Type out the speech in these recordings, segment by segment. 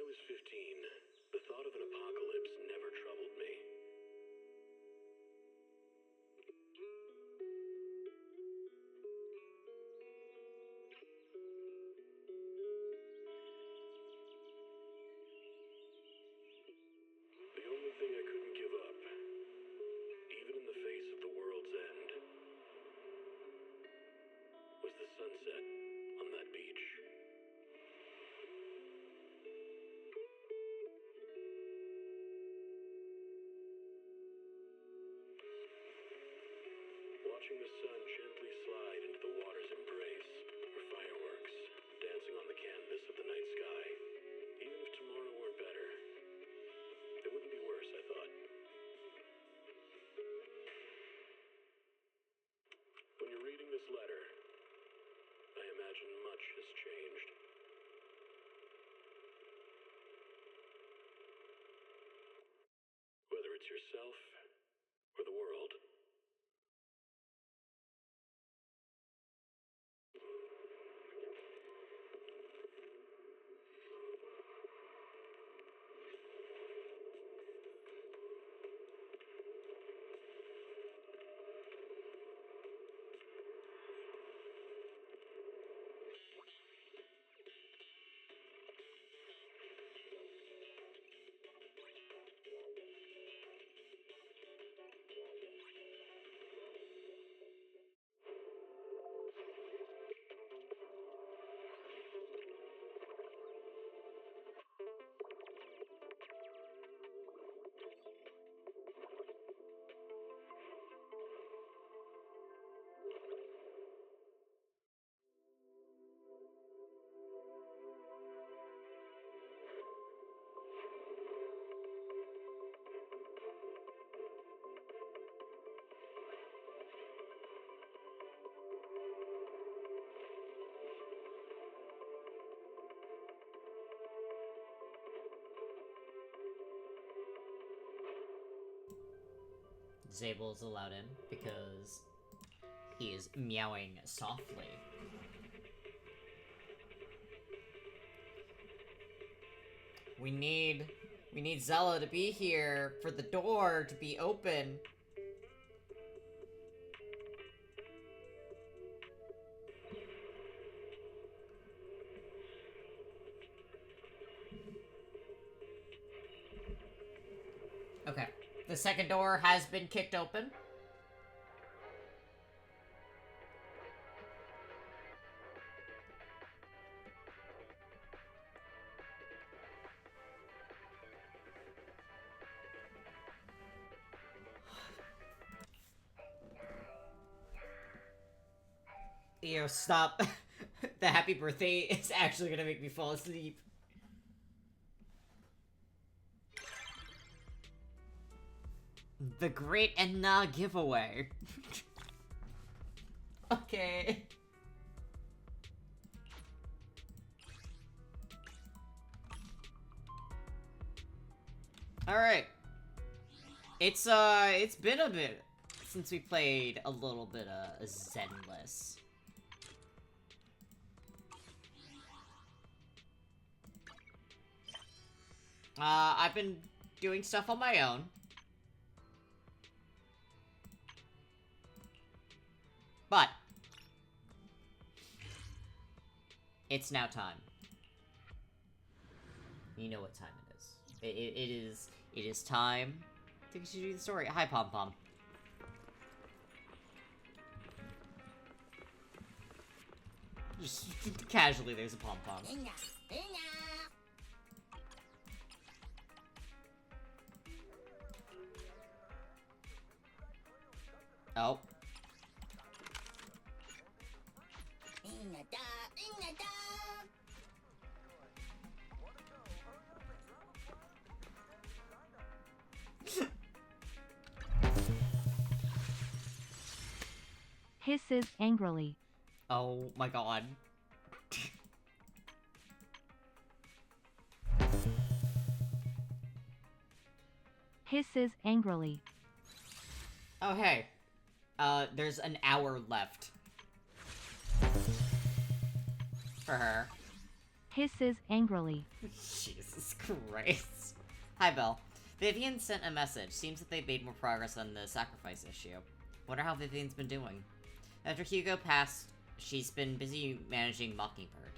I was 15, the thought of an apocalypse never troubled me. The only thing I couldn't give up, even in the face of the world's end, was the sunset on that beach. Watching the sun gently slide into the water's embrace, or fireworks dancing on the canvas of the night sky. Even if tomorrow weren't better, it wouldn't be worse, I thought. When you're reading this letter, I imagine much has changed. Whether it's yourself or the world. Zabel's allowed in because he is meowing softly. We need Zella to be here for the door to be open. Okay. The second door has been kicked open. Yo, stop. The happy birthday is actually gonna make me fall asleep. The Great Enna giveaway. Okay. Alright. It's been a bit since we played a little bit of Zenless. I've been doing stuff on my own. But it's now time. You know what time it is. It is time to continue the story. Hi, Pom Pom. Just casually, there's a Pom Pom. Oh. Hisses angrily. Oh my god. Hisses angrily. Oh hey. There's an hour left. For her. Hisses angrily. Jesus Christ. Hi, Belle. Vivian sent a message. Seems that they've made more progress on the sacrifice issue. Wonder how Vivian's been doing. After Hugo passed, she's been busy managing Mockingbird.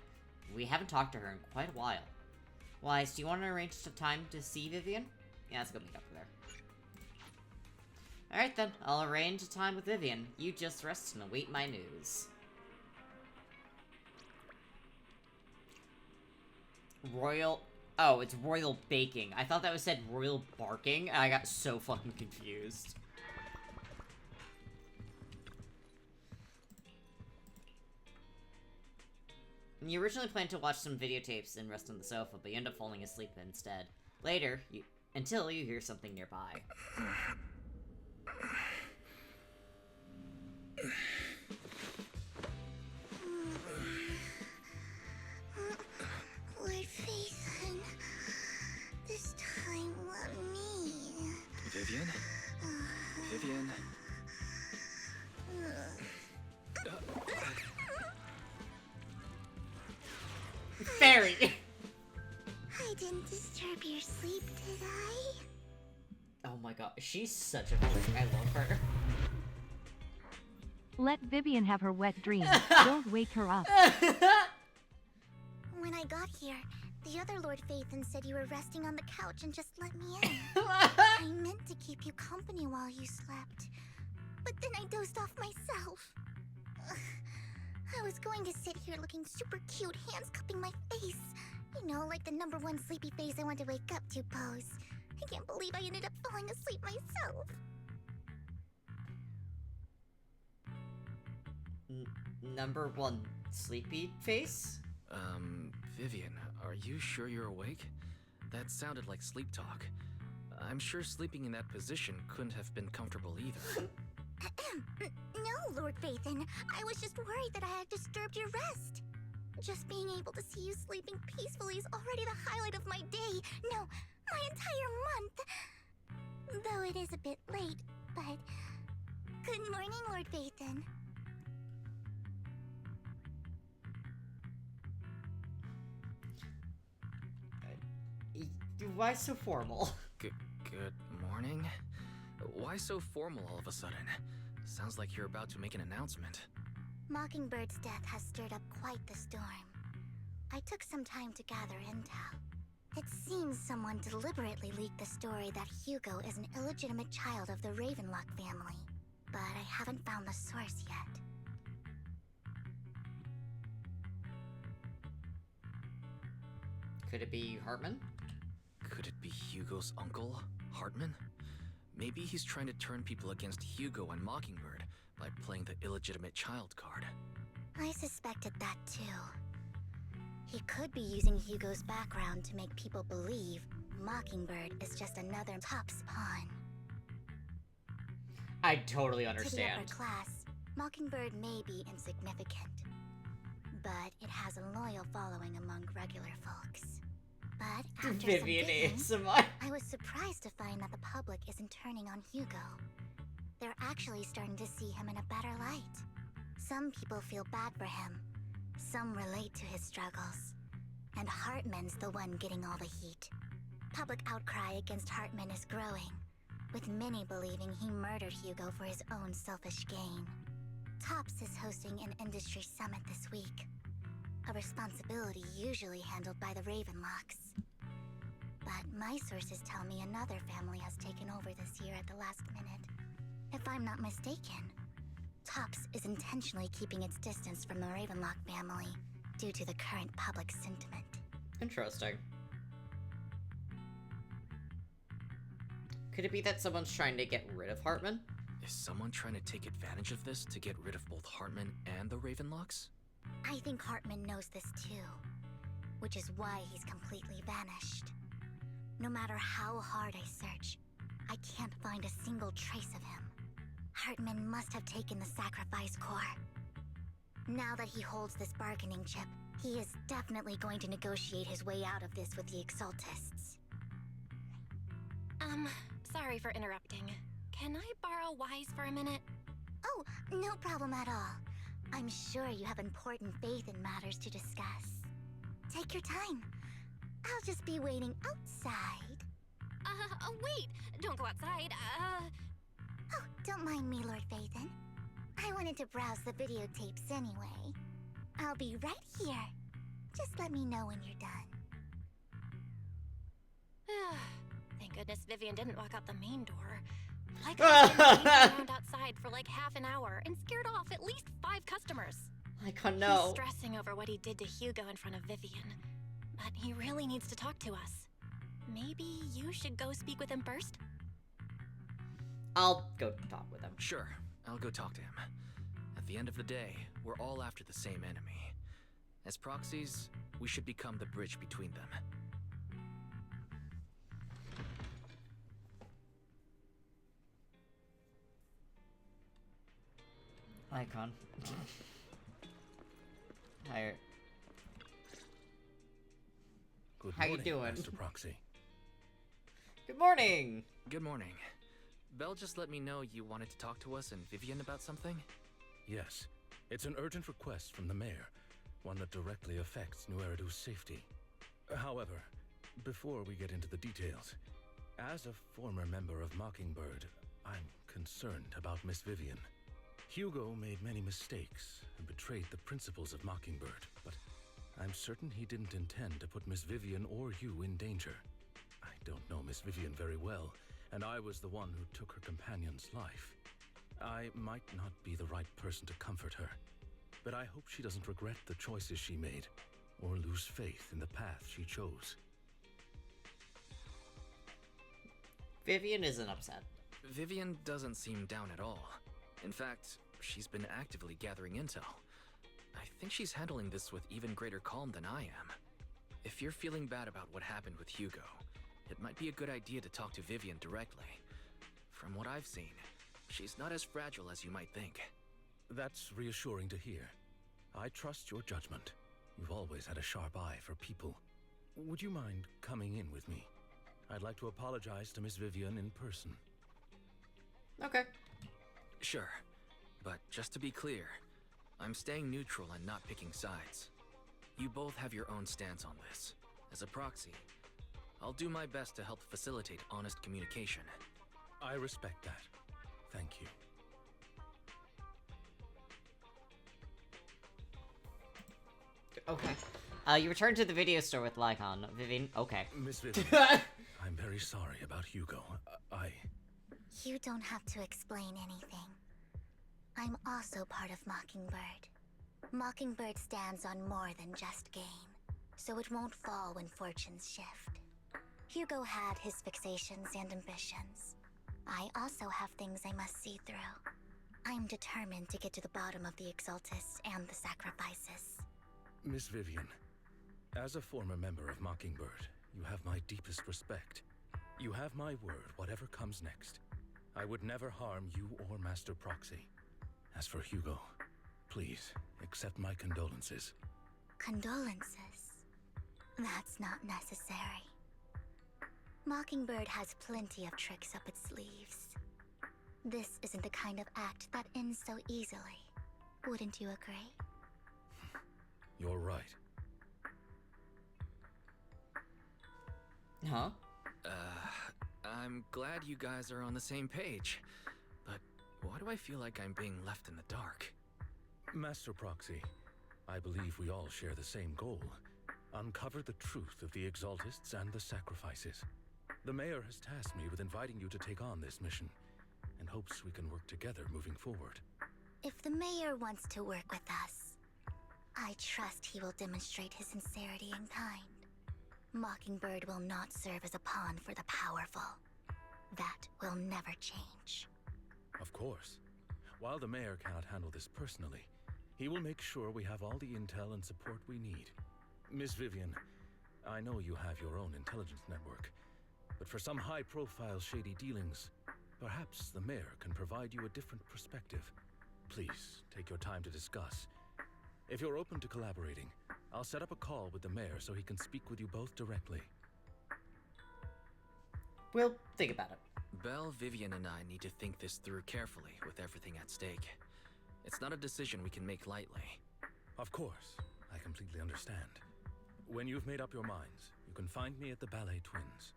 We haven't talked to her in quite a while. Wise, do you want to arrange a time to see Vivian? Yeah, let's go meet up with her. Alright then, I'll arrange a time with Vivian. You just rest and await my news. Royal... Oh, it's Royal Baking. I thought that was said Royal Barking, and I got so fucking confused. You originally planned to watch some videotapes and rest on the sofa, but you end up falling asleep instead. Later, until you hear something nearby. Lord Phaethon, this time let me. Vivian? Vivian? Fairy! I didn't disturb your sleep, did I? Oh my god, she's such a freak. I love her. Let Vivian have her wet dream. Don't wake her up. When I got here, the other Lord Phaethon said you were resting on the couch and just let me in. I meant to keep you company while you slept, but then I dozed off myself. Ugh. I was going to sit here looking super cute, hands cupping my face. You know, like the #1 sleepy face I want to wake up to pose. I can't believe I ended up falling asleep myself. #1 sleepy face? Vivian, are you sure you're awake? That sounded like sleep talk. I'm sure sleeping in that position couldn't have been comfortable either. No, Lord Phaethon. I was just worried that I had disturbed your rest. Just being able to see you sleeping peacefully is already the highlight of my day. No, my entire month. Though it is a bit late, but... Good morning, Lord Phaethon. Why so formal? Good morning? Why so formal all of a sudden? Sounds like you're about to make an announcement. Mockingbird's death has stirred up quite the storm. I took some time to gather intel. It seems someone deliberately leaked the story that Hugo is an illegitimate child of the Ravenlock family, but I haven't found the source yet. Could it be Hartman? Could it be Hugo's uncle, Hartman? Maybe he's trying to turn people against Hugo and Mockingbird by playing the illegitimate child card. I suspected that too. He could be using Hugo's background to make people believe Mockingbird is just another Top's pawn. I totally To the understand. upper class, Mockingbird may be insignificant, but it has a loyal following among regular folks. But after Vivian some digging, ASMR. I was surprised to find that the public isn't turning on Hugo. They're actually starting to see him in a better light. Some people feel bad for him. Some relate to his struggles. And Hartman's the one getting all the heat. Public outcry against Hartman is growing, with many believing he murdered Hugo for his own selfish gain. Tops is hosting an industry summit this week, a responsibility usually handled by the Ravenlocks. But my sources tell me another family has taken over this year at the last minute. If I'm not mistaken, Tops is intentionally keeping its distance from the Ravenlock family due to the current public sentiment. Interesting. Could it be that someone's trying to get rid of Hartman? Is someone trying to take advantage of this to get rid of both Hartman and the Ravenlocks? I think Hartman knows this too, which is why he's completely vanished. No matter how hard I search, I can't find a single trace of him. Hartman must have taken the sacrifice core. Now that he holds this bargaining chip, he is definitely going to negotiate his way out of this with the Exaltists. Sorry for interrupting. Can I borrow Wise for a minute? Oh, no problem at all. I'm sure you have important faith in matters to discuss. Take your time. I'll just be waiting outside. Wait! Don't go outside. Oh, don't mind me, Lord Phaethon. I wanted to browse the videotapes anyway. I'll be right here. Just let me know when you're done. Thank goodness Vivian didn't walk out the main door. Like I was around outside for like half an hour and scared off at least 5 customers. I can't He's know. stressing over what he did to Hugo in front of Vivian. But he really needs to talk to us. Maybe you should go speak with him first? I'll go talk with him. Sure, I'll go talk to him. At the end of the day, we're all after the same enemy. As proxies, we should become the bridge between them. Icon. Hi. Good How you morning, doing? Master Proxy. Good morning! Good morning. Belle just let me know you wanted to talk to us and Vivian about something? Yes, it's an urgent request from the mayor, one that directly affects New Eridu's safety. However, before we get into the details, as a former member of Mockingbird, I'm concerned about Miss Vivian. Hugo made many mistakes and betrayed the principles of Mockingbird, but I'm certain he didn't intend to put Miss Vivian or you in danger. I don't know Miss Vivian very well, and I was the one who took her companion's life. I might not be the right person to comfort her, but I hope she doesn't regret the choices she made, or lose faith in the path she chose. Vivian isn't upset. Vivian doesn't seem down at all. In fact, she's been actively gathering intel. I think she's handling this with even greater calm than I am. If you're feeling bad about what happened with Hugo, it might be a good idea to talk to Vivian directly. From what I've seen, she's not as fragile as you might think. That's reassuring to hear. I trust your judgment. You've always had a sharp eye for people. Would you mind coming in with me? I'd like to apologize to Miss Vivian in person. Okay. Sure, but just to be clear, I'm staying neutral and not picking sides. You both have your own stance on this. As a proxy, I'll do my best to help facilitate honest communication. I respect that. Thank you. Okay. You returned to the video store with Lycon. Vivian, okay. Miss Vivian, I'm very sorry about Hugo. You don't have to explain anything. I'm also part of Mockingbird. Mockingbird stands on more than just gain, so it won't fall when fortunes shift. Hugo had his fixations and ambitions. I also have things I must see through. I'm determined to get to the bottom of the Exaltists and the sacrifices. Miss Vivian, as a former member of Mockingbird, you have my deepest respect. You have my word, whatever comes next. I would never harm you or Master Proxy. As for Hugo, please accept my condolences. Condolences? That's not necessary. Mockingbird has plenty of tricks up its sleeves. This isn't the kind of act that ends so easily. Wouldn't you agree? You're right. Huh? I'm glad you guys are on the same page, but why do I feel like I'm being left in the dark? Master Proxy, I believe we all share the same goal. Uncover the truth of the Exaltists and the sacrifices. The mayor has tasked me with inviting you to take on this mission, and hopes we can work together moving forward. If the mayor wants to work with us, I trust he will demonstrate his sincerity in kind. Mockingbird will not serve as a pawn for the powerful. That will never change. Of course. While the mayor cannot handle this personally, he will make sure we have all the intel and support we need. Miss Vivian, I know you have your own intelligence network, but for some high-profile shady dealings, perhaps the mayor can provide you a different perspective. Please, take your time to discuss. If you're open to collaborating, I'll set up a call with the mayor so he can speak with you both directly. We'll think about it. Belle, Vivian, and I need to think this through carefully with everything at stake. It's not a decision we can make lightly. Of course, I completely understand. When you've made up your minds, you can find me at the Ballet Twins.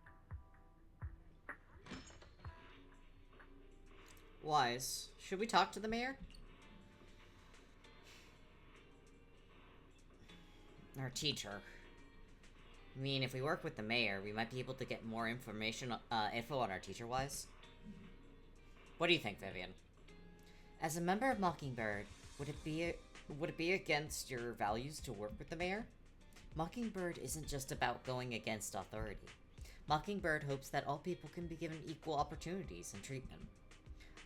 Wise, should we talk to the mayor? Our teacher. I mean, if we work with the mayor, we might be able to get more information, info on our teacher, Wise. What do you think, Vivian? As a member of Mockingbird, would it be against your values to work with the mayor? Mockingbird isn't just about going against authority. Mockingbird hopes that all people can be given equal opportunities and treatment.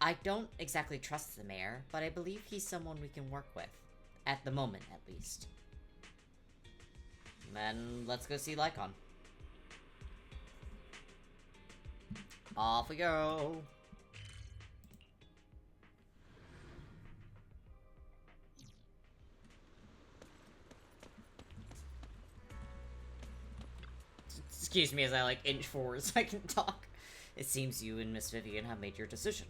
I don't exactly trust the mayor, but I believe he's someone we can work with. At the moment, at least. Then, let's go see Lycon. Off we go! Excuse me as I, like, inch forward so I can talk. It seems you and Miss Vivian have made your decision.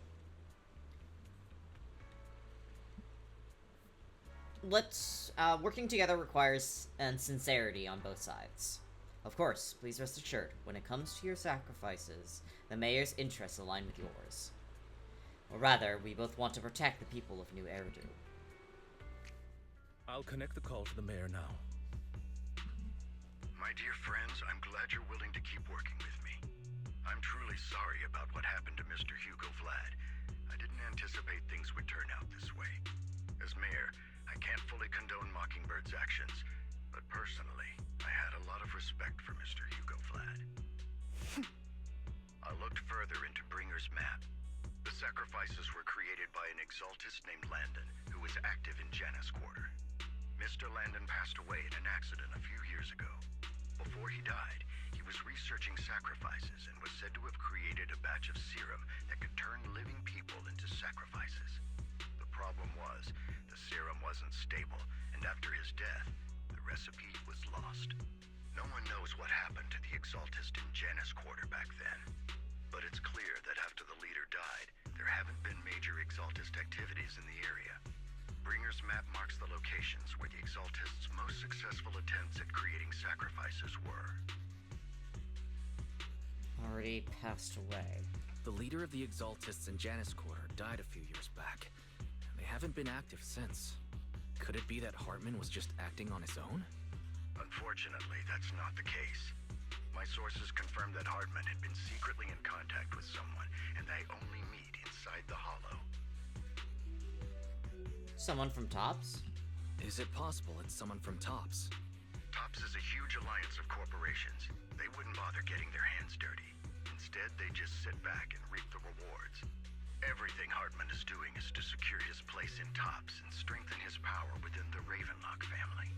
Working together requires sincerity on both sides. Of course, please rest assured, when it comes to your sacrifices, the mayor's interests align with yours. Or rather, we both want to protect the people of New Eridu. I'll connect the call to the mayor now. My dear friends, I'm glad you're willing to keep working with me. I'm truly sorry about what happened to Mr. Hugo Vlad. I didn't anticipate things would turn out this way. As mayor, I can't fully condone Mockingbird's actions, but personally, I had a lot of respect for Mr. Hugo Vlad. I looked further into Bringer's map. The sacrifices were created by an exaltist named Landon, who was active in Janus Quarter. Mr. Landon passed away in an accident a few years ago. Before he died, he was researching sacrifices and was said to have created a batch of serum that could turn living people into sacrifices. The problem was, the serum wasn't stable, and after his death, the recipe was lost. No one knows what happened to the exaltist in Janus Quarter back then. But it's clear that after the leader died, there haven't been major exaltist activities in the area. Bringer's map marks the locations where the exaltist's most successful attempts at creating sacrifices were. Already passed away. The leader of the exaltists in Janus Quarter died a few years back. They haven't been active since. Could it be that Hartman was just acting on his own? Unfortunately, that's not the case. My sources confirmed that Hartman had been secretly in contact with someone, and they only meet inside the Hollow. Someone from Tops? Is it possible it's someone from Tops? Tops is a huge alliance of corporations. They wouldn't bother getting their hands dirty. Instead, they just sit back and reap the rewards. Everything Hartman is doing is to secure his place in Tops and strengthen his power within the Ravenlock family.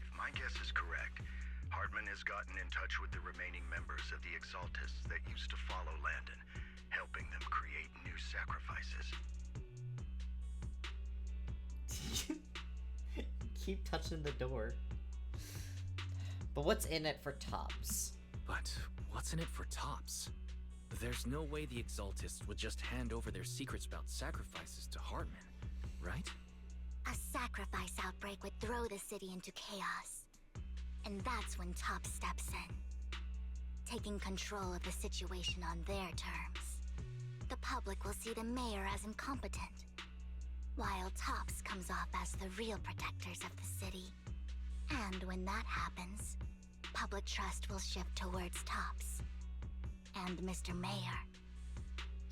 If my guess is correct, Hartman has gotten in touch with the remaining members of the Exaltists that used to follow Landon, helping them create new sacrifices. Keep touching the door. But what's in it for Tops? But what's in it for Tops? There's no way the Exaltists would just hand over their secrets about sacrifices to Hartman, right? A sacrifice outbreak would throw the city into chaos. And that's when Top steps in, taking control of the situation on their terms. The public will see the mayor as incompetent, while Tops comes off as the real protectors of the city. And when that happens, public trust will shift towards Tops. And Mr. Mayor,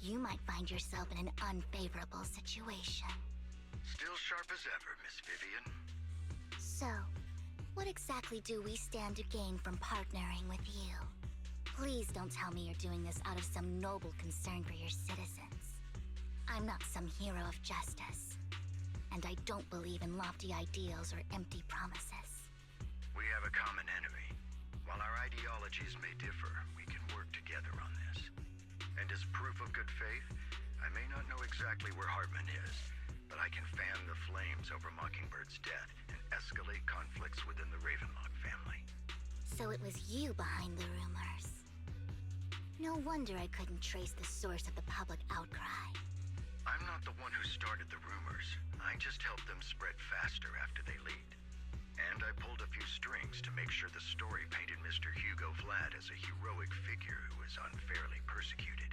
you might find yourself in an unfavorable situation. Still sharp as ever, Miss Vivian. So, what exactly do we stand to gain from partnering with you? Please don't tell me you're doing this out of some noble concern for your citizens. I'm not some hero of justice, and I don't believe in lofty ideals or empty promises. We have a common enemy. While our ideologies may differ, we can work together on this. And as proof of good faith, I may not know exactly where Hartman is, but I can fan the flames over Mockingbird's death and escalate conflicts within the Ravenlock family. So it was you behind the rumors. No wonder I couldn't trace the source of the public outcry. I'm not the one who started the rumors. I just helped them spread faster after they leaked. And I pulled a few strings to make sure the story painted Mr. Hugo Vlad as a heroic figure who was unfairly persecuted.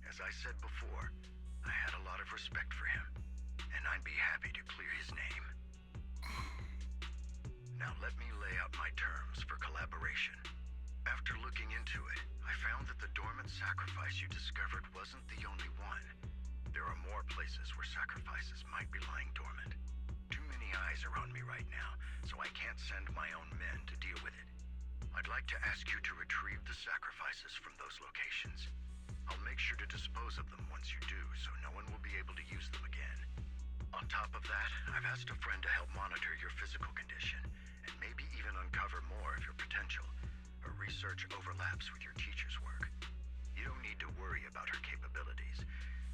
As I said before, I had a lot of respect for him, and I'd be happy to clear his name. Now let me lay out my terms for collaboration. After looking into it, I found that the dormant sacrifice you discovered wasn't the only one. There are more places where sacrifices might be lying dormant. Too many eyes are on me right now, so I can't send my own men to deal with it. I'd like to ask you to retrieve the sacrifices from those locations. I'll make sure to dispose of them once you do, so no one will be able to use them again. On top of that, I've asked a friend to help monitor your physical condition, and maybe even uncover more of your potential. Her research overlaps with your teacher's work. You don't need to worry about her capabilities.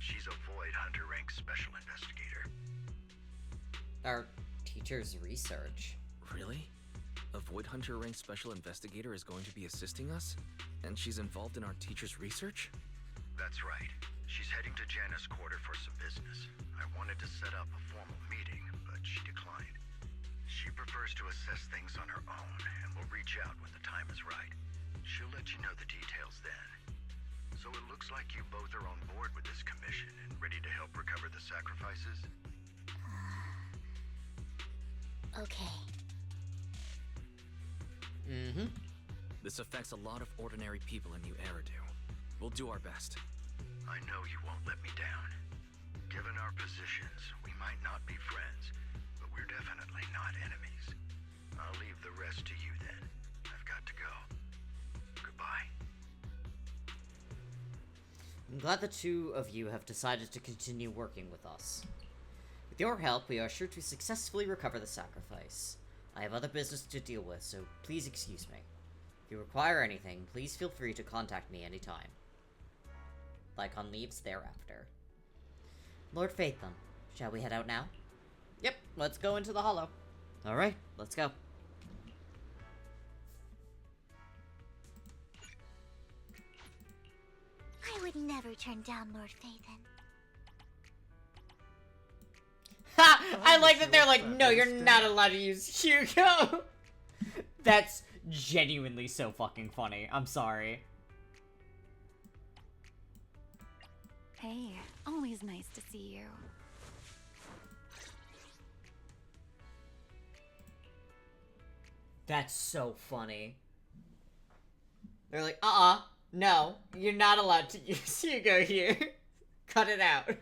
She's a Void Hunter rank special investigator. Our teacher's research. Really? A Void Hunter rank special investigator is going to be assisting us? And she's involved in our teacher's research? That's right. She's heading to Janus Quarter for some business. I wanted to set up a formal meeting, but she declined. She prefers to assess things on her own, and will reach out when the time is right. She'll let you know the details then. So it looks like you both are on board with this commission and ready to help recover the sacrifices? Okay. Mm-hmm. This affects a lot of ordinary people in New Eridu. We'll do our best. I know you won't let me down. Given our positions, we might not be friends, but we're definitely not enemies. I'll leave the rest to you then. I've got to go. Goodbye. I'm glad the two of you have decided to continue working with us. With your help, we are sure to successfully recover the sacrifice. I have other business to deal with, so please excuse me. If you require anything, please feel free to contact me anytime. Lycon leaves thereafter. Lord Faithum, shall we head out now? Yep, let's go into the hollow. Alright, let's go. I would never turn down Lord Phaethon. Ha! I like that they're like, no, you're not allowed to use Hugo! That's genuinely so fucking funny. I'm sorry. Hey, always nice to see you. That's so funny. They're like, no, you're not allowed to use Hugo here. Cut it out.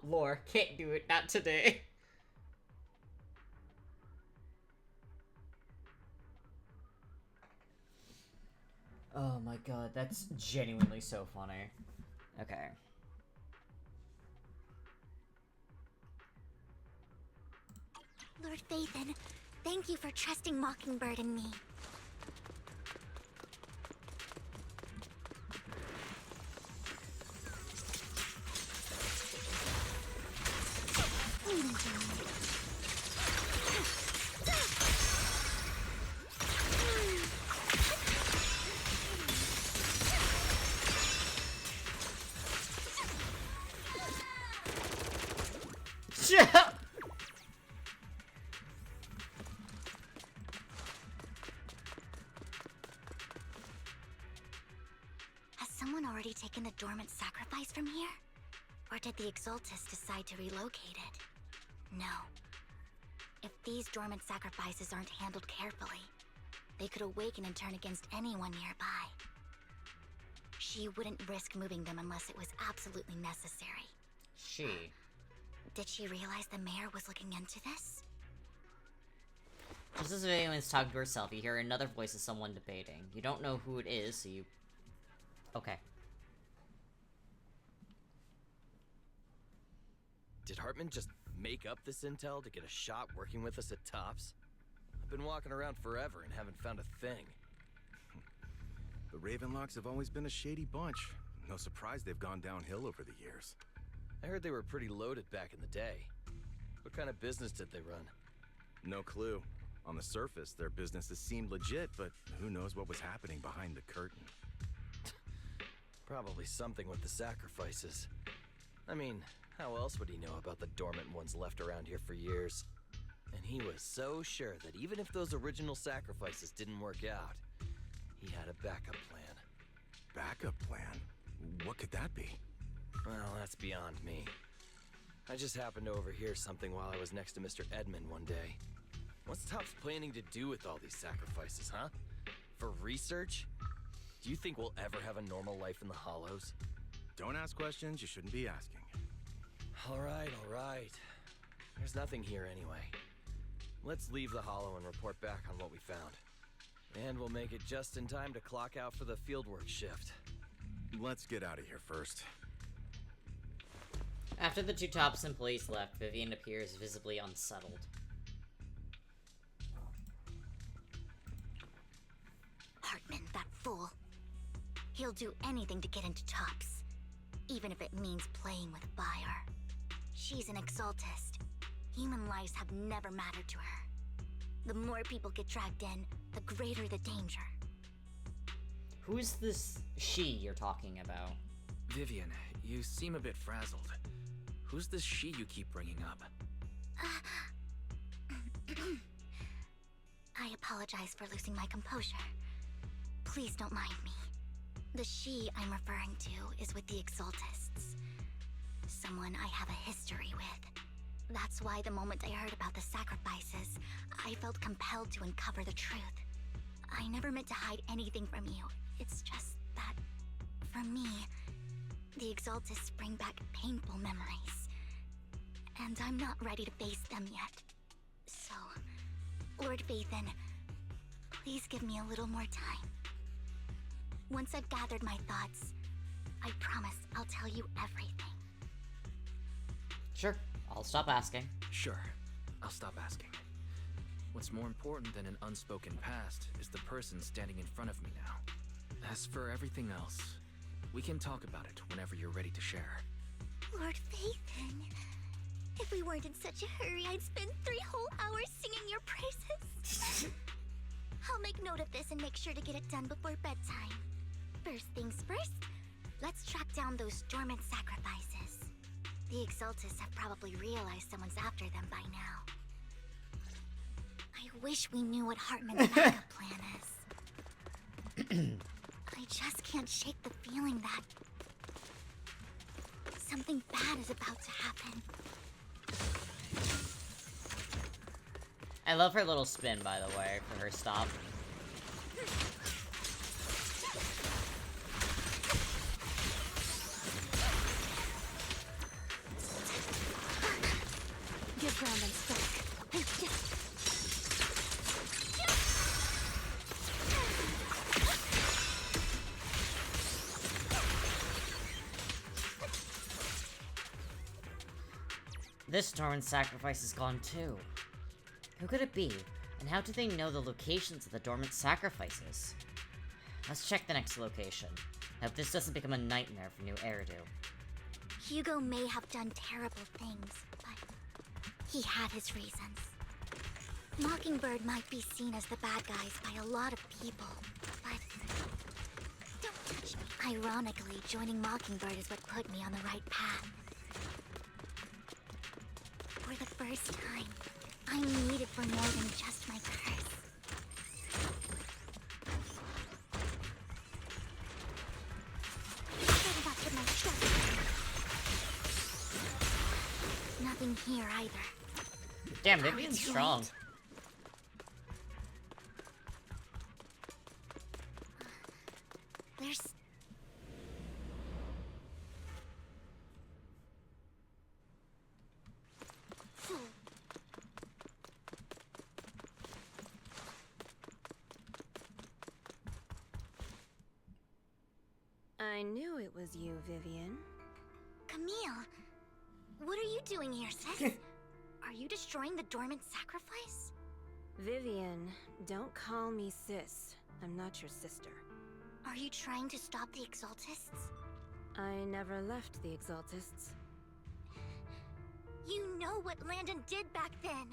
Lore, can't do it, not today. Oh my god, that's genuinely so funny. Okay. Lord Phaethon, thank you for trusting Mockingbird and me. Has someone already taken the dormant sacrifice from here? Or did the Exaltus decide to relocate it? No. If these dormant sacrifices aren't handled carefully, they could awaken and turn against anyone nearby. She wouldn't risk moving them unless it was absolutely necessary. She. Did she realize the mayor was looking into this? Just as anyone's talking to herself, you hear another voice of someone debating. You don't know who it is, so you... Okay. Did Hartman just make up this intel to get a shot working with us at Tops? I've been walking around forever and haven't found a thing. The Ravenlocks have always been a shady bunch. No surprise they've gone downhill over the years. I heard they were pretty loaded back in the day. What kind of business did they run? No clue. On the surface, their businesses seemed legit, but who knows what was happening behind the curtain. Probably something with the sacrifices. I mean, how else would he know about the dormant ones left around here for years? And he was so sure that even if those original sacrifices didn't work out, he had a backup plan. Backup plan? What could that be? Well, that's beyond me. I just happened to overhear something while I was next to Mr. Edmund one day. What's Topps planning to do with all these sacrifices, huh? For research? Do you think we'll ever have a normal life in the Hollows? Don't ask questions you shouldn't be asking. All right. There's nothing here anyway. Let's leave the Hollow and report back on what we found. And we'll make it just in time to clock out for the fieldwork shift. Let's get out of here first. After the two Topps employees left, Vivian appears visibly unsettled. Hartman, that fool. He'll do anything to get into Topps, even if it means playing with Buyer. She's an exaltist. Human lives have never mattered to her. The more people get dragged in, the greater the danger. Who's this she you're talking about? Vivian, you seem a bit frazzled. Who's this she you keep bringing up? I apologize for losing my composure. Please don't mind me. The she I'm referring to is with the Exaltists. Someone I have a history with. That's why the moment I heard about the sacrifices, I felt compelled to uncover the truth. I never meant to hide anything from you. It's just that, for me, the Exaltists bring back painful memories. And I'm not ready to face them yet. So, Lord Vathan, please give me a little more time. Once I've gathered my thoughts, I promise I'll tell you everything. Sure, I'll stop asking. Sure, I'll stop asking. What's more important than an unspoken past is the person standing in front of me now. As for everything else, we can talk about it whenever you're ready to share. Lord Vathan, if we weren't in such a hurry, I'd spend 3 whole hours singing your praises. I'll make note of this and make sure to get it done before bedtime. First things first, let's track down those dormant sacrifices. The Exaltists have probably realized someone's after them by now. I wish we knew what Hartman's backup plan is. I just can't shake the feeling that something bad is about to happen. I love her little spin, by the way, for her stop. Give ground and stuck. This dormant sacrifice is gone too. Who could it be? And how do they know the locations of the dormant sacrifices? Let's check the next location. Hope this doesn't become a nightmare for new Eridu. Hugo may have done terrible things, but he had his reasons. Mockingbird might be seen as the bad guys by a lot of people, but don't touch me. Ironically, joining Mockingbird is what put me on the right path. For the first time, I'm needed for more than just my curse. Better not get my stuff. Nothing here either. Damn, Vivian's strong. There's... I knew it was you, Vivian. Camille, what are you doing here, sis? Are you destroying the dormant sacrifice? Vivian, don't call me sis. I'm not your sister. Are you trying to stop the Exaltists? I never left the Exaltists. You know what Landon did back then.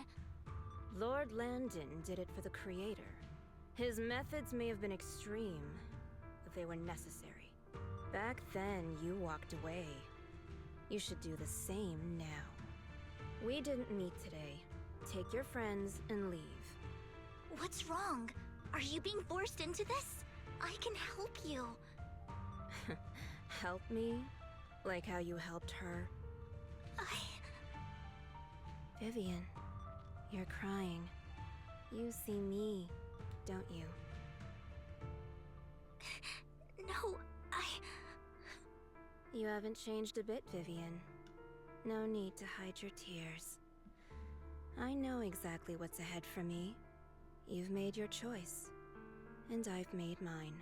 Lord Landon did it for the Creator. His methods may have been extreme, but they were necessary. Back then, you walked away. You should do the same now. We didn't meet today. Take your friends and leave. What's wrong? Are you being forced into this? I can help you. Help me? Like how you helped her? Vivian, you're crying. You see me, don't you? No, You haven't changed a bit, Vivian. No need to hide your tears. I know exactly what's ahead for me. You've made your choice, and I've made mine.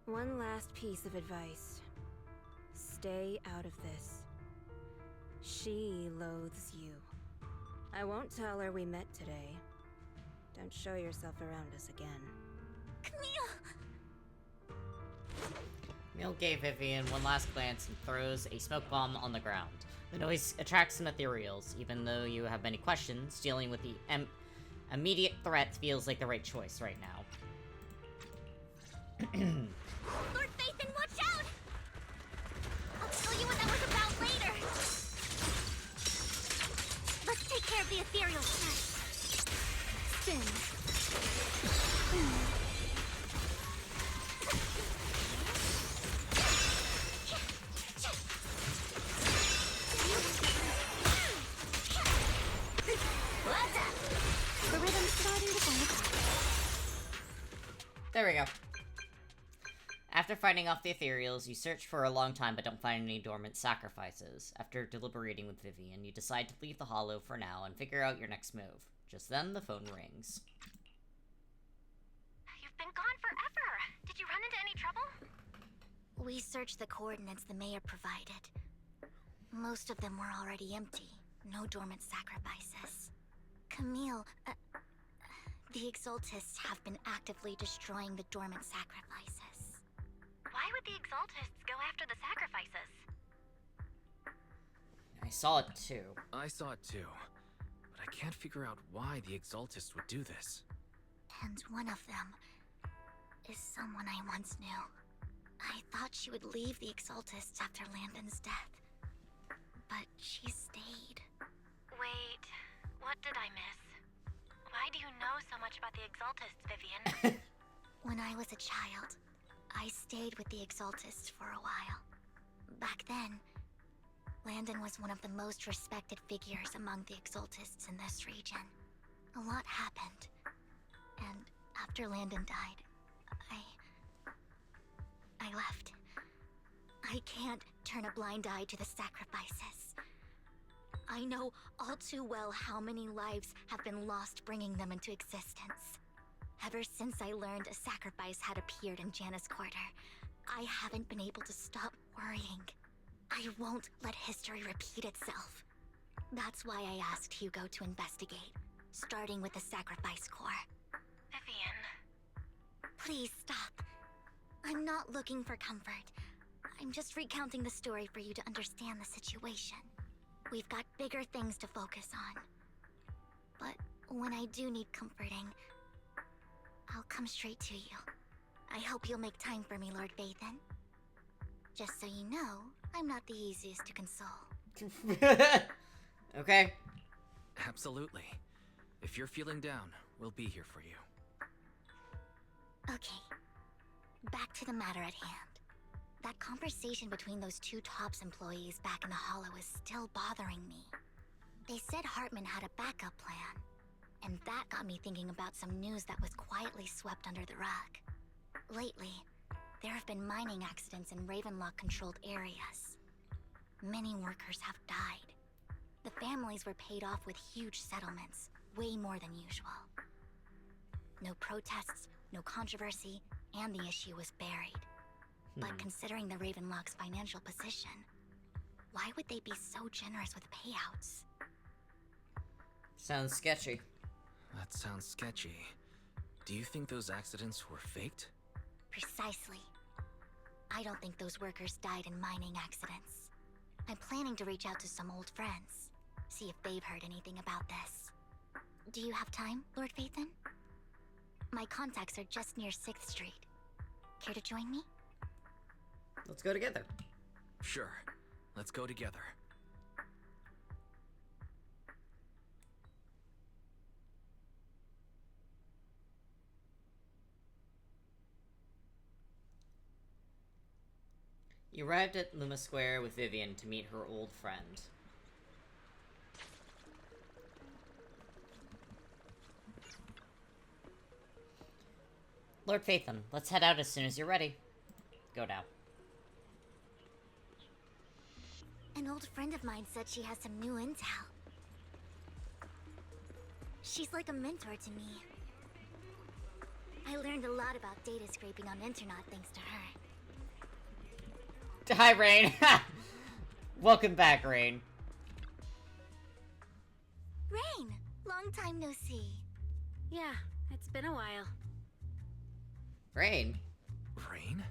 One last piece of advice. Stay out of this. She loathes you. I won't tell her we met today. Don't show yourself around us again. Camille! Camille gave Vivian one last glance and throws a smoke bomb on the ground. The noise attracts some ethereals. Even though you have many questions, dealing with the immediate threat feels like the right choice right now. Lord Phaethon, watch out! I'll tell you what that was about later. Let's take care of the ethereals first. Spin. The rhythm's starting to find its way. There we go. After fighting off the ethereals, you search for a long time but don't find any dormant sacrifices. After deliberating with Vivian, you decide to leave the hollow for now and figure out your next move. Just then, the phone rings. You've been gone forever. Did you run into any trouble? We searched the coordinates the mayor provided. Most of them were already empty. No dormant sacrifices. Camille, the Exaltists have been actively destroying the dormant sacrifices. Why would the Exaltists go after the sacrifices? I saw it too. I saw it too, but I can't figure out why the Exaltists would do this. And one of them is someone I once knew. I thought she would leave the Exaltists after Landon's death, but she stayed. Wait, what did I miss? Why do you know so much about the Exaltists, Vivian? When I was a child, I stayed with the Exaltists for a while. Back then, Landon was one of the most respected figures among the Exaltists in this region. A lot happened, and after Landon died, I left. I can't turn a blind eye to the sacrifices. I know all too well how many lives have been lost bringing them into existence. Ever since I learned a sacrifice had appeared in Janus Quarter, I haven't been able to stop worrying. I won't let history repeat itself. That's why I asked Hugo to investigate, starting with the Sacrifice Corps. Vivian. Please stop. I'm not looking for comfort. I'm just recounting the story for you to understand the situation. We've got bigger things to focus on. But when I do need comforting, I'll come straight to you. I hope you'll make time for me, Lord Phaethon. Just so you know, I'm not the easiest to console. Okay. Absolutely. If you're feeling down, we'll be here for you. Okay. Back to the matter at hand. That conversation between those two TOPS employees back in the Hollow is still bothering me. They said Hartman had a backup plan, and that got me thinking about some news that was quietly swept under the rug. Lately, there have been mining accidents in Ravenlock-controlled areas. Many workers have died. The families were paid off with huge settlements, way more than usual. No protests, no controversy, and the issue was buried. But considering the Ravenlock's financial position, why would they be so generous with payouts? Sounds sketchy. That sounds sketchy. Do you think those accidents were faked? Precisely. I don't think those workers died in mining accidents. I'm planning to reach out to some old friends. see if they've heard anything about this. Do you have time, Lord Phaethon? My contacts are just near 6th Street. Care to join me? Let's go together. Sure. Let's go together. You arrived at Luma Square with Vivian to meet her old friend. Lord Phaethon, let's head out as soon as you're ready. Go now. An old friend of mine said she has some new intel. She's like a mentor to me. I learned a lot about data scraping on Internet thanks to her. Hi, Rain. Welcome back, Rain. Rain! Long time no see. Yeah, it's been a while. Rain? Rain?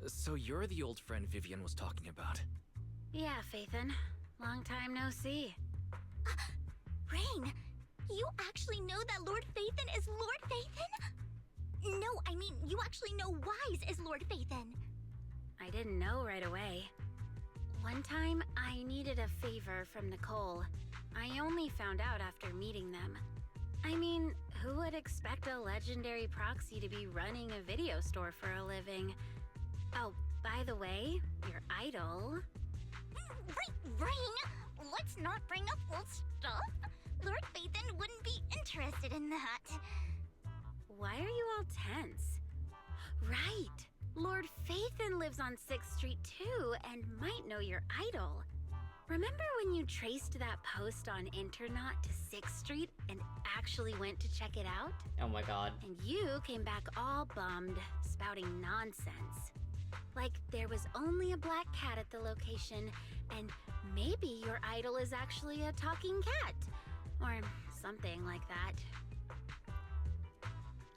So you're the old friend Vivian was talking about. Yeah, Phaethon. Long time no see. Rain! You actually know that Lord Phaethon is Lord Phaethon? No, I mean, you actually know Wise is Lord Phaethon. I didn't know right away. One time, I needed a favor from Nicole. I only found out after meeting them. I mean, who would expect a legendary proxy to be running a video store for a living? Oh, by the way, your idol... Rain, let's not bring up old stuff. Lord Phaethon wouldn't be interested in that. Why are you all tense? Right! Lord Phaethon lives on 6th Street too, and might know your idol. Remember when you traced that post on Internet to 6th Street and actually went to check it out? Oh my god. And you came back all bummed, spouting nonsense. Like there was only a black cat at the location, and maybe your idol is actually a talking cat. Or something like that.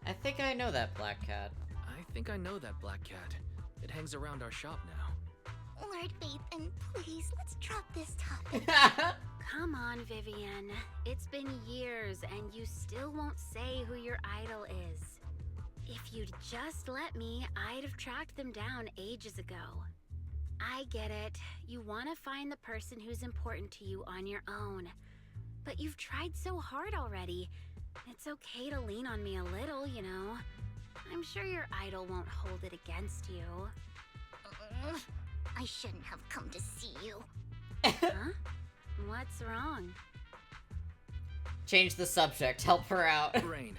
I think I know that black cat. I think I know that black cat. It hangs around our shop now. Lord Phaethon, please, let's drop this topic. Come on, Vivian. It's been years, and you still won't say who your idol is. If you'd just let me, I'd have tracked them down ages ago. I get it. You want to find the person who's important to you on your own. But you've tried so hard already. It's okay to lean on me a little, you know. I'm sure your idol won't hold it against you. I shouldn't have come to see you. Huh? What's wrong? Change the subject. Help her out. Rain,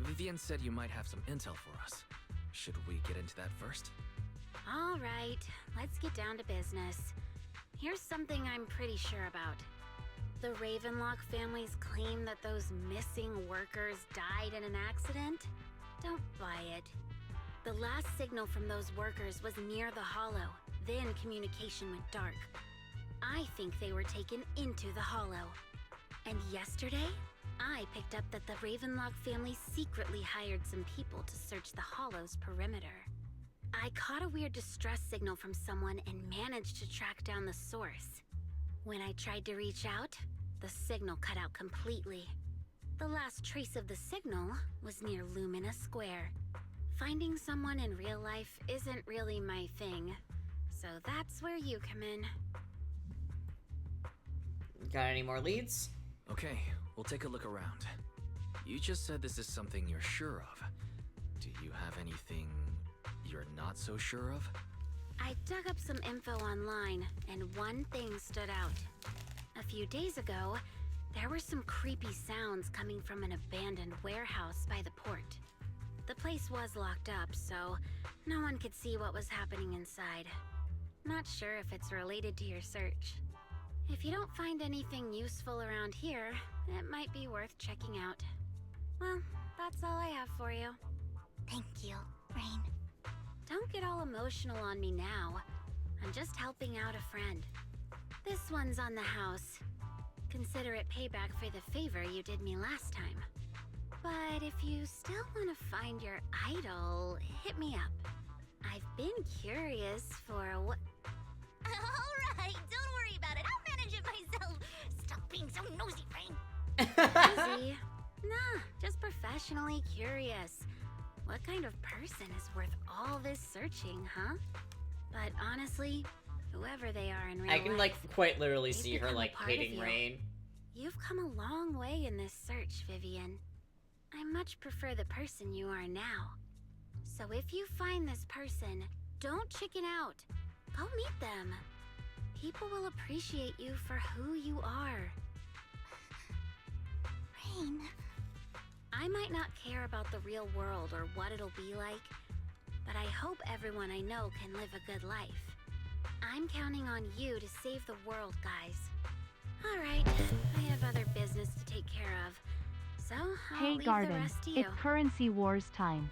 Vivian said you might have some intel for us. Should we get into that first? All right, let's get down to business. Here's something I'm pretty sure about. The Ravenlock family's claim that those missing workers died in an accident? Don't buy it. The last signal from those workers was near the Hollow. Then communication went dark. I think they were taken into the Hollow. And yesterday, I picked up that the Ravenlock family secretly hired some people to search the Hollow's perimeter. I caught a weird distress signal from someone and managed to track down the source. When I tried to reach out, the signal cut out completely. The last trace of the signal was near Lumina Square. Finding someone in real life isn't really my thing, so that's where you come in. Got any more leads? Okay, we'll take a look around. You just said this is something you're sure of. Do you have anything you're not so sure of? I dug up some info online, and one thing stood out. A few days ago, there were some creepy sounds coming from an abandoned warehouse by the port. The place was locked up, so no one could see what was happening inside. Not sure if it's related to your search. If you don't find anything useful around here, it might be worth checking out. Well, that's all I have for you. Thank you, Rain. Don't get all emotional on me now. I'm just helping out a friend. This one's on the house. Consider it payback for the favor you did me last time. But if you still want to find your idol, hit me up. I've been curious for what... Alright, don't worry about it. I'll manage it myself. Stop being sorry. Nah, just professionally curious. What kind of person is worth all this searching, huh? But honestly, whoever they are in real I can, life, like, quite literally they've see her, become a like, part of hating you. Rain. You've come a long way in this search, Vivian. I much prefer the person you are now. So if you find this person, don't chicken out. Go meet them. People will appreciate you for who you are. Rain. I might not care about the real world or what it'll be like, but I hope everyone I know can live a good life. I'm counting on you to save the world, guys. Alright, I have other business to take care of, so I'll Hey leave the Garden, rest to you. it's currency wars time.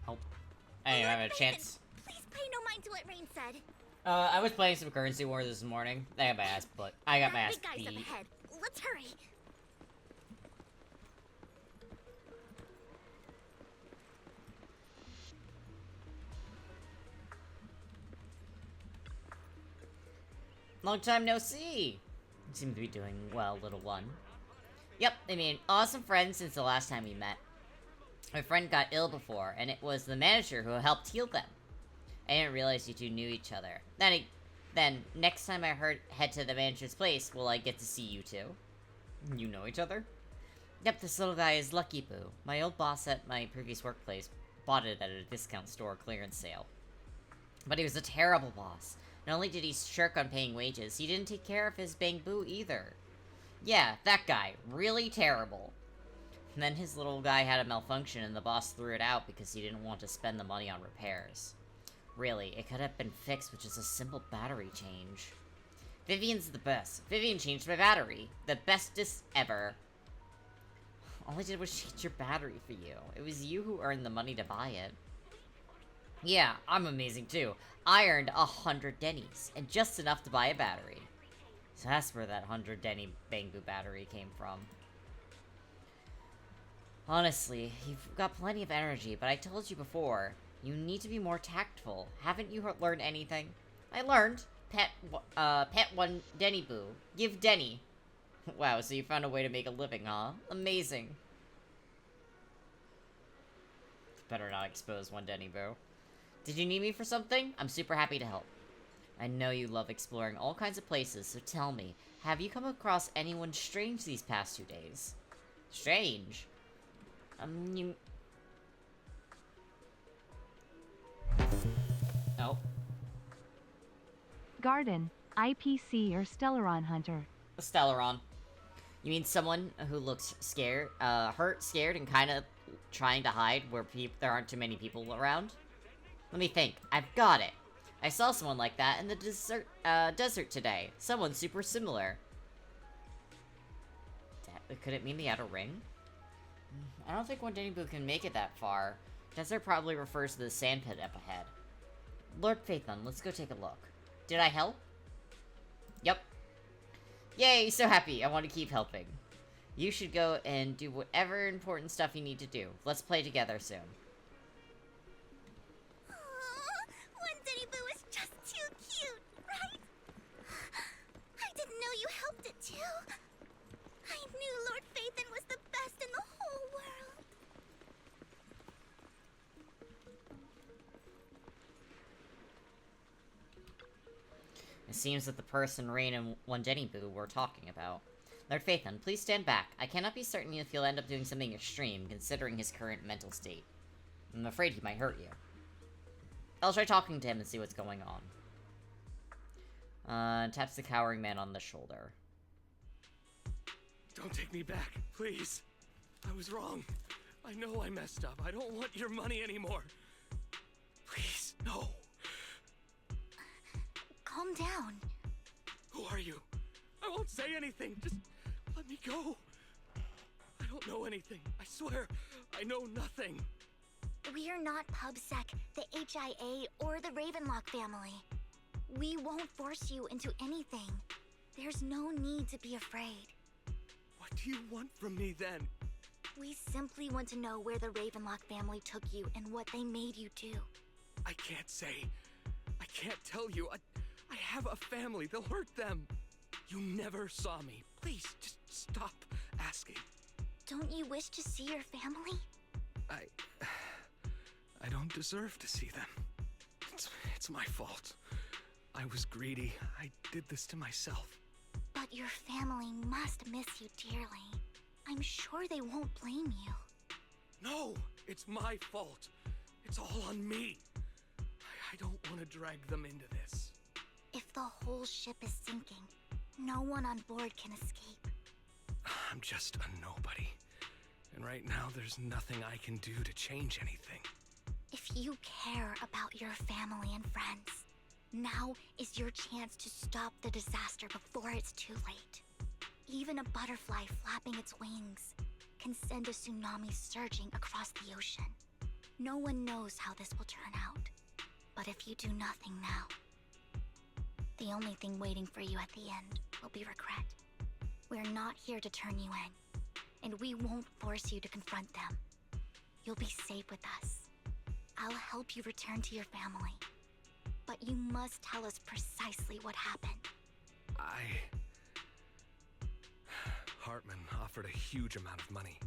Oh. I didn't have a chance. Please pay no mind to what Rain said. I was playing some Currency Wars this morning. I got my ass That big guy's up beat. ahead. Let's hurry. Long time no see. Seem to be doing well, little one. Yep, I mean, awesome friends since the last time we met. My friend got ill before, and it was the manager who helped heal them. I didn't realize you two knew each other. Then next time I head to the manager's place, will I get to see you two? You know each other? Yep, this little guy is Lucky Boo. My old boss at my previous workplace bought it at a discount store clearance sale. But he was a terrible boss. Not only did he shirk on paying wages, he didn't take care of his Bangbu either. Yeah, that guy. Really terrible. And then his little guy had a malfunction and the boss threw it out because he didn't want to spend the money on repairs. Really, it could have been fixed with just a simple battery change. Vivian's the best. Vivian changed my battery. The bestest ever. All I did was change your battery for you. It was you who earned the money to buy it. Yeah, I'm amazing too. I earned 100 dennies, and just enough to buy a battery. So that's where that 100 denny Bangbu battery came from. Honestly, you've got plenty of energy, but I told you before, you need to be more tactful. Haven't you learned anything? I learned. Pet one Denny Boo. Give Denny. Wow, so you found a way to make a living, huh? Amazing. Better not expose one Denny Boo. Did you need me for something? I'm super happy to help. I know you love exploring all kinds of places, so tell me, have you come across anyone strange these past 2 days? Strange? Oh. Garden, IPC or Stellaron Hunter. Stellaron. You mean someone who looks scared, hurt, scared, and kind of trying to hide where there aren't too many people around? Let me think. I've got it. I saw someone like that in the desert today. Someone super similar. Could it mean the Outer Ring? I don't think one Denny Boo can make it that far. Desert probably refers to the sand pit up ahead. Lord Phaethon, let's go take a look. Did I help? Yep. Yay, so happy. I want to keep helping. You should go and do whatever important stuff you need to do. Let's play together soon. One Denny Boo is just too cute, right? I didn't know you helped it too. I knew Lord Phaethon was the best in the whole world. It seems that the person Rain and one Denny Boo were talking about. Lord Phaethon, please stand back. I cannot be certain if he'll end up doing something extreme, considering his current mental state. I'm afraid he might hurt you. I'll try talking to him and see what's going on. Taps the cowering man on the shoulder. Don't take me back, please. I was wrong. I know I messed up. I don't want your money anymore. Please, no. Calm down. Who are you? I won't say anything. Just let me go. I don't know anything. I swear, I know nothing. We're not PubSec, the HIA, or the Ravenlock family. We won't force you into anything. There's no need to be afraid. What do you want from me then? We simply want to know where the Ravenlock family took you and what they made you do. I can't say. I can't tell you. I have a family. They'll hurt them. You never saw me. Please, just stop asking. Don't you wish to see your family? I don't deserve to see them. It's my fault. I was greedy. I did this to myself. But your family must miss you dearly. I'm sure they won't blame you. No, it's my fault. It's all on me. I don't want to drag them into this. If the whole ship is sinking, no one on board can escape. I'm just a nobody. And right now, there's nothing I can do to change anything. If you care about your family and friends, now is your chance to stop the disaster before it's too late. Even a butterfly flapping its wings can send a tsunami surging across the ocean. No one knows how this will turn out. But if you do nothing now, the only thing waiting for you at the end will be regret. We're not here to turn you in, and we won't force you to confront them. You'll be safe with us. I'll help you return to your family. But you must tell us precisely what happened. Hartman offered a huge amount of money,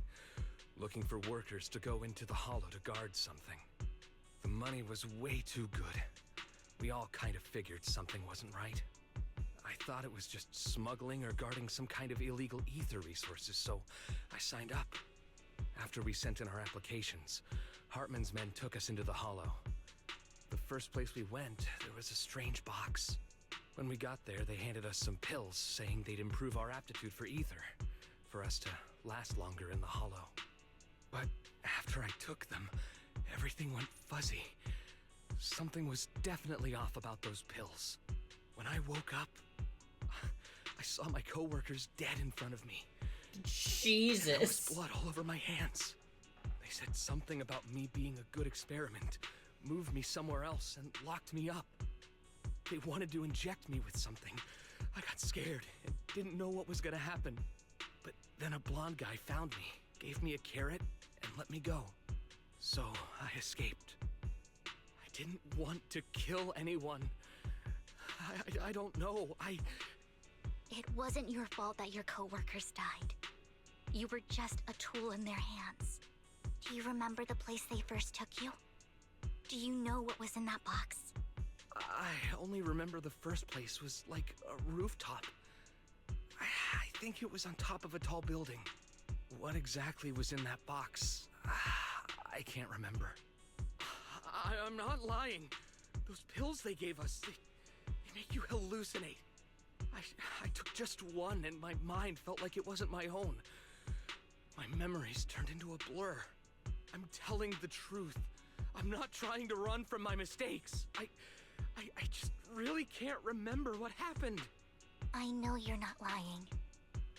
looking for workers to go into the hollow to guard something. The money was way too good. We all kind of figured something wasn't right. I thought it was just smuggling or guarding some kind of illegal ether resources, so I signed up. After we sent in our applications, Hartman's men took us into the hollow. The first place we went, there was a strange box. When we got there, they handed us some pills, saying they'd improve our aptitude for ether, for us to last longer in the hollow. But after I took them, everything went fuzzy. Something was definitely off about those pills. When I woke up, I saw my coworkers dead in front of me. Jesus. There was blood all over my hands. They said something about me being a good experiment, moved me somewhere else, and locked me up. They wanted to inject me with something. I got scared and didn't know what was gonna happen. But then a blonde guy found me, gave me a carrot, and let me go. So I escaped. I didn't want to kill anyone. I don't know. It wasn't your fault that your coworkers died. You were just a tool in their hands. Do you remember the place they first took you? Do you know what was in that box? I only remember the first place was like a rooftop. I think it was on top of a tall building. What exactly was in that box? I can't remember. I'm not lying. Those pills they gave us, they make you hallucinate. I took just one and my mind felt like it wasn't my own. My memories turned into a blur. I'm telling the truth. I'm not trying to run from my mistakes. I just really can't remember what happened. I know you're not lying.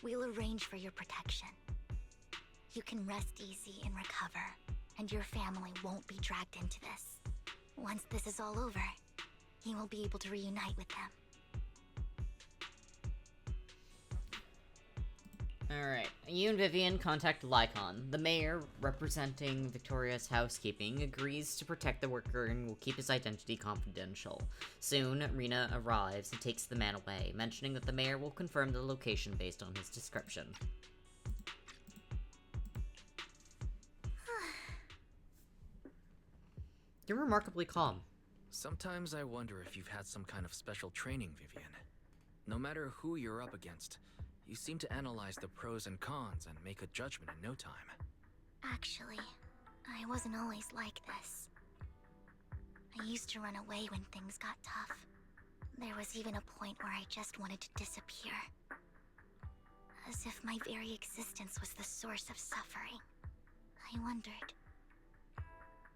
We'll arrange for your protection. You can rest easy and recover, and your family won't be dragged into this. Once this is all over, you will be able to reunite with them. Alright, you and Vivian contact Lycon. The mayor, representing Victoria's housekeeping, agrees to protect the worker and will keep his identity confidential. Soon, Rena arrives and takes the man away, mentioning that the mayor will confirm the location based on his description. You're remarkably calm. Sometimes I wonder if you've had some kind of special training, Vivian. No matter who you're up against, you seem to analyze the pros and cons and make a judgment in no time. Actually, I wasn't always like this. I used to run away when things got tough. There was even a point where I just wanted to disappear. As if my very existence was the source of suffering. I wondered.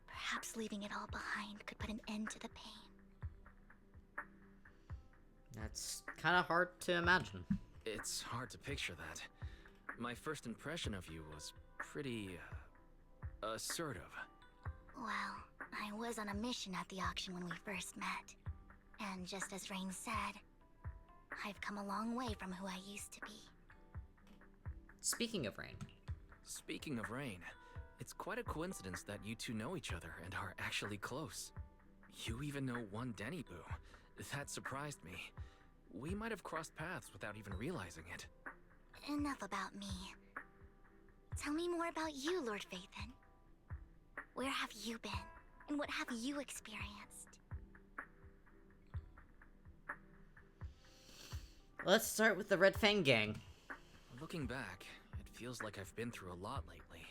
Perhaps leaving it all behind could put an end to the pain. That's kind of hard to imagine. It's hard to picture that. My first impression of you was pretty, assertive. Well, I was on a mission at the auction when we first met. And just as Rain said, I've come a long way from who I used to be. Speaking of Rain. Speaking of Rain, it's quite a coincidence that you two know each other and are actually close. You even know one Denny Boo. That surprised me. we might have crossed paths without even realizing it. Enough about me. Tell me more about you, Lord Phaethon. Where have you been? And what have you experienced? Let's start with the Red Fang gang. Looking back, it feels like I've been through a lot lately.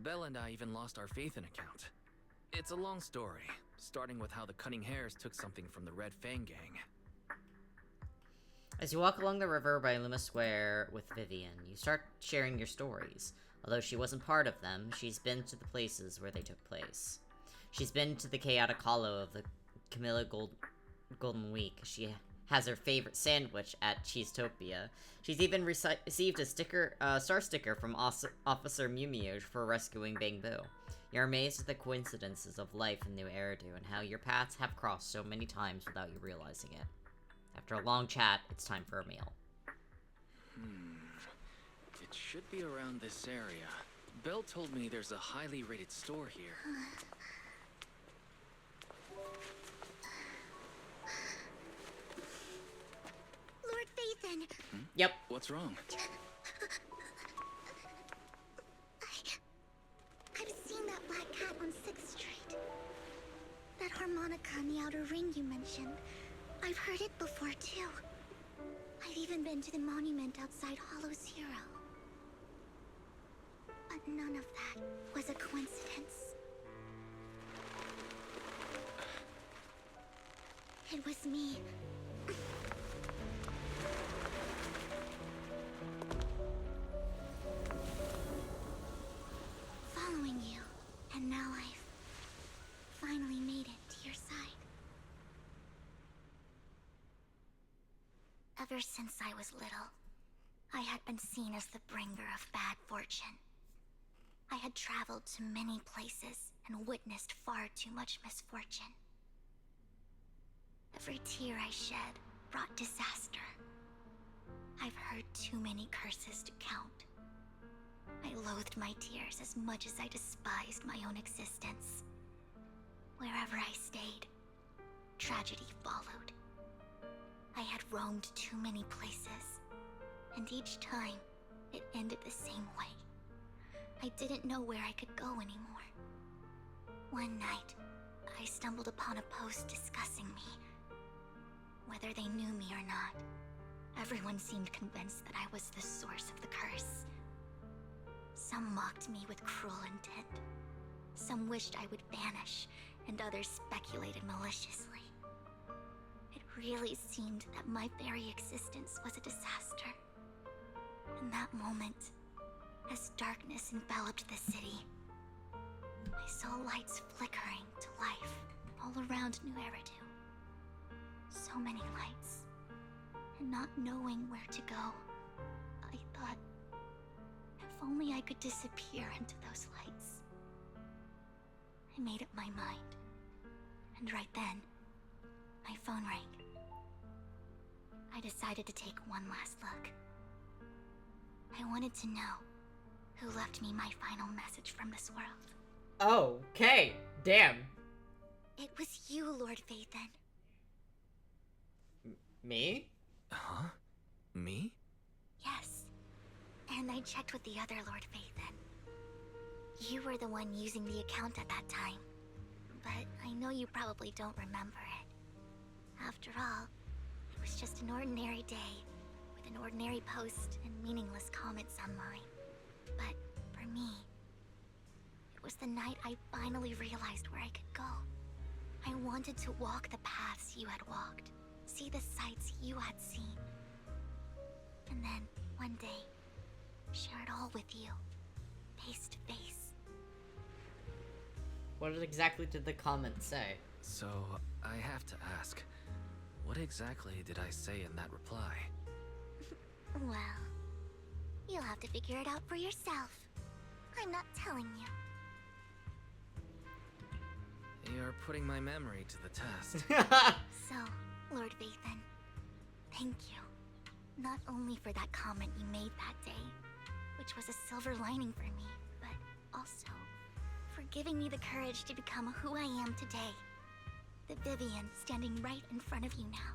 Belle and I even lost our Phaethon account. It's a long story, starting with how the Cunning Hares took something from the Red Fang gang. As you walk along the river by Luma Square with Vivian, you start sharing your stories. Although she wasn't part of them, she's been to the places where they took place. She's been to the chaotic hollow of the Camilla Golden Week. She has her favorite sandwich at Cheesetopia. She's even received a star sticker from Officer Mew Mew for rescuing Bang Boo. You're amazed at the coincidences of life in New Eridu and how your paths have crossed so many times without you realizing it. After a long chat, it's time for a meal. It should be around this area. Belle told me there's a highly rated store here. Lord Phaethon! Yep. What's wrong? I've seen that black cat on 6th Street. That harmonica in the outer ring you mentioned. I've heard it before, too. I've even been to the monument outside Hollow Zero. But none of that was a coincidence. It was me. Following you. And now I've finally made it to your side. Ever since I was little, I had been seen as the bringer of bad fortune. I had traveled to many places and witnessed far too much misfortune. Every tear I shed brought disaster. I've heard too many curses to count. I loathed my tears as much as I despised my own existence. Wherever I stayed, tragedy followed. I had roamed too many places, and each time, it ended the same way. I didn't know where I could go anymore. One night, I stumbled upon a post discussing me. Whether they knew me or not, everyone seemed convinced that I was the source of the curse. Some mocked me with cruel intent. Some wished I would vanish, and others speculated maliciously. It really seemed that my very existence was a disaster. In that moment, as darkness enveloped the city, I saw lights flickering to life all around New Eridu. So many lights, and not knowing where to go, I thought, if only I could disappear into those lights. I made up my mind, and right then, my phone rang. I decided to take one last look. I wanted to know who left me my final message from this world. Okay, damn. It was you, Lord Phaethon. Me? Huh? Me? Yes. And I checked with the other Lord Phaethon. You were the one using the account at that time. But I know you probably don't remember it. After all, it was just an ordinary day, with an ordinary post and meaningless comments online. But for me, it was the night I finally realized where I could go. I wanted to walk the paths you had walked, see the sights you had seen. And then, one day, share it all with you, face to face. What exactly did the comment say? So, I have to ask, what exactly did I say in that reply? Well, you'll have to figure it out for yourself. I'm not telling you. You're putting my memory to the test. So, Lord Phaethon, thank you. Not only for that comment you made that day, which was a silver lining for me, but also for giving me the courage to become who I am today. The Vivian standing right in front of you now.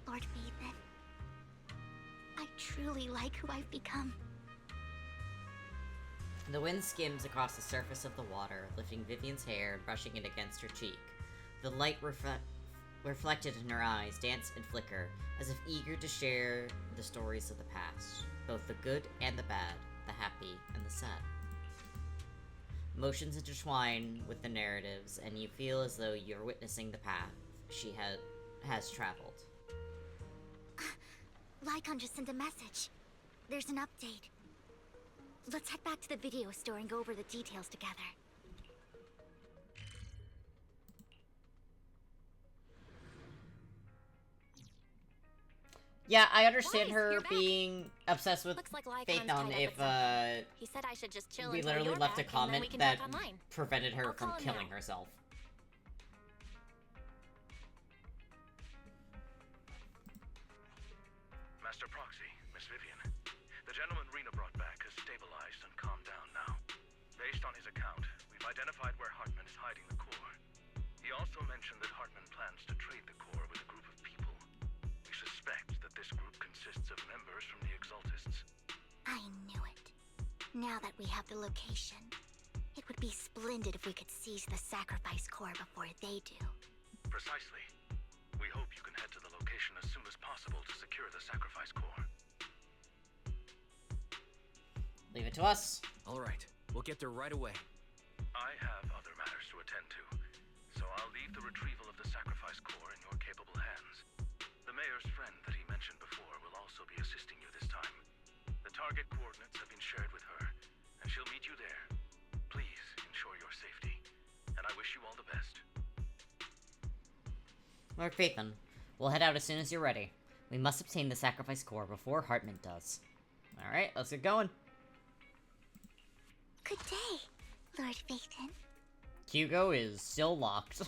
Lord Phaethon. I truly like who I've become. The wind skims across the surface of the water, lifting Vivian's hair and brushing it against her cheek. The light reflected in her eyes dance and flicker, as if eager to share the stories of the past, both the good and the bad, the happy and the sad. Emotions intertwine with the narratives, and you feel as though you're witnessing the path she has traveled. Lycon just sent a message. There's an update. Let's head back to the video store and go over the details together. Yeah, I understand Boys, her you're back. being obsessed with Looks like Lycon's Faith tied on up if at some- He said I should just chill we until literally you're left a back, and then we comment can that talk online. prevented her I'll from call him killing now. herself. Master Proxy, Miss Vivian. The gentleman Rena brought back has stabilized and calmed down now. Based on his account, we've identified where Hartman is hiding the core. He also mentioned that Hartman plans to trade the core with a group of people. We suspect that this group consists of members from the Exaltists. I knew it. Now that we have the location, it would be splendid if we could seize the sacrifice core before they do. Precisely. We hope you can head to the location as soon as possible to secure the sacrifice core. Leave it to us. Alright, we'll get there right away. I have other matters to attend to, so I'll leave the retrieval of the sacrifice core in your capable hands. The mayor's friend that he mentioned before will also be assisting you this time. The target coordinates have been shared with her, and she'll meet you there. Please ensure your safety, and I wish you all the best. Lord Phaethon, we'll head out as soon as you're ready. We must obtain the sacrifice core before Hartman does. Alright, let's get going. Good day, Lord Phaethon. Hugo is still locked.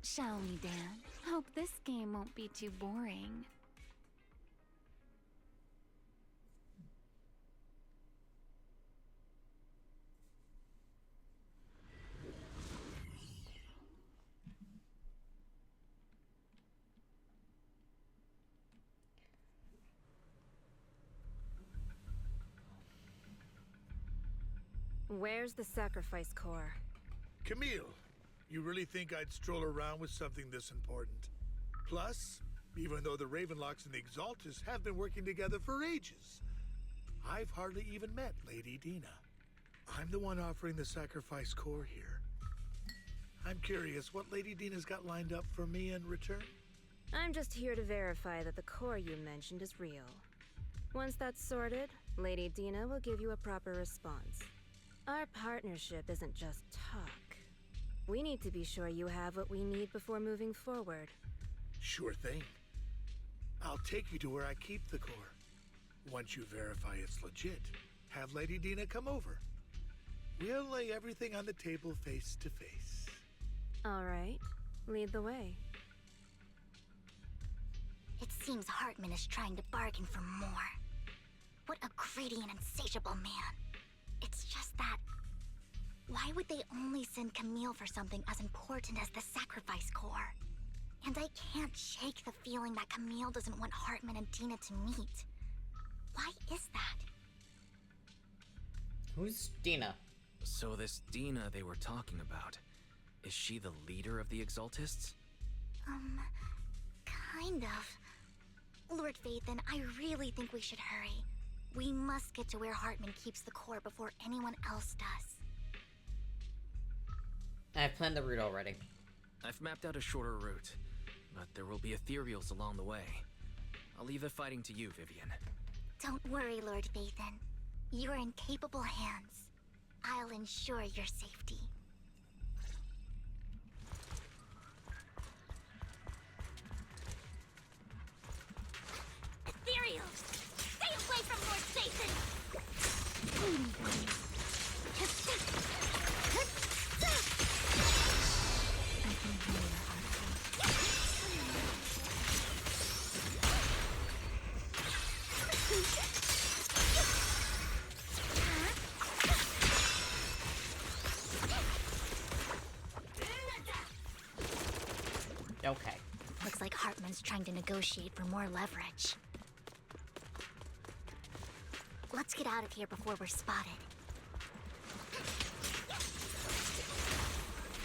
Shall we, Dan? Hope this game won't be too boring. Where's the sacrifice core? Camille, you really think I'd stroll around with something this important? Plus, even though the Ravenlocks and the Exaltists have been working together for ages, I've hardly even met Lady Dina. I'm the one offering the sacrifice core here. I'm curious what Lady Dina's got lined up for me in return? I'm just here to verify that the core you mentioned is real. Once that's sorted, Lady Dina will give you a proper response. Our partnership isn't just talk. We need to be sure you have what we need before moving forward. Sure thing. I'll take you to where I keep the core. Once you verify it's legit, have Lady Dina come over. We'll lay everything on the table face to face. All right, lead the way. It seems Hartman is trying to bargain for more. What a greedy and insatiable man. It's just that... why would they only send Camille for something as important as the sacrifice core? And I can't shake the feeling that Camille doesn't want Hartman and Dina to meet. Why is that? Who's Dina? So this Dina they were talking about, is she the leader of the Exaltists? Kind of. Lord Phaethon, I really think we should hurry. We must get to where Hartman keeps the core before anyone else does. I've planned the route already. I've mapped out a shorter route, but there will be ethereals along the way. I'll leave the fighting to you, Vivian. Don't worry, Lord Phaethon. You're in capable hands. I'll ensure your safety. Ethereals! Stay away from Lord Phaethon! everyone's trying to negotiate for more leverage. Let's get out of here before we're spotted.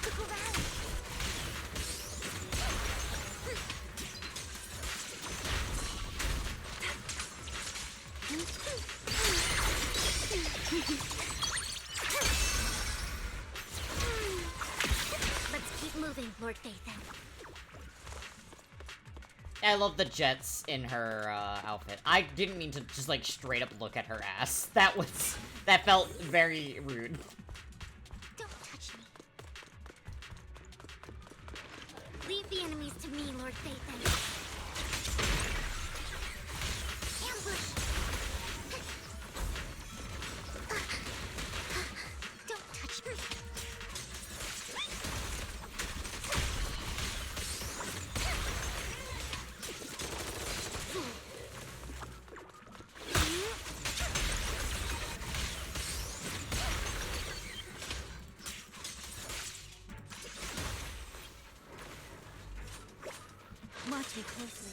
Look around! Let's keep moving, Lord Phaethon. I love the jets in her outfit. I didn't mean to just like straight up look at her ass. That felt very rude. Don't touch me. Leave the enemies to me, Lord Phaethon. Ambush! Don't touch me. Watch me closely.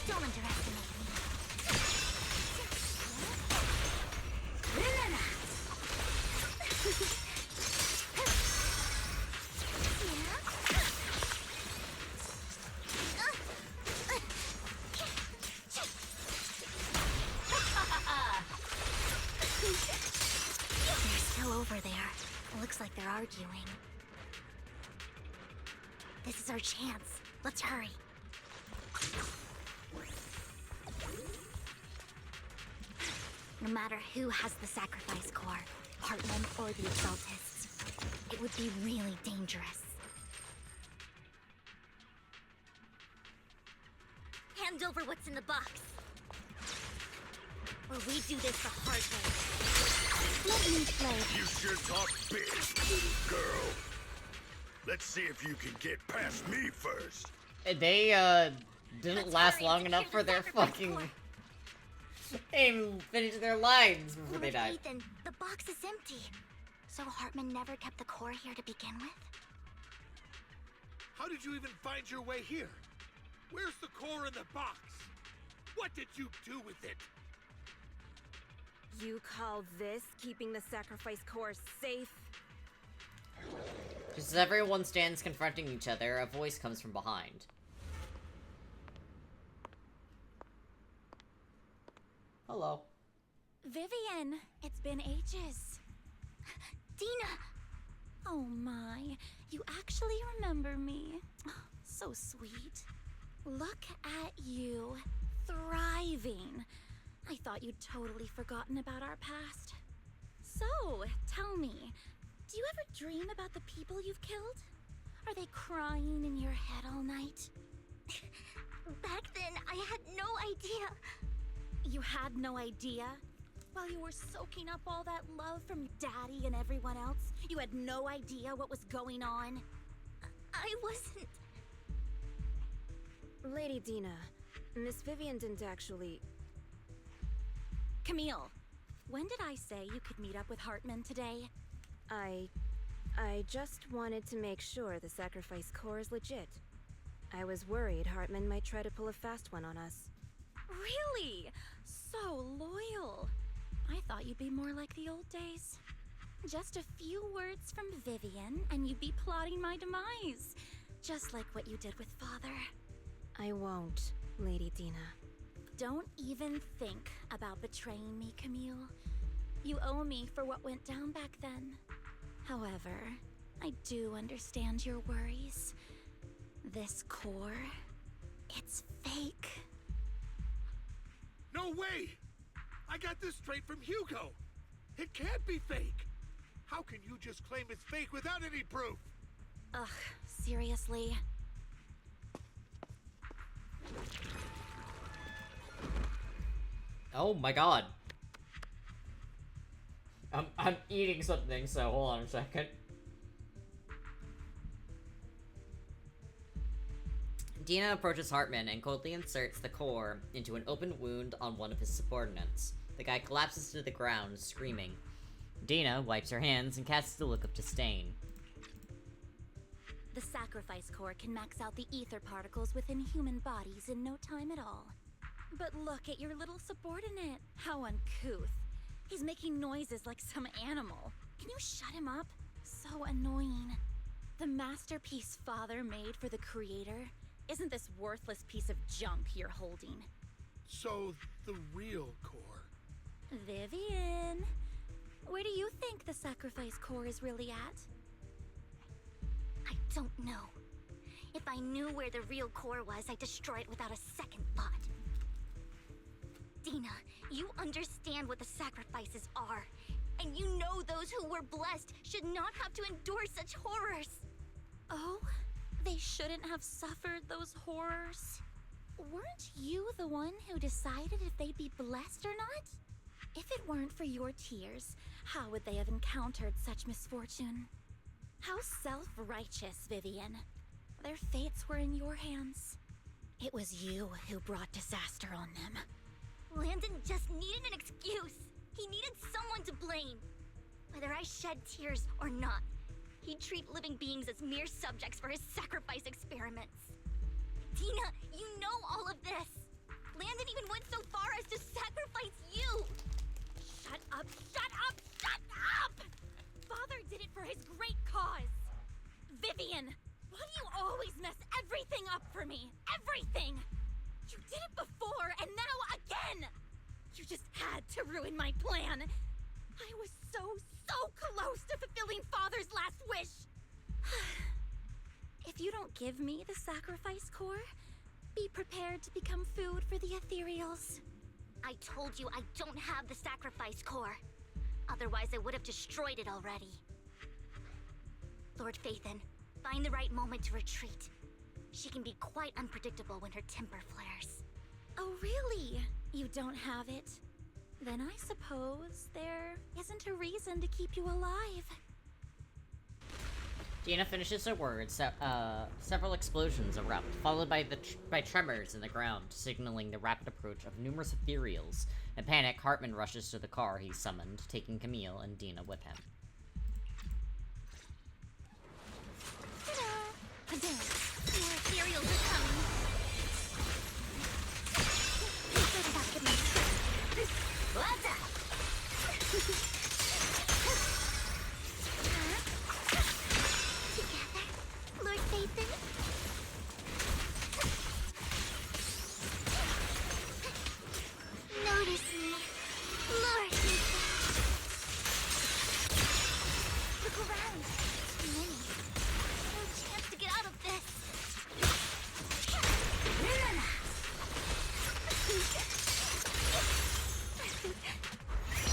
Don't underestimate me. They're still over there. Looks like they're arguing. This is our chance. Let's hurry. No matter who has the sacrifice core, Hartman or the Exaltists, it would be really dangerous. Hand over what's in the box. Or we do this the hard way. Let me play. You sure talk big, little girl. Let's see if you can get past me first. They, didn't last long enough for their fucking... They didn't finish their lines before they died. Ethan, the box is empty. So Hartman never kept the core here to begin with? How did you even find your way here? Where's the core in the box? What did you do with it? You call this keeping the sacrifice core safe? Just as everyone stands confronting each other, a voice comes from behind. Hello. Vivian, it's been ages. Dina! Oh my, you actually remember me. So sweet. Look at you, thriving. I thought you'd totally forgotten about our past. So, tell me, do you ever dream about the people you've killed? Are they crying in your head all night? Back then, I had no idea. You had no idea? While you were soaking up all that love from Daddy and everyone else, you had no idea what was going on? I wasn't... Lady Dina, Miss Vivian didn't actually... Camille, when did I say you could meet up with Hartman today? I just wanted to make sure the sacrifice core is legit. I was worried Hartman might try to pull a fast one on us. Really? So loyal. I thought you'd be more like the old days. Just a few words from Vivian, and you'd be plotting my demise. Just like what you did with Father. I won't, Lady Dina. Don't even think about betraying me, Camille. You owe me for what went down back then. However, I do understand your worries. This core, it's fake. No way! I got this straight from Hugo. It can't be fake. How can you just claim it's fake without any proof? Ugh, seriously? Oh my god. I'm eating something, so hold on a second. Dina approaches Hartman and coldly inserts the core into an open wound on one of his subordinates. The guy collapses to the ground, screaming. Dina wipes her hands and casts a look of disdain. sacrifice core can max out the ether particles within human bodies in no time at all. But look at your little subordinate. How uncouth. He's making noises like some animal. Can you shut him up? So annoying. The masterpiece Father made for the creator isn't this worthless piece of junk you're holding. So, the real core. Vivian, where do you think the sacrifice core is really at? I don't know. If I knew where the real core was, I'd destroy it without a second thought. Dina, you understand what the sacrifices are. And you know those who were blessed should not have to endure such horrors. Oh, they shouldn't have suffered those horrors. Weren't you the one who decided if they'd be blessed or not? If it weren't for your tears, how would they have encountered such misfortune? How self-righteous, Vivian. Their fates were in your hands. It was you who brought disaster on them. Landon just needed an excuse. He needed someone to blame. Whether I shed tears or not, he'd treat living beings as mere subjects for his sacrifice experiments. Dina, you know all of this. Landon even went so far as to sacrifice you. Shut up, shut up, shut up! Father did it for his great cause. Vivian, why do you always mess everything up for me? Everything! You did it before, and now again! You just had to ruin my plan. I was so close to fulfilling Father's last wish. If you don't give me the sacrifice core, be prepared to become food for the ethereals. I told you I don't have the sacrifice core. Otherwise, I would have destroyed it already. Lord Phaethon, find the right moment to retreat. She can be quite unpredictable when her temper flares. Oh, really? You don't have it? Then I suppose there isn't a reason to keep you alive. Dina finishes her words. Several explosions erupt, followed by tremors in the ground, signaling the rapid approach of numerous ethereals. In panic, Hartman rushes to the car he summoned, taking Camille and Dina with him. Ta-da! More ethereals are coming. What's up? Together, Lord Phaethon? Notice me, Lord Phaethon. Look around. Too many. No chance to get out of this.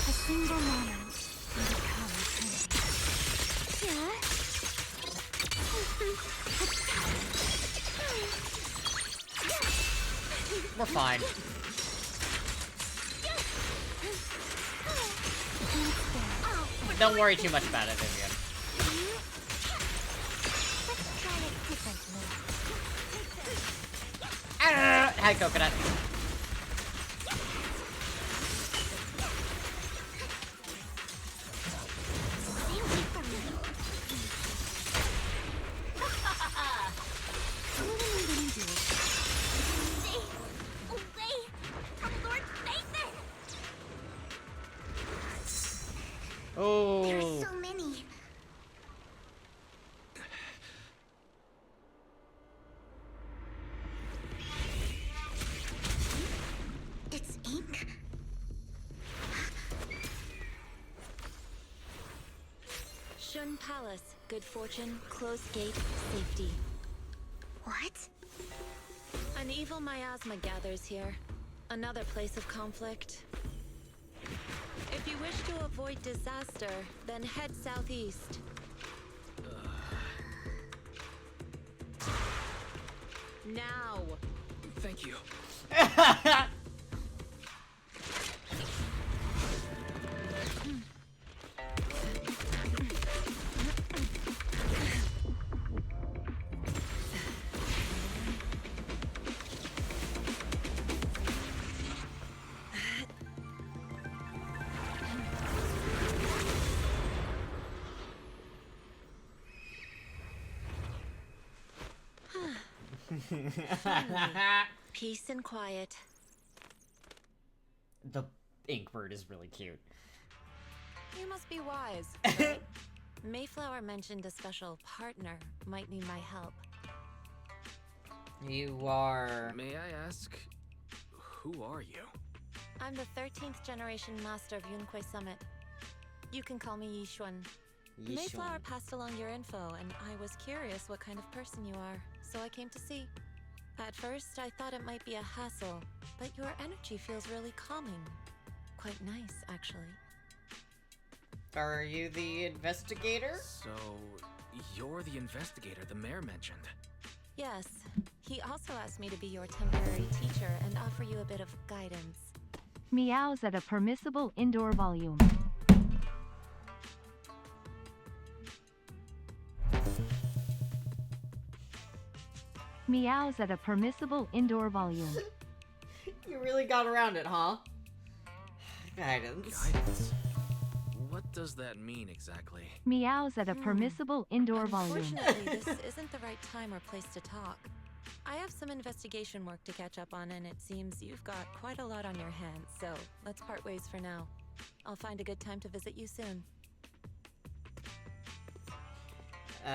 A single moment can become eternity. Yeah? We're fine. Don't worry too much about it, Vivian. Let's try it differently. Hi, Coconut. Stay away from me. Stay away from Lord Phaethon! Oh. There are so many. It's ink? Shun Palace, good fortune, closed gate, safety. What? An evil miasma gathers here. Another place of conflict. If you wish to avoid disaster, then head southeast. Now! Thank you. Peace and quiet. The Inkbird is really cute. You must be wise, right? Mayflower mentioned a special partner might need my help. You are... May I ask, who are you? I'm the 13th generation master of Yunque Summit. You can call me Yishuan. Mayflower passed along your info, and I was curious what kind of person you are, so I came to see. At first, I thought it might be a hassle, but your energy feels really calming. Quite nice, actually. Are you the investigator? So, you're the investigator the mayor mentioned. Yes. He also asked me to be your temporary teacher and offer you a bit of guidance. Meows at a permissible indoor volume. Meows at a permissible indoor volume. You really got around it, huh? Guidance. Guidance? What does that mean exactly? Meows at a permissible indoor volume. Unfortunately, this isn't the right time or place to talk. I have some investigation work to catch up on, and it seems you've got quite a lot on your hands, so let's part ways for now. I'll find a good time to visit you soon.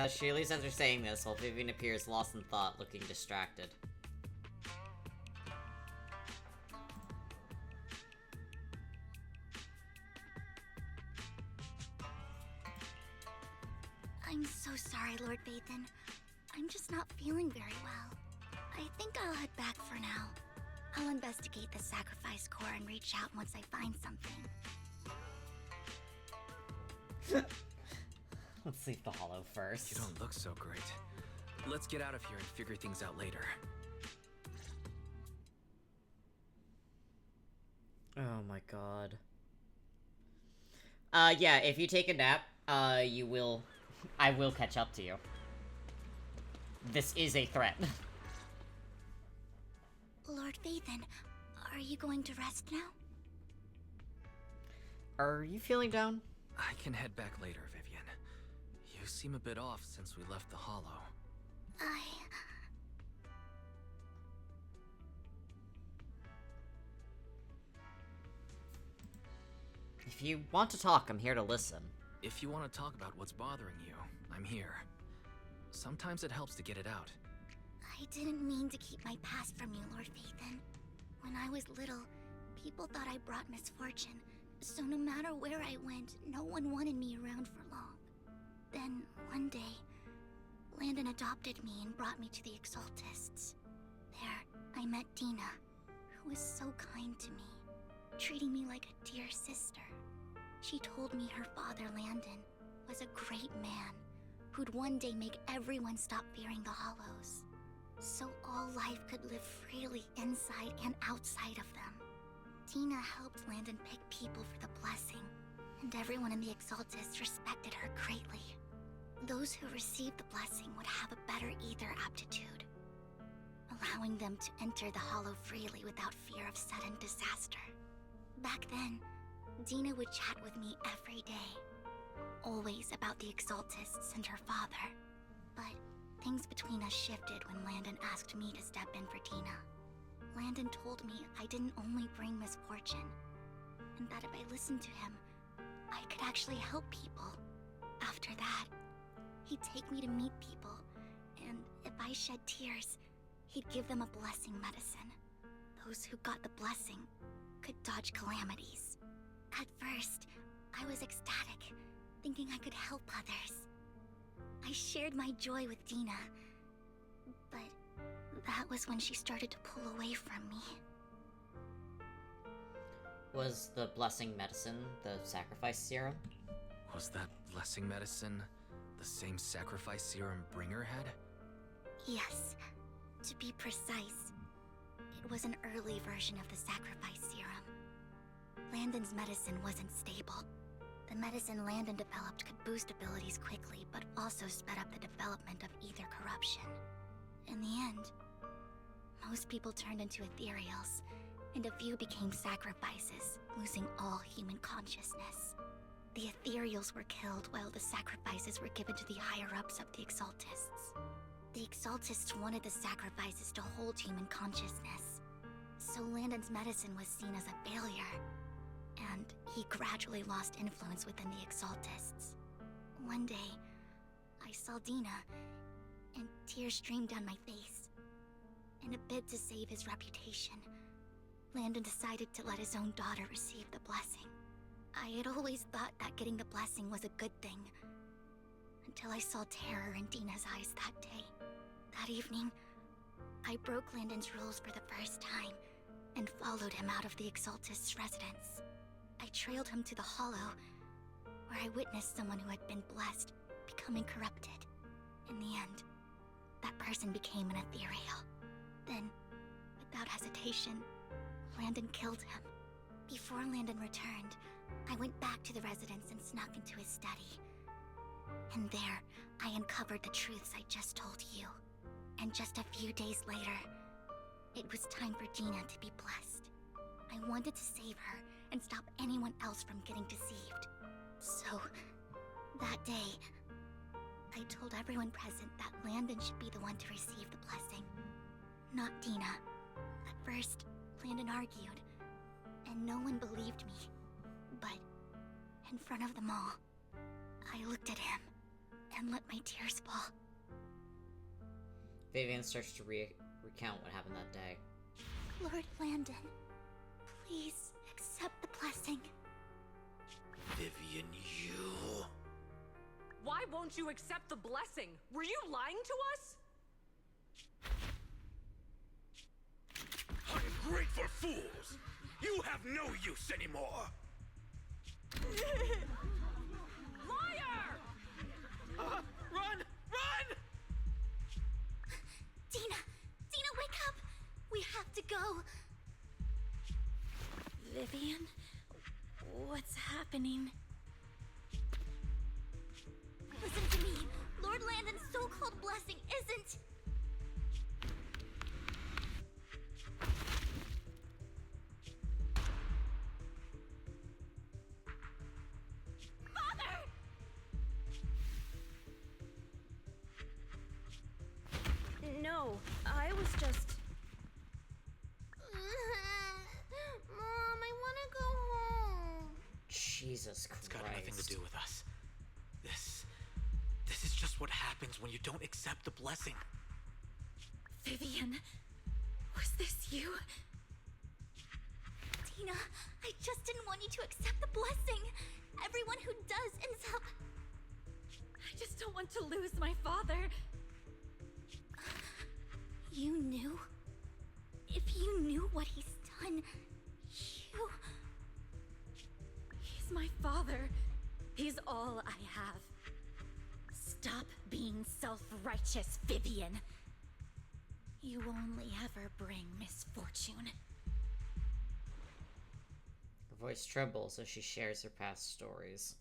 She leaves after saying this, while Vivian appears lost in thought, looking distracted. I'm so sorry, Lord Bathan. I'm just not feeling very well. I think I'll head back for now. I'll investigate the sacrifice core and reach out once I find something. Let's leave the hollow first. You don't look so great. Let's get out of here and figure things out later. Oh my god. Yeah, if you take a nap, I will catch up to you. This is a threat. Lord Bathan, are you going to rest now? Are you feeling down? I can head back later, Vivian. You seem a bit off since we left the hollow. If you want to talk, I'm here to listen. If you want to talk about what's bothering you, I'm here. Sometimes it helps to get it out. I didn't mean to keep my past from you, Lord Bathan. When I was little, people thought I brought misfortune, so no matter where I went, no one wanted me around for long. Then, one day, Landon adopted me and brought me to the Exaltists. There, I met Dina, who was so kind to me, treating me like a dear sister. She told me her father, Landon, was a great man who'd one day make everyone stop fearing the Hollows, so all life could live freely inside and outside of them. Tina helped Landon pick people for the blessing, and everyone in the Exaltists respected her greatly. Those who received the blessing would have a better ether aptitude, allowing them to enter the Hollow freely without fear of sudden disaster. Back then, Dina would chat with me every day, always about the Exaltists and her father. But things between us shifted when Landon asked me to step in for Dina. Landon told me I didn't only bring misfortune, and that if I listened to him, I could actually help people. After that, he'd take me to meet people, and if I shed tears, he'd give them a blessing medicine. Those who got the blessing could dodge calamities. At first, I was ecstatic, thinking I could help others. I shared my joy with Dina, but that was when she started to pull away from me. Was the blessing medicine the sacrifice serum? Was that blessing medicine the same sacrifice serum Bringer had? Yes. To be precise, it was an early version of the sacrifice serum. Landon's medicine wasn't stable. The medicine Landon developed could boost abilities quickly, but also sped up the development of ether corruption. In the end, most people turned into ethereals, and a few became sacrifices, losing all human consciousness. The ethereals were killed while the sacrifices were given to the higher-ups of the Exaltists. The Exaltists wanted the sacrifices to hold human consciousness, so Landon's medicine was seen as a failure, and he gradually lost influence within the Exaltists. One day, I saw Dina, and tears streamed down my face. In a bid to save his reputation, Landon decided to let his own daughter receive the blessing. I had always thought that getting the blessing was a good thing, until I saw terror in Dina's eyes that day. That evening, I broke Landon's rules for the first time and followed him out of the Exaltist's residence. I trailed him to the Hollow, where I witnessed someone who had been blessed becoming corrupted. In the end, that person became an ethereal. Then, without hesitation, Landon killed him. Before Landon returned, I went back to the residence and snuck into his study. And there, I uncovered the truths I just told you. And just a few days later, it was time for Dina to be blessed. I wanted to save her and stop anyone else from getting deceived. So, that day, I told everyone present that Landon should be the one to receive the blessing, not Dina. At first, Landon argued, and no one believed me. But, in front of them all, I looked at him and let my tears fall. Vivian starts to recount what happened that day. Lord Landon, please accept the blessing. Vivian, you... Why won't you accept the blessing? Were you lying to us? Ungrateful fools! You have no use anymore! Liar! Run! Run! Dina! Dina, wake up! We have to go! Vivian? What's happening? Listen to me! Lord Landon's so-called blessing isn't... Father! No, I was just... Mom, I want to go home. Jesus Christ. It's got nothing to do with us. This is just what happens when you don't accept the blessing. Vivian, was this you? Dina, I just didn't want you to accept the blessing. Everyone who does ends up... I just don't want to lose my father. You knew? If you knew what he's done, you... He's my father. He's all I have. Stop being self-righteous, Vivian. You only ever bring misfortune. Her voice trembles as she shares her past stories.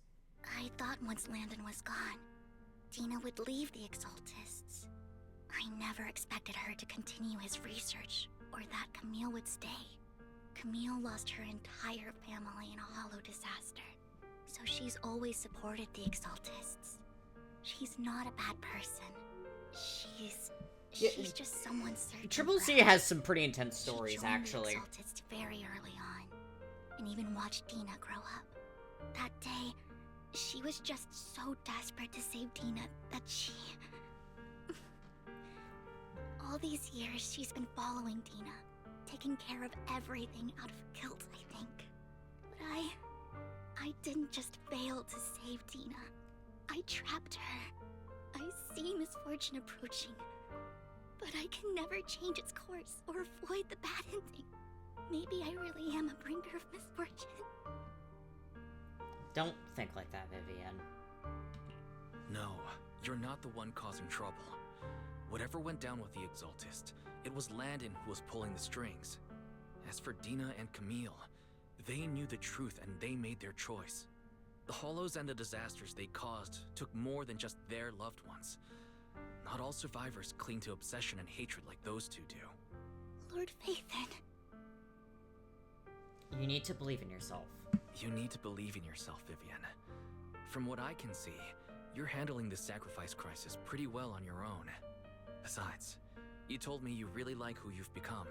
I thought once Landon was gone, Dina would leave the Exaltists. I never expected her to continue his research, or that Camille would stay. Camille lost her entire family in a hollow disaster, so she's always supported the Exaltists. She's not a bad person. She's just someone searching. Triple C has some pretty intense stories, actually. She joined the Exaltists very early on, and even watched Dina grow up. That day, she was just so desperate to save Dina that she... All these years, she's been following Dina, taking care of everything out of guilt, I think. But I didn't just fail to save Dina. I trapped her. I see misfortune approaching, but I can never change its course or avoid the bad ending. Maybe I really am a bringer of misfortune. Don't think like that, Vivian. No, you're not the one causing trouble. Whatever went down with the Exaltist, it was Landon who was pulling the strings. As for Dina and Camille, they knew the truth and they made their choice. The Hollows and the disasters they caused took more than just their loved ones. Not all survivors cling to obsession and hatred like those two do. Lord Phaethon. You need to believe in yourself. You need to believe in yourself, Vivian. From what I can see, you're handling this sacrifice crisis pretty well on your own. Besides, you told me you really like who you've become.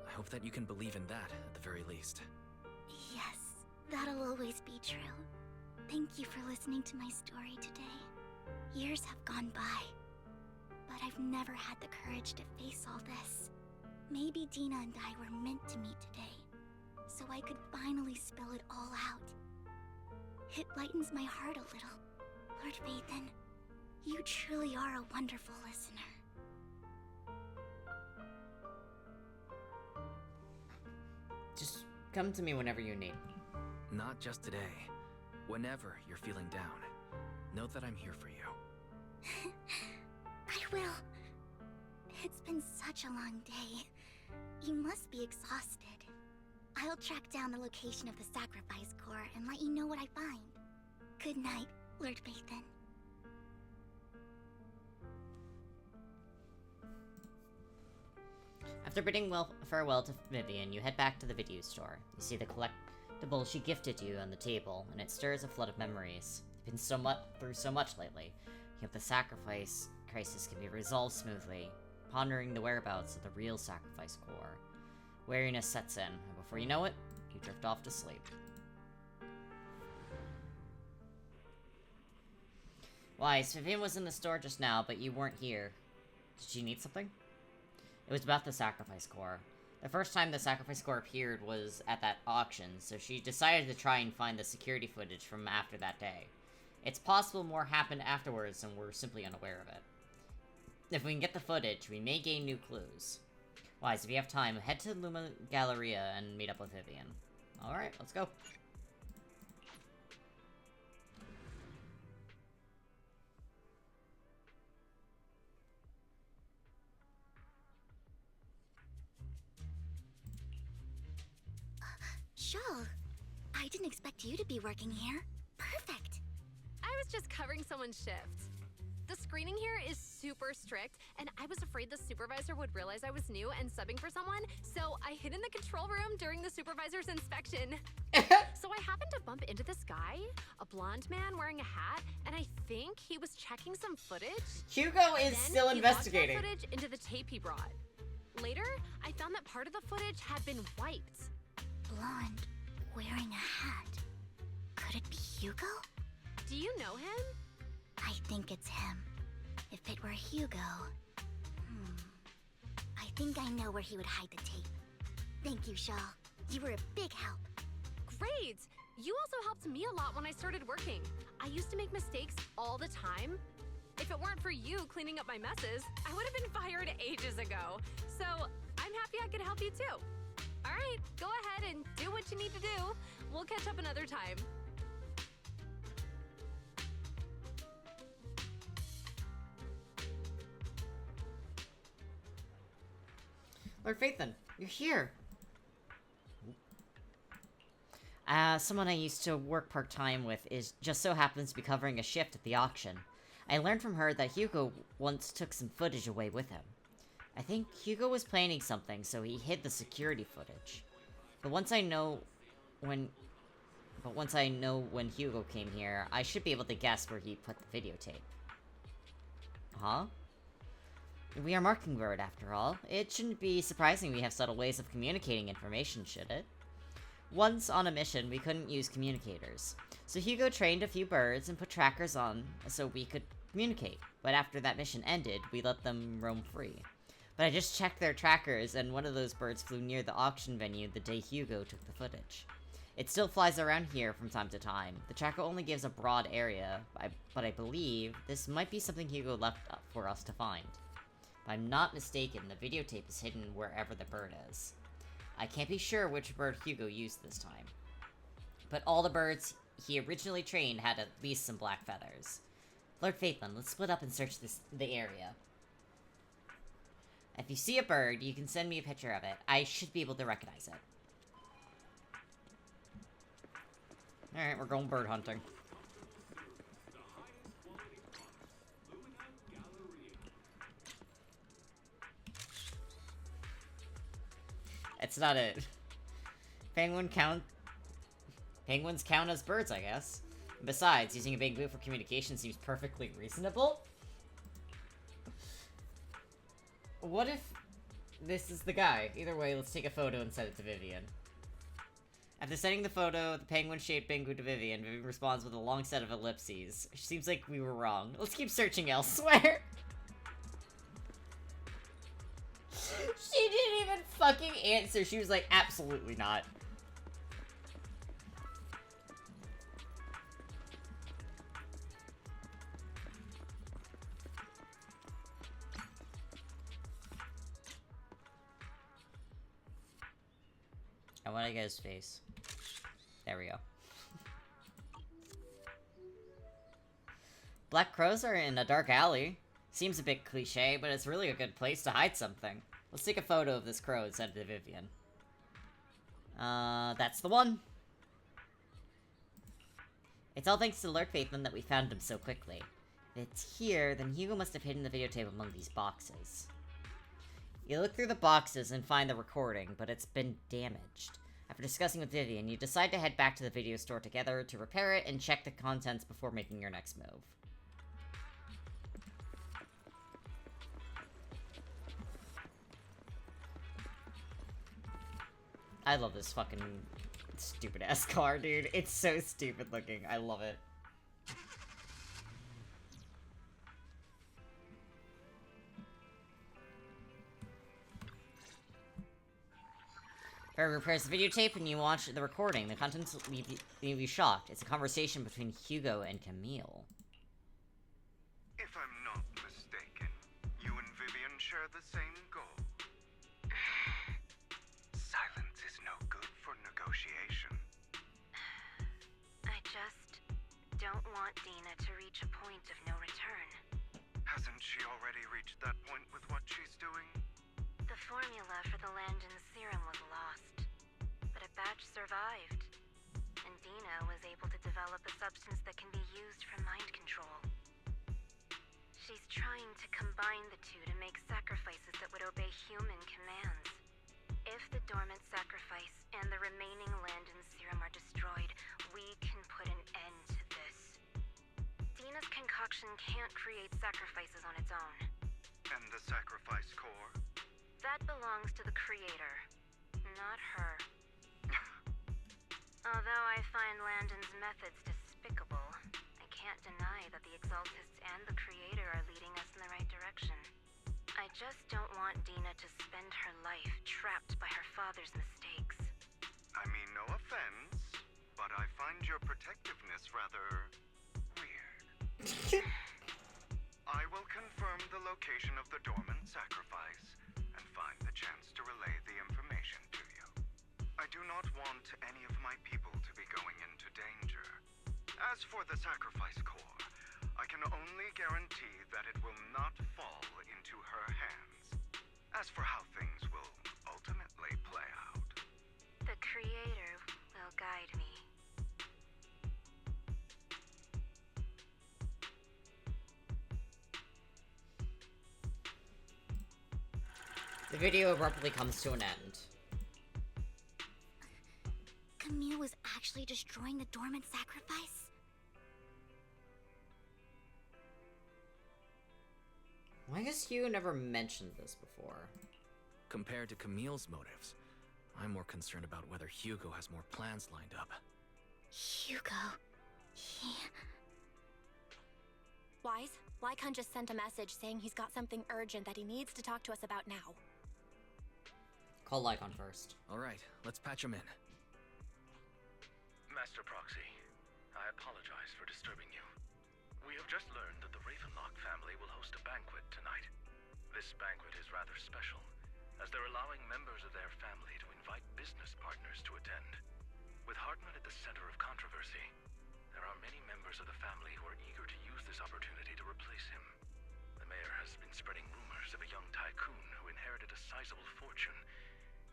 I hope that you can believe in that, at the very least. Yes, that'll always be true. Thank you for listening to my story today. Years have gone by, but I've never had the courage to face all this. Maybe Dina and I were meant to meet today, so I could finally spill it all out. It lightens my heart a little. Lord Phaethon, you truly are a wonderful listener. Just come to me whenever you need. Not just today. Whenever you're feeling down, know that I'm here for you. I will. It's been such a long day. You must be exhausted. I'll track down the location of the sacrifice core and let you know what I find. Good night, Lord Phaethon. After bidding farewell to Vivian, you head back to the video store. You see the collectible she gifted you on the table, and it stirs a flood of memories. You've been through so much lately. You hope the sacrifice crisis can be resolved smoothly, pondering the whereabouts of the real sacrifice core. Weariness sets in, and before you know it, you drift off to sleep. Wise, Vivian was in the store just now, but you weren't here. Did she need something? It was about the sacrifice core. The first time the sacrifice core appeared was at that auction, so she decided to try and find the security footage from after that day. It's possible more happened afterwards and we're simply unaware of it. If we can get the footage, we may gain new clues. Wise, if you have time, head to Luma Galleria and meet up with Vivian. Alright, let's go. Shawl, I didn't expect you to be working here. Perfect. I was just covering someone's shift. The screening here is super strict, and I was afraid the supervisor would realize I was new and subbing for someone, so I hid in the control room during the supervisor's inspection. So I happened to bump into this guy, a blonde man wearing a hat, and I think he was checking some footage. Hugo is Then still he investigating. logged that footage into the tape he brought. Later, I found that part of the footage had been wiped. Blonde, wearing a hat. Could it be Hugo? Do you know him? I think it's him. If it were Hugo... I think I know where he would hide the tape. Thank you, Shaw. You were a big help. Great! You also helped me a lot when I started working. I used to make mistakes all the time. If it weren't for you cleaning up my messes, I would have been fired ages ago. So, I'm happy I could help you too. Alright, go ahead and do what you need to do. We'll catch up another time. Lord Phaethon, you're here. Someone I used to work part-time with just so happens to be covering a shift at the auction. I learned from her that Hugo once took some footage away with him. I think Hugo was planning something, so he hid the security footage. But once I know when Hugo came here, I should be able to guess where he put the videotape. Huh? We are Mockingbird, after all. It shouldn't be surprising we have subtle ways of communicating information, should it? Once on a mission, we couldn't use communicators. So Hugo trained a few birds and put trackers on so we could communicate. But after that mission ended, we let them roam free. But I just checked their trackers, and one of those birds flew near the auction venue the day Hugo took the footage. It still flies around here from time to time. The tracker only gives a broad area, but I believe this might be something Hugo left up for us to find. If I'm not mistaken, the videotape is hidden wherever the bird is. I can't be sure which bird Hugo used this time. But all the birds he originally trained had at least some black feathers. Lord Phaethon, let's split up and search the area. If you see a bird, you can send me a picture of it. I should be able to recognize it. Alright, we're going bird hunting. It's not it. Penguins count as birds, I guess. Besides, using a bamboo for communication seems perfectly reasonable. What if this is the guy? Either way, let's take a photo and send it to Vivian. After sending the photo, the penguin-shaped penguin to Vivian, Vivian responds with a long set of ellipses. Seems like we were wrong. Let's keep searching elsewhere. She didn't even fucking answer. She was like, absolutely not. I want to get his face. There we go. Black crows are in a dark alley. Seems a bit cliche, but it's really a good place to hide something. Let's take a photo of this crow and send it to Vivian. That's the one. It's all thanks to Lurk Faithman that we found him so quickly. If it's here, then Hugo must have hidden the videotape among these boxes. You look through the boxes and find the recording, but it's been damaged. After discussing with Vivian, you decide to head back to the video store together to repair it and check the contents before making your next move. I love this fucking stupid-ass car, dude. It's so stupid looking. I love it. Barry repairs the videotape and you watch the recording. The contents leave you shocked. It's a conversation between Hugo and Camille. If I'm not mistaken, you and Vivian share the same goal. Silence is no good for negotiation. I just don't want Dina to reach a point of no return. Hasn't she already reached that point with what she's doing? The formula for the Landon serum was lost, but a batch survived, and Dina was able to develop a substance that can be used for mind control. She's trying to combine the two to make sacrifices that would obey human commands. If the dormant sacrifice and the remaining Landon serum are destroyed, we can put an end to this. Dina's concoction can't create sacrifices on its own. And the sacrifice core? That belongs to the creator, not her. Although I find Landon's methods despicable, I can't deny that the Exaltists and the creator are leading us in the right direction. I just don't want Dina to spend her life trapped by her father's mistakes. I mean, no offense, but I find your protectiveness rather weird. I will confirm the location of the dormant sacrifice and find the chance to relay the information to you. I do not want any of my people to be going into danger. As for the sacrifice core, I can only guarantee that it will not fall into her hands. As for how things will ultimately play out, the creator will guide me. The video abruptly comes to an end. Camille was actually destroying the dormant sacrifice? Why has Hugo never mentioned this before? Compared to Camille's motives, I'm more concerned about whether Hugo has more plans lined up. Hugo... Wise, Lycon just sent a message saying he's got something urgent that he needs to talk to us about now. Call Lycon first. Alright, let's patch him in. Master Proxy, I apologize for disturbing you. We have just learned that the Ravenlock family will host a banquet tonight. This banquet is rather special, as they're allowing members of their family to invite business partners to attend. With Hartman at the center of controversy, there are many members of the family who are eager to use this opportunity to replace him. The mayor has been spreading rumors of a young tycoon who inherited a sizable fortune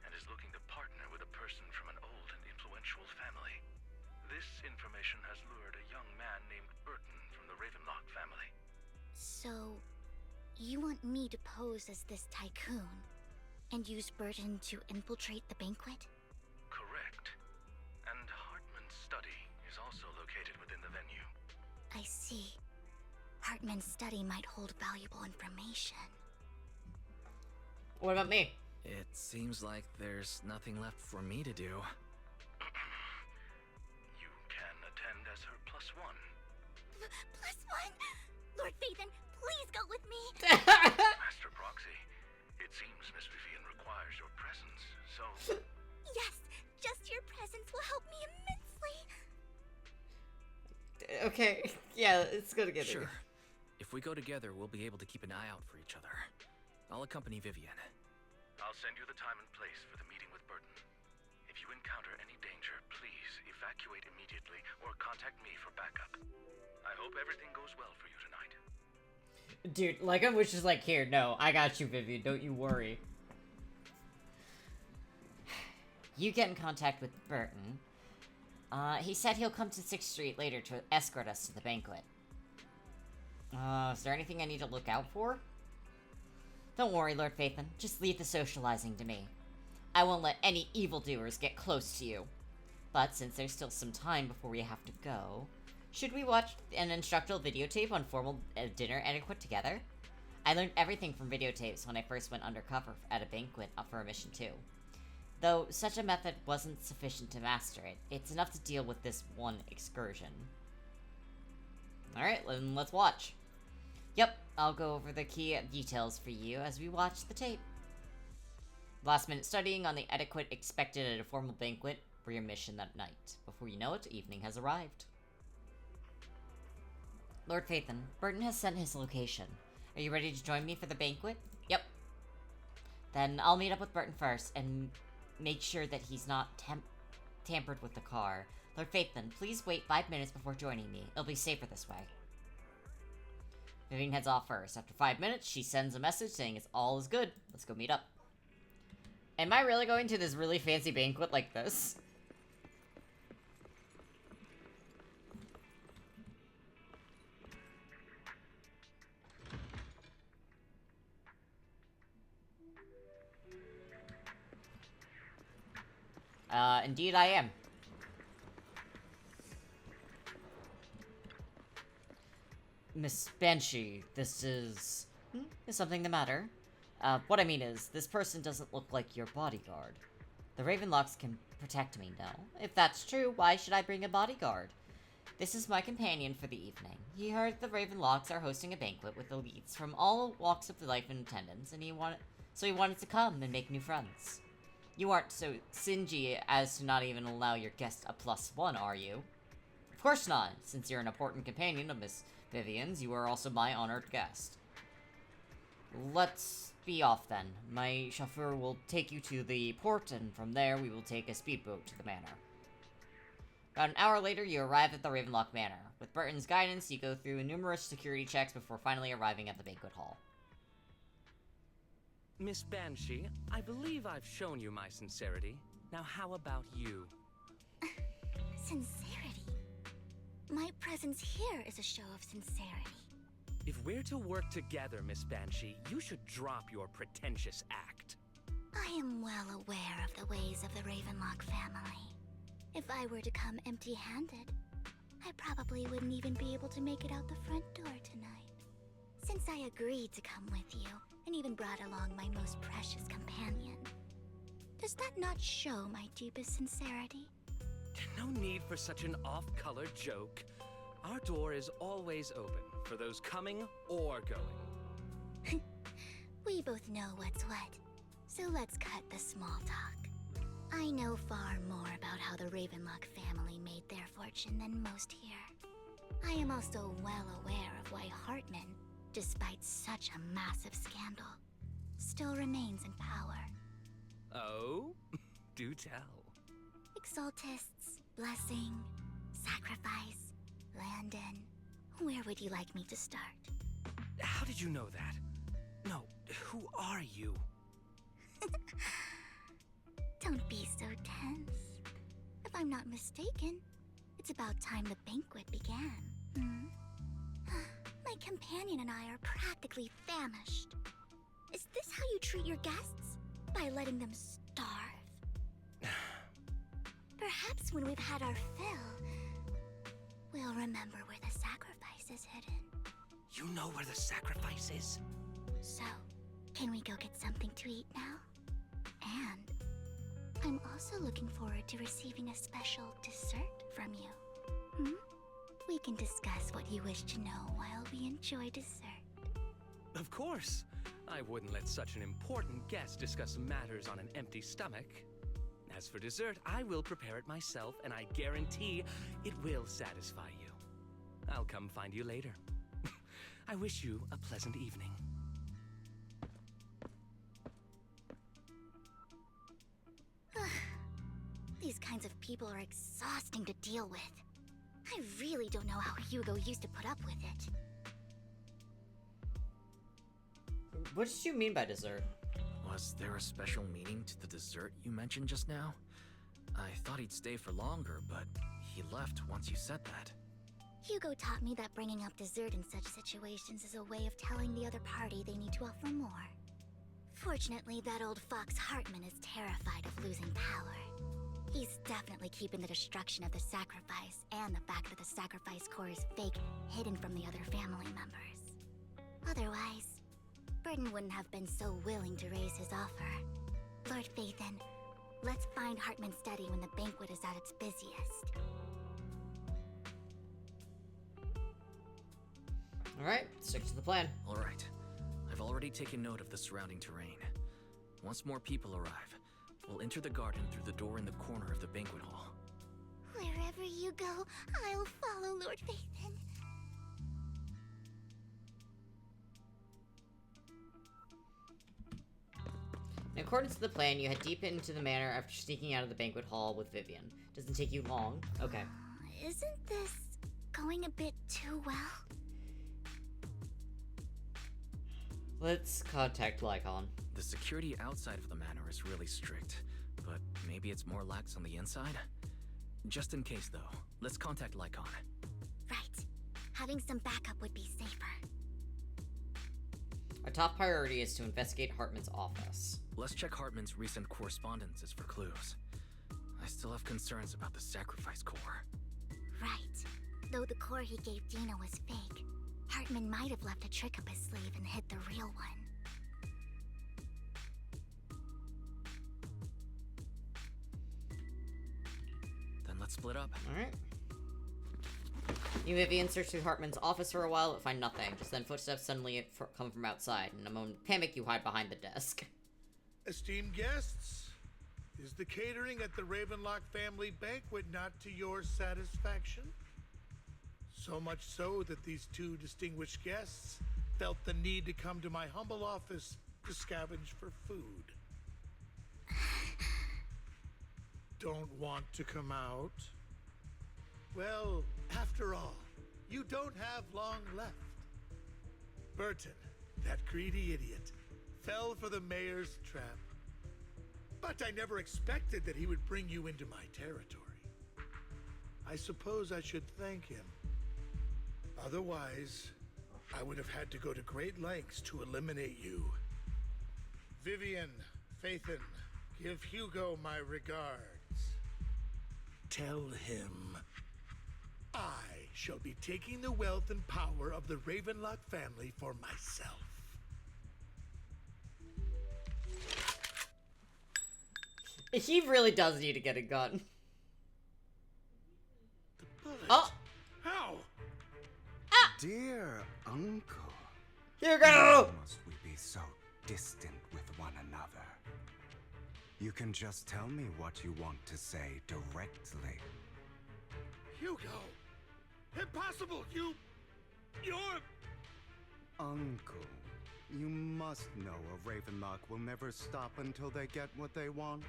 and is looking to partner with a person from an old and influential family. This information has lured a young man named Burton from the Ravenlock family. So, you want me to pose as this tycoon and use Burton to infiltrate the banquet? Correct. And Hartman's study is also located within the venue. I see. Hartman's study might hold valuable information. What about me? It seems like there's nothing left for me to do. You can attend as her +1. +1? Lord Phaethon, please go with me. Master Proxy, it seems Miss Vivian requires your presence, so... Yes, just your presence will help me immensely. Okay, yeah, it's gonna get Sure. If we go together, we'll be able to keep an eye out for each other. I'll accompany Vivian. I'll send you the time and place for the meeting with Burton. If you encounter any danger, please evacuate immediately or contact me for backup. I hope everything goes well for you tonight. Dude, like I was just like, here, no, I got you, Vivian, don't you worry. You get in contact with Burton. He said he'll come to 6th Street later to escort us to the banquet. Is there anything I need to look out for? Don't worry, Lord Phaethon. Just leave the socializing to me. I won't let any evildoers get close to you. But since there's still some time before we have to go, should we watch an instructional videotape on formal dinner etiquette together? I learned everything from videotapes when I first went undercover at a banquet for a mission too. Though such a method wasn't sufficient to master it, it's enough to deal with this one excursion. Alright, then let's watch. Yep, I'll go over the key details for you as we watch the tape. Last minute studying on the etiquette expected at a formal banquet for your mission that night. Before you know it, evening has arrived. Lord Phaethon, Burton has sent his location. Are you ready to join me for the banquet? Yep. Then I'll meet up with Burton first and make sure that he's not tampered with the car. Lord Phaethon, please wait 5 minutes before joining me. It'll be safer this way. Vivian heads off first. After 5 minutes, she sends a message saying it's all is good. Let's go meet up. Am I really going to this really fancy banquet like this? Indeed I am. Miss Banshee, this is... Is something the matter? What I mean is, this person doesn't look like your bodyguard. The Ravenlocks can protect me, no? If that's true, why should I bring a bodyguard? This is my companion for the evening. He heard the Ravenlocks are hosting a banquet with elites from all walks of life in attendance, and he wanted to come and make new friends. You aren't so stingy as to not even allow your guest a +1, are you? Of course not. Since you're an important companion of Miss Vivian's, you are also my honored guest. Let's be off then. My chauffeur will take you to the port, and from there we will take a speedboat to the manor. About an hour later, you arrive at the Ravenlock Manor. With Burton's guidance, you go through numerous security checks before finally arriving at the banquet hall. Miss Banshee, I believe I've shown you my sincerity. Now how about you? Sincerity? My presence here is a show of sincerity. If we're to work together, Miss Banshee, you should drop your pretentious act. I am well aware of the ways of the Ravenlock family. If I were to come empty-handed, I probably wouldn't even be able to make it out the front door tonight. Since I agreed to come with you, and even brought along my most precious companion, does that not show my deepest sincerity? No need for such an off-color joke. Our door is always open for those coming or going. We both know what's what, so let's cut the small talk. I know far more about how the Ravenlock family made their fortune than most here. I am also well aware of why Hartman, despite such a massive scandal, still remains in power. Oh? Do tell. Exaltists, blessing, sacrifice, Landon. Where would you like me to start? How did you know that? No, who are you? Don't be so tense. If I'm not mistaken, it's about time the banquet began. My companion and I are practically famished. Is this how you treat your guests? By letting them starve? Perhaps when we've had our fill, we'll remember where the sacrifice is hidden. You know where the sacrifice is? So, Can we go get something to eat now? And I'm also looking forward to receiving a special dessert from you. Hmm? We can discuss what you wish to know while we enjoy dessert. Of course. I wouldn't let such an important guest discuss matters on an empty stomach. As for dessert, I will prepare it myself, and I guarantee it will satisfy you. I'll come find you later. I wish you a pleasant evening. These kinds of people are exhausting to deal with. I really don't know how Hugo used to put up with it. What did you mean by dessert? Was there a special meaning to the dessert you mentioned just now? I thought he'd stay for longer, but he left once you said that. Hugo taught me that bringing up dessert in such situations is a way of telling the other party they need to offer more. Fortunately, that old fox Hartman is terrified of losing power. He's definitely keeping the destruction of the sacrifice and the fact that the sacrifice core is fake hidden from the other family members. Otherwise, Burden wouldn't have been so willing to raise his offer. Lord Phaethon, let's find Hartman's study when the banquet is at its busiest. Alright, stick to the plan. Alright. I've already taken note of the surrounding terrain. Once more people arrive, we'll enter the garden through the door in the corner of the banquet hall. Wherever you go, I'll follow, Lord Phaethon. In accordance to the plan, you head deep into the manor after sneaking out of the banquet hall with Vivian. Doesn't take you long. Okay. Isn't this going a bit too well? Let's contact Lycon. The security outside of the manor is really strict, but maybe it's more lax on the inside? Just in case, though, let's contact Lycon. Right. Having some backup would be safer. Our top priority is to investigate Hartman's office. Let's check Hartman's recent correspondences for clues. I still have concerns about the sacrifice core. Right. Though the core he gave Dina was fake, Hartman might have left a trick up his sleeve and hid the real one. Then let's split up. Alright. You and Vivian search through Hartman's office for a while, but find nothing. Just then footsteps suddenly come from outside. In a moment of panic, you hide behind the desk. Esteemed guests, is the catering at the Ravenlock family banquet not to your satisfaction? So much so that these two distinguished guests felt the need to come to my humble office to scavenge for food. Don't want to come out? Well, after all, you don't have long left. Burton, that greedy idiot, fell for the mayor's trap. But I never expected that he would bring you into my territory. I suppose I should thank him. Otherwise, I would have had to go to great lengths to eliminate you. Vivian, Phaethon, give Hugo my regards. Tell him I shall be taking the wealth and power of the Ravenlock family for myself. He really does need to get a gun. Oh! How? Dear uncle. Here we go! Why must we be so distant with one another? You can just tell me what you want to say directly. Hugo! Impossible! You're... Uncle, you must know a Ravenlock will never stop until they get what they want.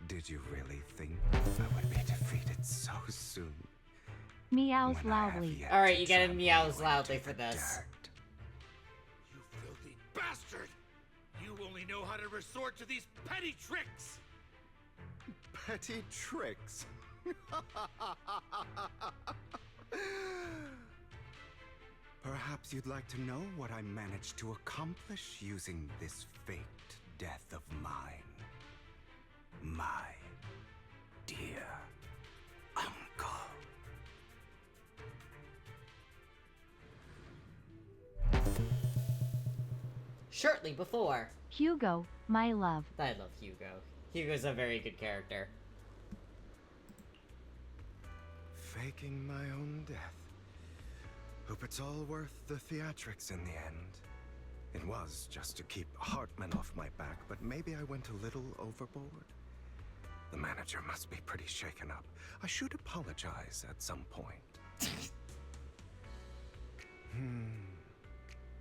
Did you really think I would be defeated so soon? Meows loudly. Alright, you gotta meows loudly for this. You filthy bastard! You only know how to resort to these petty tricks! Petty tricks? Perhaps you'd like to know what I managed to accomplish using this faked death of mine. My dear uncle. shortly before. Hugo, my love. I love Hugo. Hugo's a very good character. Faking my own death. Hope it's all worth the theatrics in the end. It was just to keep Hartman off my back, but maybe I went a little overboard. The manager must be pretty shaken up. I should apologize at some point.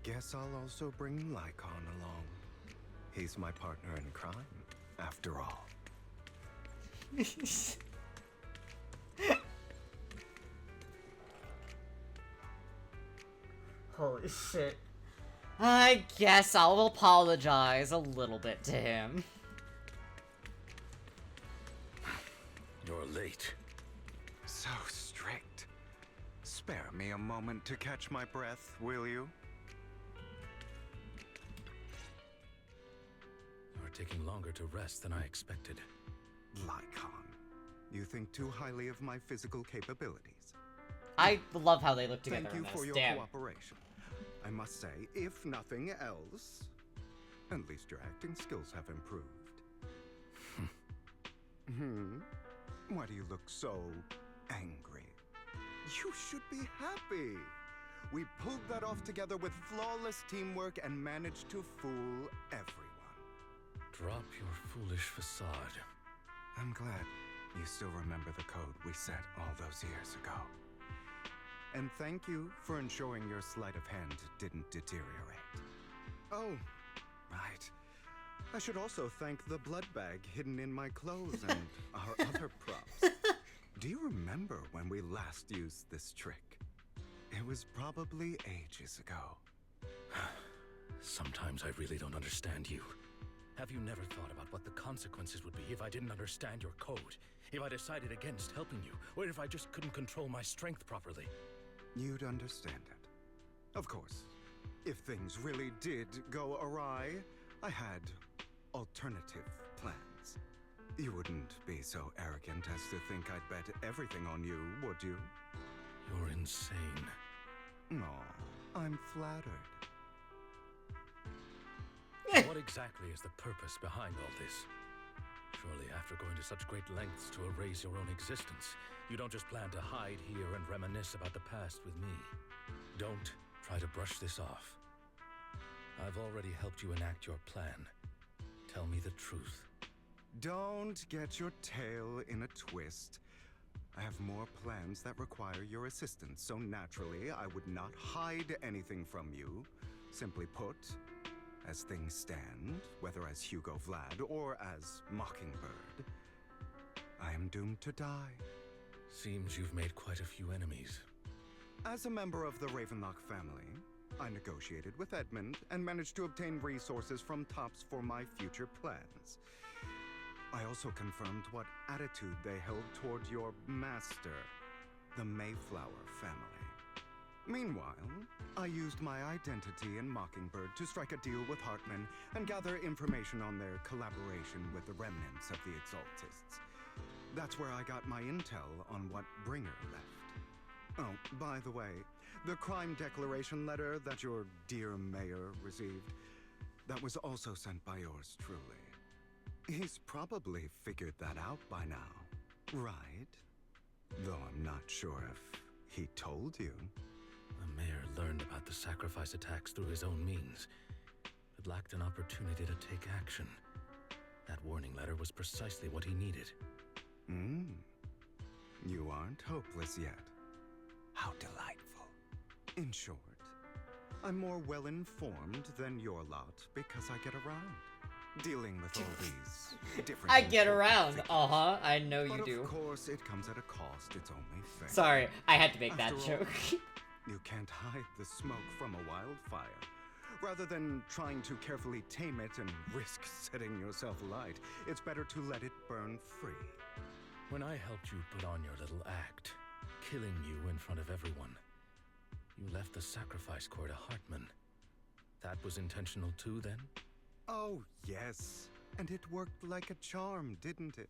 Guess I'll also bring Lycon along. He's my partner in crime, after all. Holy shit. I guess I'll apologize a little bit to him. You're late. So strict. Spare me a moment to catch my breath, will you? You're taking longer to rest than I expected. Lycon, you think too highly of my physical capabilities. I love how they look together. Thank you in for this. your Damn. cooperation. I must say, if nothing else, at least your acting skills have improved. Why do you look so angry? You should be happy. We pulled that off together with flawless teamwork and managed to fool everyone. Drop your foolish facade. I'm glad you still remember the code we set all those years ago. And thank you for ensuring your sleight of hand didn't deteriorate. Oh, right. I should also thank the blood bag hidden in my clothes and our other props. Do you remember when we last used this trick? It was probably ages ago. Sometimes I really don't understand you. Have you never thought about what the consequences would be if I didn't understand your code? If I decided against helping you? Or if I just couldn't control my strength properly? You'd understand it. Of course, if things really did go awry, I had alternative plans. You wouldn't be so arrogant as to think I'd bet everything on you, would you? You're insane. Aw, I'm flattered. What exactly is the purpose behind all this? Surely after going to such great lengths to erase your own existence, you don't just plan to hide here and reminisce about the past with me. Don't try to brush this off. I've already helped you enact your plan. Tell me the truth. Don't get your tail in a twist. I have more plans that require your assistance, so naturally I would not hide anything from you. Simply put, as things stand, whether as Hugo Vlad or as Mockingbird, I am doomed to die. Seems you've made quite a few enemies. As a member of the Ravenlock family, I negotiated with Edmund and managed to obtain resources from Tops for my future plans. I also confirmed what attitude they held toward your master, the Mayflower family. Meanwhile, I used my identity in Mockingbird to strike a deal with Hartman and gather information on their collaboration with the remnants of the Exaltists. That's where I got my intel on what Bringer left. Oh, by the way, the crime declaration letter that your dear mayor received, that was also sent by yours truly. He's probably figured that out by now, right? Though I'm not sure if he told you. The mayor learned about the sacrifice attacks through his own means, but lacked an opportunity to take action. That warning letter was precisely what he needed. You aren't hopeless yet. How delightful. In short, I'm more well-informed than your lot because I get around. Dealing with all these different... I get around. I know you but do. Of course, it comes at a cost. It's only fair. Sorry, I had to make that After all, joke. You can't hide the smoke from a wildfire. Rather than trying to carefully tame it and risk setting yourself alight, it's better to let it burn free. When I helped you put on your little act, killing you in front of everyone, you left the sacrifice core to Hartman. That was intentional too, then? Oh, yes. And it worked like a charm, didn't it?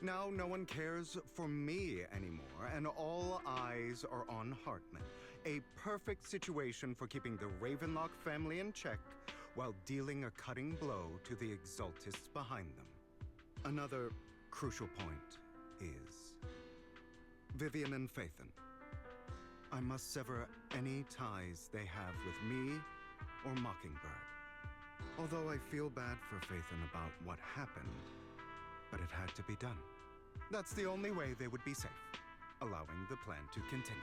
Now no one cares for me anymore, and all eyes are on Hartman. A perfect situation for keeping the Ravenlock family in check, while dealing a cutting blow to the Exaltists behind them. Another crucial point is Vivian and Phaethon. I must sever any ties they have with me or Mockingbird. Although I feel bad for Phaethon about what happened, but it had to be done. That's the only way they would be safe, allowing the plan to continue.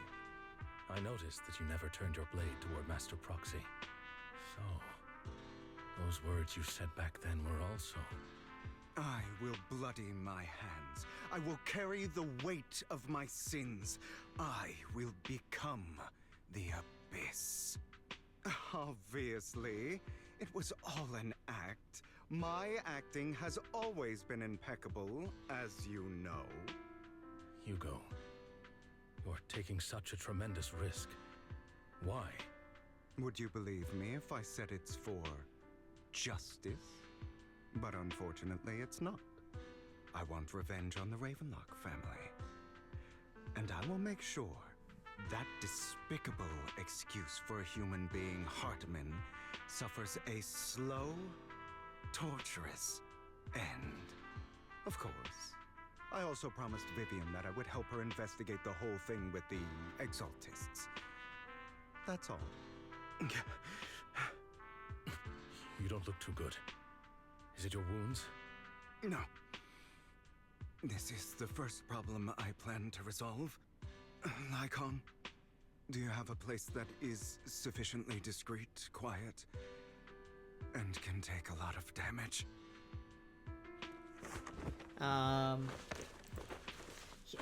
I noticed that you never turned your blade toward Master Proxy. So, those words you said back then were also... I will bloody my hands. I will carry the weight of my sins. I will become the Abyss. Obviously, it was all an act. My acting has always been impeccable, as you know. Hugo, you're taking such a tremendous risk. Why? Would you believe me if I said it's for justice? But unfortunately, it's not. I want revenge on the Ravenlock family. And I will make sure that despicable excuse for a human being, Hartman, suffers a slow, torturous end. Of course. I also promised Vivian that I would help her investigate the whole thing with the Exaltists. That's all. You don't look too good. Is it your wounds? No. This is the first problem I plan to resolve. Lycon, do you have a place that is sufficiently discreet, quiet, and can take a lot of damage?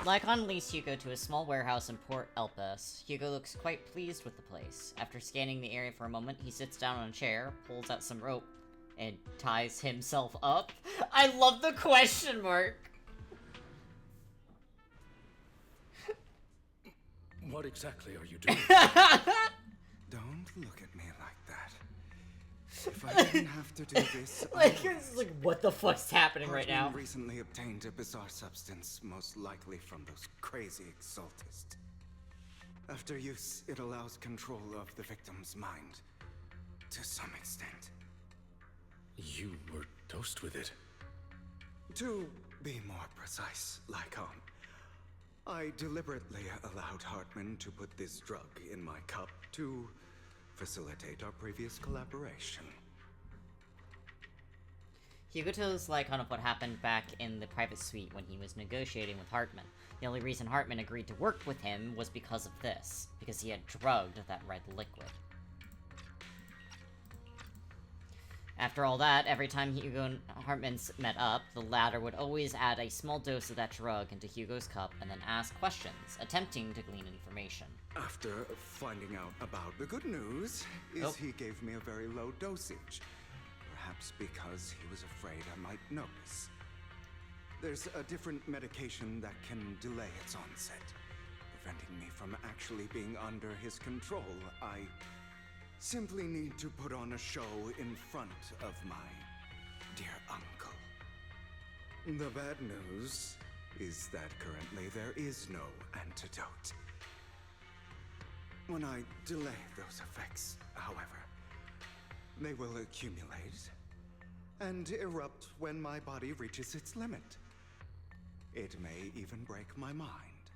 Lycon leads Hugo to a small warehouse in Port Elpis. Hugo looks quite pleased with the place. After scanning the area for a moment, he sits down on a chair, pulls out some rope, and ties himself up. I love the question mark! What exactly are you doing? Don't look at me like that. If I didn't have to do this, like, what the fuck's happening right now? Hartman recently obtained a bizarre substance, most likely from those crazy Exaltists. After use, it allows control of the victim's mind, to some extent. You were dosed with it. To be more precise, Lycon, I deliberately allowed Hartman to put this drug in my cup to facilitate our previous collaboration. Hugo tells Lycon of what happened back in the private suite when he was negotiating with Hartman. The only reason Hartman agreed to work with him was because of this, because he had drugged that red liquid. After all that, every time Hugo and Hartman met up, the latter would always add a small dose of that drug into Hugo's cup and then ask questions, attempting to glean information. After finding out about the good news, he gave me a very low dosage. Perhaps because he was afraid I might notice. There's a different medication that can delay its onset, preventing me from actually being under his control. I simply need to put on a show in front of my dear uncle. The bad news is that currently there is no antidote. When I delay those effects, however, they will accumulate and erupt when my body reaches its limit. It may even break my mind.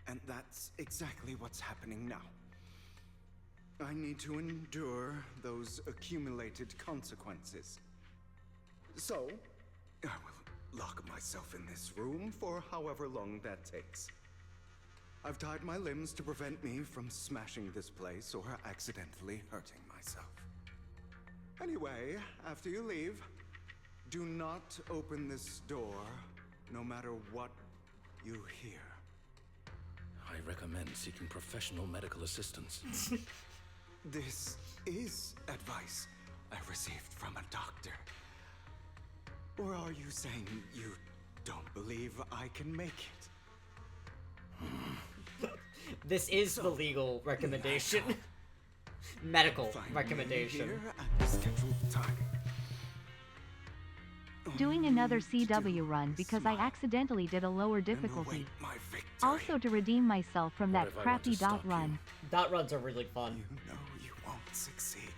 And that's exactly what's happening now. I need to endure those accumulated consequences. So, I will lock myself in this room for however long that takes. I've tied my limbs to prevent me from smashing this place or accidentally hurting myself. Anyway, after you leave, do not open this door, no matter what you hear. I recommend seeking professional medical assistance. This is advice I received from a doctor. Or are you saying you don't believe I can make it? This is the legal recommendation. Medical recommendation. Here at the scheduled time. Doing another CW run because I accidentally did a lower difficulty. Also to redeem myself from that crappy dot run. Dot runs are really fun. You know you won't succeed.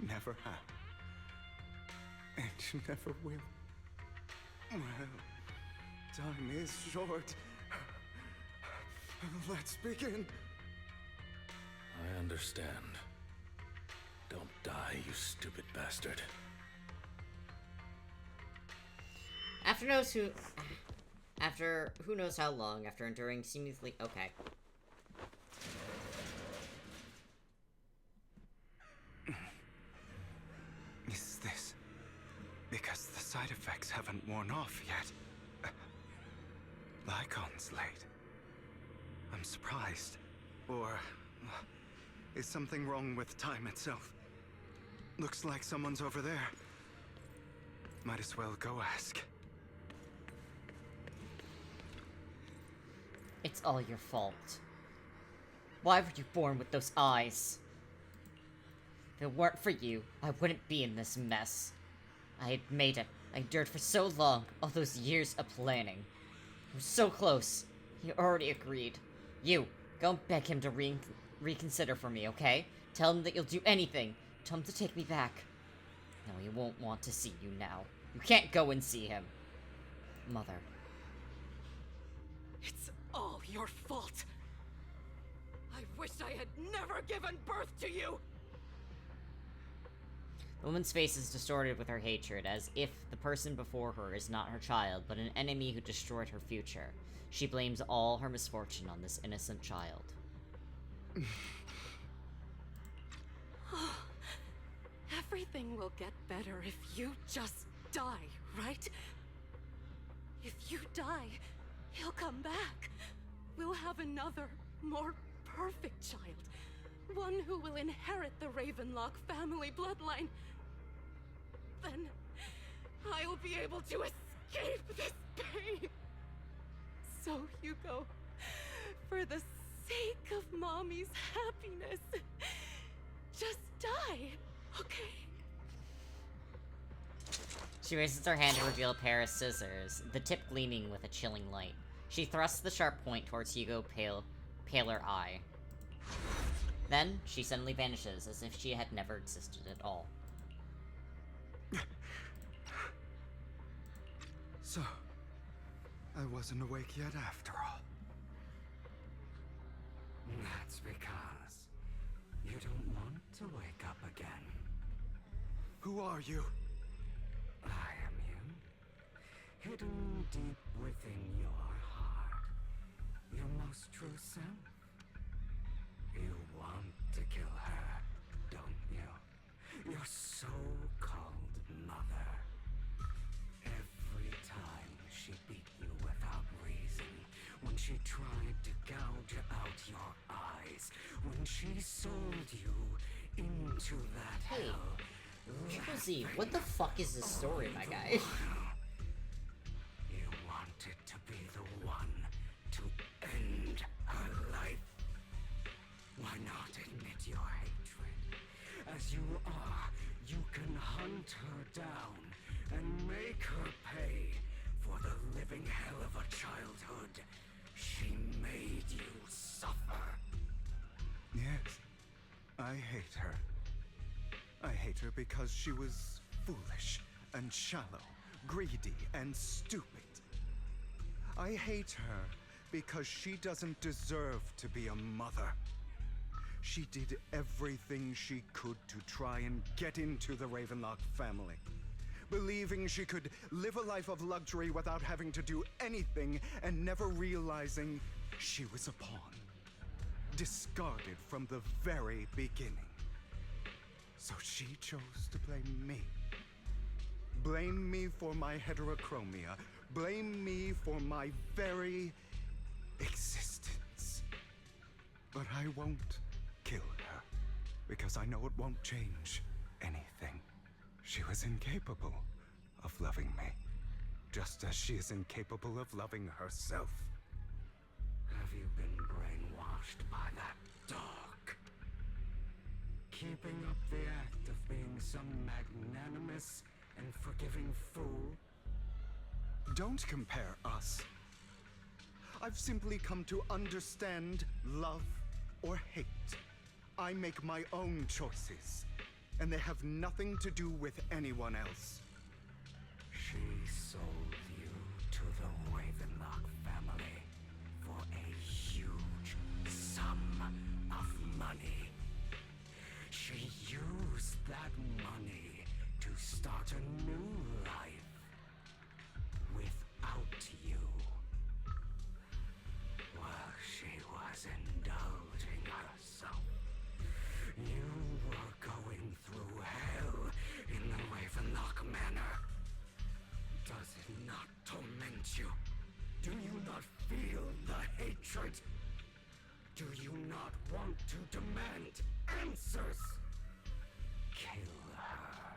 never have. And never will. Well, time is short. Let's begin. I understand. Don't die, you stupid bastard. After who knows how long, after enduring seemingly... Okay. Is this because the side effects haven't worn off yet? Lycon's late. I'm surprised. Or is something wrong with time itself? Looks like someone's over there. Might as well go ask. It's all your fault. Why were you born with those eyes? If it weren't for you, I wouldn't be in this mess. I had made it. I endured for so long, all those years of planning. I was so close. He already agreed. You, go and beg him to reconsider for me, okay? Tell him that you'll do anything. Tell him to take me back. No, he won't want to see you now. You can't go and see him. Mother. It's all your fault. I wish I had never given birth to you. The woman's face is distorted with her hatred, as if the person before her is not her child, but an enemy who destroyed her future. She blames all her misfortune on this innocent child. Everything will get better if you just die, right? If you die, he'll come back. We'll have another, more perfect child. One who will inherit the Ravenlock family bloodline. Then I'll be able to escape this pain. So, Hugo, for the sake of Mommy's happiness, just die, okay? She raises her hand to reveal a pair of scissors, the tip gleaming with a chilling light. She thrusts the sharp point towards Hugo's paler eye. Then, she suddenly vanishes, as if she had never existed at all. So, I wasn't awake yet after all. That's because you don't want to wake up again. Who are you? I am you. Hidden deep within your heart. Your most true self. You want to kill her, don't you? Your so-called mother. Every time she beat you without reason, when she tried to gouge out your eyes, when she sold you into that hell. Triple Z, what the fuck is this story, my guy? You wanted to be the one to end her life. Why not admit your hatred? As you are, you can hunt her down and make her pay for the living hell of a childhood she made you suffer. Yes, I hate her. I hate her because she was foolish and shallow, greedy and stupid. I hate her because she doesn't deserve to be a mother. She did everything she could to try and get into the Ravenlock family, believing she could live a life of luxury without having to do anything and never realizing she was a pawn, discarded from the very beginning. So she chose to blame me. Blame me for my heterochromia. Blame me for my very existence. But I won't kill her, because I know it won't change anything. She was incapable of loving me, just as she is incapable of loving herself. Have you been brainwashed by that dog? Keeping up the act of being some magnanimous and forgiving fool? Don't compare us. I've simply come to understand love or hate. I make my own choices, and they have nothing to do with anyone else. She sold you to the Ravenlock family for a huge sum of money. She used that money to start a new life without you. While she was indulging herself, you were going through hell in the Ravenlock Manor. Does it not torment you? Do you not feel the hatred? Do you not want to demand answers? Kill her.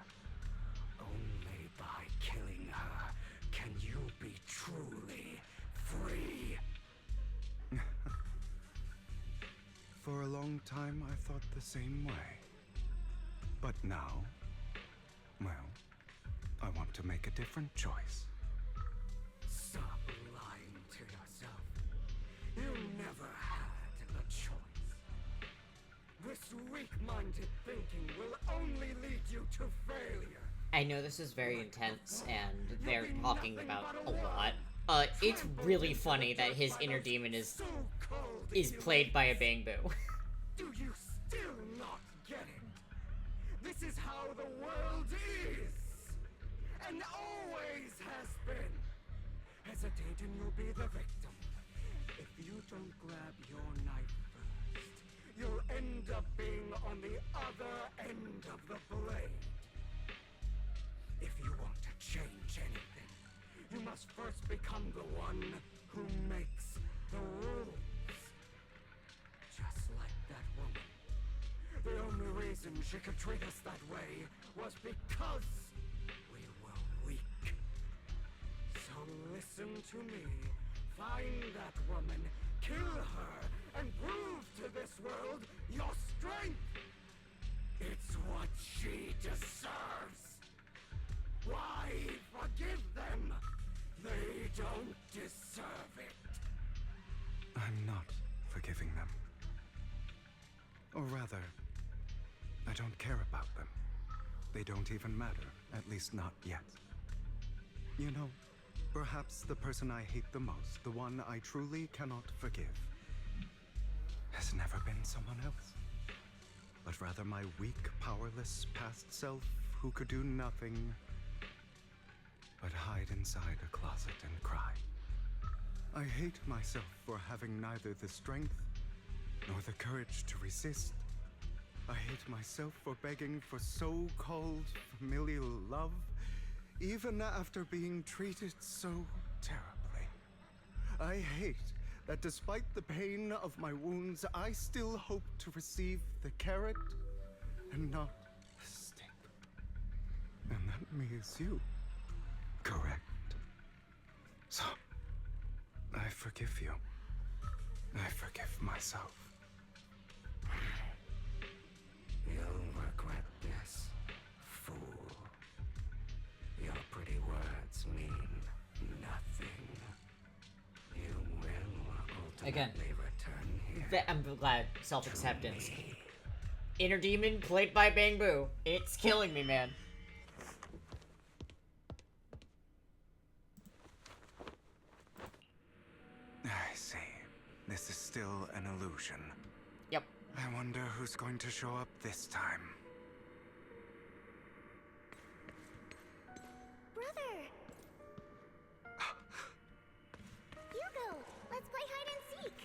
Only by killing her can you be truly free. For a long time, I thought the same way. But now, well, I want to make a different choice. Stop lying to yourself. You never had a choice. This weak-minded thinking will only lead you to failure. I know this is very intense, and they're talking about a lot. It's really funny that his inner demon is played by a Bangbu. Do you still not get it? This is how the world is, and always has been. Hesitate and you'll be the victim. If you don't grab your knife first, you'll end up being on the other end of the blade. If you want to change anything, you must first become the one who makes the rules. Just like that woman. The only reason she could treat us that way was because we were weak. So listen to me. Find that woman, kill her, and prove to this world your strength. It's what she deserves. Why forgive them? They don't deserve it. I'm not forgiving them. Or rather, I don't care about them. They don't even matter, at least not yet. You know, perhaps the person I hate the most, the one I truly cannot forgive, has never been someone else, but rather my weak, powerless past self who could do nothing but hide inside a closet and cry. I hate myself for having neither the strength nor the courage to resist. I hate myself for begging for so-called familial love, even after being treated so terribly. I hate that despite the pain of my wounds, I still hope to receive the carrot and not the stick. And that means you. Correct. So, I forgive you. I forgive myself. You'll regret this, fool. Your pretty words mean nothing. You will ultimately Again, return here. I'm glad. Self-acceptance. Inner demon played by Bangbu. It's killing me, man. I see. This is still an illusion. Yep. I wonder who's going to show up this time. Brother! Hugo, let's play hide and seek!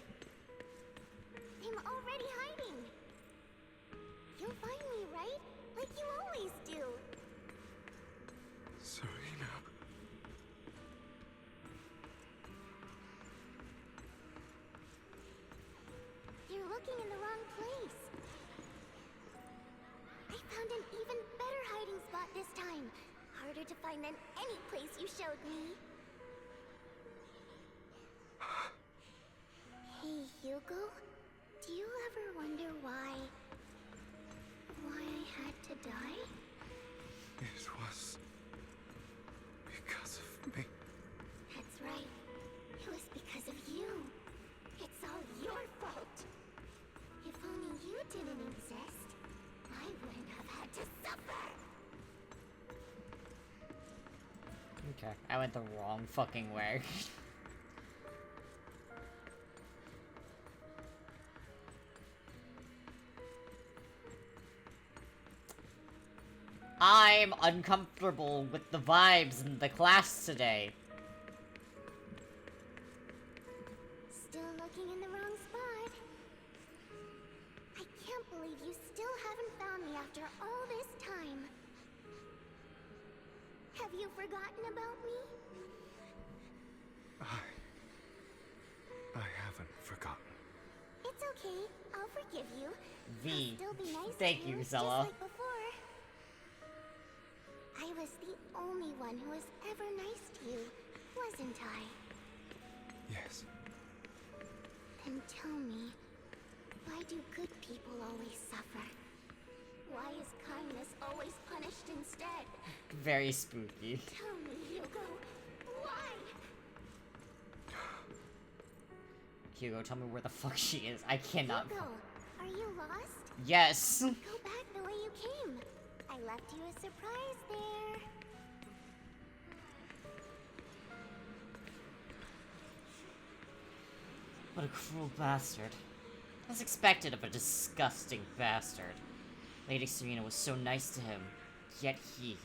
I'm already hiding! You'll find me, right? Like you always do! Serena. You're looking in the wrong place. I found an even better hiding spot this time. Harder to find than any place you showed me. Hey, Hugo. Do you ever wonder why I had to die? It was because of me. That's right. It was because of you. It's all your fault. If only you didn't exist, I wouldn't have had to suffer Okay, I went the wrong fucking way. I'm uncomfortable with the vibes in the class today. Still looking in the wrong spot. I can't believe you still haven't found me after all this time. Have you forgotten about me? I haven't forgotten. It's okay. I'll forgive you. V. I'll still be nice Thank to you, just Zella. like before. I was the only one who was ever nice to you, wasn't I? Yes. Then tell me, why do good people always suffer? Why is kindness always punished instead? Very spooky. Tell me, Hugo, why? Hugo, tell me where the fuck she is. I cannot. Hugo, are you lost? Yes. Go back the way you came. I left you a surprise there. What a cruel bastard. As expected of a disgusting bastard. Lady Serena was so nice to him, yet he...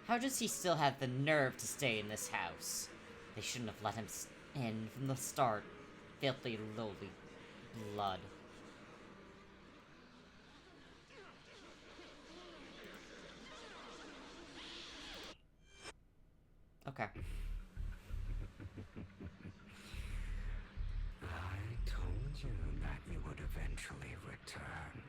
How does he still have the nerve to stay in this house? They shouldn't have let him in from the start. Filthy, lowly blood. Okay. I told you that you would eventually return.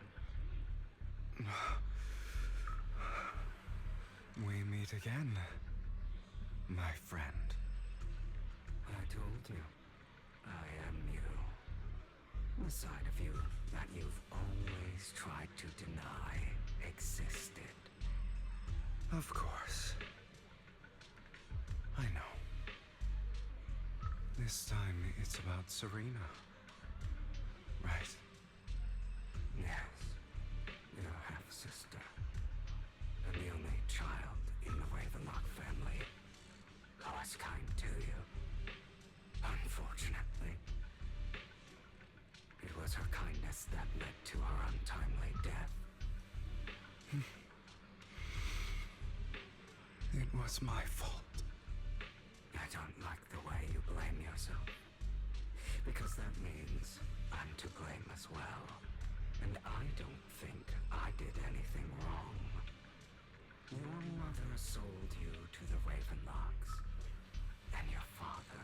We meet again, my friend. I told you, I am you. The side of you that you've always tried to deny existed. Of course. I know. This time it's about Serena. Right? Yes. Your half-sister. And the only child in the Ravenlock family who was kind to you. Unfortunately. It was her kindness that led to her untimely death. It was my fault. I don't like the way you blame yourself. Because that means I'm to blame as well. And I don't think I did anything wrong. Your mother sold you to the Ravenlocks. And your father,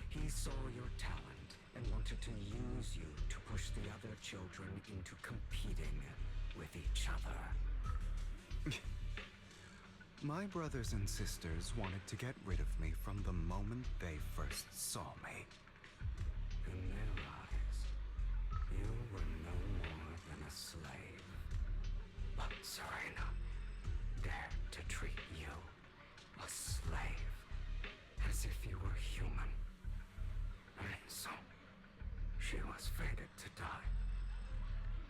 he saw your talent and wanted to use you to push the other children into competing with each other. My brothers and sisters wanted to get rid of me from the moment they first saw me. In their eyes, you were no more than a slave. But Serena dared to treat you, a slave, as if you were human. And so, she was fated to die.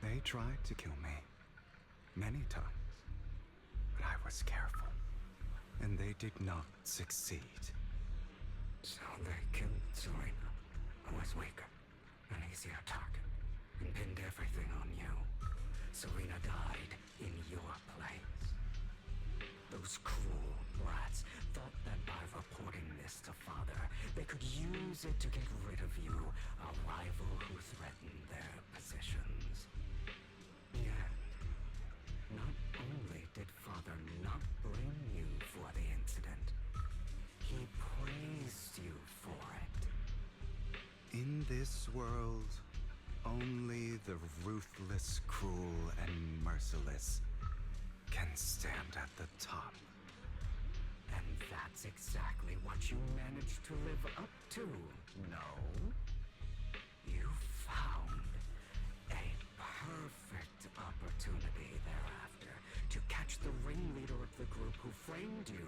They tried to kill me many times, but I was careful. And they did not succeed. So they killed Serena, who was weaker, an easier target, and pinned everything on you. Serena died in your place. Those cruel brats thought that by reporting this to Father, they could use it to get rid of you, a rival who threatened their positions. Yet, not only did Father not blame you for the incident, he praised you for it. In this world, only the ruthless, cruel, and merciless can stand at the top. And that's exactly what you managed to live up to, no? You found a perfect opportunity thereafter to catch the ringleader of the group who framed you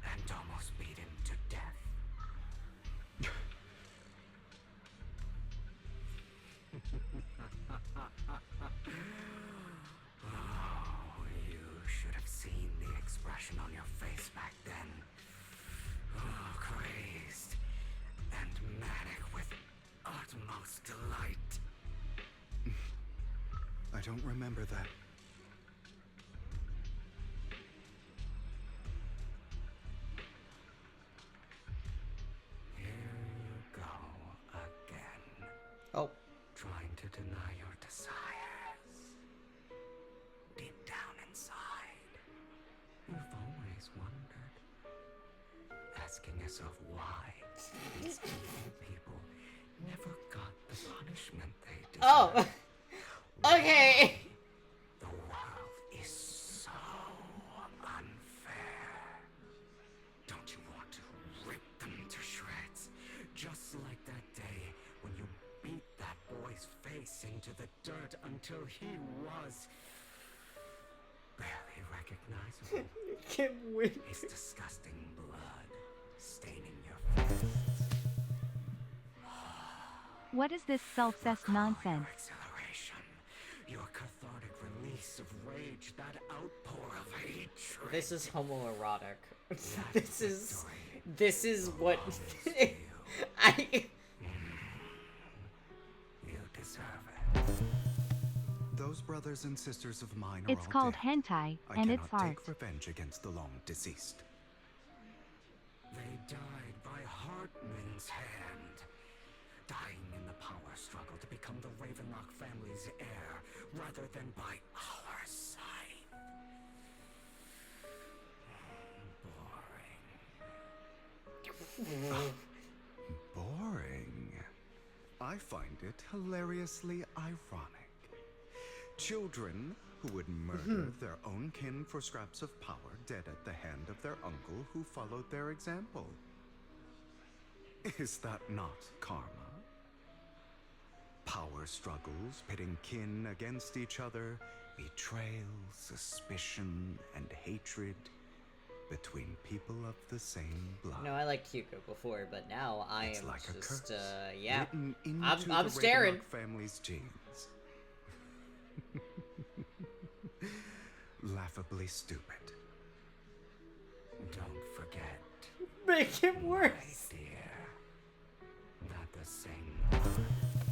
and almost beat him to death. Oh, you should have seen the expression on your face back then. I don't remember that. Here you go again. Oh. Trying to deny your desires. Deep down inside, you've always wondered. Asking yourself why these evil people never got the punishment they deserve. Oh. Okay. The world is so unfair. Don't you want to rip them to shreds? Just like that day when you beat that boy's face into the dirt until he was barely recognizable. Can't wait. His disgusting blood staining your face. What is this self-cessed nonsense? Exhilaration, your cathartic release of rage, that outpour of hatred. This is homoerotic. This is what I. You deserve it. Those brothers and sisters of mine are It's all called dead. hentai, I and it's cannot art. take revenge against the long deceased. They died by Hartman's hand. Dying in the power struggle to become the Ravenlock family's heir, rather than by our side. Boring. I find it hilariously ironic. Children who would murder their own kin for scraps of power, dead at the hand of their uncle who followed their example. Is that not karma? Power struggles, pitting kin against each other, betrayal, suspicion, and hatred between people of the same blood. No, I liked Hugo before, but now I It's am like a just, curse, yeah. written into I'm the staring. Ravenlock family's genes. Laughably stupid. Don't forget. Make it worse. Dear, that the same blood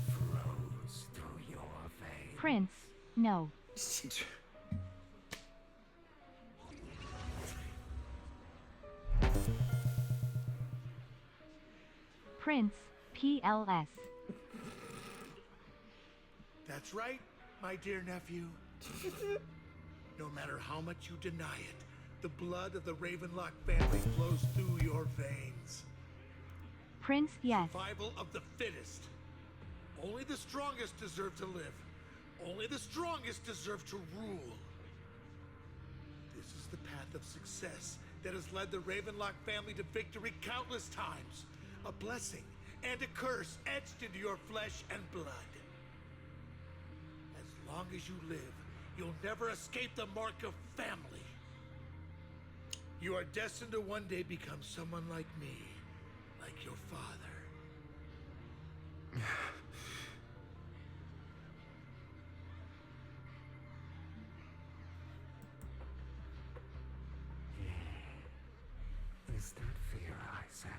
flows through your veins. Prince, no. Prince, PLS. That's right, my dear nephew. No matter how much you deny it, the blood of the Ravenlock family flows through your veins. Prince, yes. Survival of the fittest. Only the strongest deserve to live. Only the strongest deserve to rule. This is the path of success that has led the Ravenlock family to victory countless times. A blessing and a curse etched into your flesh and blood. As long as you live, you'll never escape the mark of family. You are destined to one day become someone like me, like your father. Is that fear I sense?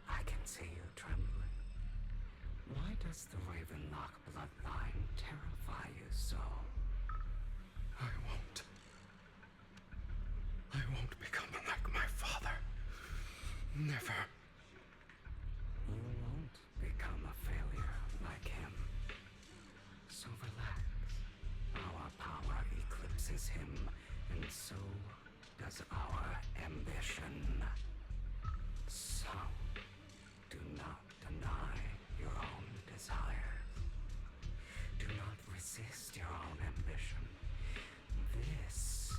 I can see you trembling. Why does the Ravenlock bloodline terrify you so? I won't become like my father. Never. You won't become a failure like him. So relax. Our power eclipses him, and so does our ambition. So, do not deny your own desires. Do not resist your own ambition. This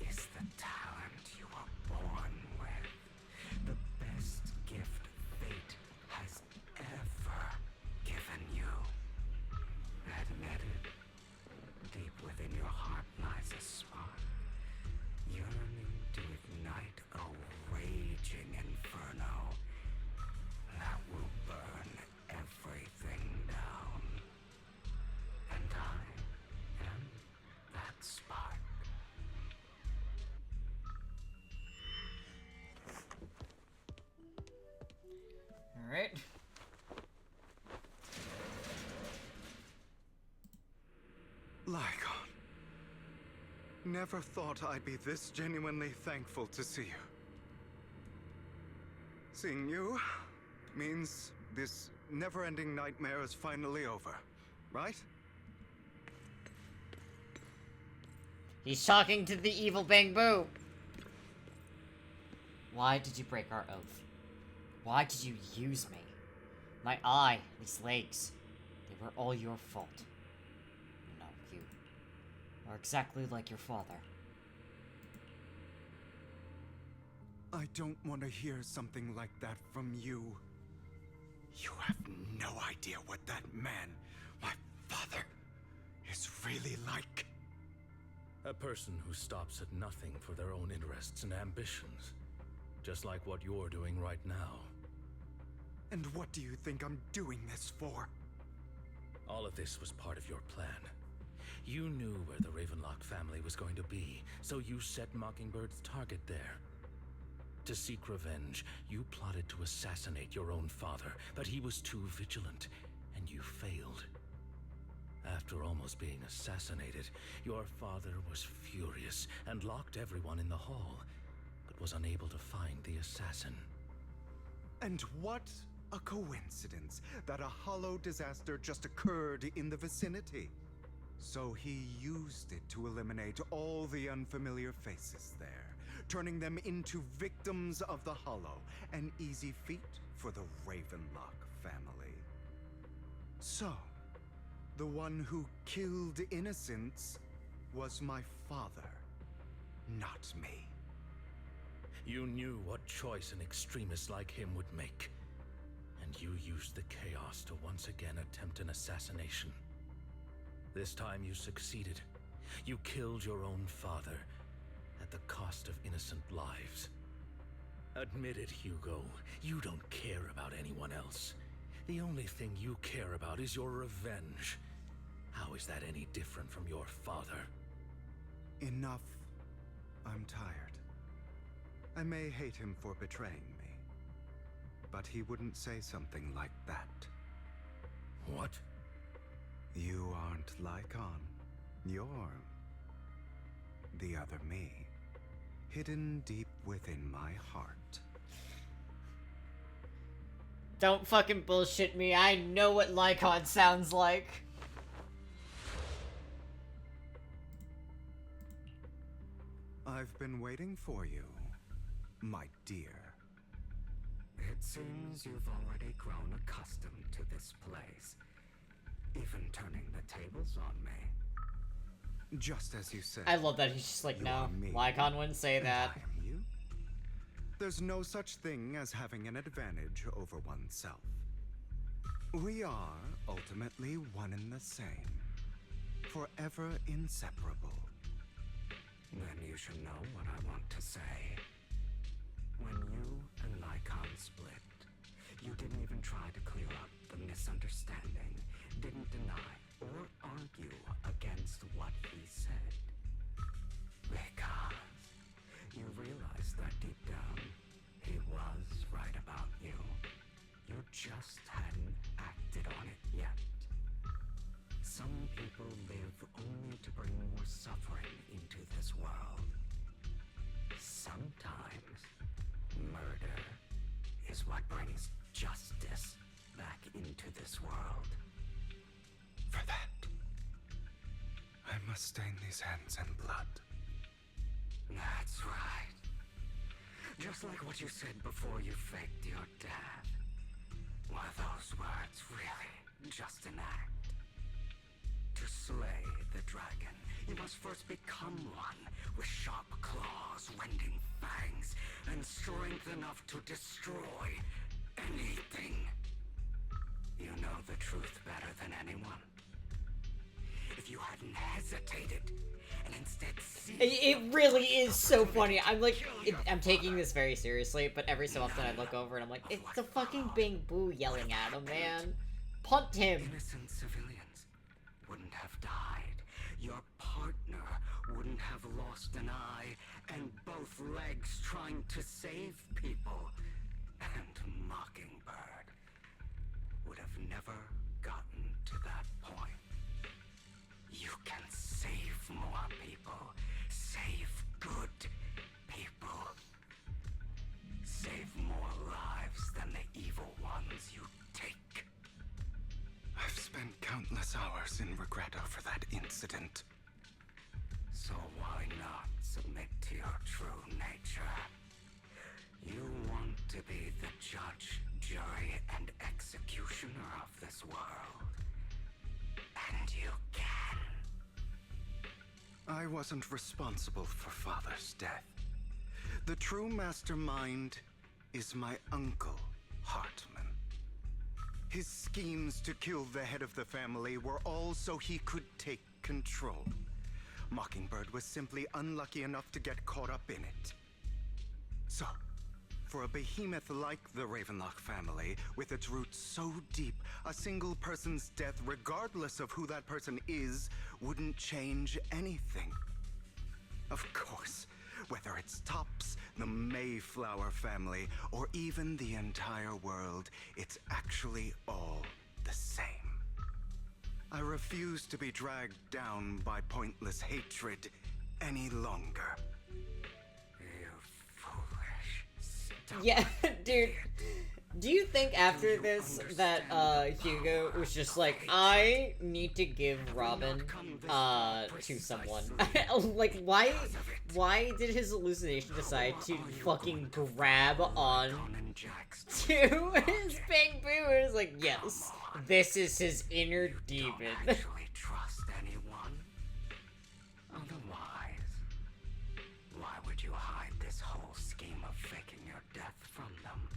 is the talent you were born with. The best gift fate has ever given you. Admit it. Deep within your heart lies a spark, yearning to ignite a raging inferno that will burn everything down. And I am Never thought I'd be this genuinely thankful to see you. Seeing you means this never-ending nightmare is finally over, right? He's talking to the evil Bang-Boo. Why did you break our oath? Why did you use me? My eye, these legs, they were all your fault. No, you are exactly like your father. I don't want to hear something like that from you. You have no idea what that man, my father, is really like. A person who stops at nothing for their own interests and ambitions. Just like what you're doing right now. And what do you think I'm doing this for? All of this was part of your plan. You knew where the Ravenlock family was going to be, so you set Mockingbird's target there. To seek revenge, you plotted to assassinate your own father, but he was too vigilant, and you failed. After almost being assassinated, your father was furious and locked everyone in the hall, but was unable to find the assassin. And what a coincidence that a hollow disaster just occurred in the vicinity. So he used it to eliminate all the unfamiliar faces there, turning them into victims of the hollow, an easy feat for the Ravenlock family. So, the one who killed innocents was my father, not me. You knew what choice an extremist like him would make, and you used the chaos to once again attempt an assassination. This time you succeeded. You killed your own father, at the cost of innocent lives. Admit it, Hugo. You don't care about anyone else. The only thing you care about is your revenge. How is that any different from your father? Enough. I'm tired. I may hate him for betraying me, but he wouldn't say something like that. What? You aren't Lycon. You're the other me, hidden deep within my heart. Don't fucking bullshit me. I know what Lycon sounds like. I've been waiting for you, my dear. It seems you've already grown accustomed to this place, even turning the tables on me. Just as you said. I love that he's just like, no, Lycon wouldn't say that. I am you. There's no such thing as having an advantage over oneself. We are ultimately one and the same, forever inseparable. Then you should know what I want to say. When you and Lycon split, you didn't even try to clear up the misunderstanding, didn't deny or argue against what he said. Because you realized that deep down, he was right about you. You just hadn't acted on it yet. Some people live only to bring more suffering into this world. Sometimes, murder is what brings justice back into this world. For that, I must stain these hands in blood. That's right. Just like what you said before you faked your dad. Were those words really just an act? To slay the dragon, you must first become one with sharp claws, rending fangs, and strength enough to destroy anything. You know the truth better than anyone. If you hadn't hesitated and instead It really is so funny. I'm like, I'm taking this very seriously, but every so often I look over and I'm like, it's the fucking Bang-Boo yelling at him, man. Punt him. Innocent civilians wouldn't have died. Your partner wouldn't have lost an eye and both legs trying to save people. And Mockingbird would have never gotten to that point. You can save more people, hours in regret over that incident. So why not submit to your true nature? You want to be the judge, jury, and executioner of this world. And you can. I wasn't responsible for Father's death. The true mastermind is my uncle, Hartman. His schemes to kill the head of the family were all so he could take control. Mockingbird was simply unlucky enough to get caught up in it. So, for a behemoth like the Ravenlock family, with its roots so deep, a single person's death, regardless of who that person is, wouldn't change anything. Of course, whether it's Tops, the Mayflower family, or even the entire world, it's actually all the same. I refuse to be dragged down by pointless hatred any longer. You foolish, stupid Yeah, dude. Do you think after this that Hugo was just like, I need to give Robin to someone? Like, why did his hallucination decide to fucking grab on to his big boo? It's like, yes, this is his inner demon. actually trust anyone? Otherwise, why would you hide this whole scheme of faking your death from them?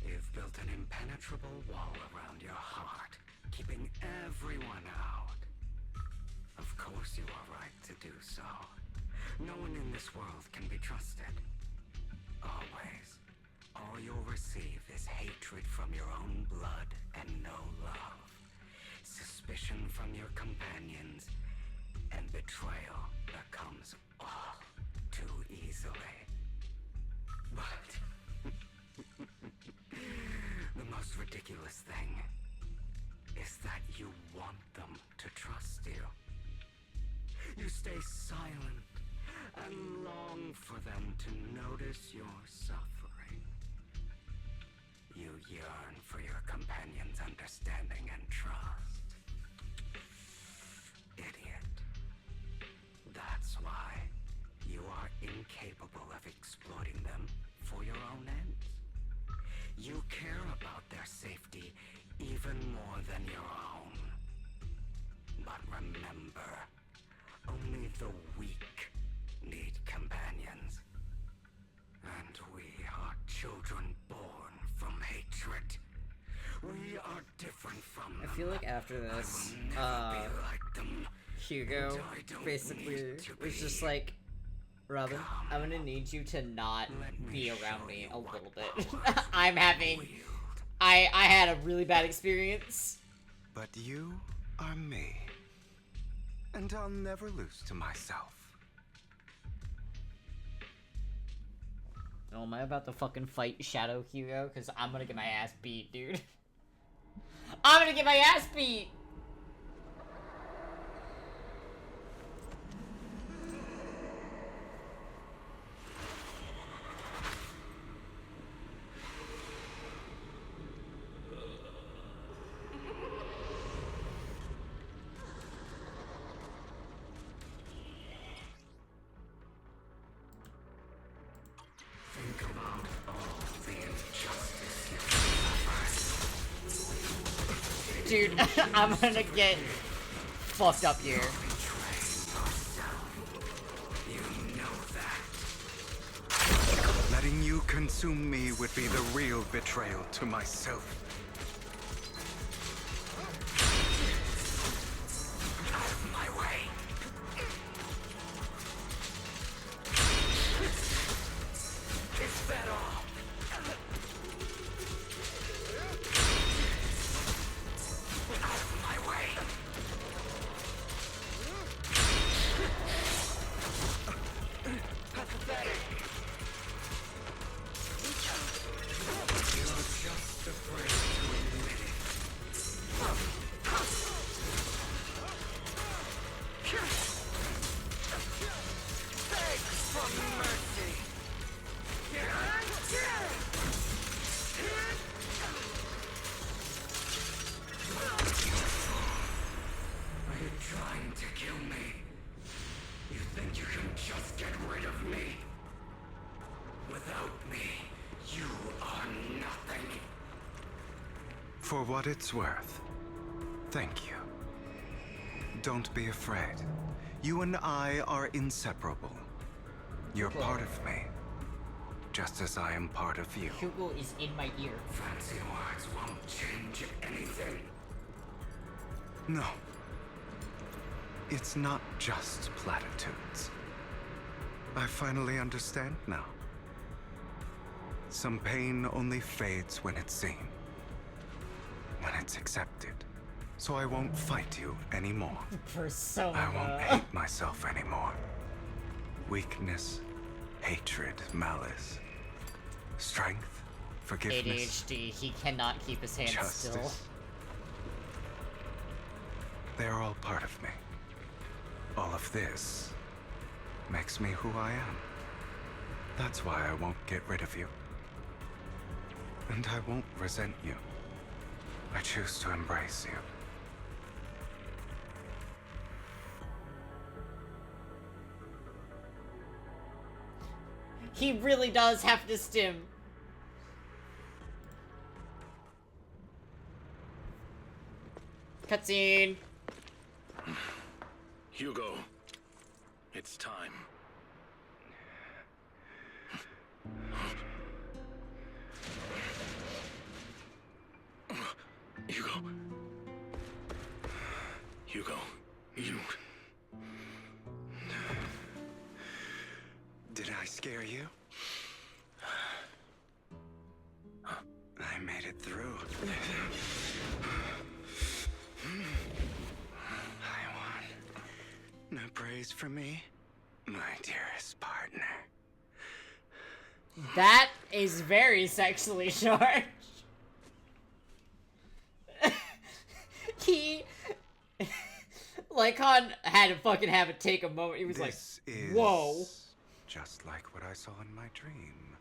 You've built an impenetrable wall around your heart, keeping everyone out. Of course you are right to do so. No one in this world can be trusted. Always. All you'll receive is hatred from your own blood and no love. Suspicion from your companions, and betrayal that comes all too easily. But the most ridiculous thing is that you want them to trust you. You stay silent and long for them to notice your suffering. You yearn for your companion's understanding and trust. Idiot. That's why you are incapable of exploiting them for your own ends. You care about their safety even more than your own. But remember, only the weak need companions. And we are children born from hatred. We are different from them. I feel like after this, Hugo basically was just like, Robin, I'm gonna need you to not be around me a little bit. I had a really bad experience. But you are me. And I'll never lose to myself. Oh, am I about to fucking fight Shadow Hugo? Because I'm gonna get my ass beat, dude. I'm gonna get my ass beat! Think about all the injustice you Dude, I'm gonna get fucked up here. You know that. Letting you consume me would be the real betrayal to myself. Out of my way. Is that all? Out of my way. Pathetic. You're just afraid what it's worth, thank you. Don't be afraid. You and I are inseparable. You're part of me, just as I am part of you. Hugo is in my ear. Fancy words won't change anything. No. It's not just platitudes. I finally understand now. Some pain only fades when it's seen, when it's accepted. So I won't fight you anymore. Persona. I won't hate myself anymore. Weakness, hatred, malice, strength, forgiveness, ADHD, he cannot keep his hands justice. still. They're all part of me. All of this makes me who I am. That's why I won't get rid of you. And I won't resent you. I choose to embrace you. He really does have to stim. Cutscene. Hugo, it's time. Hugo. Hugo, you... Did I scare you? I made it through. I won. No praise for me, my dearest partner. That is very sexually charged. He... Lycon had to fucking have it take a moment. He was This like, is whoa. Just like what I saw in my dream.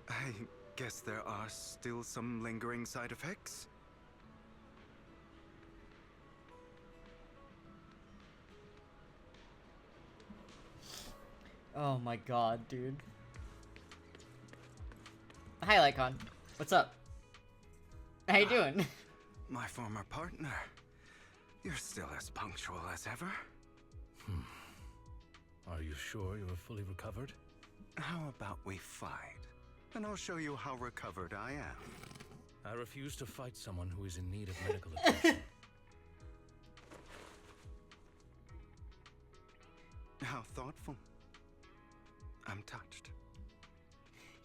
I guess there are still some lingering side effects. Oh my god, dude. Hi, Lycon. What's up? How you doing? My former partner. You're still as punctual as ever. Are you sure you're fully recovered? How about we fight? And I'll show you how recovered I am. I refuse to fight someone who is in need of medical attention. How thoughtful. I'm touched.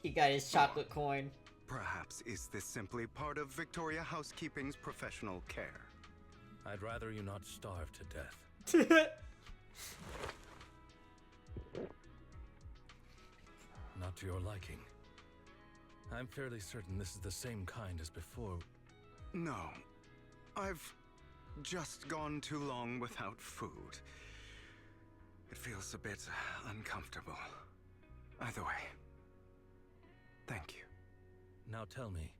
He got his chocolate coin. Perhaps is this simply part of Victoria Housekeeping's professional care? I'd rather you not starve to death. Not to your liking. I'm fairly certain this is the same kind as before. No. I've just gone too long without food. It feels a bit uncomfortable. Either way, thank you. Now tell me,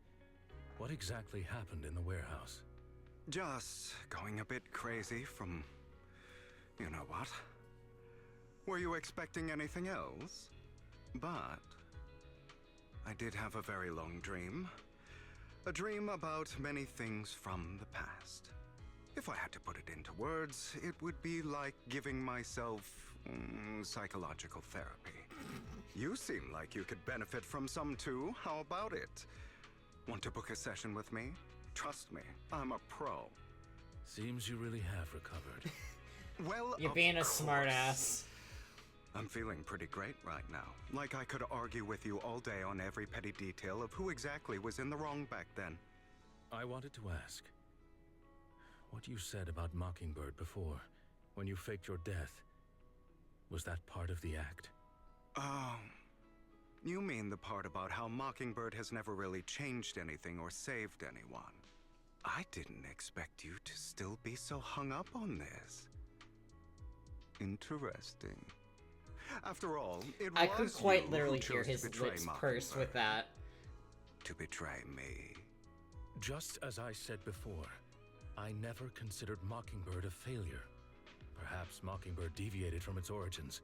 what exactly happened in the warehouse? Just going a bit crazy from... you know what? Were you expecting anything else? But... I did have a very long dream. A dream about many things from the past. If I had to put it into words, it would be like giving myself psychological therapy. You seem like you could benefit from some too. How about it? Want to book a session with me? Trust me, I'm a pro. Seems you really have recovered. Well, You're being a smartass. I'm feeling pretty great right now. Like I could argue with you all day on every petty detail of who exactly was in the wrong back then. I wanted to ask, what you said about Mockingbird before, when you faked your death, was that part of the act? Oh, you mean the part about how Mockingbird has never really changed anything or saved anyone. I didn't expect you to still be so hung up on this. Interesting. After all, it I was could quite you literally who hear chose to his betray lips purse with Mockingbird. that. To betray me. Just as I said before, I never considered Mockingbird a failure. Perhaps Mockingbird deviated from its origins,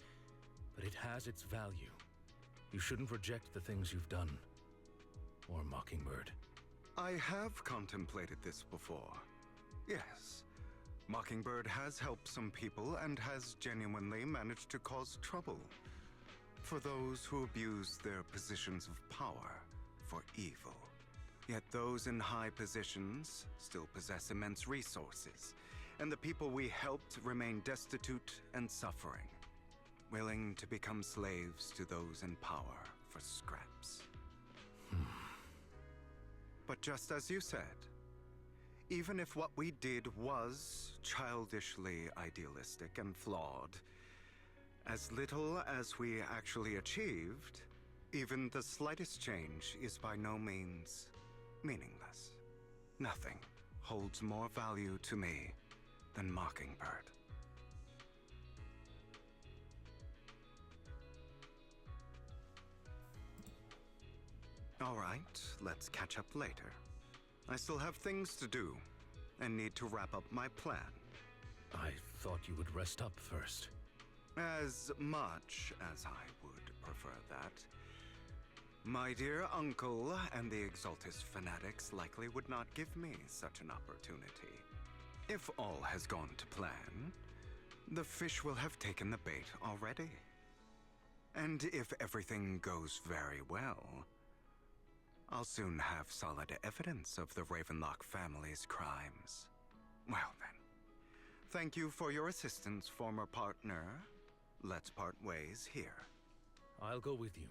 but it has its value. You shouldn't reject the things you've done. Or Mockingbird. I have contemplated this before. Yes, Mockingbird has helped some people and has genuinely managed to cause trouble for those who abuse their positions of power for evil. Yet those in high positions still possess immense resources, and the people we helped remain destitute and suffering, willing to become slaves to those in power for scraps. But just as you said, even if what we did was childishly idealistic and flawed, as little as we actually achieved, even the slightest change is by no means meaningless. Nothing holds more value to me than Mockingbird. All right, let's catch up later. I still have things to do and need to wrap up my plan. I thought you would rest up first. As much as I would prefer that. My dear uncle and the Exaltist fanatics likely would not give me such an opportunity. If all has gone to plan, the fish will have taken the bait already. And if everything goes very well, I'll soon have solid evidence of the Ravenlock family's crimes. Well then, thank you for your assistance, former partner. Let's part ways here. I'll go with you.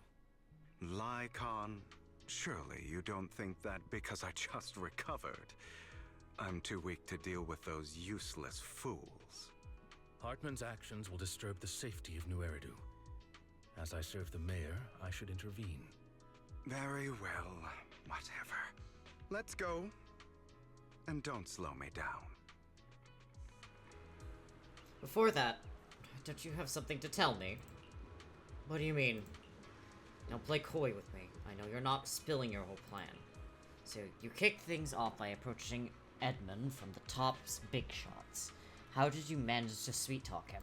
Lycon, surely you don't think that because I just recovered, I'm too weak to deal with those useless fools. Hartman's actions will disturb the safety of New Eridu. As I serve the mayor, I should intervene. Very well, whatever. Let's go. And don't slow me down. Before that, don't you have something to tell me? What do you mean? Don't play coy with me. I know you're not spilling your whole plan. So you kicked things off by approaching Edmund from the top's big shots. How did you manage to sweet-talk him?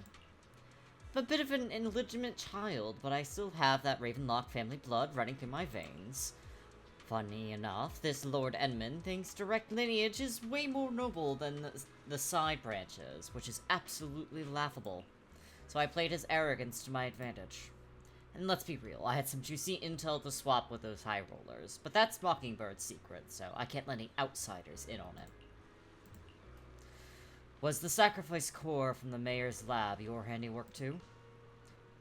I'm a bit of an illegitimate child, but I still have that Ravenlock family blood running through my veins. Funny enough, this Lord Edmund thinks direct lineage is way more noble than the side branches, which is absolutely laughable. So I played his arrogance to my advantage. And let's be real, I had some juicy intel to swap with those high rollers, but that's Mockingbird's secret, so I can't let any outsiders in on it. Was the sacrifice core from the mayor's lab your handiwork too?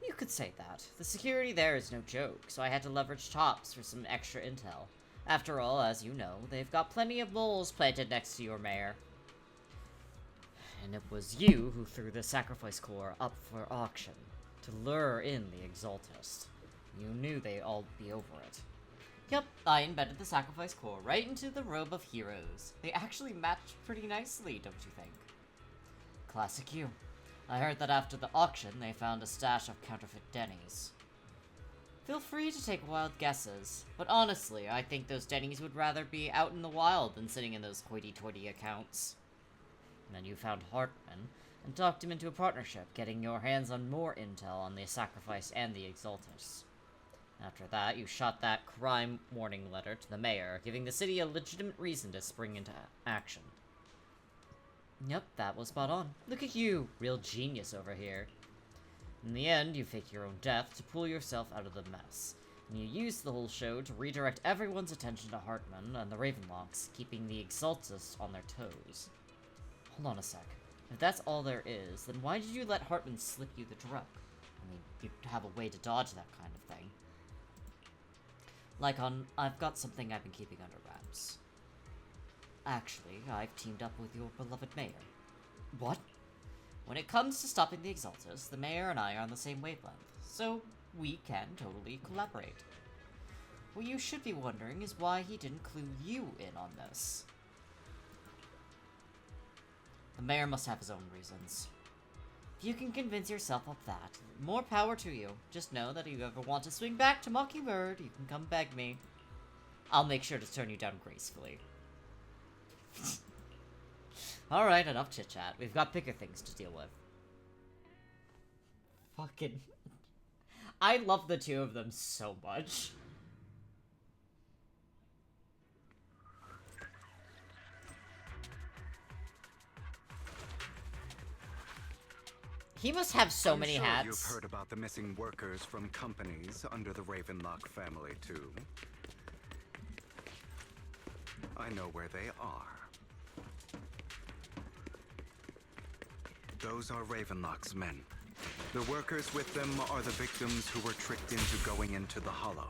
You could say that. The security there is no joke, so I had to leverage Tops for some extra intel. After all, as you know, they've got plenty of moles planted next to your mayor. And it was you who threw the sacrifice core up for auction, to lure in the Exaltist. You knew they'd all be over it. Yep, I embedded the sacrifice core right into the robe of heroes. They actually matched pretty nicely, don't you think? Classic you. I heard that after the auction, they found a stash of counterfeit Denny's. Feel free to take wild guesses, but honestly, I think those Denny's would rather be out in the wild than sitting in those hoity-toity accounts. And then you found Hartman, and talked him into a partnership, getting your hands on more intel on the Sacrifice and the Exaltus. After that, you shot that crime warning letter to the mayor, giving the city a legitimate reason to spring into action. Yep, that was spot on. Look at you, real genius over here. In the end, you faked your own death to pull yourself out of the mess, and you used the whole show to redirect everyone's attention to Hartman and the Ravenlocks, keeping the Exaltus on their toes. Hold on a sec. If that's all there is, then why did you let Hartman slip you the drug? I mean, you'd have a way to dodge that kind of thing. Lycon, I've got something I've been keeping under wraps. Actually, I've teamed up with your beloved mayor. What? When it comes to stopping the Exaltus, the mayor and I are on the same wavelength, so we can totally collaborate. What you should be wondering is why he didn't clue you in on this. The mayor must have his own reasons. If you can convince yourself of that, more power to you. Just know that if you ever want to swing back to Mockingbird, you can come beg me. I'll make sure to turn you down gracefully. Alright, enough chit-chat. We've got bigger things to deal with. Fucking... I love the two of them so much. He must have so I'm many sure hats. You've heard about the missing workers from companies under the Ravenlock family, too. I know where they are. Those are Ravenlock's men. The workers with them are the victims who were tricked into going into the Hollow.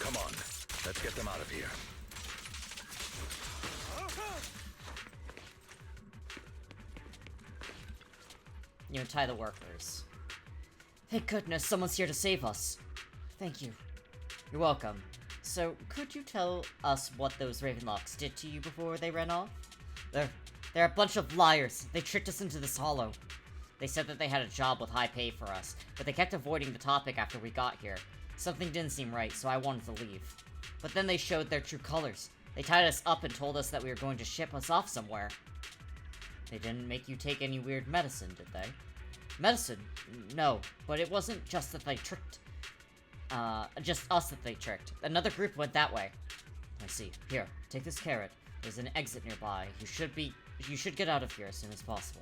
Come on, let's get them out of here. You untie the workers. Thank goodness, someone's here to save us. Thank you. You're welcome. So, could you tell us what those Ravenlocks did to you before they ran off? They're a bunch of liars. They tricked us into this hollow. They said that they had a job with high pay for us, but they kept avoiding the topic after we got here. Something didn't seem right, so I wanted to leave. But then they showed their true colors. They tied us up and told us that we were going to ship us off somewhere. They didn't make you take any weird medicine, did they? Medicine? No, but it wasn't just that they tricked. Just us that they tricked. Another group went that way. I see. Here, take this carrot. There's an exit nearby. You should get out of here as soon as possible.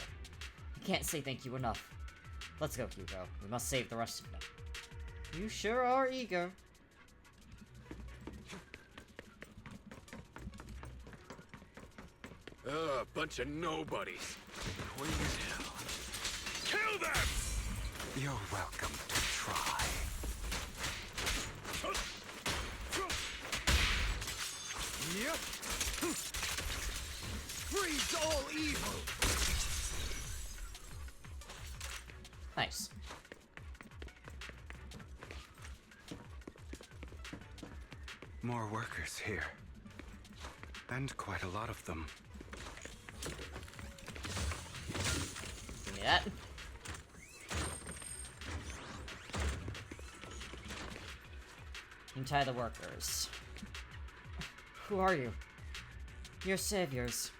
I can't say thank you enough. Let's go, Hugo. We must save the rest of them. You sure are eager. Bunch of nobodies. Annoying as hell. Kill them! You're welcome to try. Yep. Freeze all evil. Nice. More workers here. And quite a lot of them. Give me that. Untie the workers. Who are you? Your saviors.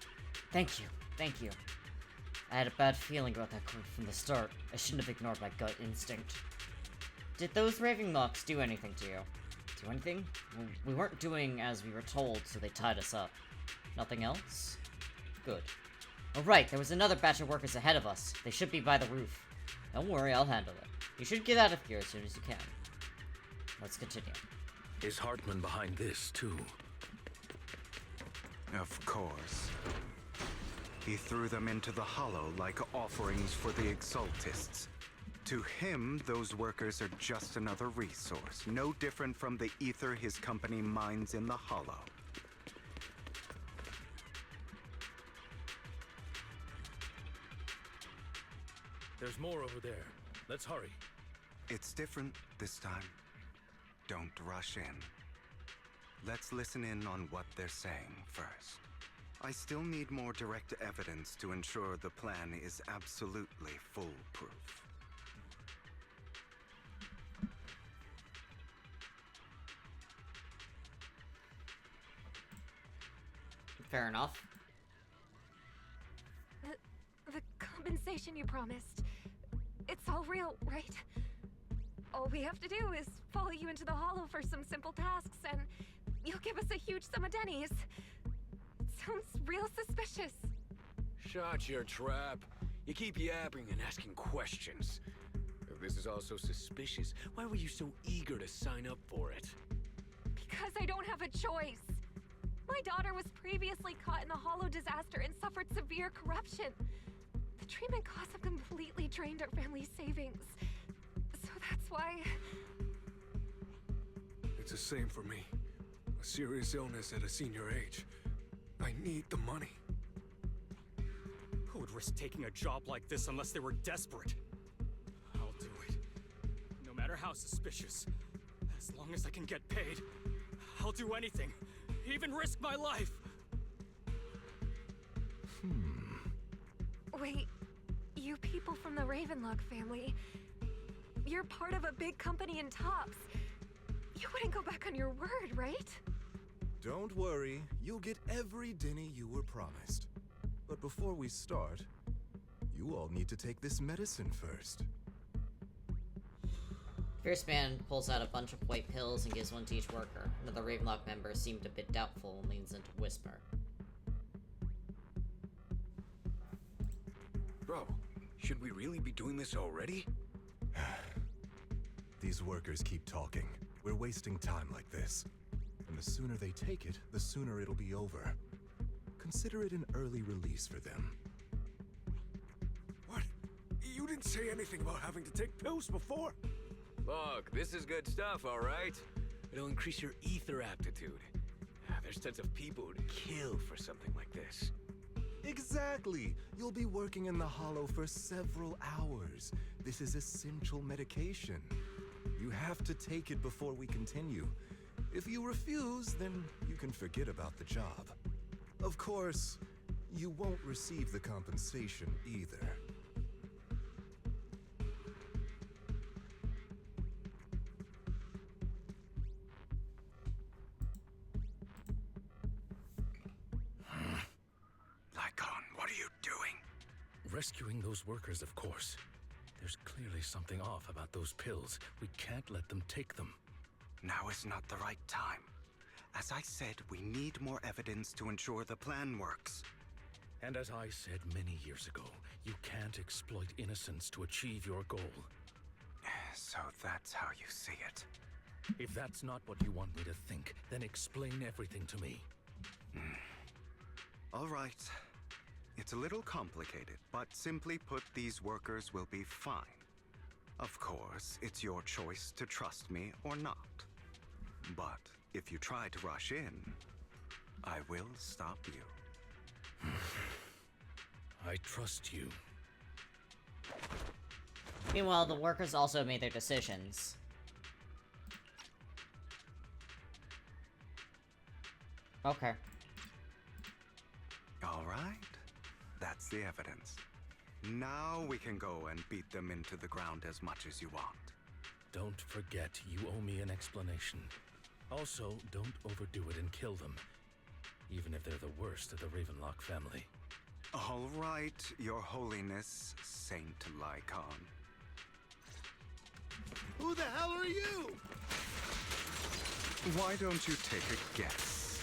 Thank you. Thank you. I had a bad feeling about that group from the start. I shouldn't have ignored my gut instinct. Did those Ravenlocks do anything to you? Do anything? Well, we weren't doing as we were told, so they tied us up. Nothing else? Good. Oh right, there was another batch of workers ahead of us. They should be by the roof. Don't worry, I'll handle it. You should get out of here as soon as you can. Let's continue. Is Hartman behind this, too? Of course. He threw them into the Hollow like offerings for the Exaltists. To him, those workers are just another resource, no different from the ether his company mines in the Hollow. There's more over there. Let's hurry. It's different this time. Don't rush in. Let's listen in on what they're saying first. I still need more direct evidence to ensure the plan is absolutely foolproof. Fair enough. The compensation you promised. It's all real, right? All we have to do is follow you into the Hollow for some simple tasks, and you'll give us a huge sum of dennies. It sounds real suspicious. Shut your trap. You keep yapping and asking questions. If this is all so suspicious, why were you so eager to sign up for it? Because I don't have a choice. My daughter was previously caught in the Hollow disaster and suffered severe corruption. The treatment costs have completely drained our family's savings. So that's why... It's the same for me. A serious illness at a senior age. I need the money. Who would risk taking a job like this unless they were desperate? I'll do it. No matter how suspicious. As long as I can get paid, I'll do anything. Even risk my life! Wait, you people from the Ravenlock family, you're part of a big company in Tops. You wouldn't go back on your word, right? Don't worry, you'll get every denny you were promised. But before we start, you all need to take this medicine first. Fierce Man pulls out a bunch of white pills and gives one to each worker. Another Ravenlock member seemed a bit doubtful and leans in to whisper. Bro, should we really be doing this already? These workers keep talking. We're wasting time like this. And the sooner they take it, the sooner it'll be over. Consider it an early release for them. What? You didn't say anything about having to take pills before. Look, this is good stuff, all right? It'll increase your ether aptitude. There's tons of people who'd kill for something like this. Exactly! You'll be working in the Hollow for several hours. This is essential medication. You have to take it before we continue. If you refuse, then you can forget about the job. Of course, you won't receive the compensation either. Rescuing those workers, of course. There's clearly something off about those pills. We can't let them take them. Now is not the right time. As I said, we need more evidence to ensure the plan works. And as I said many years ago, you can't exploit innocence to achieve your goal. So that's how you see it. If that's not what you want me to think, then explain everything to me. All right. It's a little complicated, but simply put, these workers will be fine. Of course, it's your choice to trust me or not. But if you try to rush in, I will stop you. I trust you. Meanwhile, the workers also made their decisions. Okay. All right. That's the evidence. Now we can go and beat them into the ground as much as you want. Don't forget, you owe me an explanation. Also, don't overdo it and kill them. Even if they're the worst of the Ravenlock family. All right, Your Holiness, Saint Lycon. Who the hell are you? Why don't you take a guess?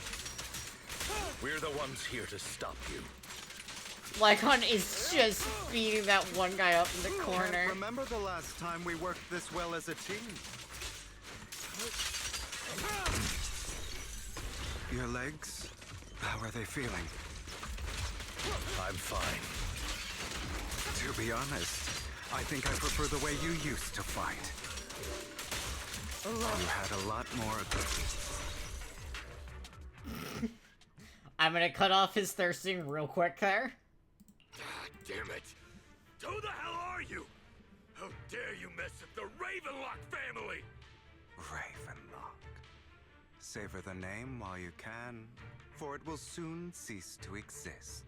We're the ones here to stop you. Lycon is just beating that one guy up in the corner. Remember the last time we worked this well as a team? Your legs? How are they feeling? I'm fine. To be honest, I think I prefer the way you used to fight. You had a lot more ability. I'm gonna cut off his thirsting real quick there. Damn it! Who the hell are you? How dare you mess with the Ravenlock family? Ravenlock. Savor the name while you can, for it will soon cease to exist.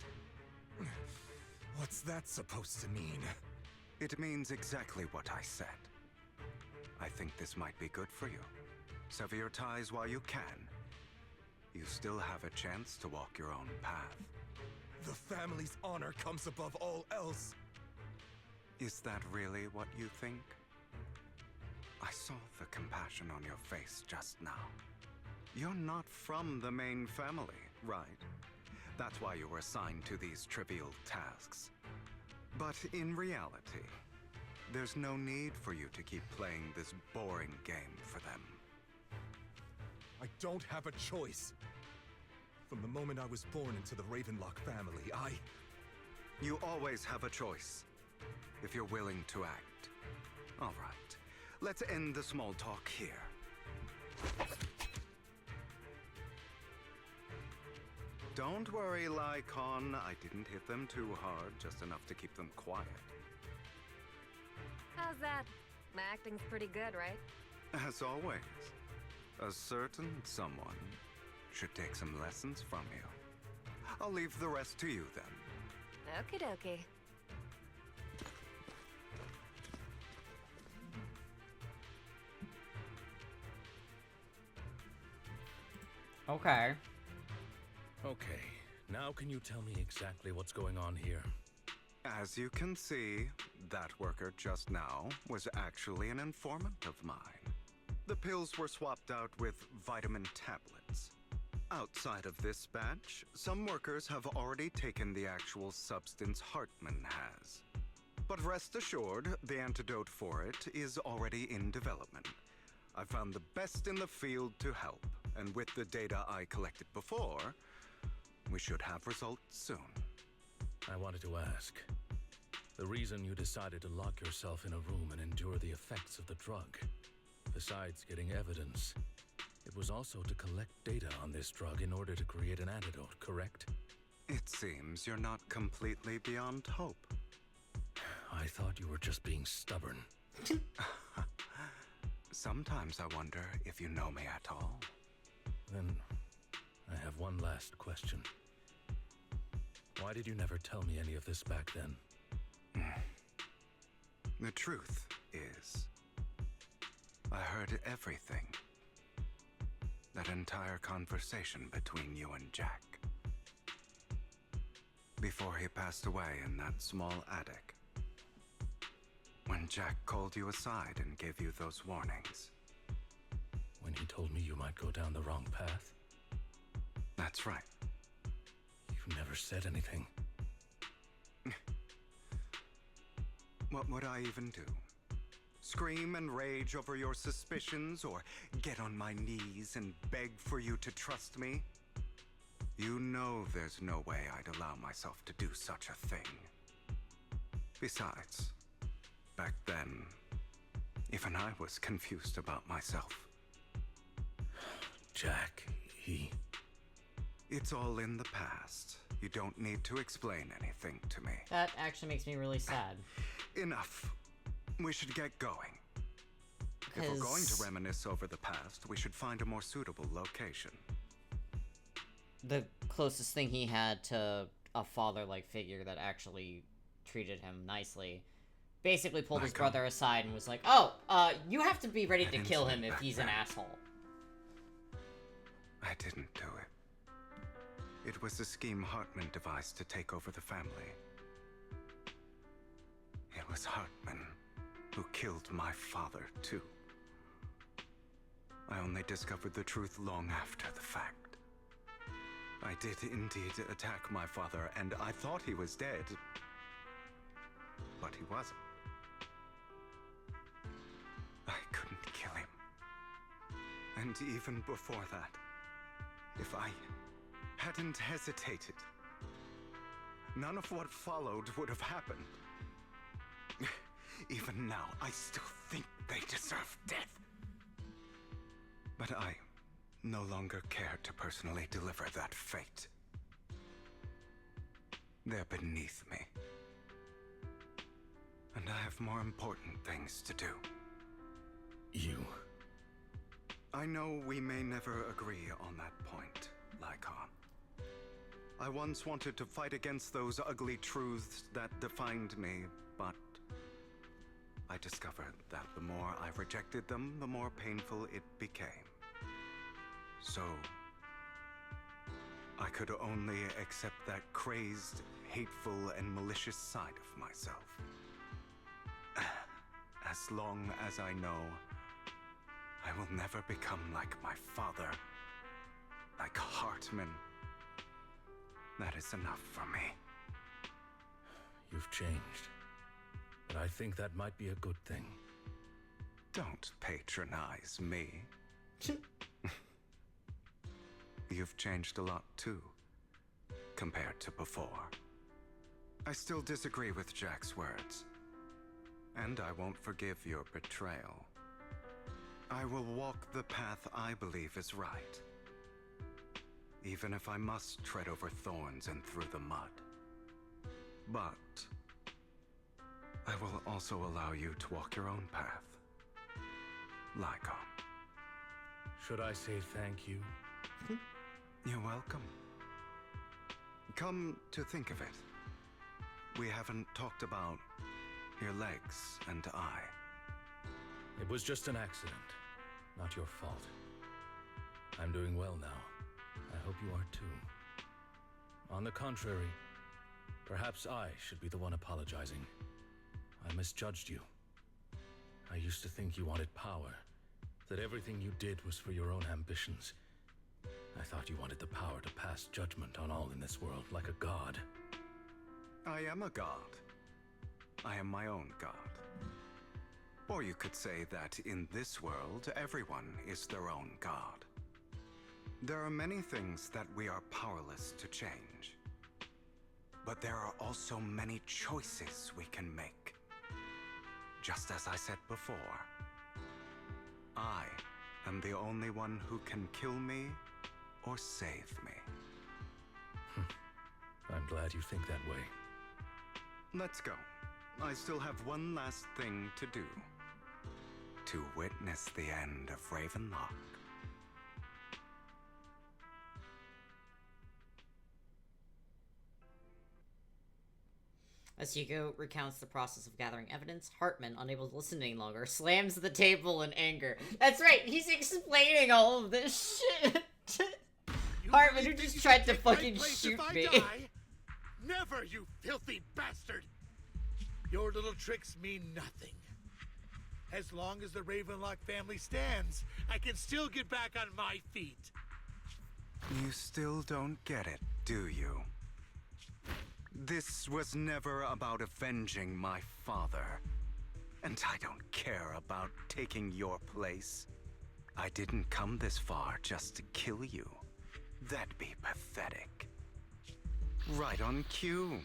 What's that supposed to mean? It means exactly what I said. I think this might be good for you. Sever your ties while you can. You still have a chance to walk your own path. The family's honor comes above all else. Is that really what you think? I saw the compassion on your face just now. You're not from the main family, right? That's why you were assigned to these trivial tasks. But in reality, there's no need for you to keep playing this boring game for them. I don't have a choice. From the moment I was born into the Ravenlock family, You always have a choice, if you're willing to act. All right, let's end the small talk here. Don't worry, Lycon. I didn't hit them too hard, just enough to keep them quiet. How's that? My acting's pretty good, right? As always, a certain someone should take some lessons from you. I'll leave the rest to you then. Okie dokie. Okay. Okay, now can you tell me exactly what's going on here? As you can see, that worker just now was actually an informant of mine. The pills were swapped out with vitamin tablets. Outside of this batch, some workers have already taken the actual substance Hartman has. But rest assured, the antidote for it is already in development. I found the best in the field to help, and with the data I collected before, we should have results soon. I wanted to ask, the reason you decided to lock yourself in a room and endure the effects of the drug, besides getting evidence, it was also to collect data on this drug in order to create an antidote, correct? It seems you're not completely beyond hope. I thought you were just being stubborn. Sometimes I wonder if you know me at all. Then, I have one last question. Why did you never tell me any of this back then? The truth is, I heard everything. That entire conversation between you and Jack. Before he passed away in that small attic. When Jack called you aside and gave you those warnings. When he told me you might go down the wrong path? That's right. You never said anything. What would I even do? Scream and rage over your suspicions, or get on my knees and beg for you to trust me? You know there's no way I'd allow myself to do such a thing. Besides, back then, even I was confused about myself. Jack, he... It's all in the past. You don't need to explain anything to me. That actually makes me really sad. Enough. We should get going. If we're going to reminisce over the past, we should find a more suitable location. The closest thing he had to a father-like figure that actually treated him nicely basically pulled his brother aside and was like, oh, you have to be ready to kill him if he's an asshole. I didn't do it. It was a scheme Hartman devised to take over the family. It was Hartman who killed my father, too. I only discovered the truth long after the fact. I did indeed attack my father, and I thought he was dead. But he wasn't. I couldn't kill him. And even before that, if I hadn't hesitated, none of what followed would have happened. Even now, I still think they deserve death. But I no longer care to personally deliver that fate. They're beneath me. And I have more important things to do. You... I know we may never agree on that point, Lycon. I once wanted to fight against those ugly truths that defined me, but I discovered that the more I rejected them, the more painful it became. So, I could only accept that crazed, hateful, and malicious side of myself. As long as I know I will never become like my father, like Hartman, that is enough for me. You've changed. But I think that might be a good thing. Don't patronize me. You've changed a lot too, compared to before. I still disagree with Jack's words. And I won't forgive your betrayal. I will walk the path I believe is right. Even if I must tread over thorns and through the mud. But I will also allow you to walk your own path. Lycon. Should I say thank you? You're welcome. Come to think of it, we haven't talked about your legs and eye. It was just an accident, not your fault. I'm doing well now. I hope you are too. On the contrary, perhaps I should be the one apologizing. I misjudged you. I used to think you wanted power, that everything you did was for your own ambitions. I thought you wanted the power to pass judgment on all in this world like a god. I am a god. I am my own god. Or you could say that in this world, everyone is their own god. There are many things that we are powerless to change. But there are also many choices we can make. Just as I said before, I am the only one who can kill me or save me. I'm glad you think that way. Let's go. I still have one last thing to do. To witness the end of Ravenlock. As Hugo recounts the process of gathering evidence, Hartman, unable to listen any longer, slams the table in anger. That's right, he's explaining all of this shit. Hartman, who just tried to fucking shoot me. Never, you filthy bastard! Your little tricks mean nothing. As long as the Ravenlock family stands, I can still get back on my feet. You still don't get it, do you? This was never about avenging my father. And I don't care about taking your place. I didn't come this far just to kill you. That'd be pathetic. Right on cue.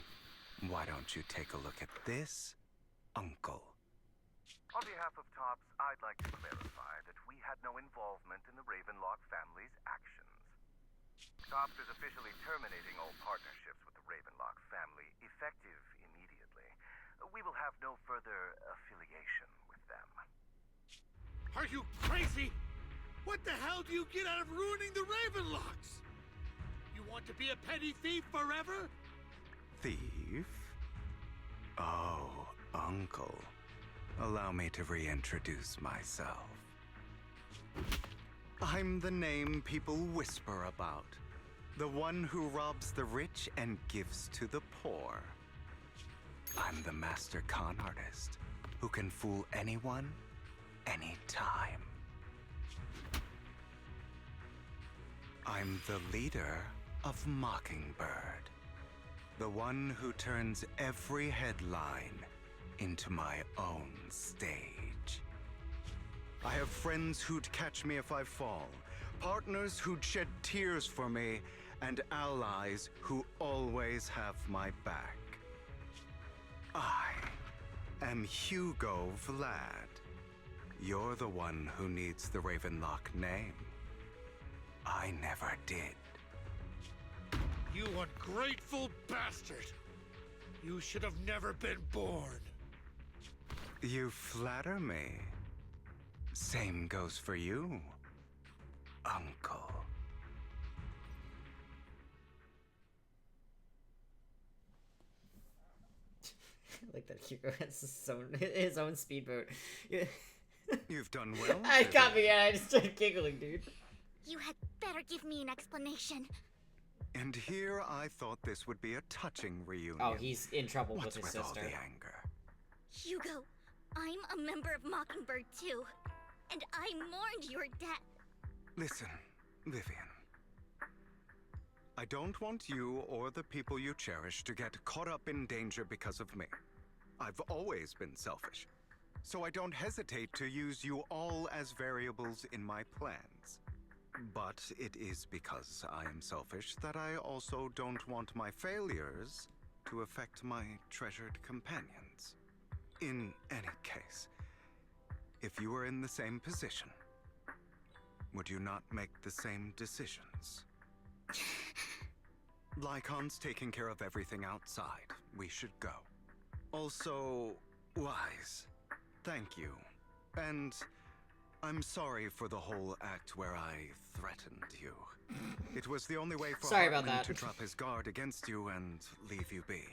Why don't you take a look at this, Uncle? On behalf of TOPS, I'd like to clarify that we had no involvement in the Ravenlock family's actions. TOPS is officially terminating all partnerships with the Ravenlock family, effective immediately. We will have no further affiliation with them. Are you crazy? What the hell do you get out of ruining the Ravenlocks? You want to be a petty thief forever? Thief? Oh, Uncle. Allow me to reintroduce myself. I'm the name people whisper about. The one who robs the rich and gives to the poor. I'm the master con artist who can fool anyone, anytime. I'm the leader of Mockingbird. The one who turns every headline into my own stage. I have friends who'd catch me if I fall, partners who'd shed tears for me, and allies who always have my back. I am Hugo Vlad. You're the one who needs the Ravenlock name. I never did. You ungrateful bastard! You should have never been born. You flatter me. Same goes for you, Uncle. Like that Hugo has his own speedboat. You've done well. I got me, and I just started giggling, dude. You had better give me an explanation. And here I thought this would be a touching reunion. Oh, he's in trouble What's with his with sister. all the anger? Hugo, I'm a member of Mockingbird too, and I mourned your death. Listen, Vivian. I don't want you or the people you cherish to get caught up in danger because of me. I've always been selfish, so I don't hesitate to use you all as variables in my plans. But it is because I am selfish that I also don't want my failures to affect my treasured companions. In any case, if you were in the same position, would you not make the same decisions? Lycon's taking care of everything outside. We should go. Also, Wise, thank you. And I'm sorry for the whole act where I threatened you. It was the only way for Sorry about Hartman that. to drop his guard against you and leave you be.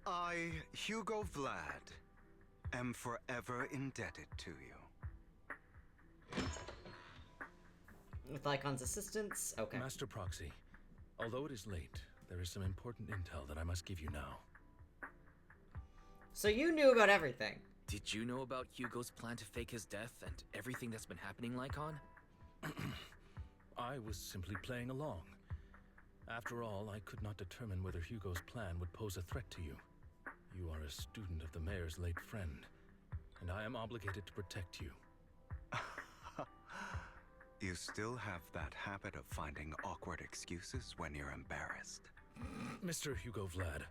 I, Hugo Vlad, am forever indebted to you. With Lycon's assistance? Okay. Master Proxy, although it is late, there is some important intel that I must give you now. So you knew about everything. Did you know about Hugo's plan to fake his death and everything that's been happening, Lycon? I was simply playing along. After all, I could not determine whether Hugo's plan would pose a threat to you. You are a student of the mayor's late friend, and I am obligated to protect you. You still have that habit of finding awkward excuses when you're embarrassed. Mr. Hugo Vlad,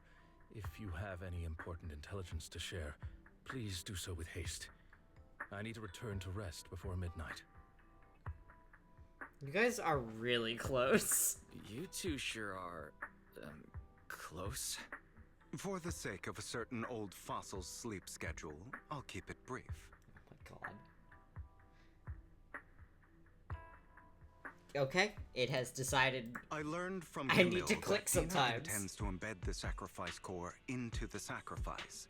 if you have any important intelligence to share, please do so with haste. I need to return to rest before midnight. You guys are really close. You two sure are, close. For the sake of a certain old fossil's sleep schedule, I'll keep it brief. Oh my god. Okay, it has decided I learned from I need to click that Dina sometimes. intends to embed the sacrifice core into the sacrifice.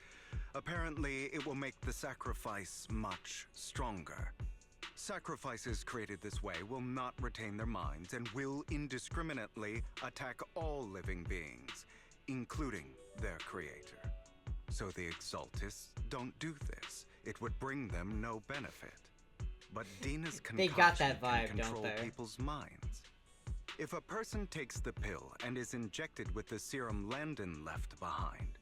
Apparently, it will make the sacrifice much stronger. Sacrifices created this way will not retain their minds and will indiscriminately attack all living beings, including their creator. So the Exaltists don't do this. It would bring them no benefit. But Dina's They got that concoction vibe, can don't control they? people's minds. If a person takes the pill and is injected with the serum Landon left behind,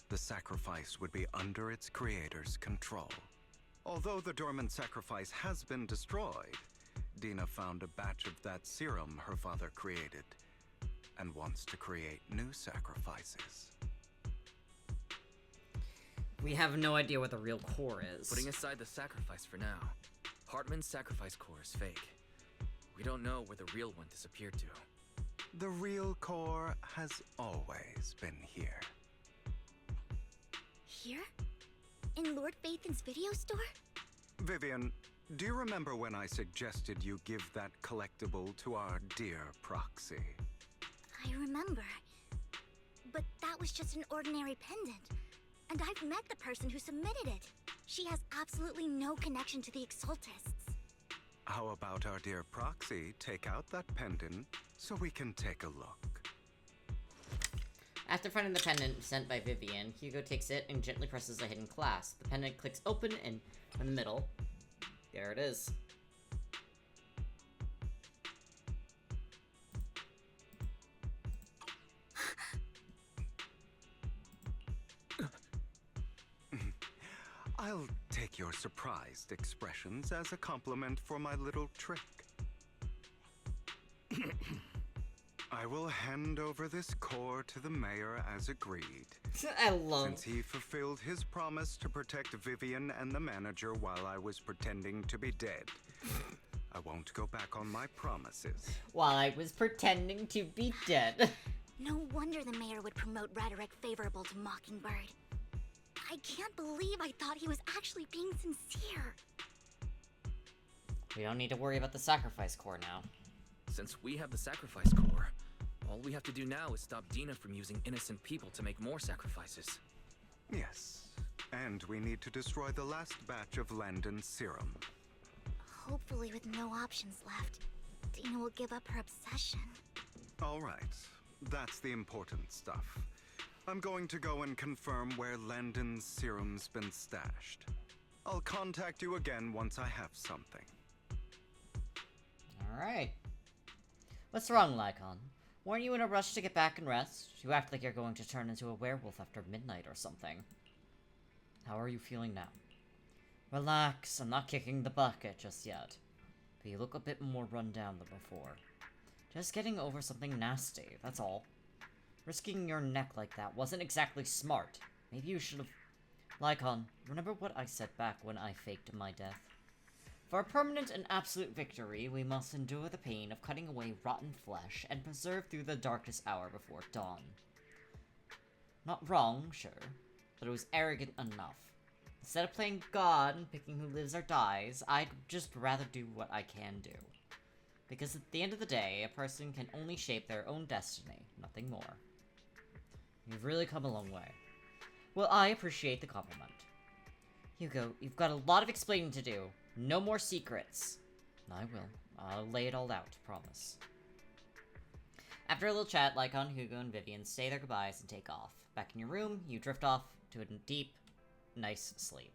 the sacrifice would be under its creator's control. Although the dormant sacrifice has been destroyed, Dina found a batch of that serum her father created and wants to create new sacrifices. We have no idea what the real core is. Putting aside the sacrifice for now, Hartman's sacrifice core is fake. We don't know where the real one disappeared to. The real core has always been here. Here? In Lord Phaethon's video store? Vivian, do you remember when I suggested you give that collectible to our dear proxy? I remember. But that was just an ordinary pendant. And I've met the person who submitted it. She has absolutely no connection to the Exaltists. How about our dear proxy take out that pendant so we can take a look? After finding the pendant sent by Vivian, Hugo takes it and gently presses a hidden clasp. The pendant clicks open and in the middle, there it is. I'll take your surprised expressions as a compliment for my little trick. I will hand over this core to the mayor as agreed. I love... Since he fulfilled his promise to protect Vivian and the manager while I was pretending to be dead. I won't go back on my promises. While I was pretending to be dead. No wonder the mayor would promote rhetoric favorable to Mockingbird. I can't believe I thought he was actually being sincere. We don't need to worry about the sacrifice core now. Since we have the sacrifice core, all we have to do now is stop Dina from using innocent people to make more sacrifices. Yes, and we need to destroy the last batch of Landon's serum. Hopefully with no options left, Dina will give up her obsession. All right, that's the important stuff. I'm going to go and confirm where Landon's serum's been stashed. I'll contact you again once I have something. Alright. What's wrong, Lycon? Weren't you in a rush to get back and rest? You act like you're going to turn into a werewolf after midnight or something. How are you feeling now? Relax, I'm not kicking the bucket just yet. But you look a bit more run down than before. Just getting over something nasty, that's all. Risking your neck like that wasn't exactly smart. Maybe you should have... Lycon, remember what I said back when I faked my death? For a permanent and absolute victory, we must endure the pain of cutting away rotten flesh and persevere through the darkest hour before dawn. Not wrong, sure, but it was arrogant enough. Instead of playing God and picking who lives or dies, I'd just rather do what I can do. Because at the end of the day, a person can only shape their own destiny, nothing more. You've really come a long way. Well, I appreciate the compliment. Hugo, you've got a lot of explaining to do. No more secrets. I will. I'll lay it all out, promise. After a little chat, Lycon, Hugo, and Vivian say their goodbyes and take off. Back in your room, you drift off to a deep, nice sleep.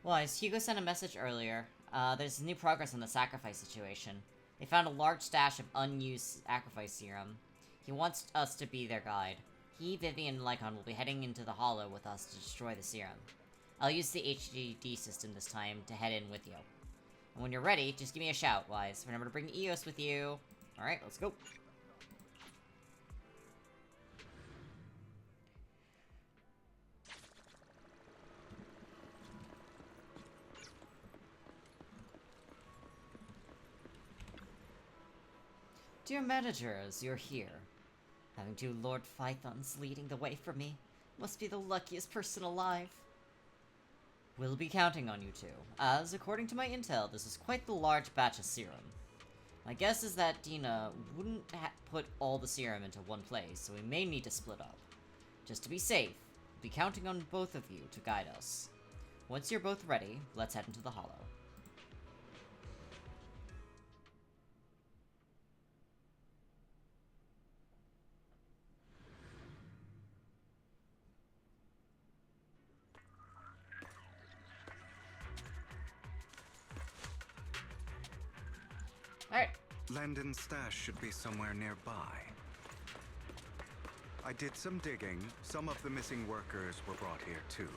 Wise, Hugo sent a message earlier. There's new progress on the sacrifice situation. They found a large stash of unused sacrifice serum. He wants us to be their guide. He, Vivian, and Lycon will be heading into the Hollow with us to destroy the serum. I'll use the HDD system this time to head in with you. And when you're ready, just give me a shout, Wise. Remember to bring Eos with you. Alright, let's go. Dear managers, you're here. Having two Lord Pythons leading the way for me must be the luckiest person alive. We'll be counting on you two, as, according to my intel, this is quite the large batch of serum. My guess is that Dina wouldn't put all the serum into one place, so we may need to split up. Just to be safe, we'll be counting on both of you to guide us. Once you're both ready, let's head into the Hollow. Alright. Landon's stash should be somewhere nearby. I did some digging. Some of the missing workers were brought here too.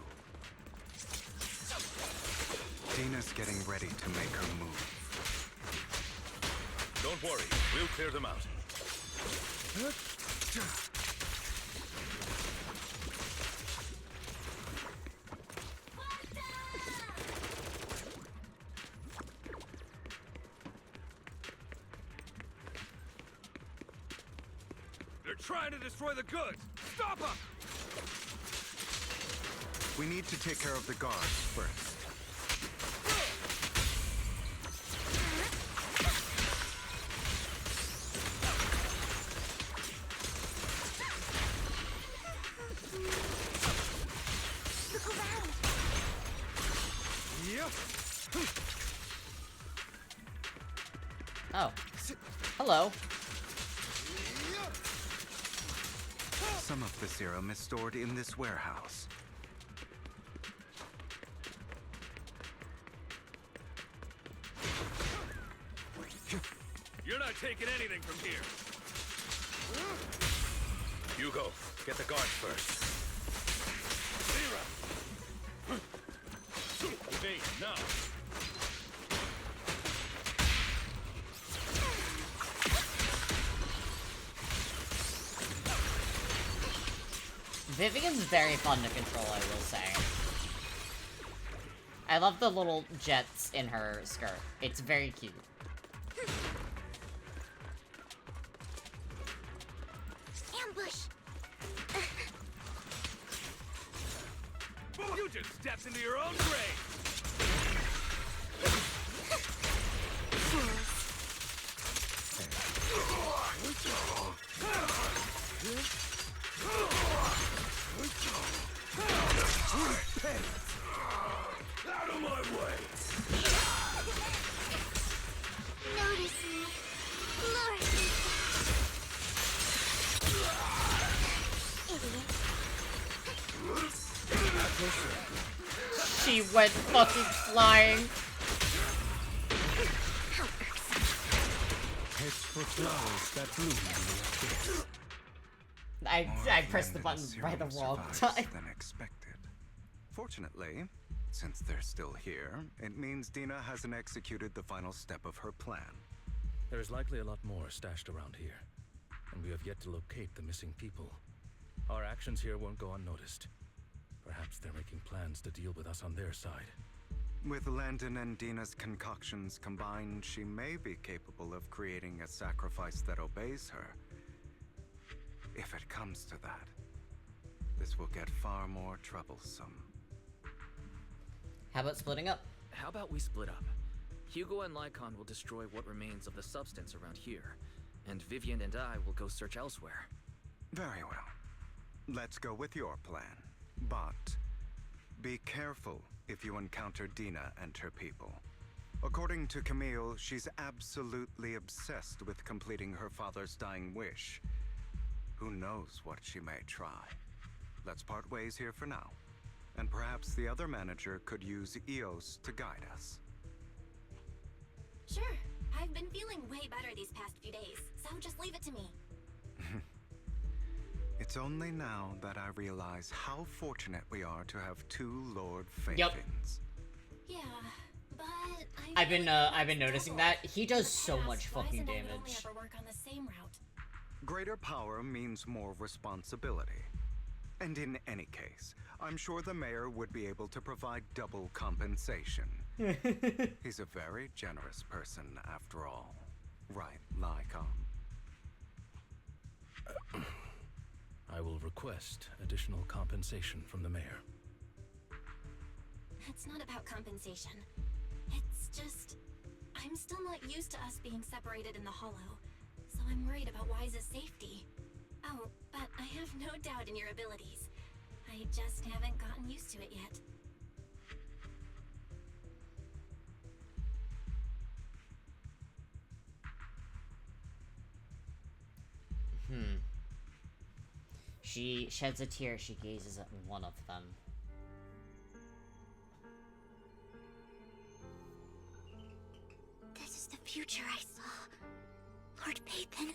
Dina's getting ready to make her move. Don't worry, we'll clear them out. They're trying to destroy the goods! Stop them! We need to take care of the guards first. Look around. Yep. Oh. Hello. Some of the serum is stored in this warehouse. You're not taking anything from here! Hugo, get the guards first. Hey, now! Vivian's very fun to control, I will say. I love the little jets in her skirt. It's very cute. Ambush! You just stepped into your own grave! Out of my way! Notice me. Lord. Idiot. She went fucking flying. It's for flowers that bloom in the abyss. I pressed the button by the wrong time. Than expected. Fortunately, since they're still here, it means Dina hasn't executed the final step of her plan. There is likely a lot more stashed around here, and we have yet to locate the missing people. Our actions here won't go unnoticed. Perhaps they're making plans to deal with us on their side. With Landon and Dina's concoctions combined, she may be capable of creating a sacrifice that obeys her. If it comes to that, this will get far more troublesome. How about splitting up? How about we split up? Hugo and Lycon will destroy what remains of the substance around here, and Vivian and I will go search elsewhere. Very well. Let's go with your plan. But be careful if you encounter Dina and her people. According to Camille, she's absolutely obsessed with completing her father's dying wish. Who knows what she may try. Let's part ways here for now. And perhaps the other manager could use Eos to guide us. Sure, I've been feeling way better these past few days, so just leave it to me. It's only now that I realize how fortunate we are to have two Lord Faithins. Yep. Yeah, but I've been noticing that he does so much fucking damage. Ever work on the same route. Greater power means more responsibility. And in any case, I'm sure the mayor would be able to provide double compensation. He's a very generous person, after all. Right, Lycom? I will request additional compensation from the mayor. It's not about compensation. It's just... I'm still not used to us being separated in the Hollow, so I'm worried about Wise's safety. Oh, but I have no doubt in your abilities. I just haven't gotten used to it yet. She sheds a tear as she gazes at one of them. This is the future I saw. Lord Pathan.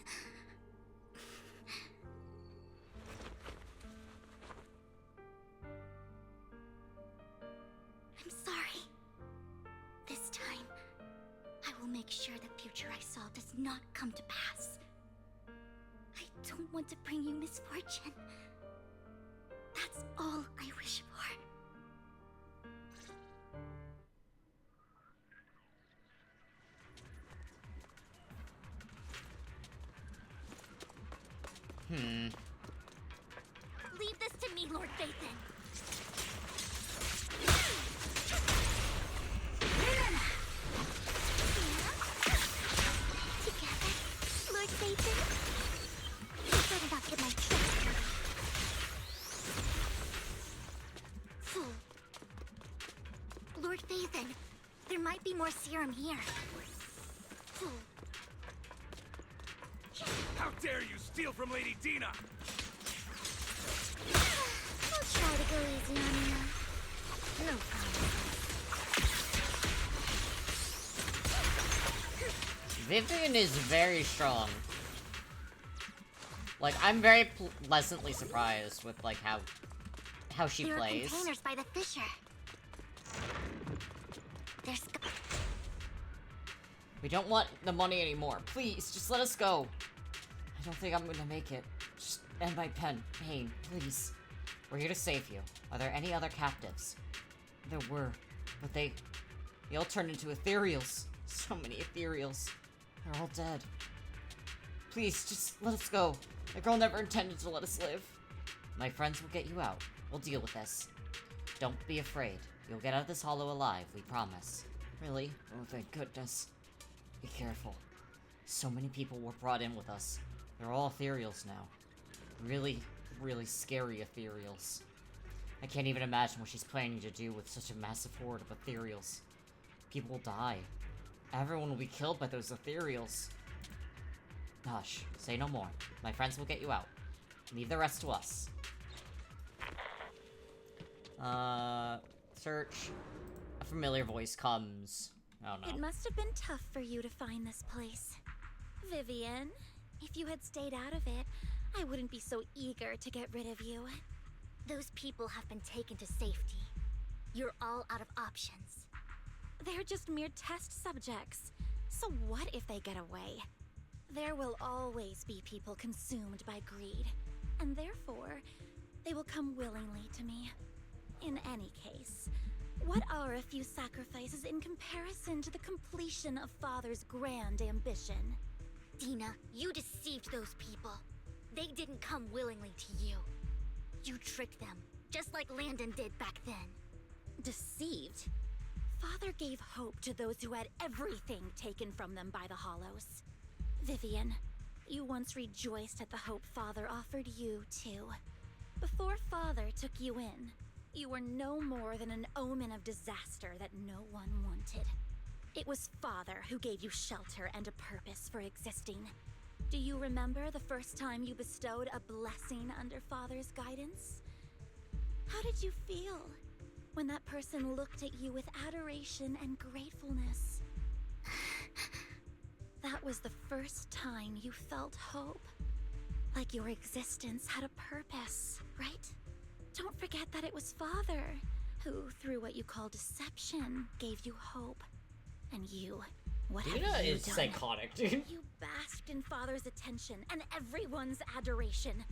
I'm sorry. This time, I will make sure the future I saw does not come to pass. I don't want to bring you misfortune. That's all I wish for. Leave this to me, Lord Phaethon. Together, Lord Phaethon. You better not get my tricks dirty. Fool. Lord Phaethon, there might be more serum here. Fool. How dare you steal from Lady Dina! I'll try to go easy on you. No problem. Vivian is very strong. Like, I'm very pleasantly surprised with, like, how she There plays. are containers by the fissure. There's... We don't want the money anymore. Please, just let us go. I don't think I'm gonna make it. Just end my pain, please. We're here to save you. Are there any other captives? There were, but they all turned into ethereals. So many ethereals. They're all dead. Please, just let us go. The girl never intended to let us live. My friends will get you out. We'll deal with this. Don't be afraid. You'll get out of this hollow alive, we promise. Really? Oh, thank goodness. Be careful. So many people were brought in with us. They're all ethereals now. Really, really scary ethereals. I can't even imagine what she's planning to do with such a massive horde of ethereals. People will die. Everyone will be killed by those ethereals. Hush, say no more. My friends will get you out. Leave the rest to us. Search. A familiar voice comes. Oh no. It must have been tough for you to find this place. Vivian, if you had stayed out of it, I wouldn't be so eager to get rid of you. Those people have been taken to safety. You're all out of options. They're just mere test subjects. So what if they get away? There will always be people consumed by greed, and therefore, they will come willingly to me. In any case, what are a few sacrifices in comparison to the completion of Father's grand ambition? Dina, you deceived those people. They didn't come willingly to you. You tricked them, just like Landon did back then. Deceived? Father gave hope to those who had everything taken from them by the Hollows. Vivian, you once rejoiced at the hope Father offered you, too. Before Father took you in, you were no more than an omen of disaster that no one wanted. It was Father who gave you shelter and a purpose for existing. Do you remember the first time you bestowed a blessing under Father's guidance? How did you feel when that person looked at you with adoration and gratefulness? That was the first time you felt hope. Like your existence had a purpose, right? Don't forget that it was Father who, through what you call deception, gave you hope. And you, what Dina have you is done? psychotic, dude. You basked in Father's attention and everyone's adoration,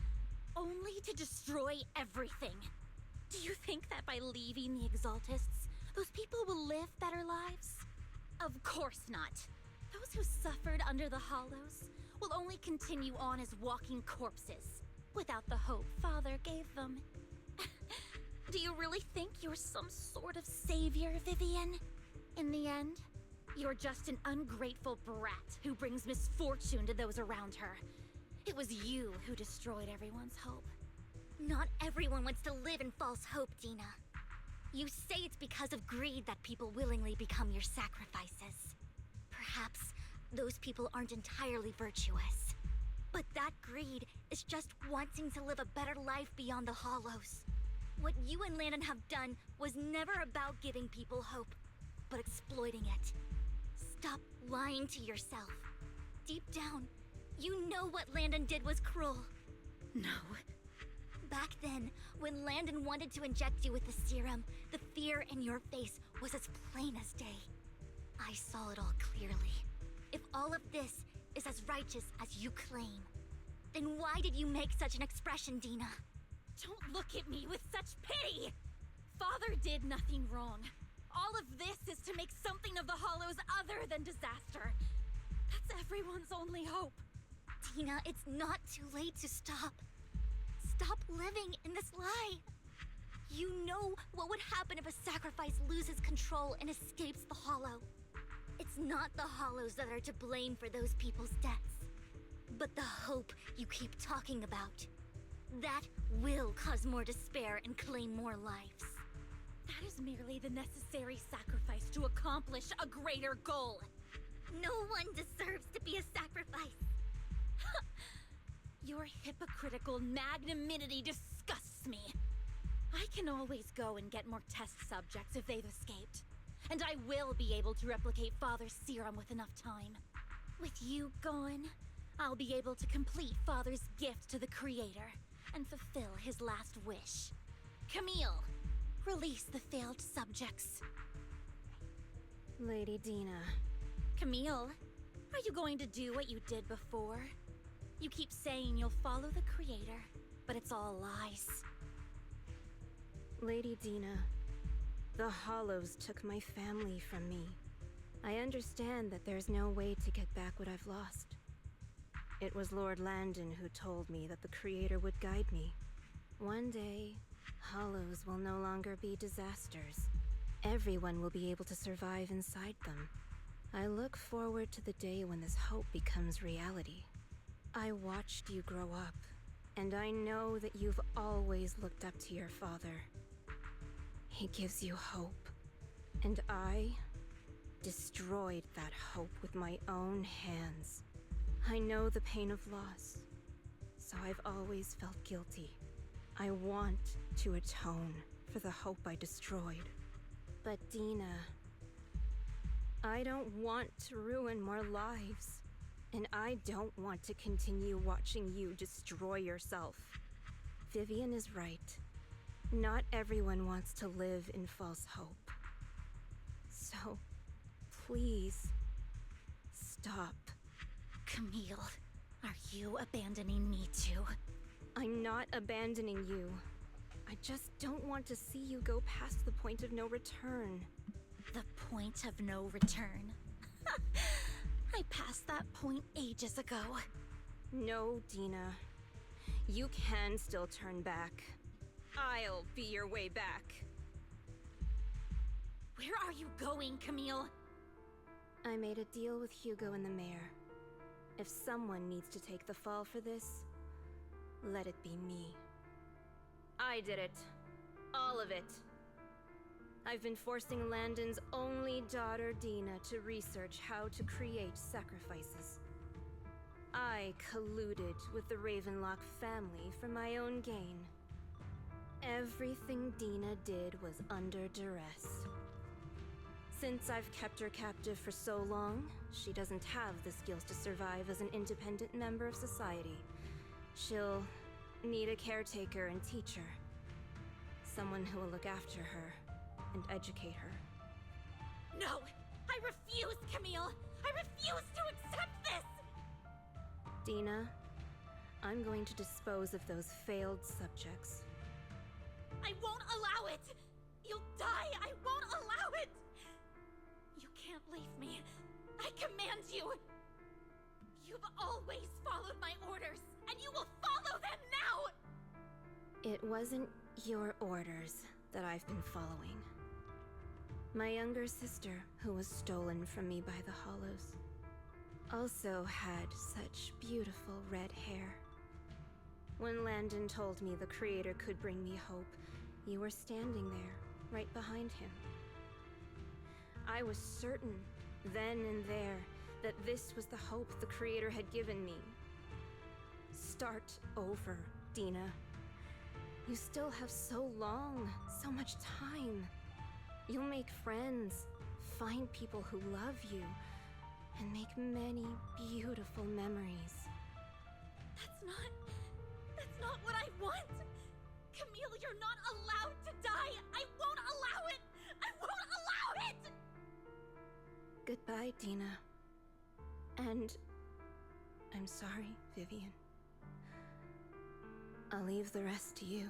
only to destroy everything. Do you think that by leaving the Exaltists, those people will live better lives? Of course not. Those who suffered under the Hollows will only continue on as walking corpses, without the hope Father gave them. Do you really think you're some sort of savior, Vivian? In the end, you're just an ungrateful brat who brings misfortune to those around her. It was you who destroyed everyone's hope. Not everyone wants to live in false hope, Dina. You say it's because of greed that people willingly become your sacrifices. Perhaps those people aren't entirely virtuous. But that greed is just wanting to live a better life beyond the Hollows. What you and Landon have done was never about giving people hope, but exploiting it. Stop lying to yourself. Deep down, you know what Landon did was cruel. No. Back then, when Landon wanted to inject you with the serum, the fear in your face was as plain as day. I saw it all clearly. If all of this is as righteous as you claim, then why did you make such an expression, Dina? Don't look at me with such pity! Father did nothing wrong. All of this is to make something of the Hollows other than disaster. That's everyone's only hope. Dina, it's not too late to stop. Stop living in this lie. You know what would happen if a sacrifice loses control and escapes the Hollow. It's not the Hollows that are to blame for those people's deaths, but the hope you keep talking about. That will cause more despair and claim more lives. That is merely the necessary sacrifice to accomplish a greater goal. No one deserves to be a sacrifice. Your hypocritical magnanimity disgusts me. I can always go and get more test subjects if they've escaped. And I will be able to replicate Father's serum with enough time. With you gone, I'll be able to complete Father's gift to the Creator and fulfill his last wish. Camille, release the failed subjects. Lady Dina. Camille, are you going to do what you did before? You keep saying you'll follow the Creator, but it's all lies. Lady Dina, the Hollows took my family from me. I understand that there's no way to get back what I've lost. It was Lord Landon who told me that the Creator would guide me. One day, Hollows will no longer be disasters. Everyone will be able to survive inside them. I look forward to the day when this hope becomes reality. I watched you grow up, and I know that you've always looked up to your father. He gives you hope, and I destroyed that hope with my own hands. I know the pain of loss, so I've always felt guilty. I want to atone for the hope I destroyed. But Dina, I don't want to ruin more lives, and I don't want to continue watching you destroy yourself. Vivian is right. Not everyone wants to live in false hope. So, please, stop. Camille, are you abandoning me too? I'm not abandoning you. I just don't want to see you go past the point of no return. The point of no return? I passed that point ages ago. No, Dina. You can still turn back. I'll be your way back. Where are you going, Camille? I made a deal with Hugo and the mayor. If someone needs to take the fall for this, let it be me. I did it. All of it. I've been forcing Landon's only daughter, Dina, to research how to create sacrifices. I colluded with the Ravenlock family for my own gain. Everything Dina did was under duress. Since I've kept her captive for so long, she doesn't have the skills to survive as an independent member of society. She'll need a caretaker and teacher. Someone who will look after her and educate her. No! I refuse, Camille! I refuse to accept this! Dina, I'm going to dispose of those failed subjects. I won't allow it! You'll die! I won't allow it! You can't leave me. I command you! You've always followed my orders, and you will follow them now! It wasn't your orders that I've been following. My younger sister, who was stolen from me by the Hollows, also had such beautiful red hair. When Landon told me the Creator could bring me hope, you were standing there, right behind him. I was certain, then and there, that this was the hope the Creator had given me. Start over, Dina. You still have so long, so much time. You'll make friends, find people who love you, and make many beautiful memories. That's not what I want! Camille, you're not allowed to die! I won't allow it! I won't allow it! Goodbye, Dina. And I'm sorry, Vivian. I'll leave the rest to you.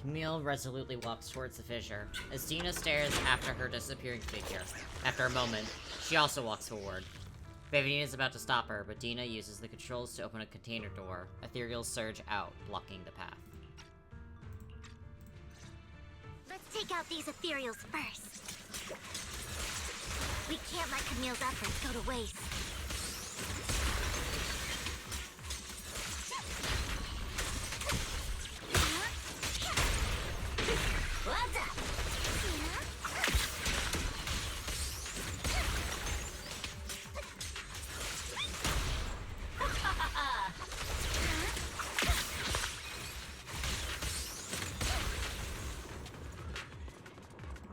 Camille resolutely walks towards the fissure, as Dina stares after her disappearing figure. After a moment, she also walks forward. Vivian is about to stop her, but Dina uses the controls to open a container door. Ethereals surge out, blocking the path. Let's take out these ethereals first. We can't let Camille's efforts go to waste. What's up?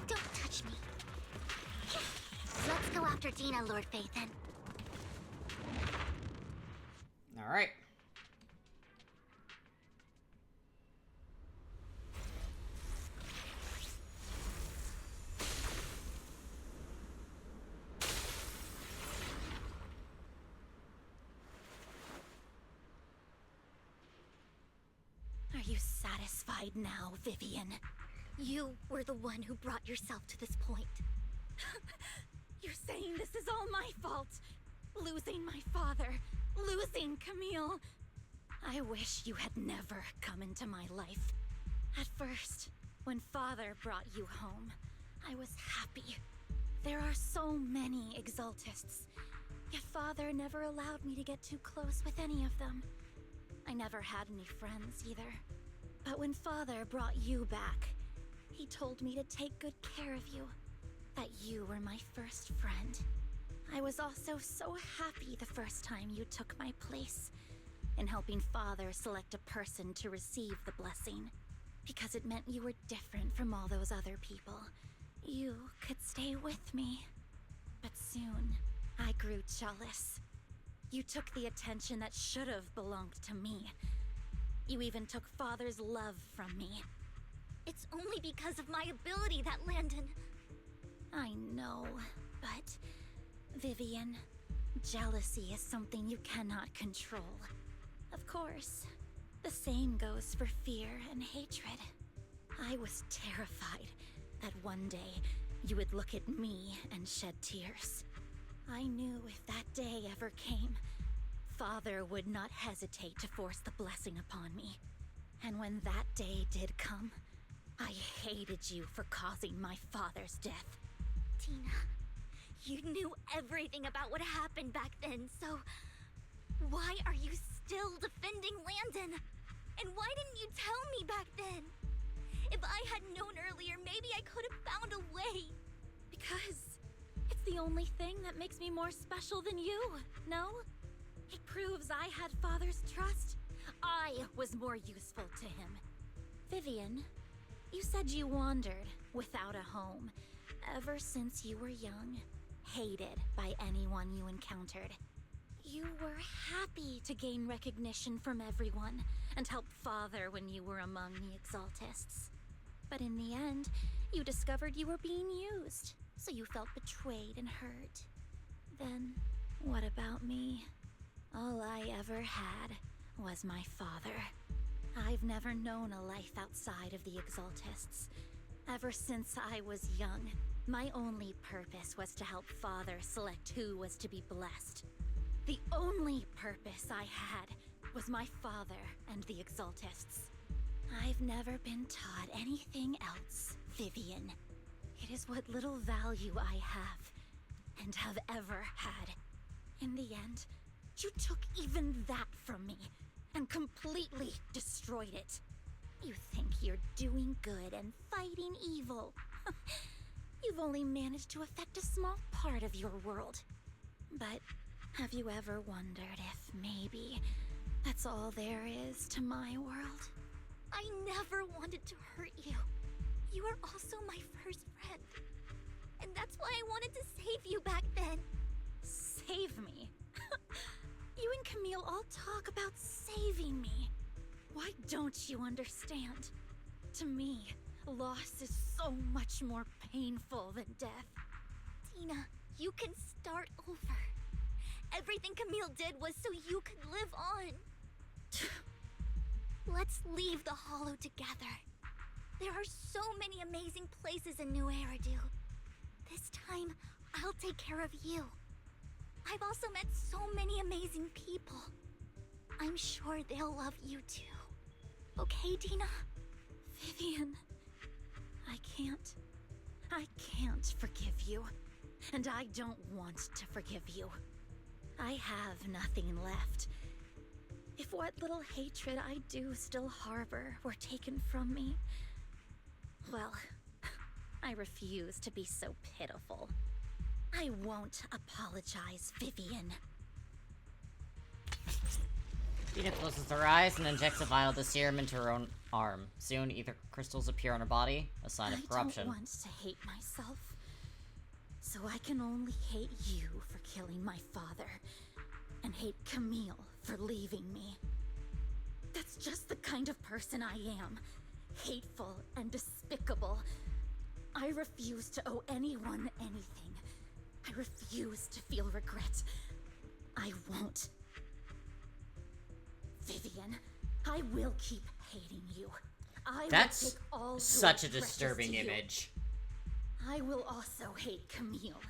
Don't touch me. Let's go after Dina, Lord Phaethon. Alright. Are you satisfied now, Vivian? You were the one who brought yourself to this point. You're saying this is all my fault. Losing my father, losing Camille. I wish you had never come into my life. At first, when Father brought you home, I was happy. There are so many Exaltists, yet Father never allowed me to get too close with any of them. I never had any friends either. But when Father brought you back, he told me to take good care of you. That you were my first friend. I was also so happy the first time you took my place in helping Father select a person to receive the blessing. Because it meant you were different from all those other people. You could stay with me. But soon, I grew jealous. You took the attention that should have belonged to me. You even took Father's love from me. It's only because of my ability that Landon... I know, but... Vivian, jealousy is something you cannot control. Of course, the same goes for fear and hatred. I was terrified that one day you would look at me and shed tears. I knew if that day ever came, Father would not hesitate to force the blessing upon me. And when that day did come, I hated you for causing my father's death. Tina, you knew everything about what happened back then, so... Why are you still defending Landon? And why didn't you tell me back then? If I had known earlier, maybe I could have found a way. Because it's the only thing that makes me more special than you, no? It proves I had Father's trust. I was more useful to him. Vivian, You said you wandered without a home ever since you were young, hated by anyone you encountered. You were happy to gain recognition from everyone and help Father when you were among the Exaltists. But in the end, you discovered you were being used, so you felt betrayed and hurt. Then, what about me? All I ever had was my father. I've never known a life outside of the Exaltists. Ever since I was young, my only purpose was to help Father select who was to be blessed. The only purpose I had was my father and the Exaltists. I've never been taught anything else, Vivian. It is what little value I have, and have ever had. In the end, you took even that from me, and completely destroyed it. You think you're doing good and fighting evil. You've only managed to affect a small part of your world. But have you ever wondered if maybe that's all there is to my world? I never wanted to hurt you. You were also my first friend. And that's why I wanted to save you back then. Save me? You and Camille all talk about saving me. Why don't you understand? To me, loss is so much more painful than death. Tina, you can start over. Everything Camille did was so you could live on. Let's leave the Hollow together. There are so many amazing places in New Eridu. This time, I'll take care of you. I've also met so many amazing people. I'm sure they'll love you too. Okay, Tina? Vivian, I can't forgive you. And I don't want to forgive you. I have nothing left. If what little hatred I do still harbor were taken from me, well, I refuse to be so pitiful. I won't apologize, Vivian. Tina closes her eyes and injects a vial of serum into her own arm. Soon, ether crystals appear on her body, a sign of corruption. I don't want to hate myself. So I can only hate you for killing my father, and hate Camille for leaving me. That's just the kind of person I am. Hateful and despicable. I refuse to owe anyone anything. I refuse to feel regret. I won't. Vivian, I will keep hating you. That's will take all such a your disturbing grudges to you. image. I will also hate Camille,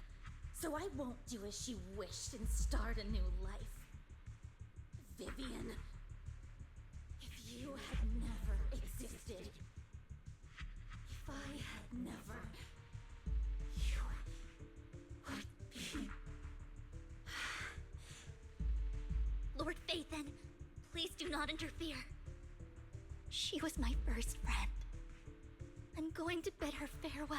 so I won't do as she wished and start a new life. Vivian, if you had never existed, if I had never, you would be... Lord Phaethon, please do not interfere. She was my first friend. I'm going to bid her farewell.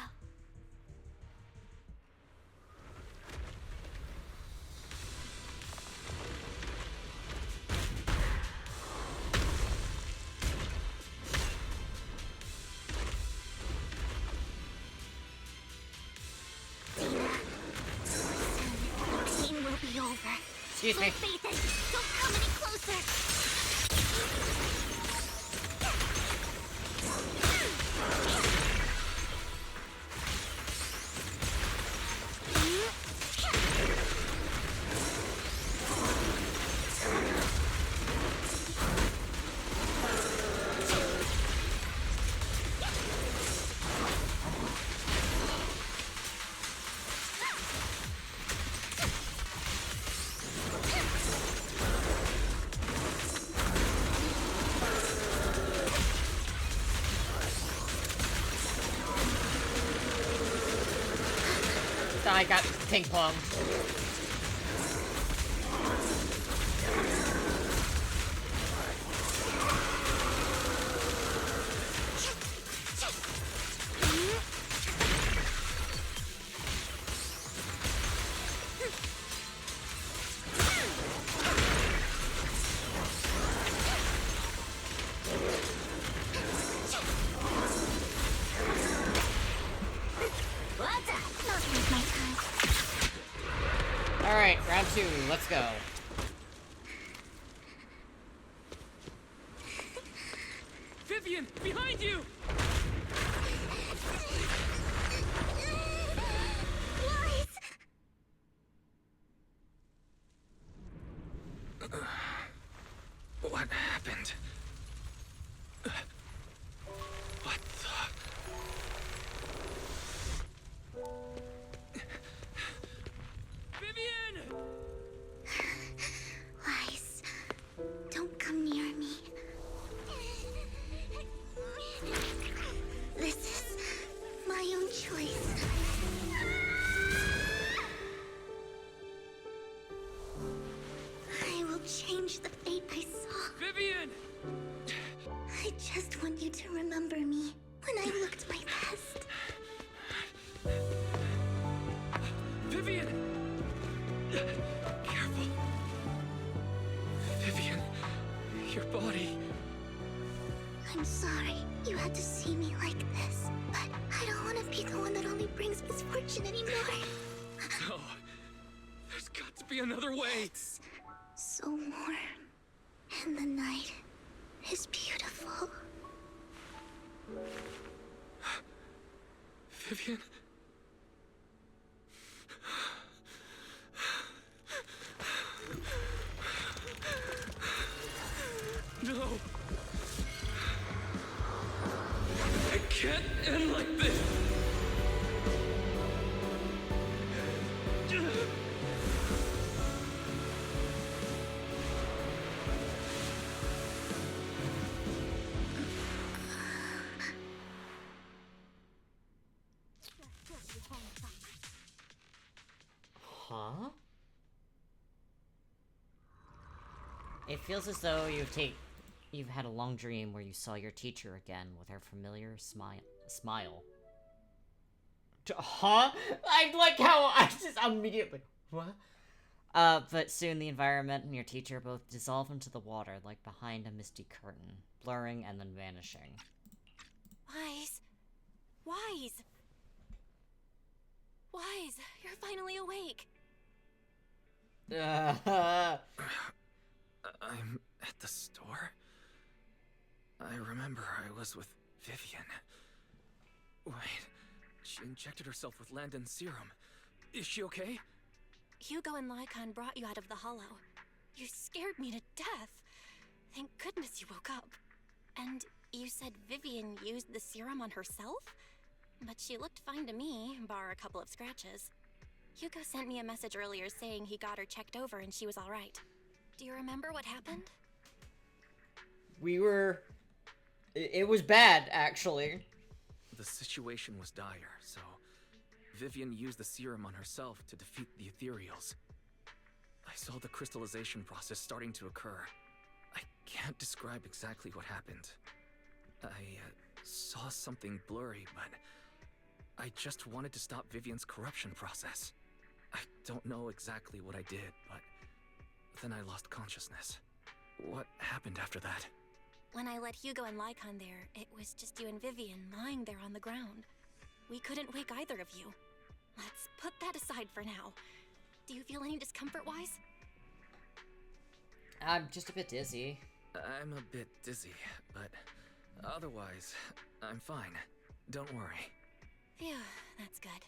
Over. Excuse me. Phaethon, don't come any closer. I got ping pong. Round 2, let's go. Vivian, behind you! What happened? What the... Vivian! Lies. Don't come near me. This is my own choice. I will change the fate I saw. Vivian! I just want you to remember me when I looked my best. Vivian! Careful. Vivian, your body... I'm sorry you had to see me like this, but I don't want to be the one that only brings misfortune anymore. No. There's got to be another way. It's so warm, and the night is beautiful. Vivian? No. It can't end like this. Huh? It feels as though you've had a long dream where you saw your teacher again with her familiar smile. Huh? I like how I just immediately... What? But soon the environment and your teacher both dissolve into the water like behind a misty curtain, blurring and then vanishing. Wise. Wise. Wise, you're finally awake. I'm at the store? I remember I was with Vivian. Wait, she injected herself with Landon's serum. Is she okay? Hugo and Lycon brought you out of the hollow. You scared me to death. Thank goodness you woke up. And you said Vivian used the serum on herself? But she looked fine to me, bar a couple of scratches. Hugo sent me a message earlier saying he got her checked over and she was alright. Do you remember what happened? It was bad, actually. The situation was dire, so Vivian used the serum on herself to defeat the ethereals. I saw the crystallization process starting to occur. I can't describe exactly what happened. I saw something blurry, but I just wanted to stop Vivian's corruption process. I don't know exactly what I did, but then I lost consciousness. What happened after that? When I let Hugo and Lycon there, it was just you and Vivian lying there on the ground. We couldn't wake either of you. Let's put that aside for now. Do you feel any discomfort-wise? I'm just a bit dizzy. I'm a bit dizzy, but otherwise, I'm fine. Don't worry. Phew, that's good.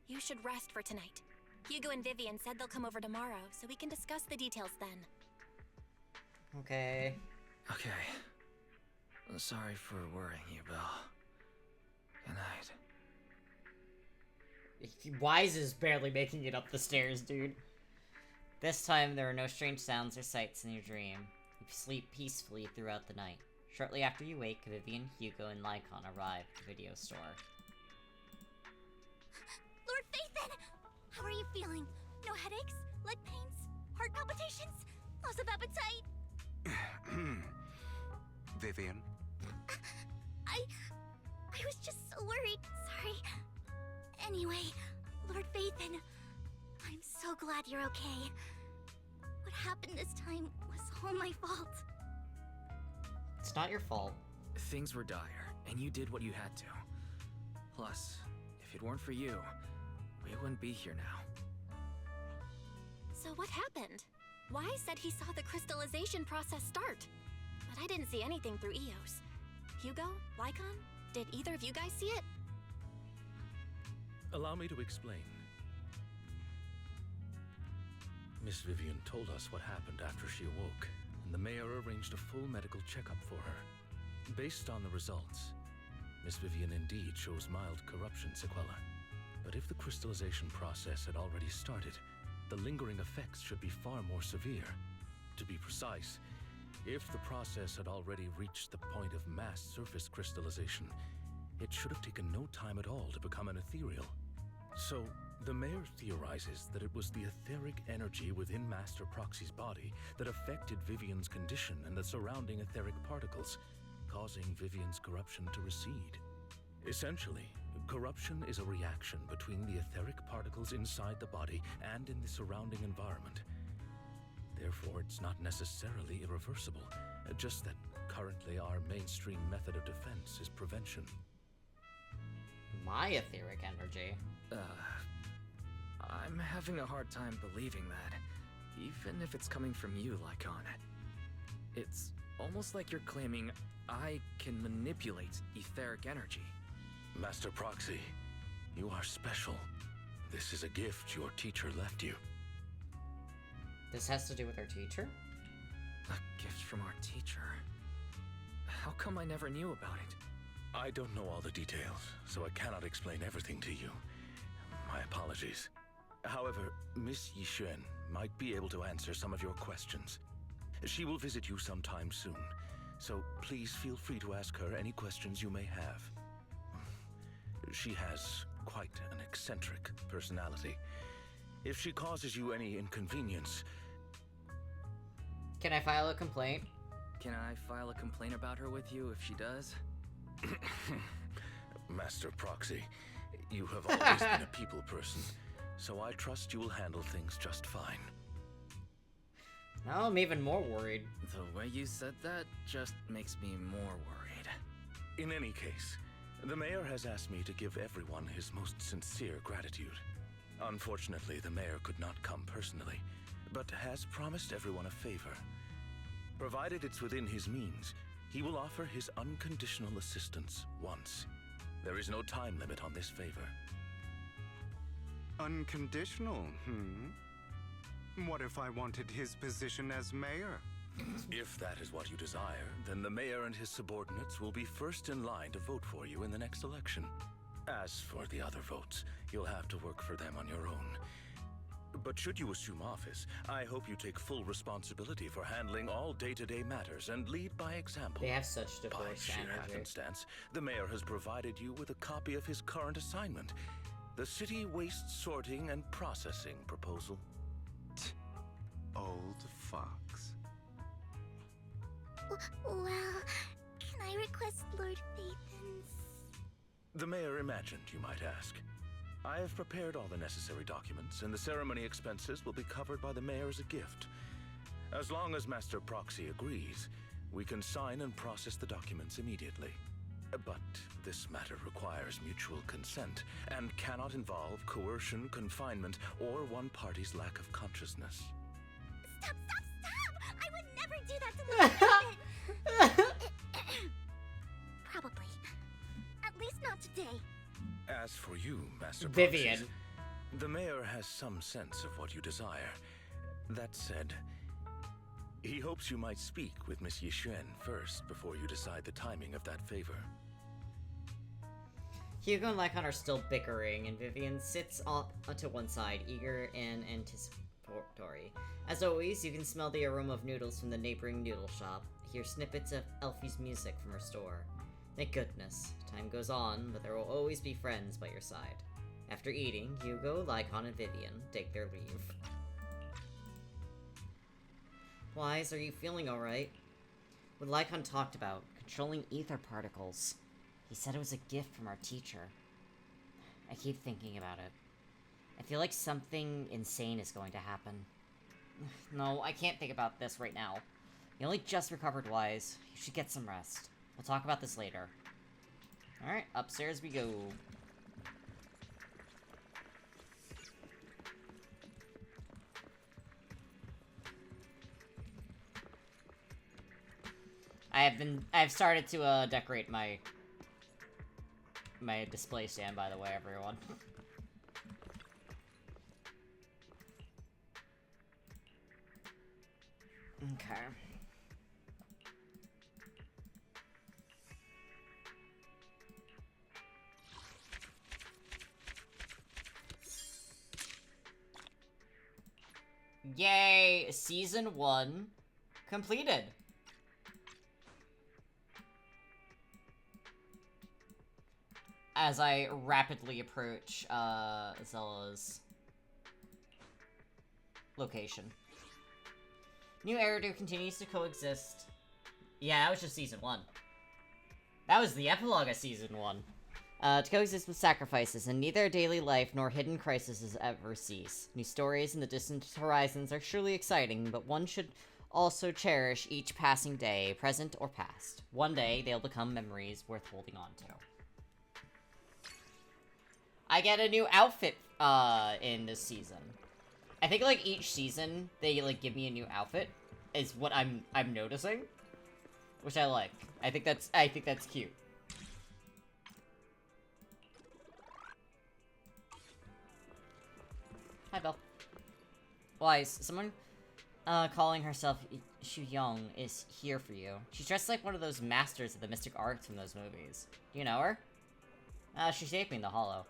You should rest for tonight. Hugo and Vivian said they'll come over tomorrow, so we can discuss the details then. Okay. Okay. Sorry for worrying you, Belle. Good night. Wise is barely making it up the stairs, dude. This time, there are no strange sounds or sights in your dream. You sleep peacefully throughout the night. Shortly after you wake, Vivian, Hugo, and Lycon arrive at the video store. Lord Phaethon! How are you feeling? No headaches? Leg pains? Heart palpitations? Loss of appetite? Vivian? I was just so worried. Sorry. Anyway, Lord Phaethon, I'm so glad you're okay. What happened this time was all my fault. It's not your fault. Things were dire, and you did what you had to. Plus, if it weren't for you, we wouldn't be here now. So what happened? Wise said he saw the crystallization process start, but I didn't see anything through EOS. Hugo? Lycon? Did either of you guys see it? Allow me to explain. Miss Vivian told us what happened after she awoke, and the mayor arranged a full medical checkup for her. Based on the results, Miss Vivian indeed shows mild corruption sequelae. But if the crystallization process had already started, the lingering effects should be far more severe. To be precise, if the process had already reached the point of mass surface crystallization, it should have taken no time at all to become an ethereal. So, the mayor theorizes that it was the etheric energy within Master Proxy's body that affected Vivian's condition and the surrounding etheric particles, causing Vivian's corruption to recede. Essentially, corruption is a reaction between the etheric particles inside the body and in the surrounding environment. Therefore, it's not necessarily irreversible, just that currently our mainstream method of defense is prevention. My etheric energy? I'm having a hard time believing that, even if it's coming from you, Lycon. It's almost like you're claiming I can manipulate etheric energy. Master Proxy, you are special. This is a gift your teacher left you. This has to do with our teacher? A gift from our teacher? How come I never knew about it? I don't know all the details, so I cannot explain everything to you. My apologies. However, Miss Yixuan might be able to answer some of your questions. She will visit you sometime soon, so please feel free to ask her any questions you may have. She has quite an eccentric personality. If she causes you any inconvenience... Can I file a complaint? Can I file a complaint about her with you if she does? Master Proxy, you have always been a people person, so I trust you will handle things just fine. Now I'm even more worried. The way you said that just makes me more worried. In any case, the mayor has asked me to give everyone his most sincere gratitude. Unfortunately, the mayor could not come personally, but has promised everyone a favor. Provided it's within his means, he will offer his unconditional assistance once. There is no time limit on this favor. Unconditional, What if I wanted his position as mayor? If that is what you desire, then the mayor and his subordinates will be first in line to vote for you in the next election. As for the other votes, you'll have to work for them on your own. But should you assume office, I hope you take full responsibility for handling all day-to-day matters and lead by example. They have such divorce By sheer energy. happenstance, the mayor has provided you with a copy of his current assignment, the City Waste Sorting and Processing proposal. Old fox. Well, can I request Lord Phaethon's? The mayor imagined, you might ask. I have prepared all the necessary documents, and the ceremony expenses will be covered by the mayor as a gift. As long as Master Proxy agrees, we can sign and process the documents immediately. But this matter requires mutual consent, and cannot involve coercion, confinement, or one party's lack of consciousness. Stop! I would never do that to Lord Phaethon! Probably. At least not today. As for you, Master Vivian. Proxy, the mayor has some sense of what you desire. That said, he hopes you might speak with Miss Yixuan first before you decide the timing of that favor. Hugo and Lycon are still bickering, and Vivian sits to one side, eager and anticipatory. As always, you can smell the aroma of noodles from the neighboring noodle shop, hear snippets of Elfie's music from her store. Thank goodness. Time goes on, but there will always be friends by your side. After eating, Hugo, Lycon, and Vivian take their leave. Wise, are you feeling alright? What Lycon talked about, controlling ether particles. He said it was a gift from our teacher. I keep thinking about it. I feel like something insane is going to happen. No, I can't think about this right now. You only just recovered, Wise. You should get some rest. We'll talk about this later. Alright, upstairs we go. I've started to decorate my display stand, by the way, everyone. Okay. Yay! Season 1 completed. As I rapidly approach Zella's location. New Eridu continues to coexist. Yeah, that was just Season 1. That was the epilogue of Season 1. To coexist with sacrifices, and neither daily life nor hidden crises ever cease. New stories in the distant horizons are surely exciting, but one should also cherish each passing day, present or past. One day, they'll become memories worth holding on to. I get a new outfit, in this season. I think, like, each season, they, like, give me a new outfit, is what I'm noticing. Which I like. I think that's cute. Hi, Belle. Wise, someone, calling herself Shu Young is here for you. She's dressed like one of those masters of the mystic arts from those movies. Do you know her? She saved me in the Hollow.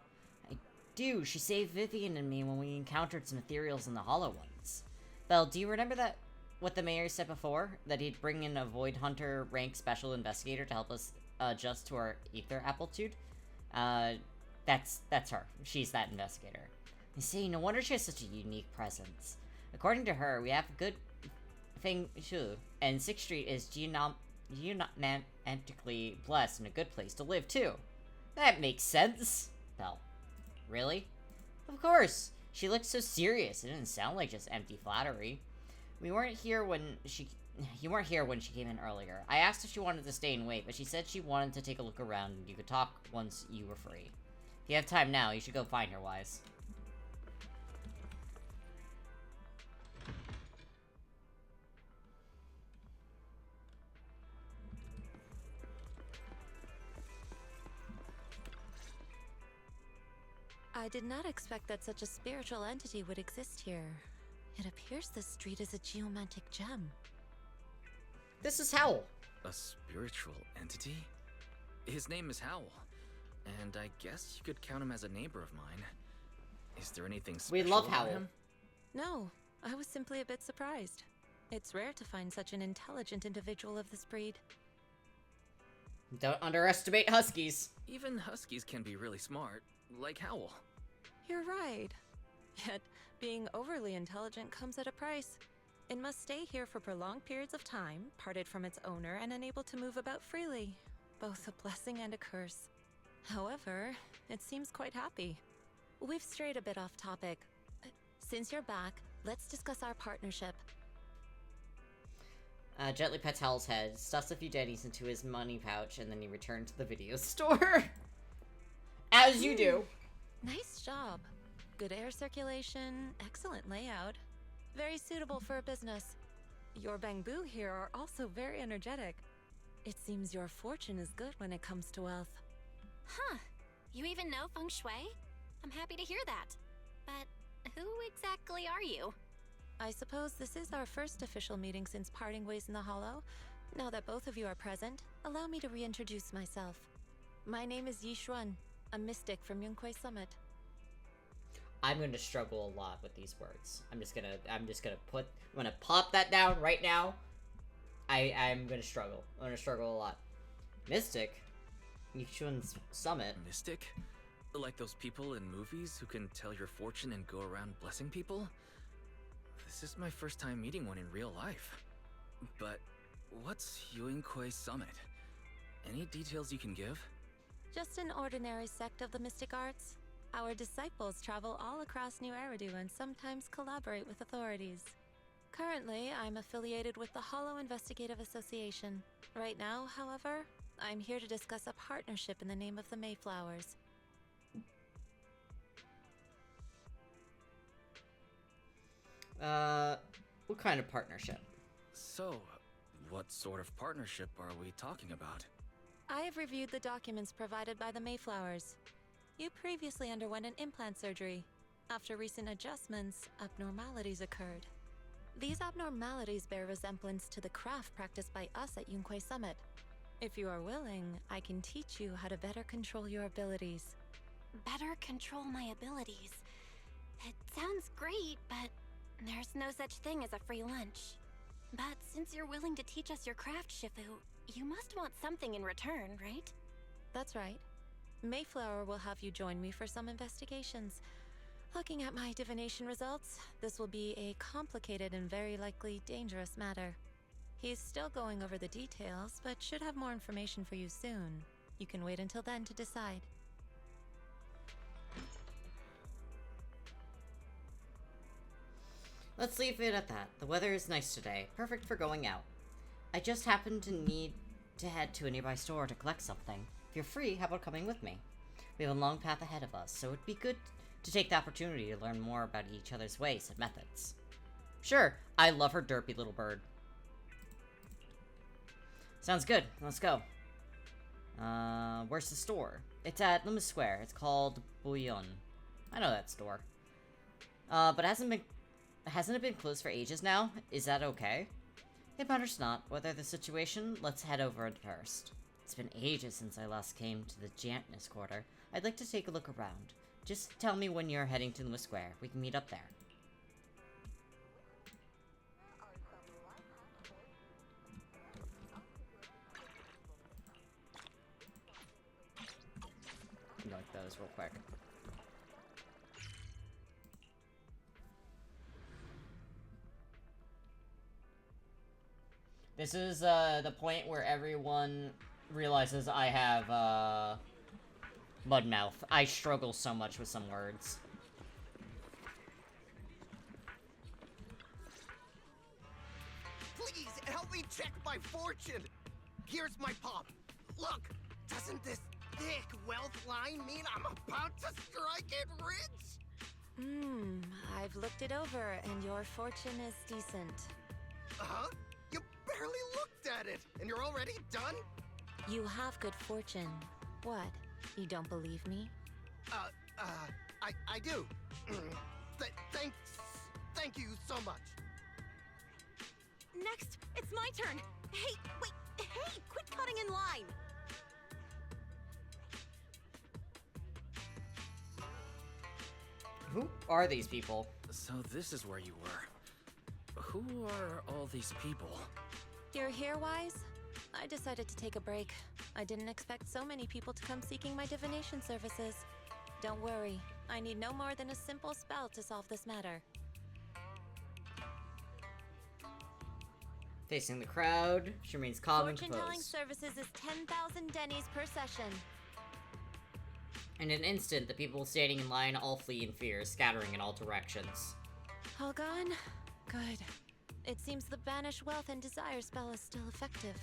I do. She saved Vivian and me when we encountered some ethereals in the Hollow once. Belle, do you remember what the mayor said before? That he'd bring in a Void Hunter rank special investigator to help us adjust to our ether amplitude? That's her. She's that investigator. You see, no wonder she has such a unique presence. According to her, we have a good thing too, and 6th Street is geomantically blessed and a good place to live too. That makes sense. Belle. Really? Of course. She looked so serious. It didn't sound like just empty flattery. You weren't here when she came in earlier. I asked if she wanted to stay and wait, but she said she wanted to take a look around and you could talk once you were free. If you have time now, you should go find her, Wise. I did not expect that such a spiritual entity would exist here. It appears this street is a geomantic gem. This is Howl. A spiritual entity? His name is Howl, and I guess you could count him as a neighbor of mine. Is there anything special We love about Howl. him? No, I was simply a bit surprised. It's rare to find such an intelligent individual of this breed. Don't underestimate Huskies. Even Huskies can be really smart, like Howl. You're right. Yet, being overly intelligent comes at a price. It must stay here for prolonged periods of time, parted from its owner and unable to move about freely. Both a blessing and a curse. However, it seems quite happy. We've strayed a bit off topic. Since you're back, let's discuss our partnership. Gently pets Howl's head, stuffs a few dennies into his money pouch, and then he returned to the video store. As you do. Nice job. Good air circulation, excellent layout. Very suitable for a business. Your bamboo here are also very energetic. It seems your fortune is good when it comes to wealth. Huh. You even know feng shui? I'm happy to hear that. But who exactly are you? I suppose this is our first official meeting since parting ways in the Hollow. Now that both of you are present, allow me to reintroduce myself. My name is Yi Xuan, a mystic from Yunquei Summit. I'm gonna struggle a lot with these words. I'm gonna pop that down right now. I'm gonna struggle. I'm gonna struggle a lot. Mystic? Yichuan's Summit? Mystic? Like those people in movies who can tell your fortune and go around blessing people? This is my first time meeting one in real life. But what's Yunquei Summit? Any details you can give? Just an ordinary sect of the mystic arts. Our disciples travel all across New Eridu and sometimes collaborate with authorities. Currently, I'm affiliated with the Hollow Investigative Association. Right now, however, I'm here to discuss a partnership in the name of the Mayflowers. What kind of partnership? So, What sort of partnership are we talking about? I have reviewed the documents provided by the Mayflowers. You previously underwent an implant surgery. After recent adjustments, abnormalities occurred. These abnormalities bear resemblance to the craft practiced by us at Yunquei Summit. If you are willing, I can teach you how to better control your abilities. Better control my abilities. It sounds great, but there's no such thing as a free lunch. But since you're willing to teach us your craft, Shifu, you must want something in return, right? That's right. Mayflower will have you join me for some investigations. Looking at my divination results, this will be a complicated and very likely dangerous matter. He's still going over the details, but should have more information for you soon. You can wait until then to decide. Let's leave it at that. The weather is nice today, perfect for going out. I just happen to need to head to a nearby store to collect something. If you're free, how about coming with me? We have a long path ahead of us, so it'd be good to take the opportunity to learn more about each other's ways and methods. Sure, I love her derpy little bird. Sounds good, let's go. Where's the store? It's at Lima Square. It's called Bouillon. I know that store. But hasn't it been closed for ages now? Is that okay? It matters not. Whether the situation, let's head over first. It's been ages since I last came to the Janus Quarter. I'd like to take a look around. Just tell me when you're heading to Lima Square. We can meet up there. Like those real quick. This is the point where everyone realizes I have mud mouth. I struggle so much with some words. Please help me check my fortune. Here's my palm. Look, doesn't this thick wealth line mean I'm about to strike it rich? I've looked it over, and your fortune is decent. Huh? You barely looked at it, and you're already done? You have good fortune. What? You don't believe me? I do. Thank you so much. Next, it's my turn. Hey, wait, hey, quit cutting in line. Who are these people? So this is where you were. Who are all these people? You're here, Wise? I decided to take a break. I didn't expect so many people to come seeking my divination services. Don't worry, I need no more than a simple spell to solve this matter. Facing the crowd, she remains calm and Fortune-telling composed. services is 10,000 dennies per session. In an instant, the people standing in line all flee in fear, scattering in all directions. All gone? Good. It seems the Banish Wealth and Desire spell is still effective.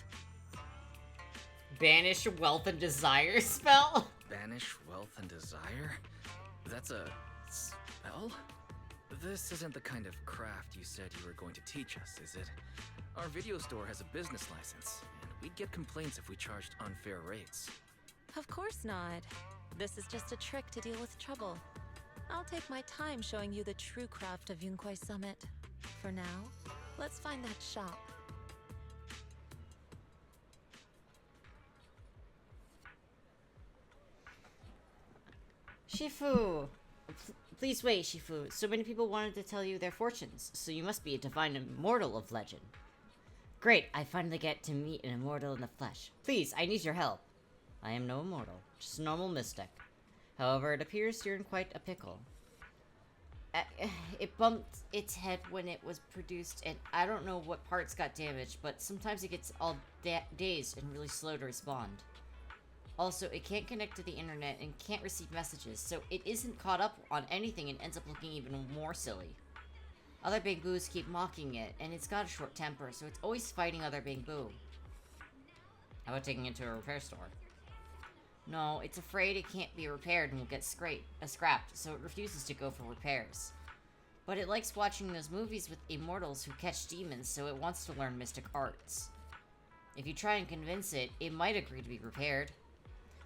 Banish Wealth and Desire spell? Banish Wealth and Desire? That's a spell? This isn't the kind of craft you said you were going to teach us, is it? Our video store has a business license, and we'd get complaints if we charged unfair rates. Of course not. This is just a trick to deal with trouble. I'll take my time showing you the true craft of Yunquei Summit. For now, let's find that shop. Shifu! Please wait, Shifu. So many people wanted to tell you their fortunes, so you must be a divine immortal of legend. Great, I finally get to meet an immortal in the flesh. Please, I need your help. I am no immortal, just a normal mystic. However, it appears you're in quite a pickle. It bumped its head when it was produced, and I don't know what parts got damaged, but sometimes it gets all dazed and really slow to respond. Also, it can't connect to the internet and can't receive messages, so it isn't caught up on anything and ends up looking even more silly. Other Bangbus keep mocking it, and it's got a short temper, so it's always fighting other Bangbu. How about taking it to a repair store? No, it's afraid it can't be repaired and will get scrapped, so it refuses to go for repairs. But it likes watching those movies with immortals who catch demons, so it wants to learn mystic arts. If you try and convince it, it might agree to be repaired.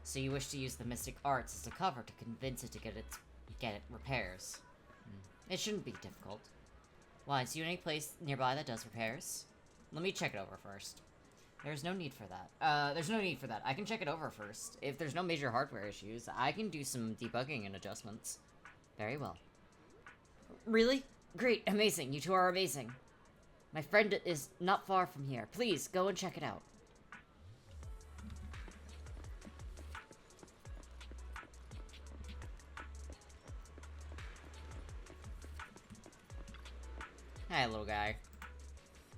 So you wish to use the mystic arts as a cover to convince it to get it repairs. It shouldn't be difficult. Why, is there any place nearby that does repairs? Let me check it over first. There's no need for that. There's no need for that. I can check it over first. If there's no major hardware issues, I can do some debugging and adjustments. Very well. Really? Great, amazing. You two are amazing. My friend is not far from here. Please, go and check it out. Hi, little guy.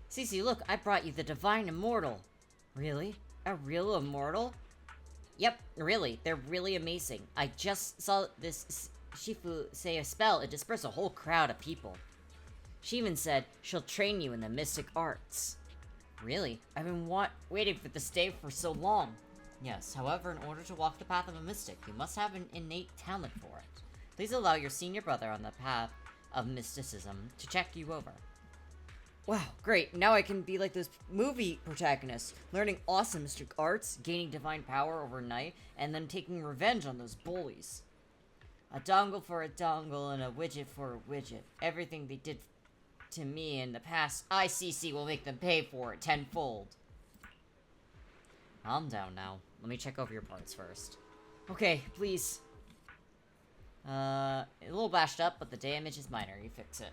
Cece, look, I brought you the Divine Immortal. Really? A real immortal? Yep, really. They're really amazing. I just saw this Shifu say a spell and disperse a whole crowd of people. She even said she'll train you in the mystic arts. Really? I've been waiting for this day for so long. Yes, however, in order to walk the path of a mystic, you must have an innate talent for it. Please allow your senior brother on the path of mysticism to check you over. Wow, great. Now I can be like those movie protagonists, learning awesome mystic arts, gaining divine power overnight, and then taking revenge on those bullies. A dongle for a dongle and a widget for a widget. Everything they did to me in the past, ICC will make them pay for it tenfold. Calm down now. Let me check over your parts first. Okay, please. A little bashed up, but the damage is minor. You fix it.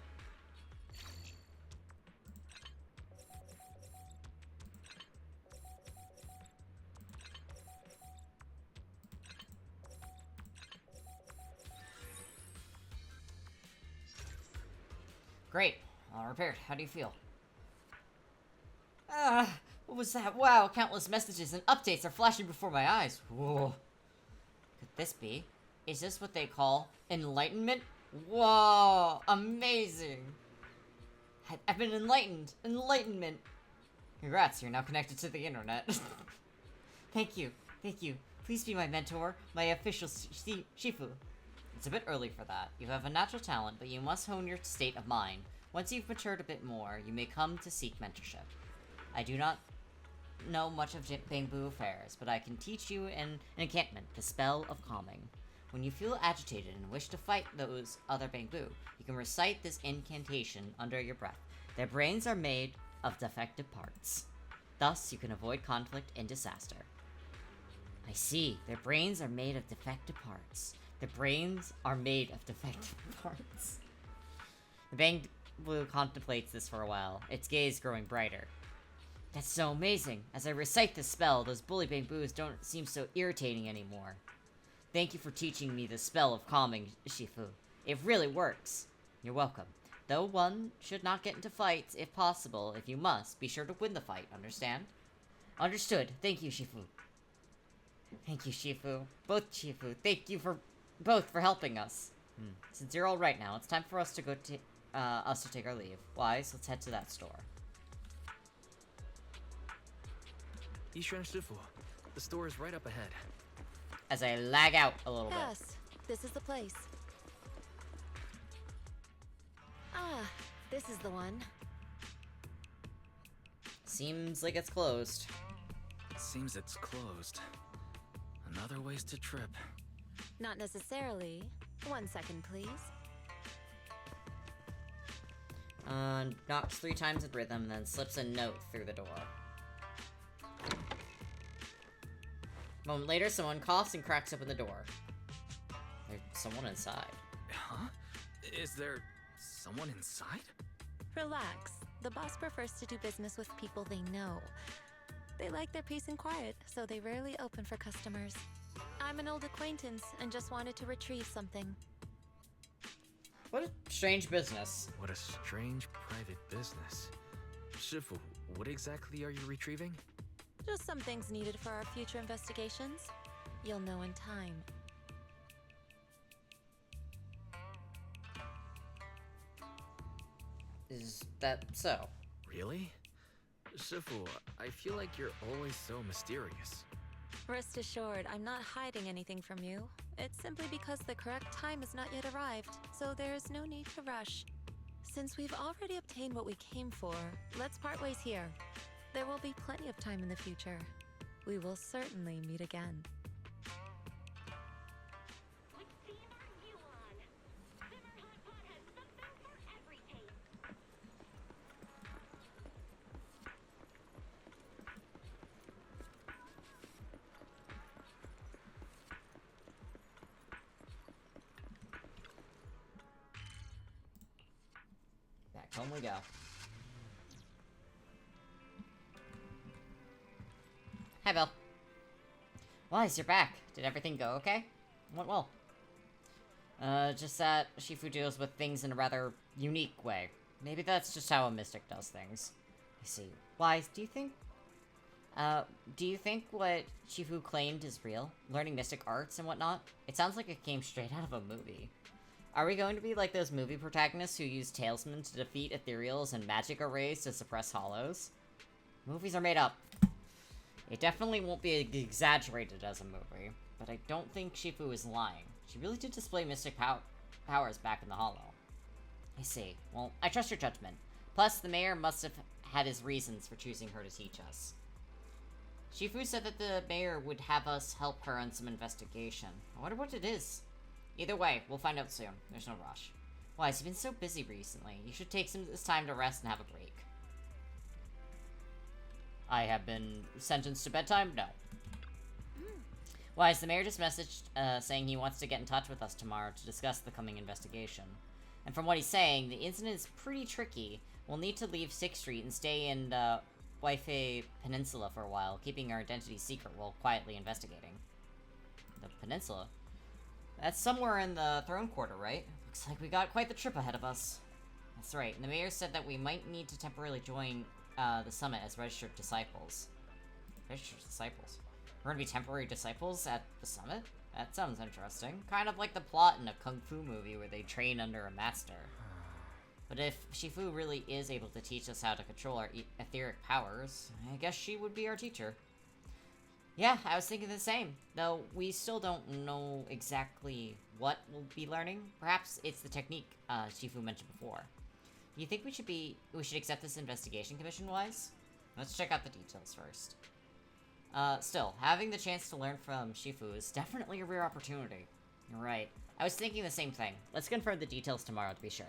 Great. All repaired. How do you feel? What was that? Wow, countless messages and updates are flashing before my eyes. Whoa. Could this be? Is this what they call enlightenment? Whoa, amazing. I've been enlightened. Enlightenment. Congrats, you're now connected to the internet. Thank you. Thank you. Please be my mentor, my official Shifu. It's a bit early for that. You have a natural talent, but you must hone your state of mind. Once you've matured a bit more, you may come to seek mentorship. I do not know much of Bangbu affairs, but I can teach you an enchantment, the spell of calming. When you feel agitated and wish to fight those other Bangbu, you can recite this incantation under your breath. Their brains are made of defective parts. Thus, you can avoid conflict and disaster. I see. Their brains are made of defective parts. The brains are made of defective parts. The Bangbu contemplates this for a while, its gaze growing brighter. That's so amazing. As I recite this spell, those bully Bangbus don't seem so irritating anymore. Thank you for teaching me the spell of calming, Shifu. It really works. You're welcome. Though one should not get into fights, if possible. If you must, be sure to win the fight, understand? Understood. Thank you, Shifu. Thank you, Shifu. Both Shifu. Thank you for both for helping us. Since you're all right now, it's time for us to go take our leave. Wise, let's head to that store. Yishuan Shifu, the store is right up ahead. As I lag out a little bit. Yes, this is the place. Ah, this is the one. Seems like it's closed. Seems it's closed. Another wasted trip. Not necessarily. 1 second, please. Knocks 3 times in rhythm, then slips a note through the door. A moment later, someone coughs and cracks open the door. There's someone inside. Huh? Is there someone inside? Relax. The boss prefers to do business with people they know. They like their peace and quiet, so they rarely open for customers. I'm an old acquaintance and just wanted to retrieve something. What a strange business. What a strange private business. Shifu, what exactly are you retrieving? Just some things needed for our future investigations. You'll know in time. Is that so? Really? Shifu, I feel like you're always so mysterious. Rest assured, I'm not hiding anything from you. It's simply because the correct time has not yet arrived, so there is no need to rush. Since we've already obtained what we came for, let's part ways here. There will be plenty of time in the future. We will certainly meet again. Back home we go. Hi, Bill. Wise, you're back. Did everything go okay? Went well. Just that Shifu deals with things in a rather unique way. Maybe that's just how a mystic does things. I see. Wise, do you think what Shifu claimed is real? Learning mystic arts and whatnot? It sounds like it came straight out of a movie. Are we going to be like those movie protagonists who use talismans to defeat ethereals and magic arrays to suppress hollows? Movies are made up. It definitely won't be exaggerated as a movie, but I don't think Shifu is lying. She really did display mystic powers back in the hollow. I see. Well, I trust your judgment. Plus, the mayor must have had his reasons for choosing her to teach us. Shifu said that the mayor would have us help her on some investigation. I wonder what it is. Either way, we'll find out soon. There's no rush. Wise, you've been so busy recently. You should take this time to rest and have a break. I have been sentenced to bedtime? No. Wise, the mayor just messaged saying he wants to get in touch with us tomorrow to discuss the coming investigation. And from what he's saying, the incident is pretty tricky. We'll need to leave 6th Street and stay in Waife Peninsula for a while, keeping our identity secret while quietly investigating. The peninsula? That's somewhere in the Throne Quarter, right? Looks like we got quite the trip ahead of us. That's right, and the mayor said that we might need to temporarily join the summit as registered disciples. Registered disciples? We're gonna be temporary disciples at the summit? That sounds interesting. Kind of like the plot in a kung fu movie where they train under a master. But if Shifu really is able to teach us how to control our etheric powers, I guess she would be our teacher. Yeah, I was thinking the same. Though we still don't know exactly what we'll be learning. Perhaps it's the technique Shifu mentioned before. Do you think we should accept this investigation commission, Wise? Let's check out the details first. Still, having the chance to learn from Shifu is definitely a rare opportunity. You're right. I was thinking the same thing. Let's confirm the details tomorrow to be sure.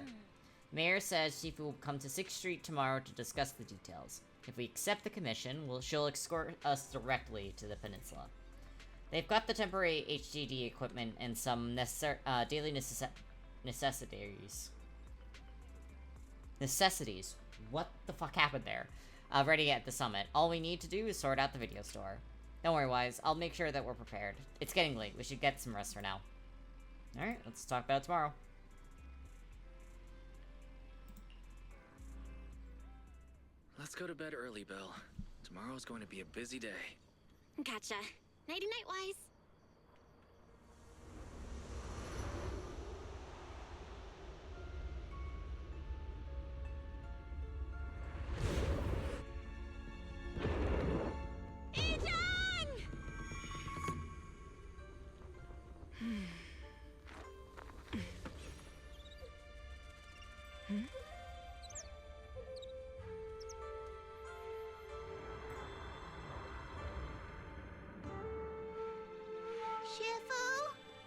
Mayor says Shifu will come to 6th Street tomorrow to discuss the details. If we accept the commission, she'll escort us directly to the peninsula. They've got the temporary HDD equipment and some daily necessities. Necessities. What the fuck happened there? Ready at the summit. All we need to do is sort out the video store. Don't worry, Wise. I'll make sure that we're prepared. It's getting late. We should get some rest for now. Alright, let's talk about it tomorrow. Let's go to bed early, Bill. Tomorrow's going to be a busy day. Gotcha. Nighty-night, Wise.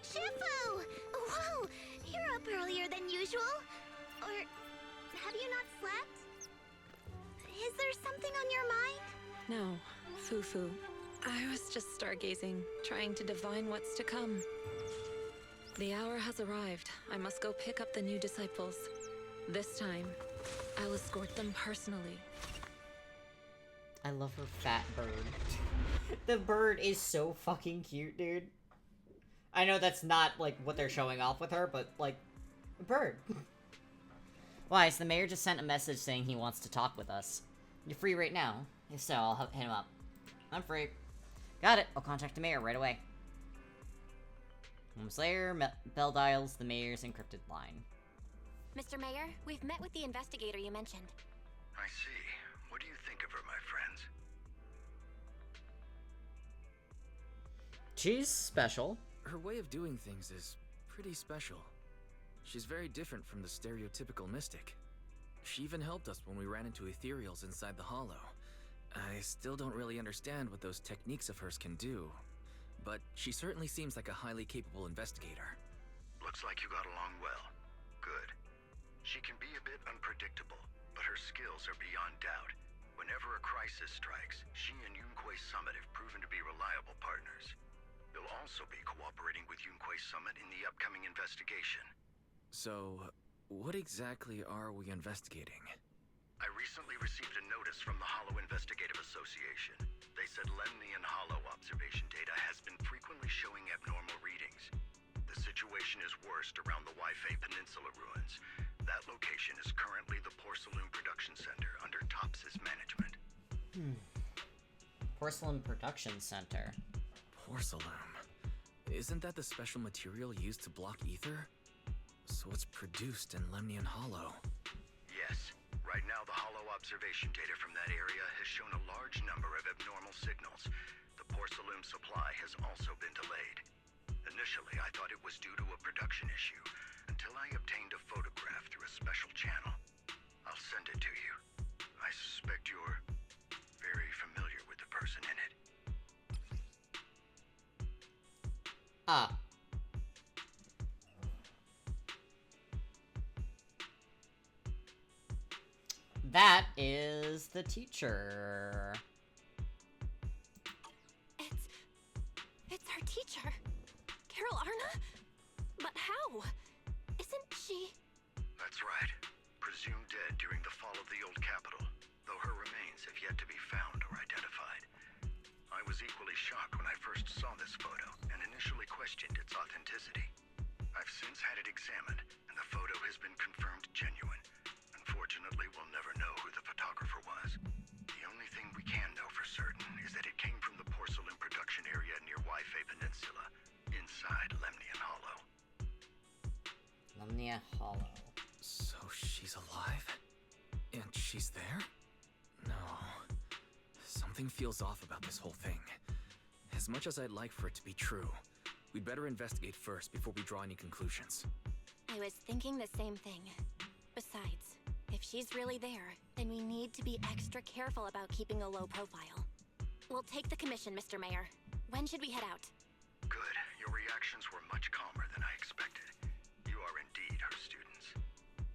Shifu! Whoa! You're up earlier than usual? Or have you not slept? Is there something on your mind? No, Fufu. I was just stargazing, trying to divine what's to come. The hour has arrived. I must go pick up the new disciples. This time, I'll escort them personally. I love her fat bird. The bird is so fucking cute, dude. I know that's not, like, what they're showing off with her, but, like, a bird. Wise, the mayor just sent a message saying he wants to talk with us. You're free right now? If so, I'll hit him up. I'm free. Got it. I'll contact the mayor right away. Moments later, Bell dials the mayor's encrypted line. Mr. Mayor, we've met with the investigator you mentioned. I see. What do you think of her, my friends? She's special. Her way of doing things is pretty special. She's very different from the stereotypical mystic. She even helped us when we ran into ethereals inside the hollow. I still don't really understand what those techniques of hers can do, but she certainly seems like a highly capable investigator. Looks like you got along well. Good. She can be a bit unpredictable, but her skills are beyond doubt. Whenever a crisis strikes, she and Yunquei Summit have proven to be reliable partners. You'll also be cooperating with Yunquei Summit in the upcoming investigation. So, what exactly are we investigating? I recently received a notice from the Hollow Investigative Association. They said Lemnian Hollow observation data has been frequently showing abnormal readings. The situation is worst around the Waifei Peninsula ruins. That location is currently the Porcelain Production Center under Tops's management. Porcelain Production Center. Porcelain? Isn't that the special material used to block ether? So it's produced in Lemnian Hollow. Yes. Right now, the Hollow observation data from that area has shown a large number of abnormal signals. The porcelain supply has also been delayed. Initially, I thought it was due to a production issue, until I obtained a photograph through a special channel. I'll send it to you. I suspect you're very familiar with the person in it. That is the teacher. It's our teacher. Carol Arna? But how? Isn't she... That's right. Presumed dead during the fall of the old capital, though her remains have yet to be found or identified. I was equally shocked when I first saw this photo and initially questioned its authenticity. I've since had it examined, and the photo has been confirmed genuine. Unfortunately, we'll never know who the photographer was. The only thing we can know for certain is that it came from the porcelain production area near Waifei Peninsula, inside Lemnian Hollow. Lemnian Hollow. So she's alive? And she's there? No. Something feels off about this whole thing. As much as I'd like for it to be true, we'd better investigate first before we draw any conclusions. I was thinking the same thing. Besides, if she's really there, then we need to be extra careful about keeping a low profile. We'll take the commission, Mr. Mayor. When should we head out? Good. Your reactions were much calmer than I expected. You are indeed her students.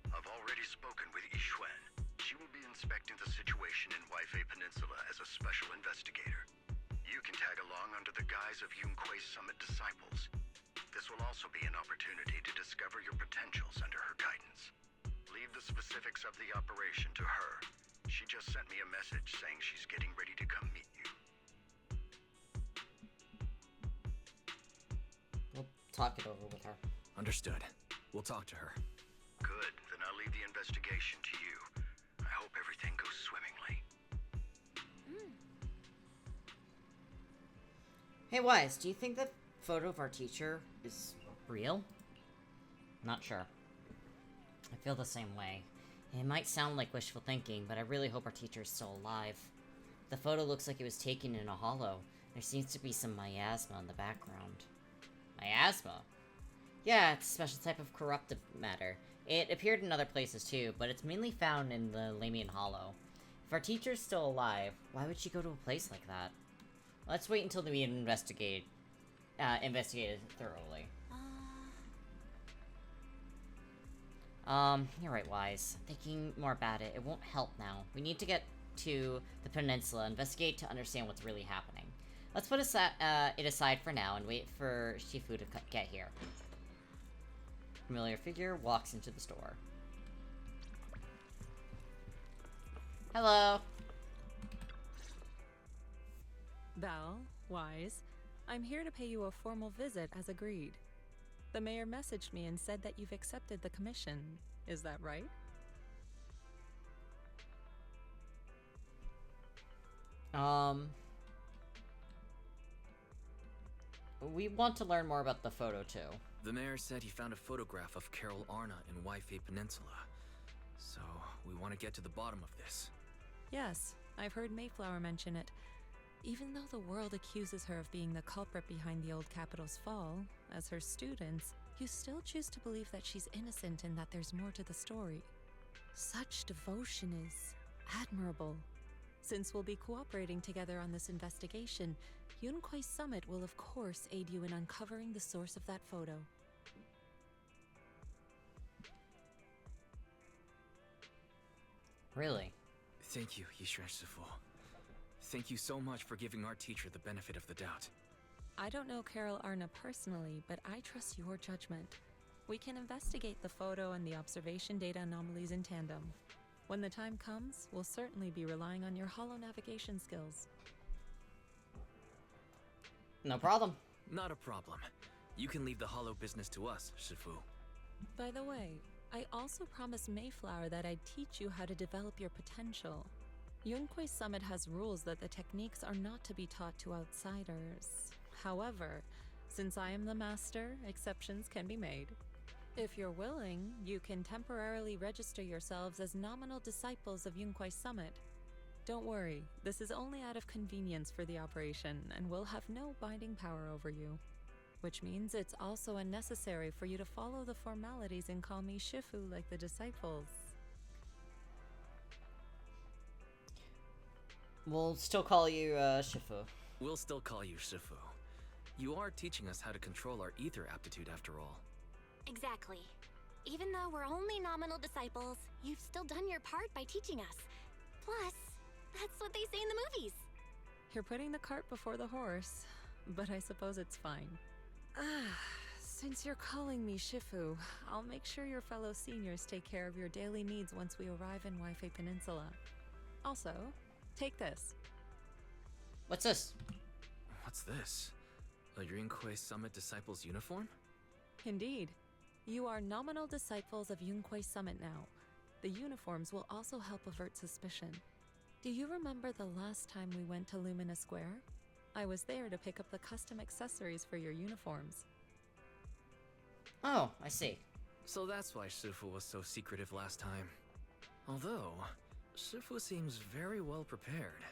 I've already spoken with Yixuan. She will be inspecting the situation in Waifei Peninsula as a special investigator. You can tag along under the guise of Yunquei Summit disciples. This will also be an opportunity to discover your potentials under her guidance. Leave the specifics of the operation to her. She just sent me a message saying she's getting ready to come meet you. We'll talk it over with her. Understood. We'll talk to her. Good. Then I'll leave the investigation to you. I hope everything goes swimmingly. Hey, Wise, do you think that photo of our teacher is real? Not sure. I feel the same way. It might sound like wishful thinking, but I really hope our teacher is still alive. The photo looks like it was taken in a hollow. There seems to be some miasma in the background. Miasma? Yeah, it's a special type of corruptive matter. It appeared in other places too, but it's mainly found in the Lamian Hollow. If our teacher's still alive, why would she go to a place like that? Let's wait until we investigate it thoroughly. You're right, Wise. Thinking more about it, it won't help now. We need to get to the peninsula, investigate to understand what's really happening. Let's put it aside for now and wait for Shifu to get here. Familiar figure walks into the store. Hello. Val, Wise, I'm here to pay you a formal visit as agreed. The mayor messaged me and said that you've accepted the commission. Is that right? We want to learn more about the photo too. The mayor said he found a photograph of Carol Arna in Waifei Peninsula. So, we want to get to the bottom of this. Yes, I've heard Mayflower mention it. Even though the world accuses her of being the culprit behind the old capital's fall, as her students, you still choose to believe that she's innocent and that there's more to the story. Such devotion is admirable. Since we'll be cooperating together on this investigation, Yunquei Summit will of course aid you in uncovering the source of that photo. Really? Thank you, Yishuan Shifu. Thank you so much for giving our teacher the benefit of the doubt. I don't know Carol Arna personally, but I trust your judgment. We can investigate the photo and the observation data anomalies in tandem. When the time comes, we'll certainly be relying on your holo navigation skills. No problem. Not a problem. You can leave the hollow business to us, Shifu. By the way, I also promised Mayflower that I'd teach you how to develop your potential. Yunquei Summit has rules that the techniques are not to be taught to outsiders. However, since I am the master, exceptions can be made. If you're willing, you can temporarily register yourselves as nominal disciples of Yunquei Summit. Don't worry, this is only out of convenience for the operation and will have no binding power over you. Which means it's also unnecessary for you to follow the formalities and call me Shifu like the disciples. We'll still call you, Shifu. We'll still call you Shifu. You are teaching us how to control our ether aptitude after all. Exactly. Even though we're only nominal disciples, you've still done your part by teaching us. Plus, that's what they say in the movies. You're putting the cart before the horse, but I suppose it's fine. Since you're calling me Shifu, I'll make sure your fellow seniors take care of your daily needs once we arrive in Waifei Peninsula. Also, take this. What's this? What's this? A Yunquei Summit Disciples uniform? Indeed. You are nominal disciples of Yunquei Summit now. The uniforms will also help avert suspicion. Do you remember the last time we went to Lumina Square? I was there to pick up the custom accessories for your uniforms. Oh, I see. So that's why Shifu was so secretive last time. Although, Shifu seems very well prepared.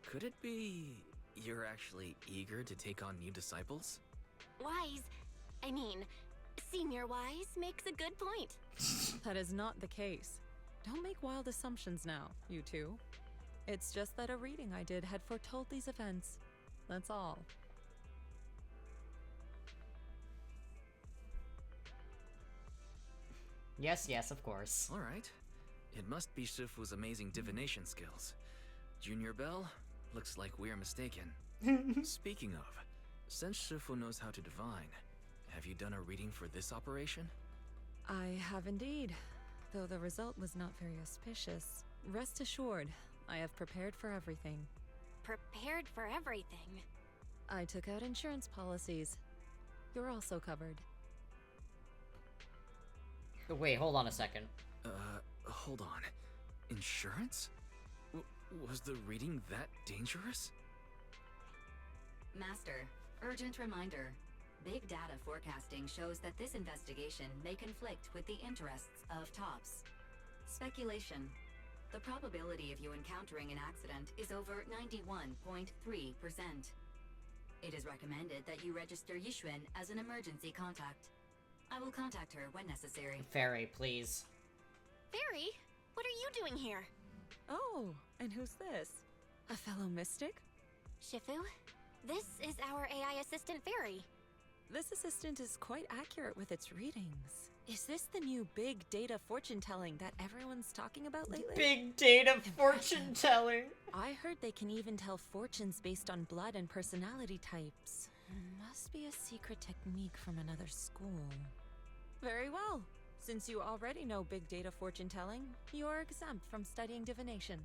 Could it be you're actually eager to take on new disciples? Senior Wise makes a good point. That is not the case. Don't make wild assumptions now, you two. It's just that a reading I did had foretold these events. That's all. Yes, of course. Alright. It must be Shifu's amazing divination skills. Junior Bell, looks like we're mistaken. Speaking of, since Shifu knows how to divine, have you done a reading for this operation? I have indeed, though the result was not very auspicious. Rest assured, I have prepared for everything. Prepared for everything? I took out insurance policies. You're also covered. Wait, hold on a second. Hold on. Insurance? Was the reading that dangerous? Master, urgent reminder. Big data forecasting shows that this investigation may conflict with the interests of TOPS. Speculation. The probability of you encountering an accident is over 91.3%. It is recommended that you register Yishuan as an emergency contact. I will contact her when necessary. Fairy, please. Fairy? What are you doing here? Oh, and who's this? A fellow mystic? Shifu, this is our AI assistant Fairy. This assistant is quite accurate with its readings. Is this the new big data fortune telling that everyone's talking about lately? Big data fortune telling. I heard they can even tell fortunes based on blood and personality types. Must be a secret technique from another school. Very well. Since you already know big data fortune telling, you are exempt from studying divination.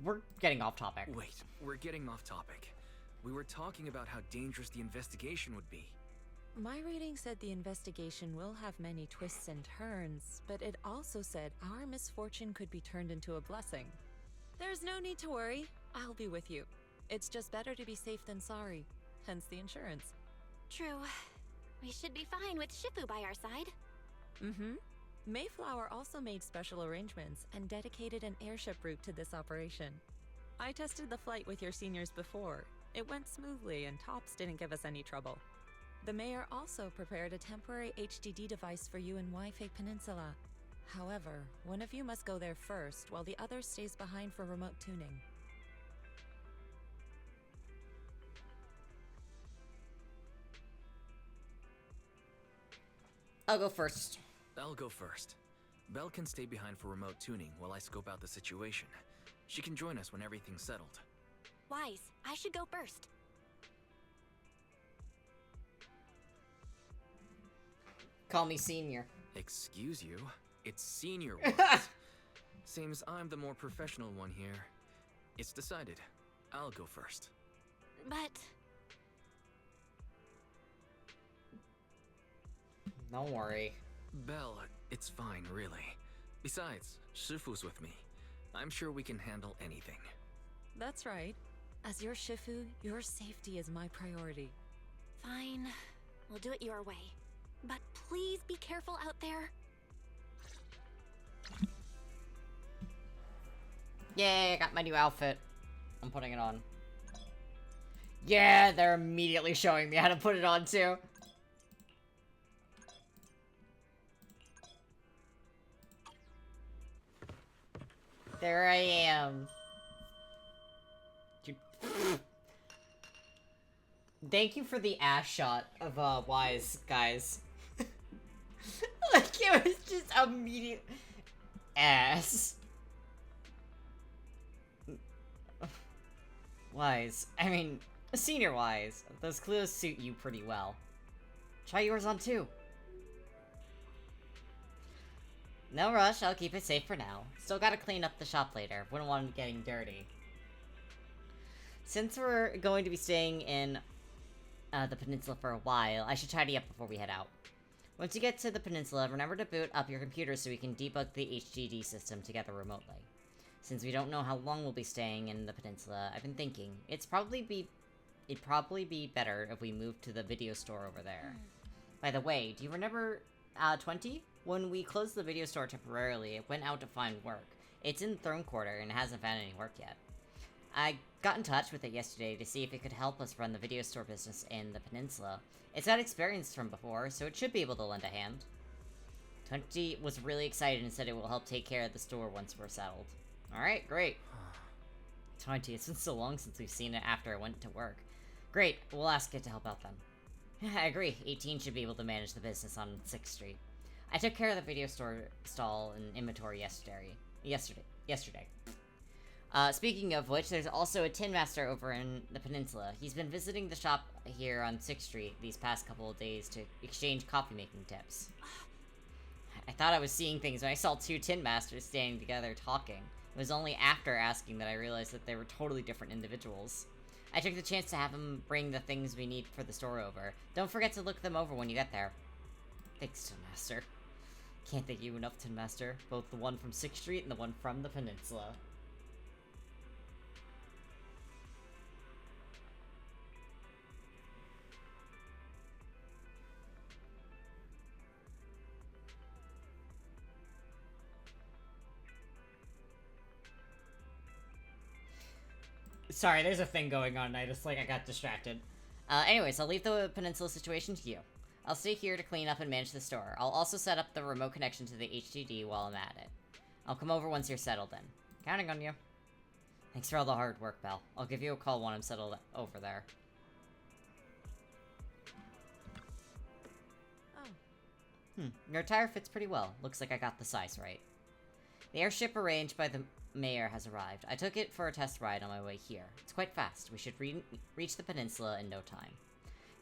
We're getting off topic. Wait, we're getting off topic. We were talking about how dangerous the investigation would be. My reading said the investigation will have many twists and turns, but it also said our misfortune could be turned into a blessing. There's no need to worry. I'll be with you. It's just better to be safe than sorry, hence the insurance. True. We should be fine with Shifu by our side. Mm-hmm. Mayflower also made special arrangements and dedicated an airship route to this operation. I tested the flight with your seniors before. It went smoothly, and Tops didn't give us any trouble. The mayor also prepared a temporary HDD device for you in Wi-Fi Peninsula. However, one of you must go there first, while the other stays behind for remote tuning. I'll go first. I'll go first. Belle can stay behind for remote tuning while I scope out the situation. She can join us when everything's settled. Wise, I should go first. Call me senior. Excuse you? It's Senior Wise. Seems I'm the more professional one here. It's decided. I'll go first. But... Don't worry. Belle, it's fine, really. Besides, Shifu's with me. I'm sure we can handle anything. That's right. As your Shifu, your safety is my priority. Fine. We'll do it your way. But please be careful out there. Yay, I got my new outfit. I'm putting it on. Yeah, they're immediately showing me how to put it on too. There I am. Thank you for the ass shot of Wise, guys. Like, it was just immediate ass. Wise. I mean, Senior Wise. Those clothes suit you pretty well. Try yours on too. No rush, I'll keep it safe for now. Still gotta clean up the shop later. Wouldn't want it getting dirty. Since we're going to be staying in the peninsula for a while, I should tidy up before we head out. Once you get to the peninsula, remember to boot up your computer so we can debug the HDD system together remotely. Since we don't know how long we'll be staying in the peninsula, I've been thinking, it'd probably be better if we moved to the video store over there. By the way, do you remember 20? When we closed the video store temporarily, it went out to find work. It's in Throne Quarter and hasn't found any work yet. I got in touch with it yesterday to see if it could help us run the video store business in the peninsula. It's got experience from before, so it should be able to lend a hand. 20 was really excited and said it will help take care of the store once we're settled. Alright, great. 20, it's been so long since we've seen it after I went to work. Great, we'll ask it to help out then. I agree, 18 should be able to manage the business on 6th Street. I took care of the video store stall and inventory yesterday. Speaking of which, there's also a Tin Master over in the peninsula. He's been visiting the shop here on 6th Street these past couple of days to exchange coffee-making tips. I thought I was seeing things when I saw two Tin Masters standing together talking. It was only after asking that I realized that they were totally different individuals. I took the chance to have him bring the things we need for the store over. Don't forget to look them over when you get there. Thanks, Tin Master. Can't thank you enough, Tin Master. Both the one from 6th Street and the one from the peninsula. Sorry, there's a thing going on, I got distracted. Anyways, I'll leave the peninsula situation to you. I'll stay here to clean up and manage the store. I'll also set up the remote connection to the HDD while I'm at it. I'll come over once you're settled in. Counting on you. Thanks for all the hard work, Belle. I'll give you a call when I'm settled over there. Oh. Your attire fits pretty well. Looks like I got the size right. The airship arranged by the mayor has arrived. I took it for a test ride on my way here. It's quite fast. We should reach the peninsula in no time.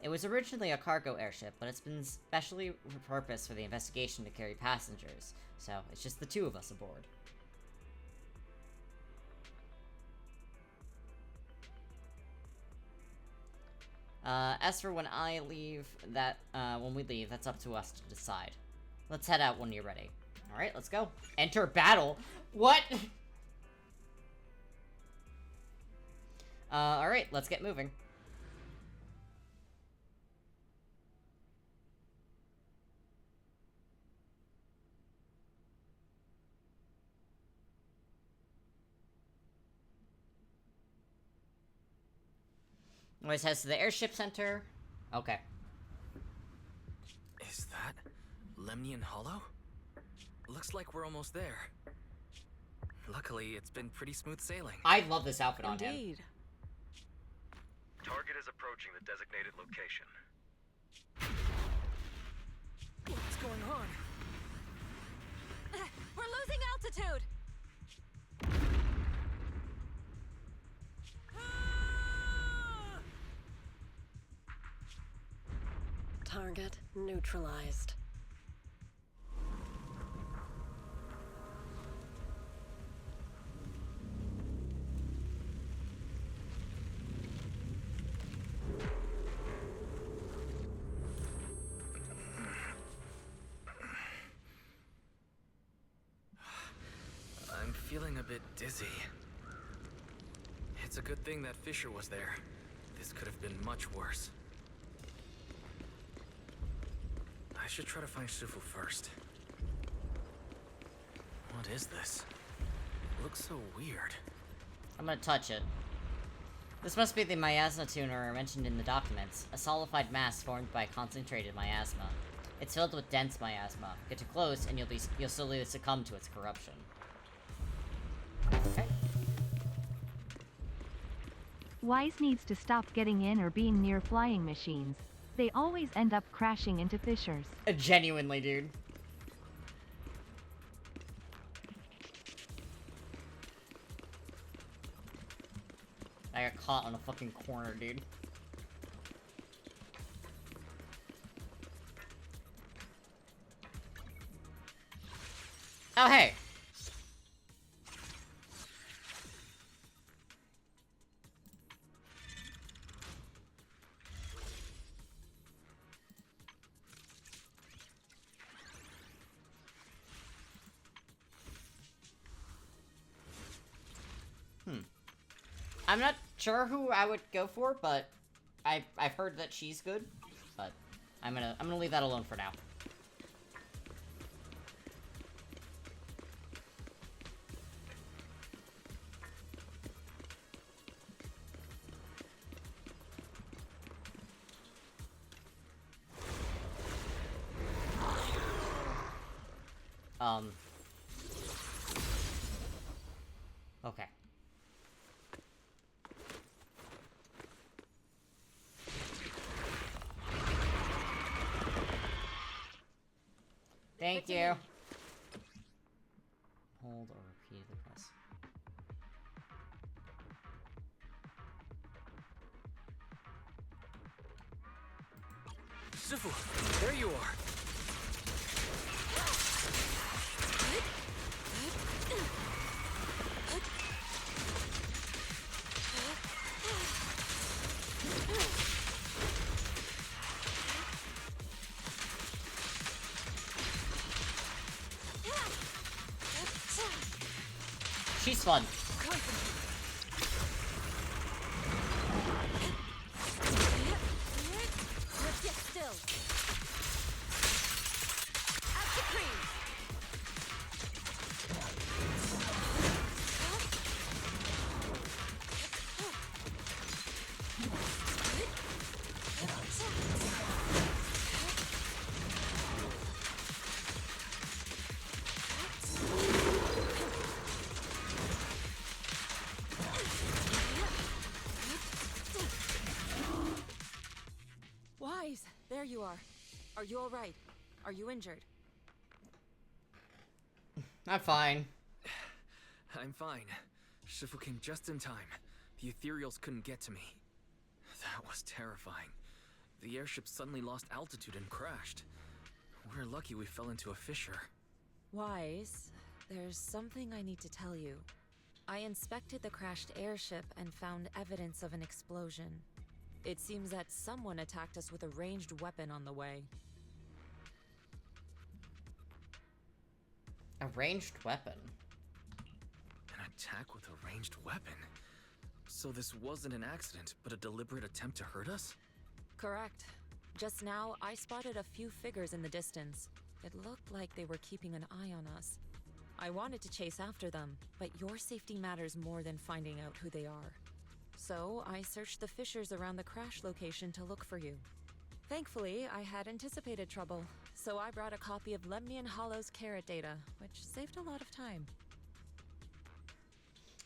It was originally a cargo airship, but it's been specially repurposed for the investigation to carry passengers, so it's just the two of us aboard. As for when we leave, that's up to us to decide. Let's head out when you're ready. Alright, let's go. Enter battle? What? Alright, let's get moving. Always heads to the airship center. Okay. Is that Lemnian Hollow? Looks like we're almost there. Luckily, it's been pretty smooth sailing. I love this outfit on him. Indeed. Target is approaching the designated location. What's going on? We're losing altitude! Target neutralized. I'm feeling a bit dizzy. It's a good thing that Fisher was there. This could have been much worse. I should try to find Shifu first. What is this? It looks so weird. I'm gonna touch it. This must be the miasma tuner mentioned in the documents. A solidified mass formed by concentrated miasma. It's filled with dense miasma. Get too close and you'll slowly succumb to its corruption. Okay. Wise needs to stop getting in or being near flying machines. They always end up crashing into fissures. Genuinely, dude. I got caught on a fucking corner, dude. Oh, hey! I'm not sure who I would go for, but I've heard that she's good. But I'm gonna leave that alone for now. Okay. Thank you. Hold or repeatedly press. Shifu, there you are. She's fun. Let's get still. Acid cream. Wise, there you are. Are you all right? Are you injured? I'm fine. I'm fine. Shifu came just in time. The ethereals couldn't get to me. That was terrifying. The airship suddenly lost altitude and crashed. We're lucky we fell into a fissure. Wise, there's something I need to tell you. I inspected the crashed airship and found evidence of an explosion. It seems that someone attacked us with a ranged weapon on the way. A ranged weapon? An attack with a ranged weapon? So this wasn't an accident, but a deliberate attempt to hurt us? Correct. Just now, I spotted a few figures in the distance. It looked like they were keeping an eye on us. I wanted to chase after them, but your safety matters more than finding out who they are. So I searched the fissures around the crash location to look for you. Thankfully, I had anticipated trouble, so I brought a copy of Lemnian Hollow's carrot data, which saved a lot of time.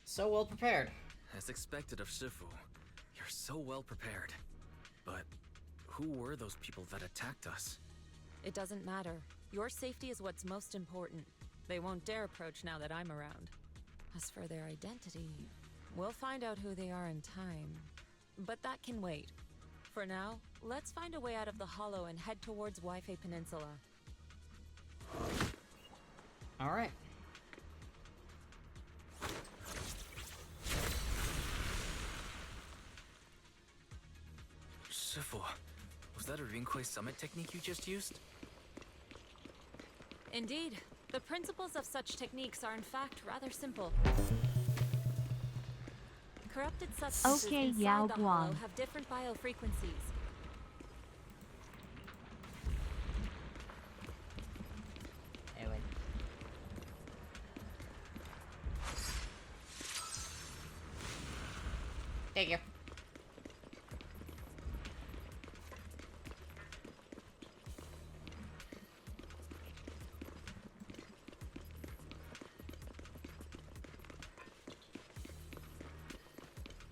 So well prepared. As expected of Shifu, you're so well prepared. But who were those people that attacked us? It doesn't matter. Your safety is what's most important. They won't dare approach now that I'm around. As for their identity, we'll find out who they are in time. But that can wait. For now, let's find a way out of the hollow and head towards Waifei Peninsula. Alright. Shifu, was that a Rinkwei Summit technique you just used? Indeed. The principles of such techniques are in fact rather simple. Corrupted substances Okay, inside Yao the hollow Guang. have different biofrequencies. Anyway. Thank you.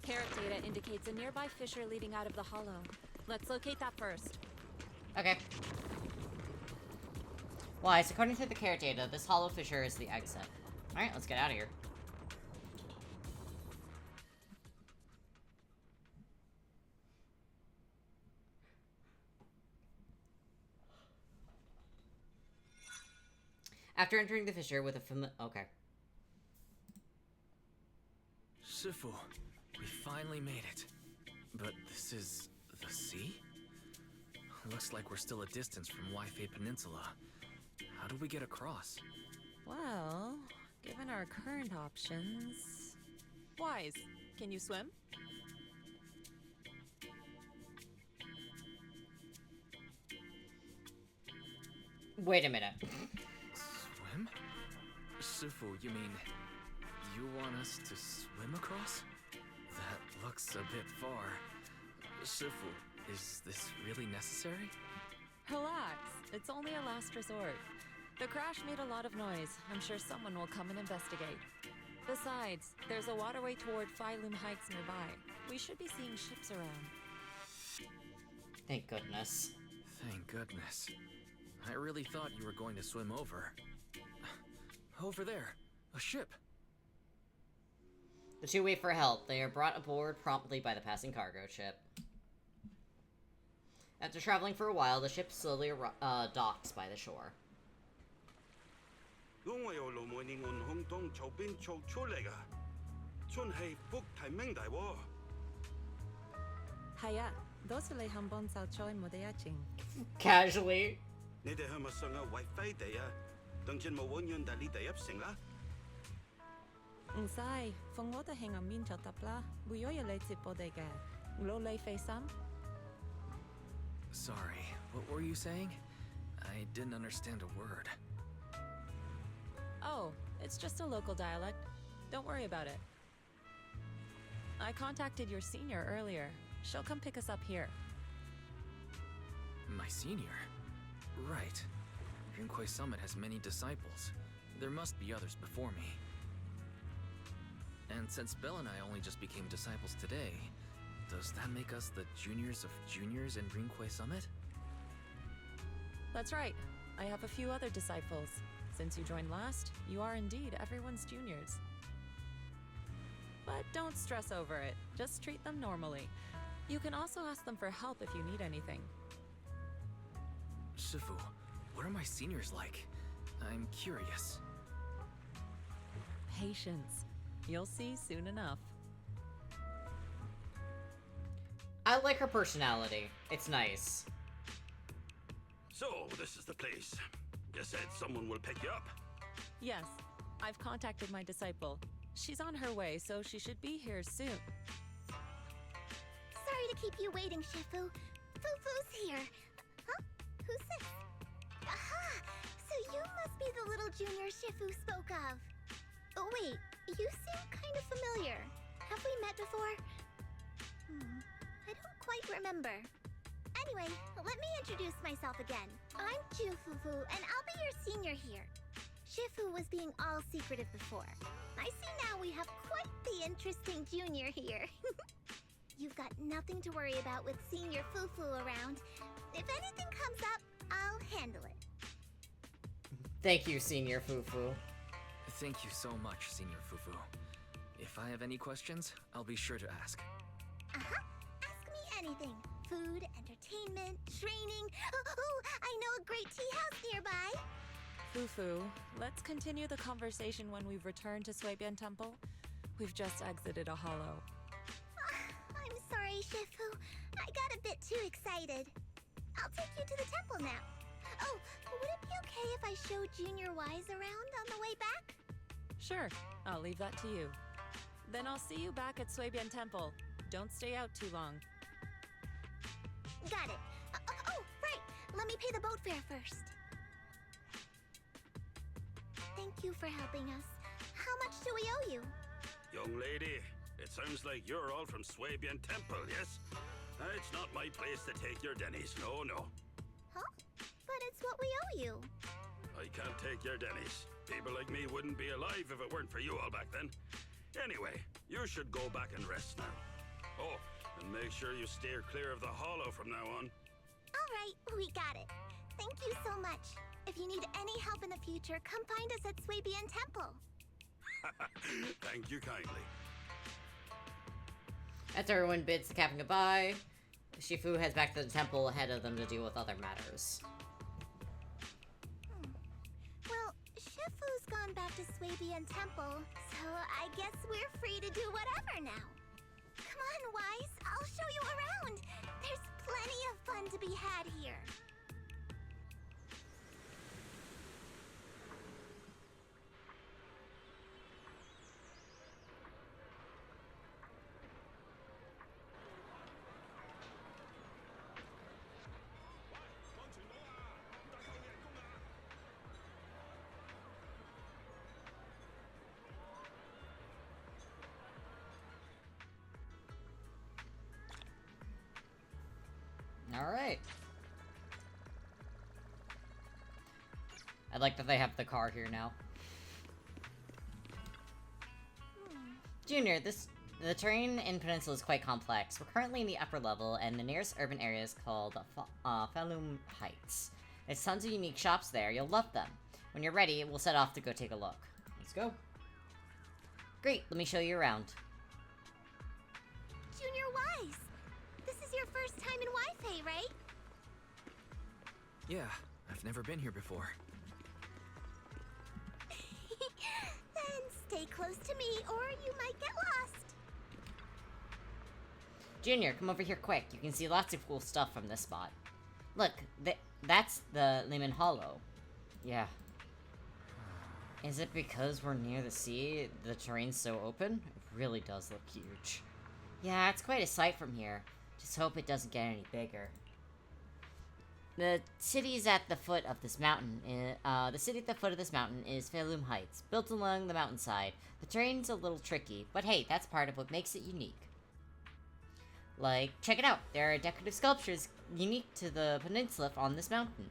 Carrot data indicates a nearby fissure leading out of the hollow. Let's locate that first. Okay. Wise, according to the carrot data, this hollow fissure is the exit. Alright, let's get out of here. After entering the fissure with a okay. Shifu, we finally made it. But this is the sea? Looks like we're still a distance from Waifei Peninsula. How do we get across? Well, given our current options... Wise, can you swim? Wait a minute. Swim? Shifu, you mean you want us to swim across? That looks a bit far. Shifu, is this really necessary? Relax, it's only a last resort. The crash made a lot of noise. I'm sure someone will come and investigate. Besides, there's a waterway toward Phylum Heights nearby. We should be seeing ships around. Thank goodness. Thank goodness. I really thought you were going to swim over. Over there, a ship. The two wait for help. They are brought aboard promptly by the passing cargo ship. After traveling for a while, the ship slowly docks by the shore. Casually. Sorry, what were you saying? I didn't understand a word. Oh, it's just a local dialect. Don't worry about it. I contacted your senior earlier. She'll come pick us up here. My senior? Right. Rinkwei Summit has many disciples. There must be others before me. And since Belle and I only just became disciples today, does that make us the juniors of juniors in Rinkwei Summit? That's right. I have a few other disciples. Since you joined last, you are indeed everyone's juniors. But don't stress over it. Just treat them normally. You can also ask them for help if you need anything. Shifu, what are my seniors like? I'm curious. Patience. You'll see soon enough. I like her personality. It's nice. So, this is the place. You said someone will pick you up? Yes, I've contacted my disciple. She's on her way, so she should be here soon. Sorry to keep you waiting, Shifu. Fufu's here. Huh? Who's this? Aha! So you must be the little junior Shifu spoke of. Oh wait, you seem kind of familiar. Have we met before? quite remember. Anyway, let me introduce myself again. I'm Jufufu, and I'll be your senior here. Shifu was being all secretive before. I see now we have quite the interesting junior here. You've got nothing to worry about with Senior Fufu around. If anything comes up, I'll handle it. Thank you, Senior Fufu. Thank you so much, Senior Fufu. If I have any questions, I'll be sure to ask. Uh-huh. Ask me anything. Food, entertainment, training. Oh, I know a great tea house nearby. Fufu, let's continue the conversation when we've returned to Suibian Temple. We've just exited a hollow. I'm sorry, Shifu. I got a bit too excited. I'll take you to the temple now. Oh, would it be okay if I show Junior Wise around on the way back? Sure, I'll leave that to you. Then I'll see you back at Suibian Temple. Don't stay out too long. Got it. Oh, right. Let me pay the boat fare first. Thank you for helping us. How much do we owe you? Young lady, it sounds like you're all from Suibian Temple, yes? It's not my place to take your dennies, no. Huh? But it's what we owe you. I can't take your dennies. People like me wouldn't be alive if it weren't for you all back then. Anyway, you should go back and rest now. Oh, and make sure you steer clear of the hollow from now on. All right, we got it. Thank you so much. If you need any help in the future, come find us at Suibian Temple. Thank you kindly. After everyone bids the captain goodbye, Shifu heads back to the temple ahead of them to deal with other matters. Well, Shifu's gone back to Suibian Temple, so I guess we're free to do whatever now. Come on, Wise, I'll show you around. There's plenty of fun to be had here. Alright. I like that they have the car here now. Junior, the terrain in Peninsula is quite complex. We're currently in the upper level, and the nearest urban area is called Falum Heights. There's tons of unique shops there. You'll love them. When you're ready, we'll set off to go take a look. Let's go. Great, let me show you around. Junior Wise, this is your first time in Wi-Fi, right? Yeah, I've never been here before. Then stay close to me, or you might get lost. Junior, come over here quick. You can see lots of cool stuff from this spot. Look, that's the Lemon Hollow. Yeah. Is it because we're near the sea, the terrain's so open? It really does look huge. Yeah, it's quite a sight from here. Just hope it doesn't get any bigger. The city's at the foot of this mountain. The city at the foot of this mountain is Falum Heights, built along the mountainside. The terrain's a little tricky, but hey, that's part of what makes it unique. Like, check it out. There are decorative sculptures unique to the peninsula on this mountain.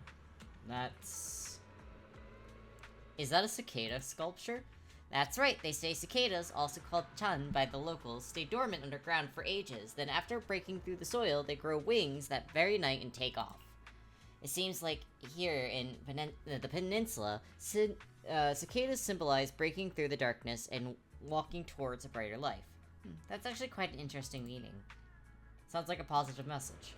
Is that a cicada sculpture? That's right, they say cicadas, also called chun by the locals, stay dormant underground for ages. Then after breaking through the soil, they grow wings that very night and take off. It seems like here in the peninsula, cicadas symbolize breaking through the darkness and walking towards a brighter life. That's actually quite an interesting meaning. Sounds like a positive message.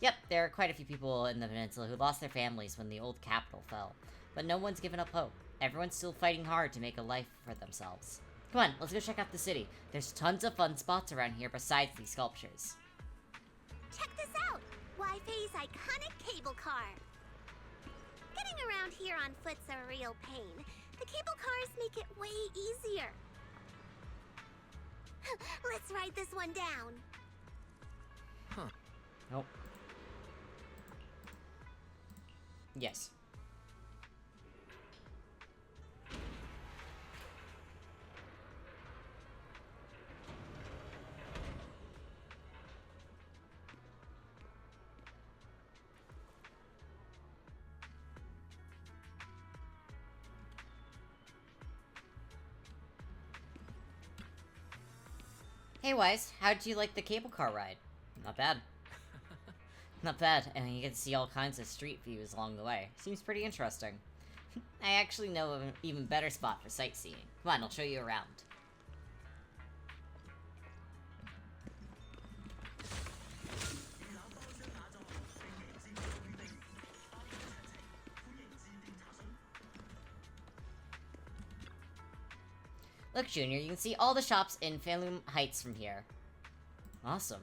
Yep, there are quite a few people in the peninsula who lost their families when the old capital fell. But no one's given up hope. Everyone's still fighting hard to make a life for themselves. Come on, let's go check out the city. There's tons of fun spots around here besides these sculptures. Check this out! Wi-Fi's iconic cable car. Getting around here on foot's a real pain. The cable cars make it way easier. Let's ride this one down. Huh. Nope. Yes. Hey Wise, how'd you like the cable car ride? Not bad. Not bad, and you get to see all kinds of street views along the way. Seems pretty interesting. I actually know of an even better spot for sightseeing. Come on, I'll show you around. Look, Junior, you can see all the shops in Fanloom Heights from here. Awesome.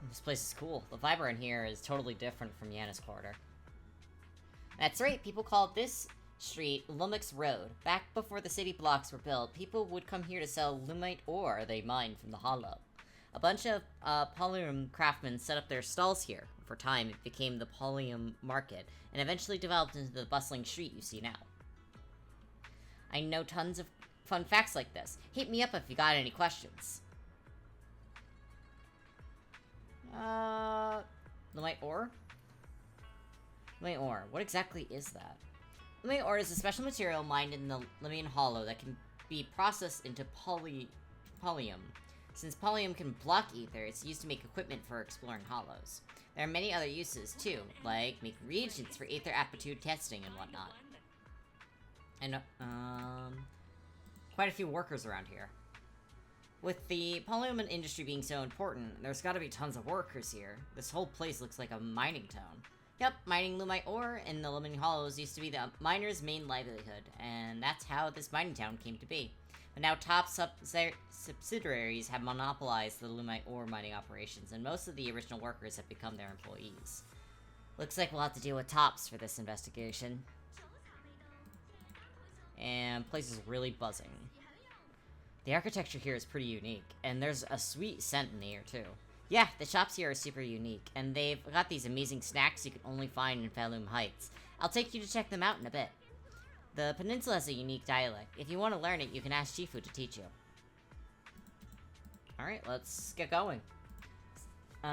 This place is cool. The vibe around here is totally different from Yanis Quarter. That's right, people called this street Lumix Road. Back before the city blocks were built, people would come here to sell lumite ore they mined from the hollow. A bunch of polyum craftsmen set up their stalls here. For time, it became the polyum market, and eventually developed into the bustling street you see now. I know tons of fun facts like this. Hit me up if you got any questions. Lumite ore? Lumite ore. What exactly is that? Lumite ore is a special material mined in the Limian Hollow that can be processed into polyum. Since polyum can block ether, it's used to make equipment for exploring hollows. There are many other uses, too, like making reagents for ether aptitude testing and whatnot. And, quite a few workers around here. With the polyum industry being so important, there's gotta be tons of workers here. This whole place looks like a mining town. Yep, mining lumite ore in the Limian Hollows used to be the miners' main livelihood, and that's how this mining town came to be. But now top subsidiaries have monopolized the lumite ore mining operations, and most of the original workers have become their employees. Looks like we'll have to deal with Tops for this investigation. And place is really buzzing. The architecture here is pretty unique, and there's a sweet scent in the air too. Yeah, the shops here are super unique, and they've got these amazing snacks you can only find in Fanloom Heights. I'll take you to check them out in a bit. The peninsula has a unique dialect. If you want to learn it, you can ask Shifu to teach you. Alright, let's get going.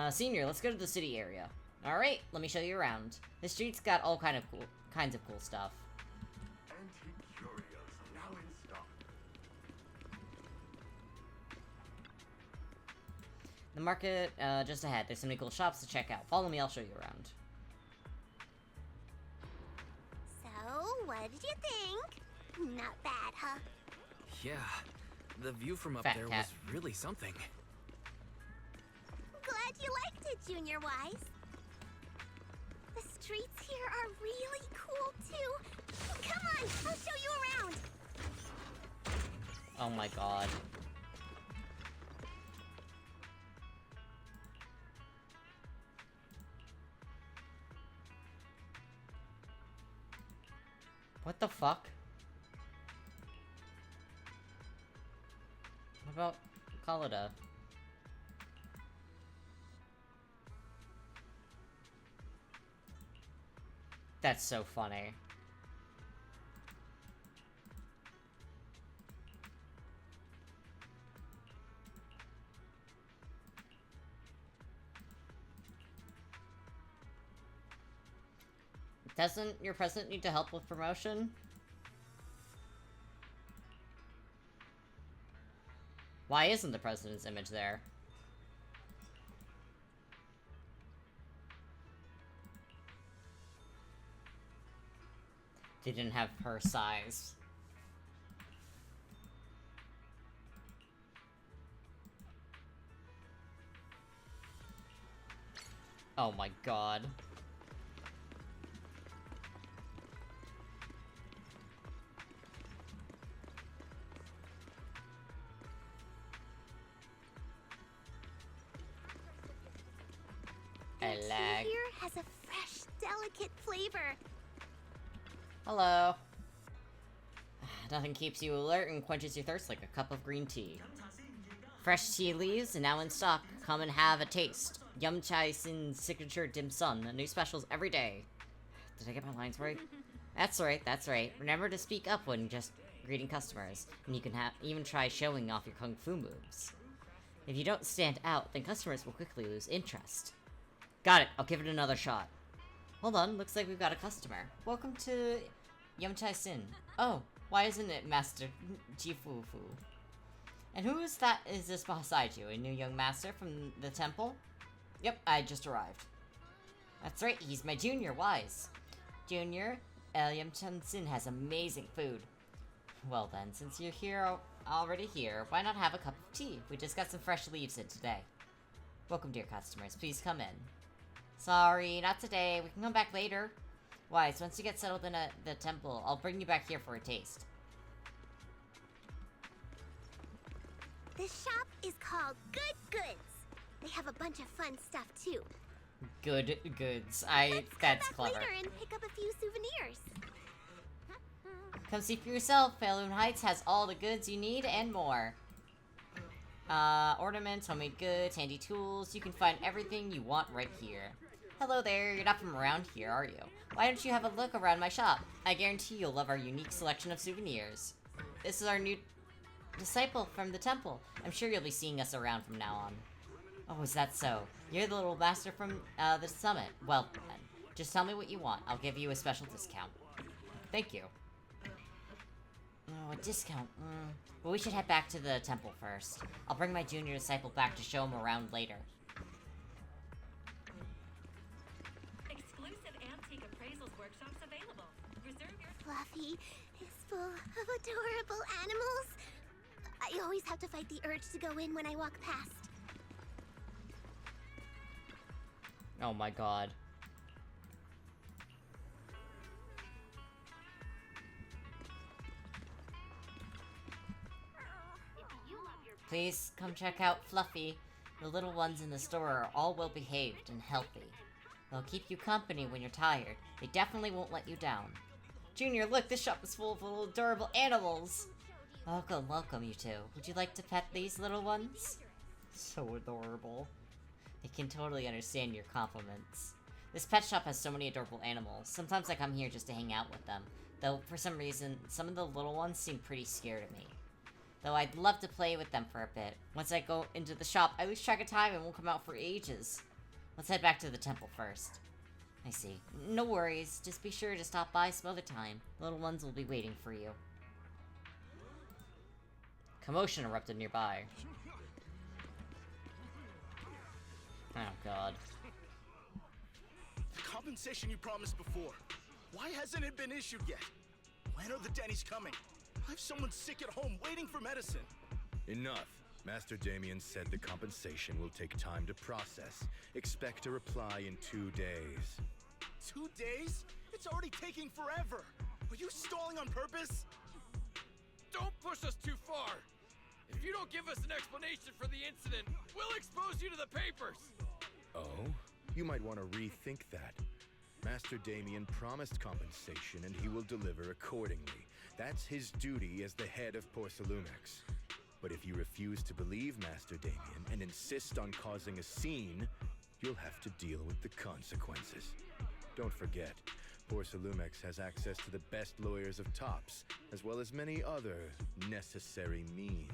Senior, let's go to the city area. Alright, let me show you around. The street's got all kinds of cool stuff. The market, just ahead. There's so many cool shops to check out. Follow me, I'll show you around. So, what did you think? Not bad, huh? Yeah, the view from up Fat there cat. was really something. Glad you liked it, Junior Wise. The streets here are really cool, too. Come on, I'll show you around. Oh my god. What the fuck? What about Kalida? That's so funny. Doesn't your president need to help with promotion? Why isn't the president's image there? They didn't have her size. Oh my god. The tea here has a fresh, delicate flavor. Hello. Nothing keeps you alert and quenches your thirst like a cup of green tea. Fresh tea leaves and now in stock. Come and have a taste. Yum Chai Sin's signature dim sum. New specials every day. Did I get my lines right? That's right, that's right. Remember to speak up when just greeting customers. And you can even try showing off your kung fu moves. If you don't stand out, then customers will quickly lose interest. Got it, I'll give it another shot. Hold on, looks like we've got a customer. Welcome to Yum Chai Sin. Oh, why isn't it Master Jifufu? And who is that? Is this beside you? A new young master from the temple? Yep, I just arrived. That's right, he's my junior, Wise. Junior, Eliam Tunsin has amazing food. Well then, since you're already here, why not have a cup of tea? We just got some fresh leaves in today. Welcome, dear customers. Please come in. Sorry, not today. We can come back later. Wise, once you get settled in the temple, I'll bring you back here for a taste. This shop is called Good Goods. They have a bunch of fun stuff too. Good goods. Let's That's come back clever. later and pick up a few souvenirs. Come see for yourself. Fairloon Heights has all the goods you need and more. Ornaments, homemade goods, handy tools. You can find everything you want right here. Hello there, you're not from around here, are you? Why don't you have a look around my shop? I guarantee you'll love our unique selection of souvenirs. This is our new disciple from the temple. I'm sure you'll be seeing us around from now on. Oh, is that so? You're the little master from the summit. Well, then, just tell me what you want. I'll give you a special discount. Thank you. Oh, a discount. Well, we should head back to the temple first. I'll bring my junior disciple back to show him around later. Exclusive antique appraisals workshops available. Reserve your... Fluffy is full of adorable animals. I always have to fight the urge to go in when I walk past. Oh my god. Please come check out Fluffy. The little ones in the store are all well behaved and healthy. They'll keep you company when you're tired. They definitely won't let you down. Junior, look, this shop is full of little adorable animals. Welcome, welcome, you two. Would you like to pet these little ones? So adorable. They can totally understand your compliments. This pet shop has so many adorable animals. Sometimes I come here just to hang out with them. Though, for some reason, some of the little ones seem pretty scared of me. Though I'd love to play with them for a bit. Once I go into the shop, I lose track of time and won't come out for ages. Let's head back to the temple first. I see. No worries. Just be sure to stop by some other time. The little ones will be waiting for you. Commotion erupted nearby. Oh god. The compensation you promised before. Why hasn't it been issued yet? When are the Denny's coming? I have someone sick at home waiting for medicine. Enough. Master Damien said the compensation will take time to process. Expect a reply in 2 days. 2 days? It's already taking forever. Are you stalling on purpose? Don't push us too far. If you don't give us an explanation for the incident, we'll expose you to the papers. Oh? You might want to rethink that. Master Damien promised compensation and he will deliver accordingly. That's his duty as the head of Porcelumex. But if you refuse to believe Master Damien and insist on causing a scene, you'll have to deal with the consequences. Don't forget, Porcelumex has access to the best lawyers of Tops, as well as many other necessary means.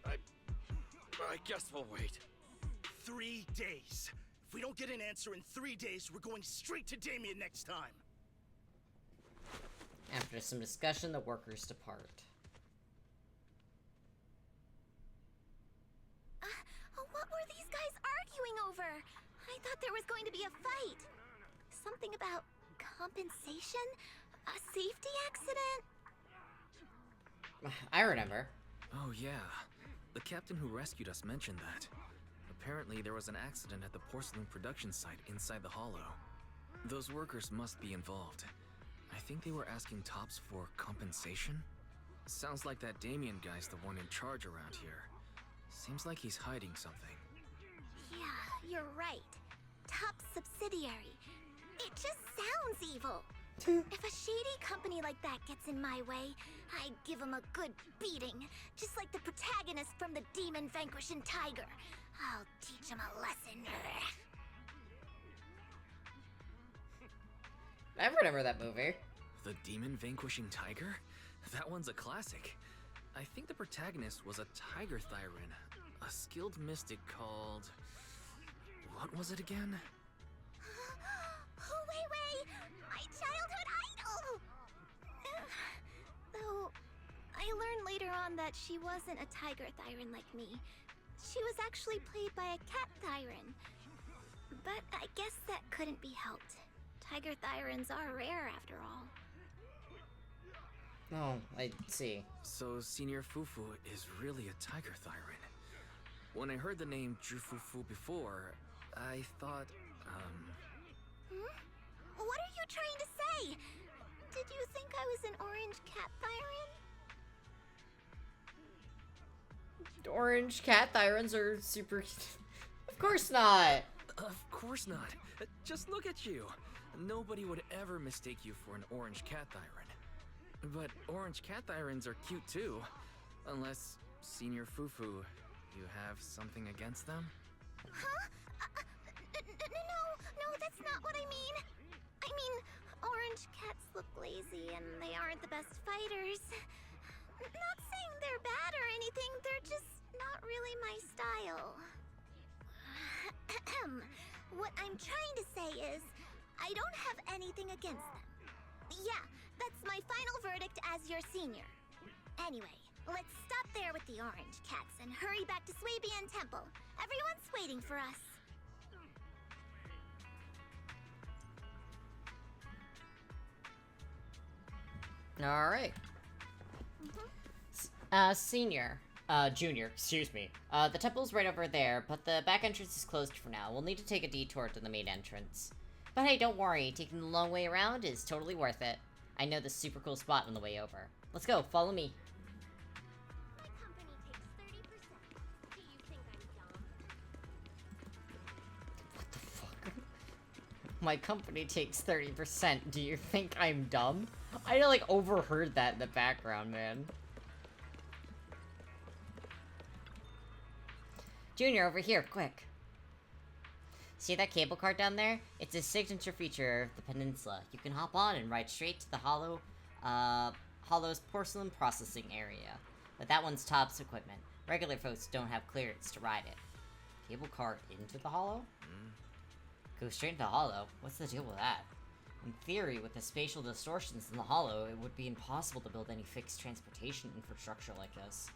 I guess we'll wait. 3 days. If we don't get an answer in 3 days, we're going straight to Damien next time. After some discussion, the workers depart. What were these guys arguing over? I thought there was going to be a fight. Something about compensation? A safety accident? I remember. Oh yeah. The captain who rescued us mentioned that. Apparently there was an accident at the porcelain production site inside the hollow. Those workers must be involved. I think they were asking Tops for compensation? Sounds like that Damien guy's the one in charge around here. Seems like he's hiding something. Yeah, you're right. Top subsidiary. It just sounds evil. If a shady company like that gets in my way, I'd give him a good beating. Just like the protagonist from the Demon Vanquishing Tiger. I'll teach him a lesson. I remember that movie. The Demon Vanquishing Tiger? That one's a classic. I think the protagonist was a Tiger Thyran, a skilled mystic called... What was it again? Wei, my childhood idol! Though, I learned later on that she wasn't a tiger Thyren like me. She was actually played by a cat Thyren. But I guess that couldn't be helped. Tiger Thyrens are rare after all. Oh, I see. So Senior Fufu is really a tiger Thyren. When I heard the name Jufufu before, I thought, What are you trying to say? Did you think I was an orange cat Thyren? Orange cat Thyrens are super... Of course not! Of course not. Just look at you. Nobody would ever mistake you for an orange cat Thyren. But orange cat Thyrens are cute too. Unless, Senior Fufu, you have something against them? Huh? No, that's not what I mean. I mean, orange cats look lazy and they aren't the best fighters. Not saying they're bad or anything, they're just not really my style. What I'm trying to say is, I don't have anything against them. Yeah, that's my final verdict as your senior. Anyway, let's stop there with the orange cats and hurry back to Swabian Temple. Everyone's waiting for us. Alright. Junior, excuse me. The temple's right over there, but the back entrance is closed for now. We'll need to take a detour to the main entrance. But hey, don't worry, taking the long way around is totally worth it. I know this super cool spot on the way over. Let's go, follow me. What the fuck? My company takes 30%. Do you think I'm dumb? I like overheard that in the background, man. Junior, over here, quick. See that cable car down there? It's a signature feature of the peninsula. You can hop on and ride straight to the Hollow's porcelain processing area. But that one's Top's equipment. Regular folks don't have clearance to ride it. Cable car into the Hollow? Go straight into the Hollow? What's the deal with that? In theory, with the spatial distortions in the Hollow, it would be impossible to build any fixed transportation infrastructure like this.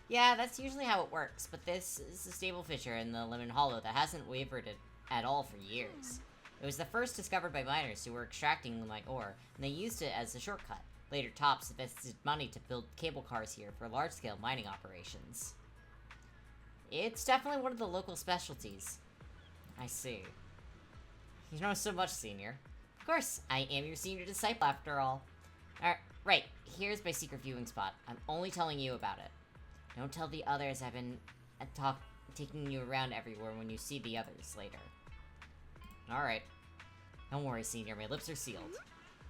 Yeah, that's usually how it works, but this is a stable feature in the Lemon Hollow that hasn't wavered at all for years. It was the first discovered by miners who were extracting limonite ore, and they used it as a shortcut. Later, Tops invested money to build cable cars here for large-scale mining operations. It's definitely one of the local specialties. I see. You know so much, Senior. Of course, I am your senior disciple after all. Right, here's my secret viewing spot. I'm only telling you about it. Don't tell the others I've been taking you around everywhere when you see the others later. Alright. Don't worry, Senior, my lips are sealed.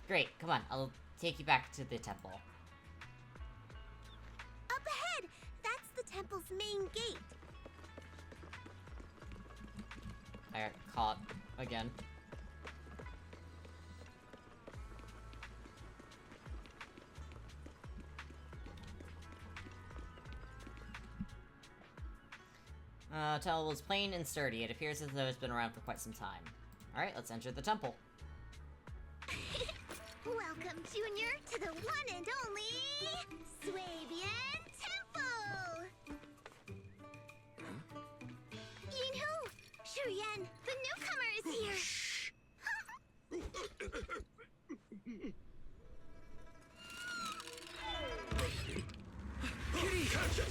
Great, come on, I'll take you back to the temple. Up ahead! That's the temple's main gate. I got caught again. Temple is plain and sturdy. It appears as though it's been around for quite some time. Alright, let's enter the temple. Welcome, Junior, to the one and only Swabian Temple! Yinhu! Shuyan, the newcomer is here! Kitty! Catch it!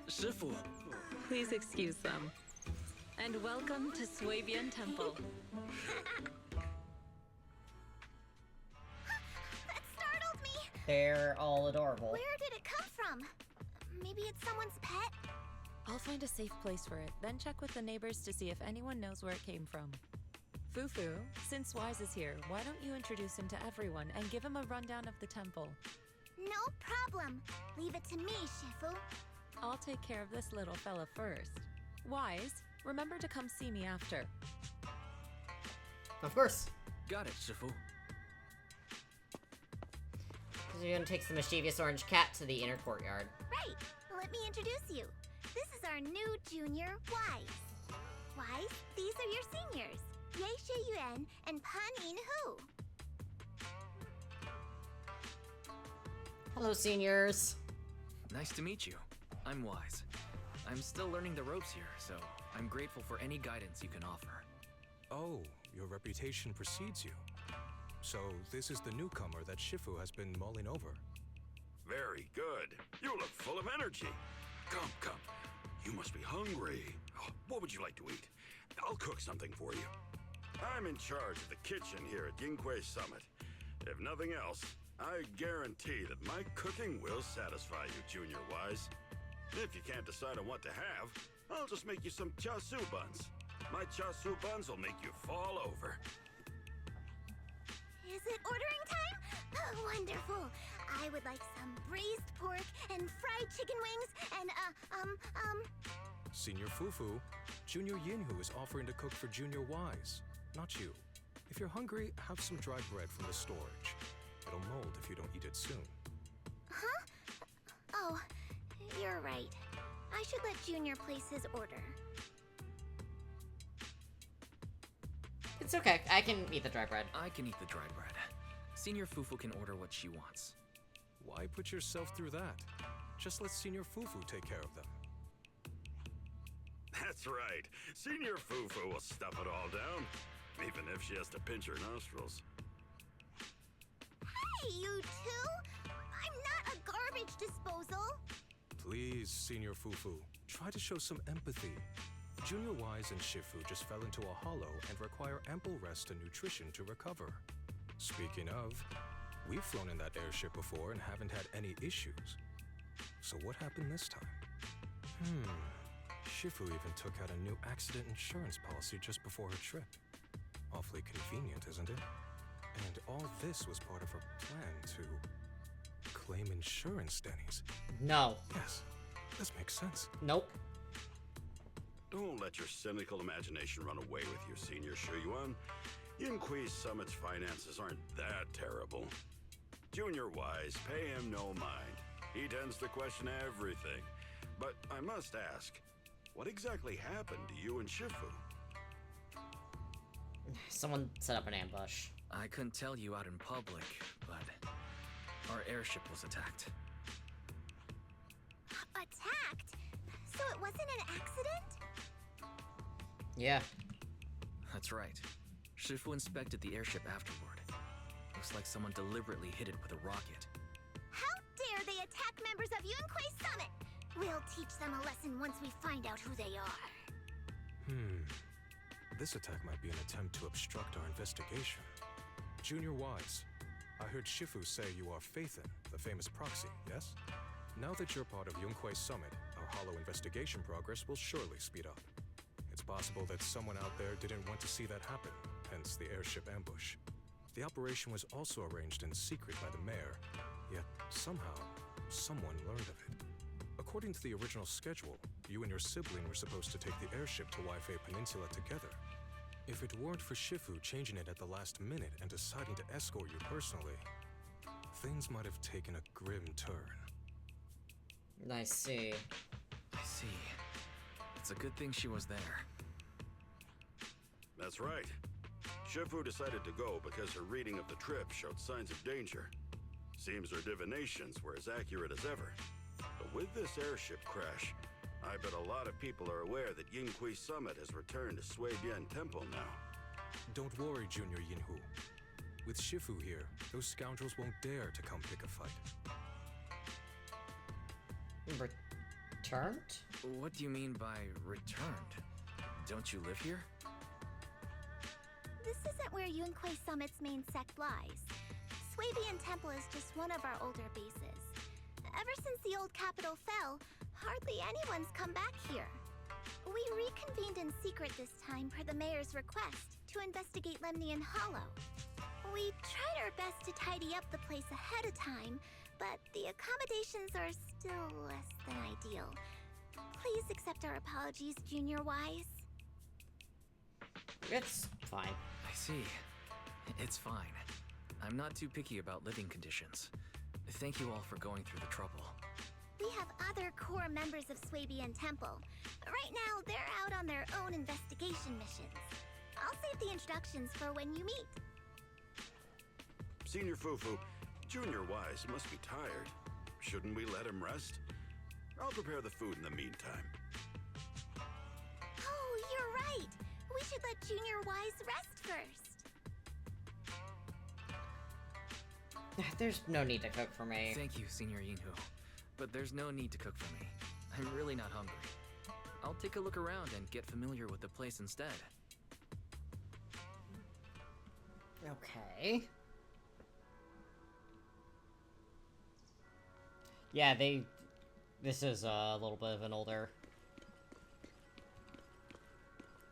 Shifu. Please excuse them. And welcome to Swabian Temple. That startled me! They're all adorable. Where did it come from? Maybe it's someone's pet? I'll find a safe place for it, then check with the neighbors to see if anyone knows where it came from. Fufu, since Wise is here, why don't you introduce him to everyone and give him a rundown of the temple? No problem. Leave it to me, Shifu. I'll take care of this little fella first. Wise, remember to come see me after. Of course. Got it, Shifu. Zuyun takes the mischievous orange cat to the inner courtyard. Right. Let me introduce you. This is our new junior, Wise. Wise, these are your seniors. Ye Shiyuan and Pan In Hu. Hello, seniors. Nice to meet you. I'm Wise. I'm still learning the ropes here, so I'm grateful for any guidance you can offer. Oh, your reputation precedes you. So this is the newcomer that Shifu has been mulling over. Very good. You look full of energy. Come, come. You must be hungry. Oh, what would you like to eat? I'll cook something for you. I'm in charge of the kitchen here at Yinghui Summit. If nothing else, I guarantee that my cooking will satisfy you, Junior Wise. If you can't decide on what to have, I'll just make you some chasu buns. My chasu buns will make you fall over. Is it ordering time? Oh, wonderful. I would like some braised pork and fried chicken wings and, Senior Fufu, Junior Yinhu is offering to cook for Junior Wise, not you. If you're hungry, have some dry bread from the storage. It'll mold if you don't eat it soon. Huh? Oh, you're right. I should let Junior place his order. It's okay. I can eat the dry bread. I can eat the dry bread. Senior Fufu can order what she wants. Why put yourself through that? Just let Senior Fufu take care of them. That's right. Senior Fufu will stuff it all down, even if she has to pinch her nostrils. Hey, you two! I'm not a garbage disposal! Please, Senior Fufu, try to show some empathy. Junior Wise and Shifu just fell into a hollow and require ample rest and nutrition to recover. Speaking of, we've flown in that airship before and haven't had any issues. So what happened this time? Shifu even took out a new accident insurance policy just before her trip. Awfully convenient, isn't it? And all this was part of her plan to claim insurance, Denny's. No. Yes, this makes sense. Nope. Don't let your cynical imagination run away with you, Senior Shuyuan. Yinhui Summit's finances aren't that terrible. Junior Wise, pay him no mind. He tends to question everything. But I must ask, what exactly happened to you and Shifu? Someone set up an ambush. I couldn't tell you out in public, but our airship was attacked. Attacked? So it wasn't an accident? Yeah. That's right. Shifu inspected the airship afterward. Looks like someone deliberately hit it with a rocket. How dare they attack members of Yunquei Summit? We'll teach them a lesson once we find out who they are. This attack might be an attempt to obstruct our investigation. Junior Wise, I heard Shifu say you are Faithin, the famous proxy, yes? Now that you're part of Yunquei Summit, our hollow investigation progress will surely speed up. It's possible that someone out there didn't want to see that happen, hence the airship ambush. The operation was also arranged in secret by the mayor, yet somehow, someone learned of it. According to the original schedule, you and your sibling were supposed to take the airship to Waifei Peninsula together. If it weren't for Shifu changing it at the last minute and deciding to escort you personally, things might have taken a grim turn. I see. I see. It's a good thing she was there. That's right. Shifu decided to go because her reading of the trip showed signs of danger. Seems her divinations were as accurate as ever. But with this airship crash, I bet a lot of people are aware that Yinghui Summit has returned to Suibian Temple now. Don't worry, Junior Yinhu. With Shifu here, those scoundrels won't dare to come pick a fight. Returned? What do you mean by returned? Don't you live here? This isn't where Yunquei Summit's main sect lies. Suibian Temple is just one of our older bases. Ever since the old capital fell, hardly anyone's come back here. We reconvened in secret this time per the mayor's request to investigate Lemnian Hollow. We tried our best to tidy up the place ahead of time, but the accommodations are still less than ideal. Please accept our apologies, Junior Wise. It's fine. I see. It's fine. I'm not too picky about living conditions. Thank you all for going through the trouble. We have other core members of Swabian Temple. Right now, they're out on their own investigation missions. I'll save the introductions for when you meet. Senior Fufu, Junior Wise must be tired. Shouldn't we let him rest? I'll prepare the food in the meantime. Oh, you're right. We should let Junior Wise rest first. There's no need to cook for me. Thank you, Senior Yinhu. But there's no need to cook for me. I'm really not hungry. I'll take a look around and get familiar with the place instead. Okay. Yeah, this is a little bit of an older...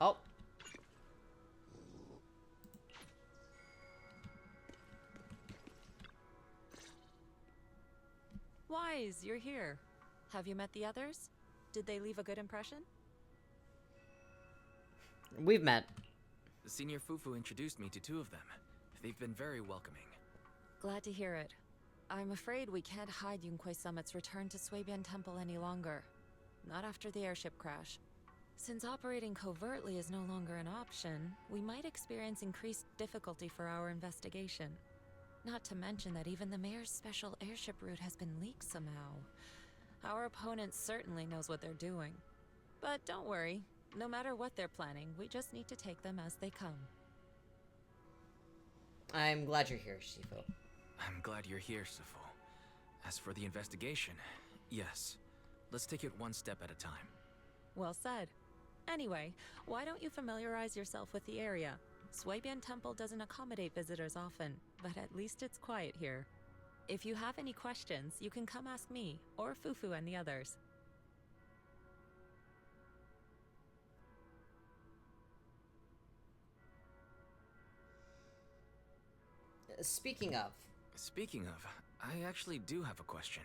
Oh. Wise, you're here. Have you met the others? Did they leave a good impression? We've met. Senior Fufu introduced me to two of them. They've been very welcoming. Glad to hear it. I'm afraid we can't hide Yunquei Summit's return to Swabian Temple any longer. Not after the airship crash. Since operating covertly is no longer an option, we might experience increased difficulty for our investigation. Not to mention that even the mayor's special airship route has been leaked somehow. Our opponent certainly knows what they're doing. But don't worry, no matter what they're planning, we just need to take them as they come. I'm glad you're here, Shifu. I'm glad you're here, Sifu. As for the investigation, yes. Let's take it one step at a time. Well said. Anyway, why don't you familiarize yourself with the area? Swabian Temple doesn't accommodate visitors often, but at least it's quiet here. If you have any questions, you can come ask me, or Fufu and the others. Speaking of, I actually do have a question.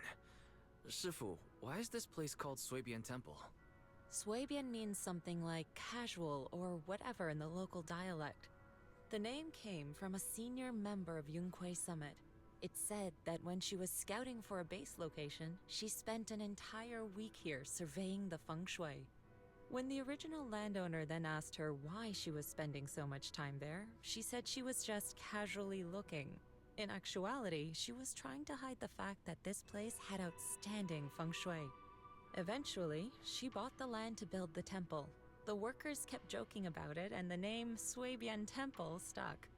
Shifu, why is this place called Swabian Temple? Swabian means something like casual or whatever in the local dialect. The name came from a senior member of Yunquei Summit. It's said that when she was scouting for a base location, she spent an entire week here surveying the feng shui. When the original landowner then asked her why she was spending so much time there, she said she was just casually looking. In actuality, she was trying to hide the fact that this place had outstanding feng shui. Eventually, she bought the land to build the temple. The workers kept joking about it, and the name Swabian Temple stuck.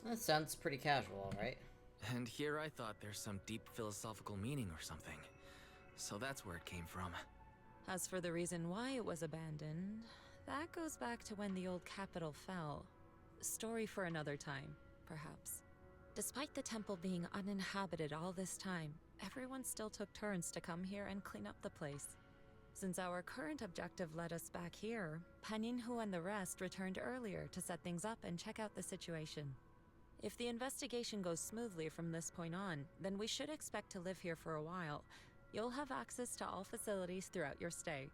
That sounds pretty casual, right? And here I thought there's some deep philosophical meaning or something. So that's where it came from. As for the reason why it was abandoned, that goes back to when the old capital fell. Story for another time, perhaps. Despite the temple being uninhabited all this time, everyone still took turns to come here and clean up the place. Since our current objective led us back here, Paninhu and the rest returned earlier to set things up and check out the situation. If the investigation goes smoothly from this point on, then we should expect to live here for a while. You'll have access to all facilities throughout your stay.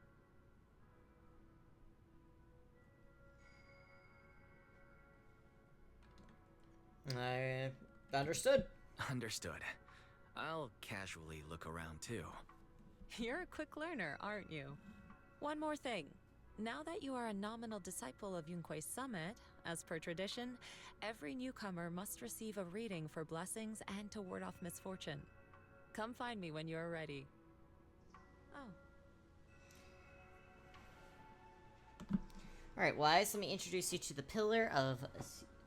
I understood. Understood. I'll casually look around too. You're a quick learner, aren't you? One more thing. Now that you are a nominal disciple of Yunquei Summit, as per tradition, every newcomer must receive a reading for blessings and to ward off misfortune. Come find me when you're ready. Oh. Alright, Wise, let me introduce you to the pillar of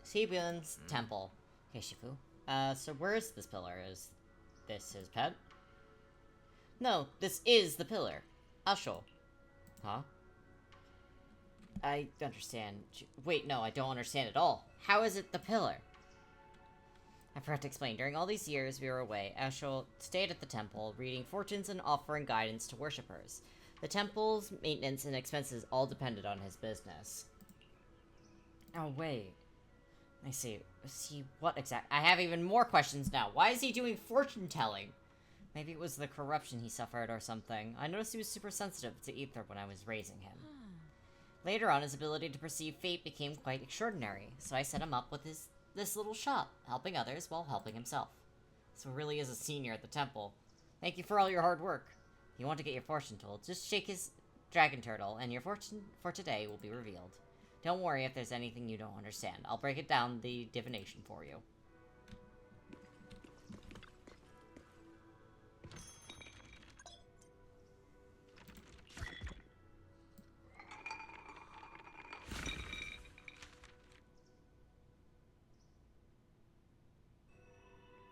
Swabian's temple. Okay, Shifu. So where's this pillar? Is this his pet? No, this is the pillar. I'll show. Huh? I understand. Wait, no, I don't understand at all. How is it the pillar? I forgot to explain. During all these years we were away, Ashul stayed at the temple, reading fortunes and offering guidance to worshippers. The temple's maintenance and expenses all depended on his business. Oh, wait. I see. See, what exact? I have even more questions now. Why is he doing fortune-telling? Maybe it was the corruption he suffered or something. I noticed he was super sensitive to ether when I was raising him. Later on, his ability to perceive fate became quite extraordinary, so I set him up with this little shop, helping others while helping himself. So really is a senior at the temple. Thank you for all your hard work. If you want to get your fortune told, just shake his dragon turtle, and your fortune for today will be revealed. Don't worry if there's anything you don't understand. I'll break it down the divination for you.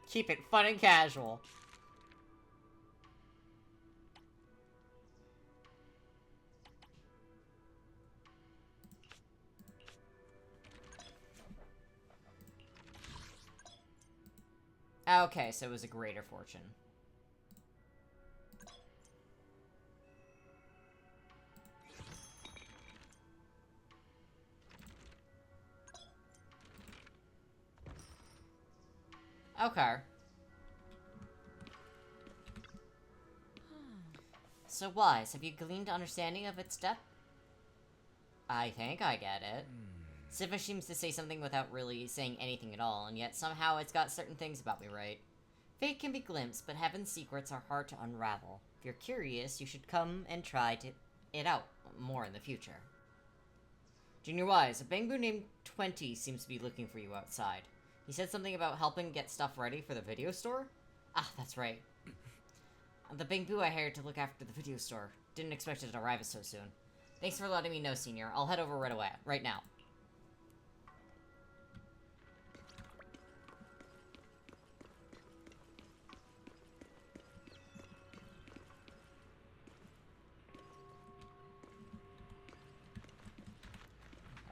Keep it fun and casual. Okay, so it was a greater fortune. Okay. So, Wise, have you gleaned understanding of its depth? I think I get it. Siva seems to say something without really saying anything at all, and yet somehow it's got certain things about me right. Fate can be glimpsed, but heaven's secrets are hard to unravel. If you're curious, you should come and try it out more in the future. Junior Wise, a Bangboo named 20 seems to be looking for you outside. He said something about helping get stuff ready for the video store? Ah, that's right. The Bangboo I hired to look after the video store. Didn't expect it to arrive so soon. Thanks for letting me know, Senior. I'll head over right away. Right now.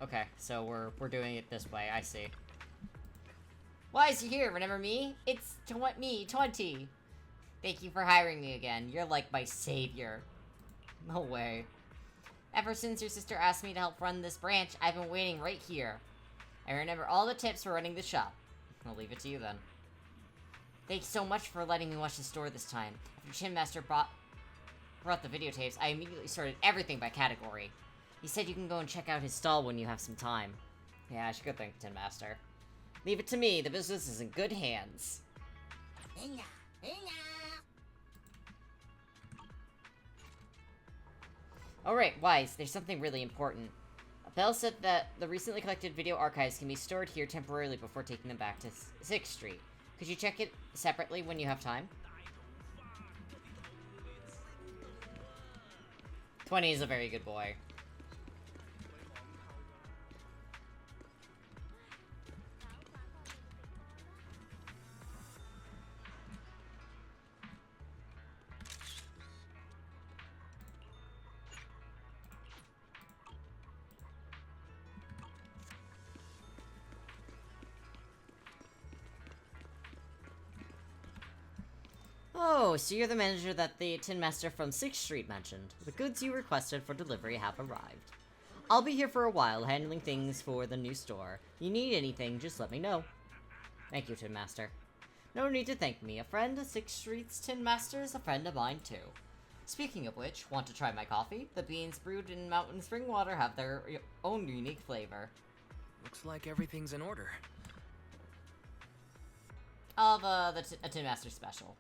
Okay, so we're doing it this way, I see. Why is he here? Remember me? It's me, 20. Thank you for hiring me again. You're like my savior. No way. Ever since your sister asked me to help run this branch, I've been waiting right here. I remember all the tips for running the shop. I'll leave it to you then. Thanks so much for letting me watch the store this time. After Chin Master brought the videotapes, I immediately sorted everything by category. He said you can go and check out his stall when you have some time. Yeah, I should go thank Tin Master. Leave it to me. The business is in good hands. Alright, Wise, there's something really important. Bell said that the recently collected video archives can be stored here temporarily before taking them back to 6th Street. Could you check it separately when you have time? 20 is a very good boy. Oh, so you're the manager that the Tin Master from 6th Street mentioned. The goods you requested for delivery have arrived. I'll be here for a while, handling things for the new store. If you need anything, just let me know. Thank you, Tin Master. No need to thank me. A friend of 6th Street's Tin Master is a friend of mine, too. Speaking of which, want to try my coffee? The beans brewed in mountain spring water have their own unique flavor. Looks like everything's in order. I'll have a Tin Master special.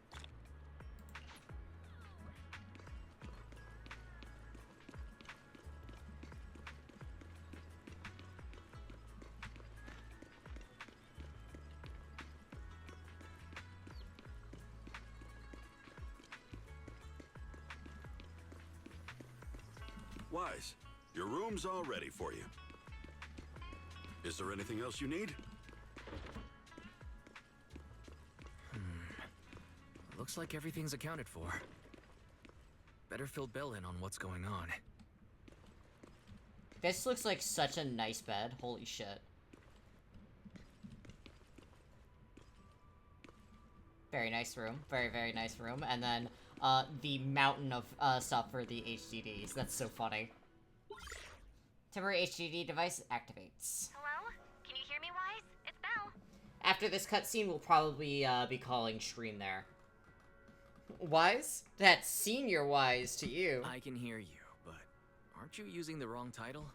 Wise, your room's all ready for you. Is there anything else you need? Looks like everything's accounted for. Better fill Bell in on what's going on. This looks like such a nice bed. Holy shit. Very nice room. Very, very nice room. And then, the mountain of, stuff for the HDDs. That's so funny. Temporary HDD device activates. Hello? Can you hear me, Wise? It's Belle. After this cutscene, we'll probably, be calling stream there. Wise? That's Senior Wise to you. I can hear you, but aren't you using the wrong title?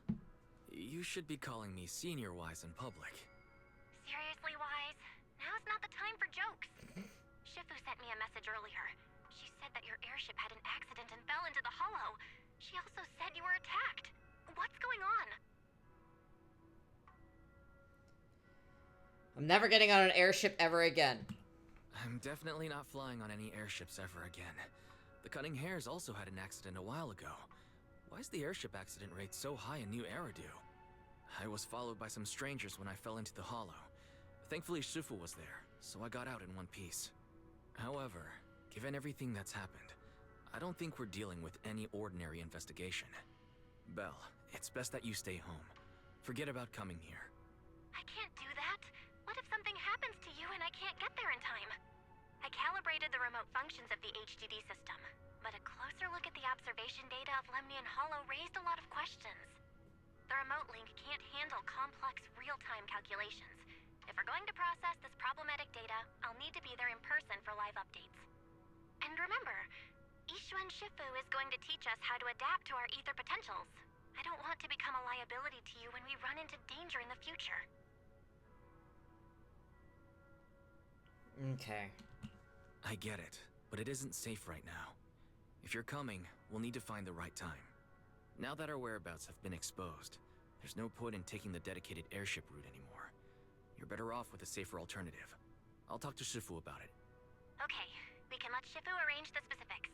You should be calling me Senior Wise in public. Seriously, the time for jokes. Shifu sent me a message earlier. She said that your airship had an accident and fell into the hollow. She also said you were attacked. What's going on? I'm never getting on an airship ever again. I'm definitely not flying on any airships ever again. The Cunning Hares also had an accident a while ago. Why is the airship accident rate so high in New Eridu? I was followed by some strangers when I fell into the hollow. Thankfully, Shifu was there, so I got out in one piece. However, given everything that's happened, I don't think we're dealing with any ordinary investigation. Belle, it's best that you stay home. Forget about coming here. I can't do that. What if something happens to you and I can't get there in time? I calibrated the remote functions of the HDD system, but a closer look at the observation data of Lemnian Hollow raised a lot of questions. The remote link can't handle complex real-time calculations. If we're going to process this problematic data, I'll need to be there in person for live updates. And remember, Ishuan Shifu is going to teach us how to adapt to our ether potentials. I don't want to become a liability to you when we run into danger in the future. Okay. I get it, but it isn't safe right now. If you're coming, we'll need to find the right time. Now that our whereabouts have been exposed, there's no point in taking the dedicated airship route anymore. You're better off with a safer alternative. I'll talk to Shifu about it. Okay, we can let Shifu arrange the specifics.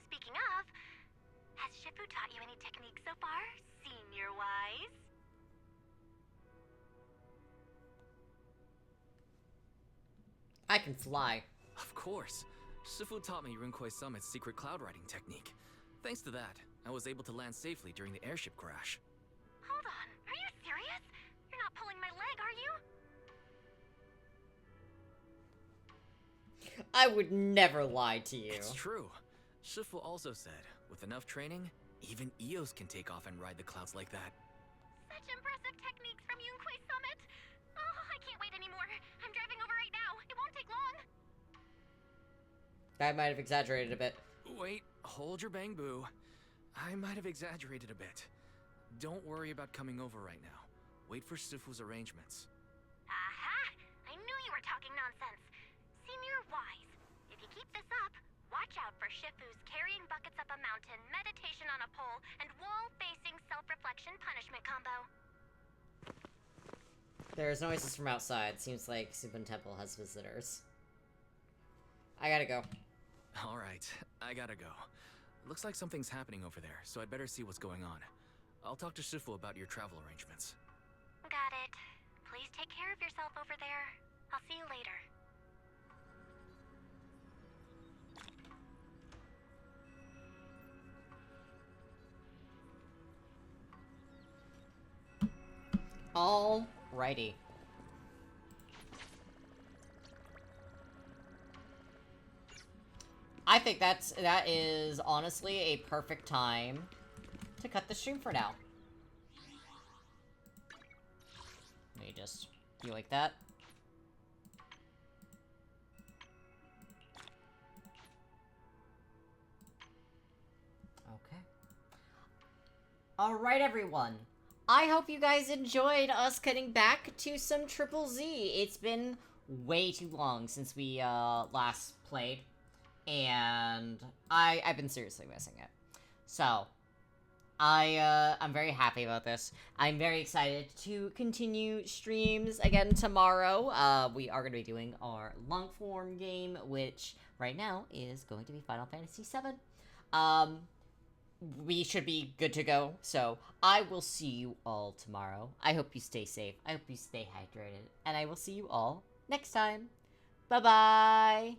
Speaking of, has Shifu taught you any techniques so far, senior-wise? I can fly. Of course. Shifu taught me Runkoi Summit's secret cloud riding technique. Thanks to that, I was able to land safely during the airship crash. Hold on, are you serious? You're not pulling my leg, are you? I would never lie to you. It's true. Shifu also said, with enough training, even Eos can take off and ride the clouds like that. Such impressive techniques from Yunkui Summit! Oh, I can't wait anymore. I'm driving over right now. It won't take long. I might have exaggerated a bit. Wait, hold your bang boo. I might have exaggerated a bit. Don't worry about coming over right now. Wait for Shifu's arrangements. Aha! I knew you were talking nonsense. Senior-wise, if you keep this up, watch out for Shifu's carrying buckets up a mountain, meditation on a pole, and wall-facing self-reflection punishment combo. There's noises from outside. Seems like Subin Temple has visitors. I gotta go. Alright, I gotta go. Looks like something's happening over there, so I'd better see what's going on. I'll talk to Shifu about your travel arrangements. Got it. Please take care of yourself over there. I'll see you later. Alrighty. I think that is honestly a perfect time to cut the stream for now. Let me just you like that. Okay. Alright, everyone. I hope you guys enjoyed us getting back to some Triple Z. It's been way too long since we last played. And I've been seriously missing it. So, I'm very happy about this. I'm very excited to continue streams again tomorrow. We are going to be doing our long form game, which right now is going to be Final Fantasy VII. We should be good to go. So, I will see you all tomorrow. I hope you stay safe. I hope you stay hydrated. And I will see you all next time. Bye-bye!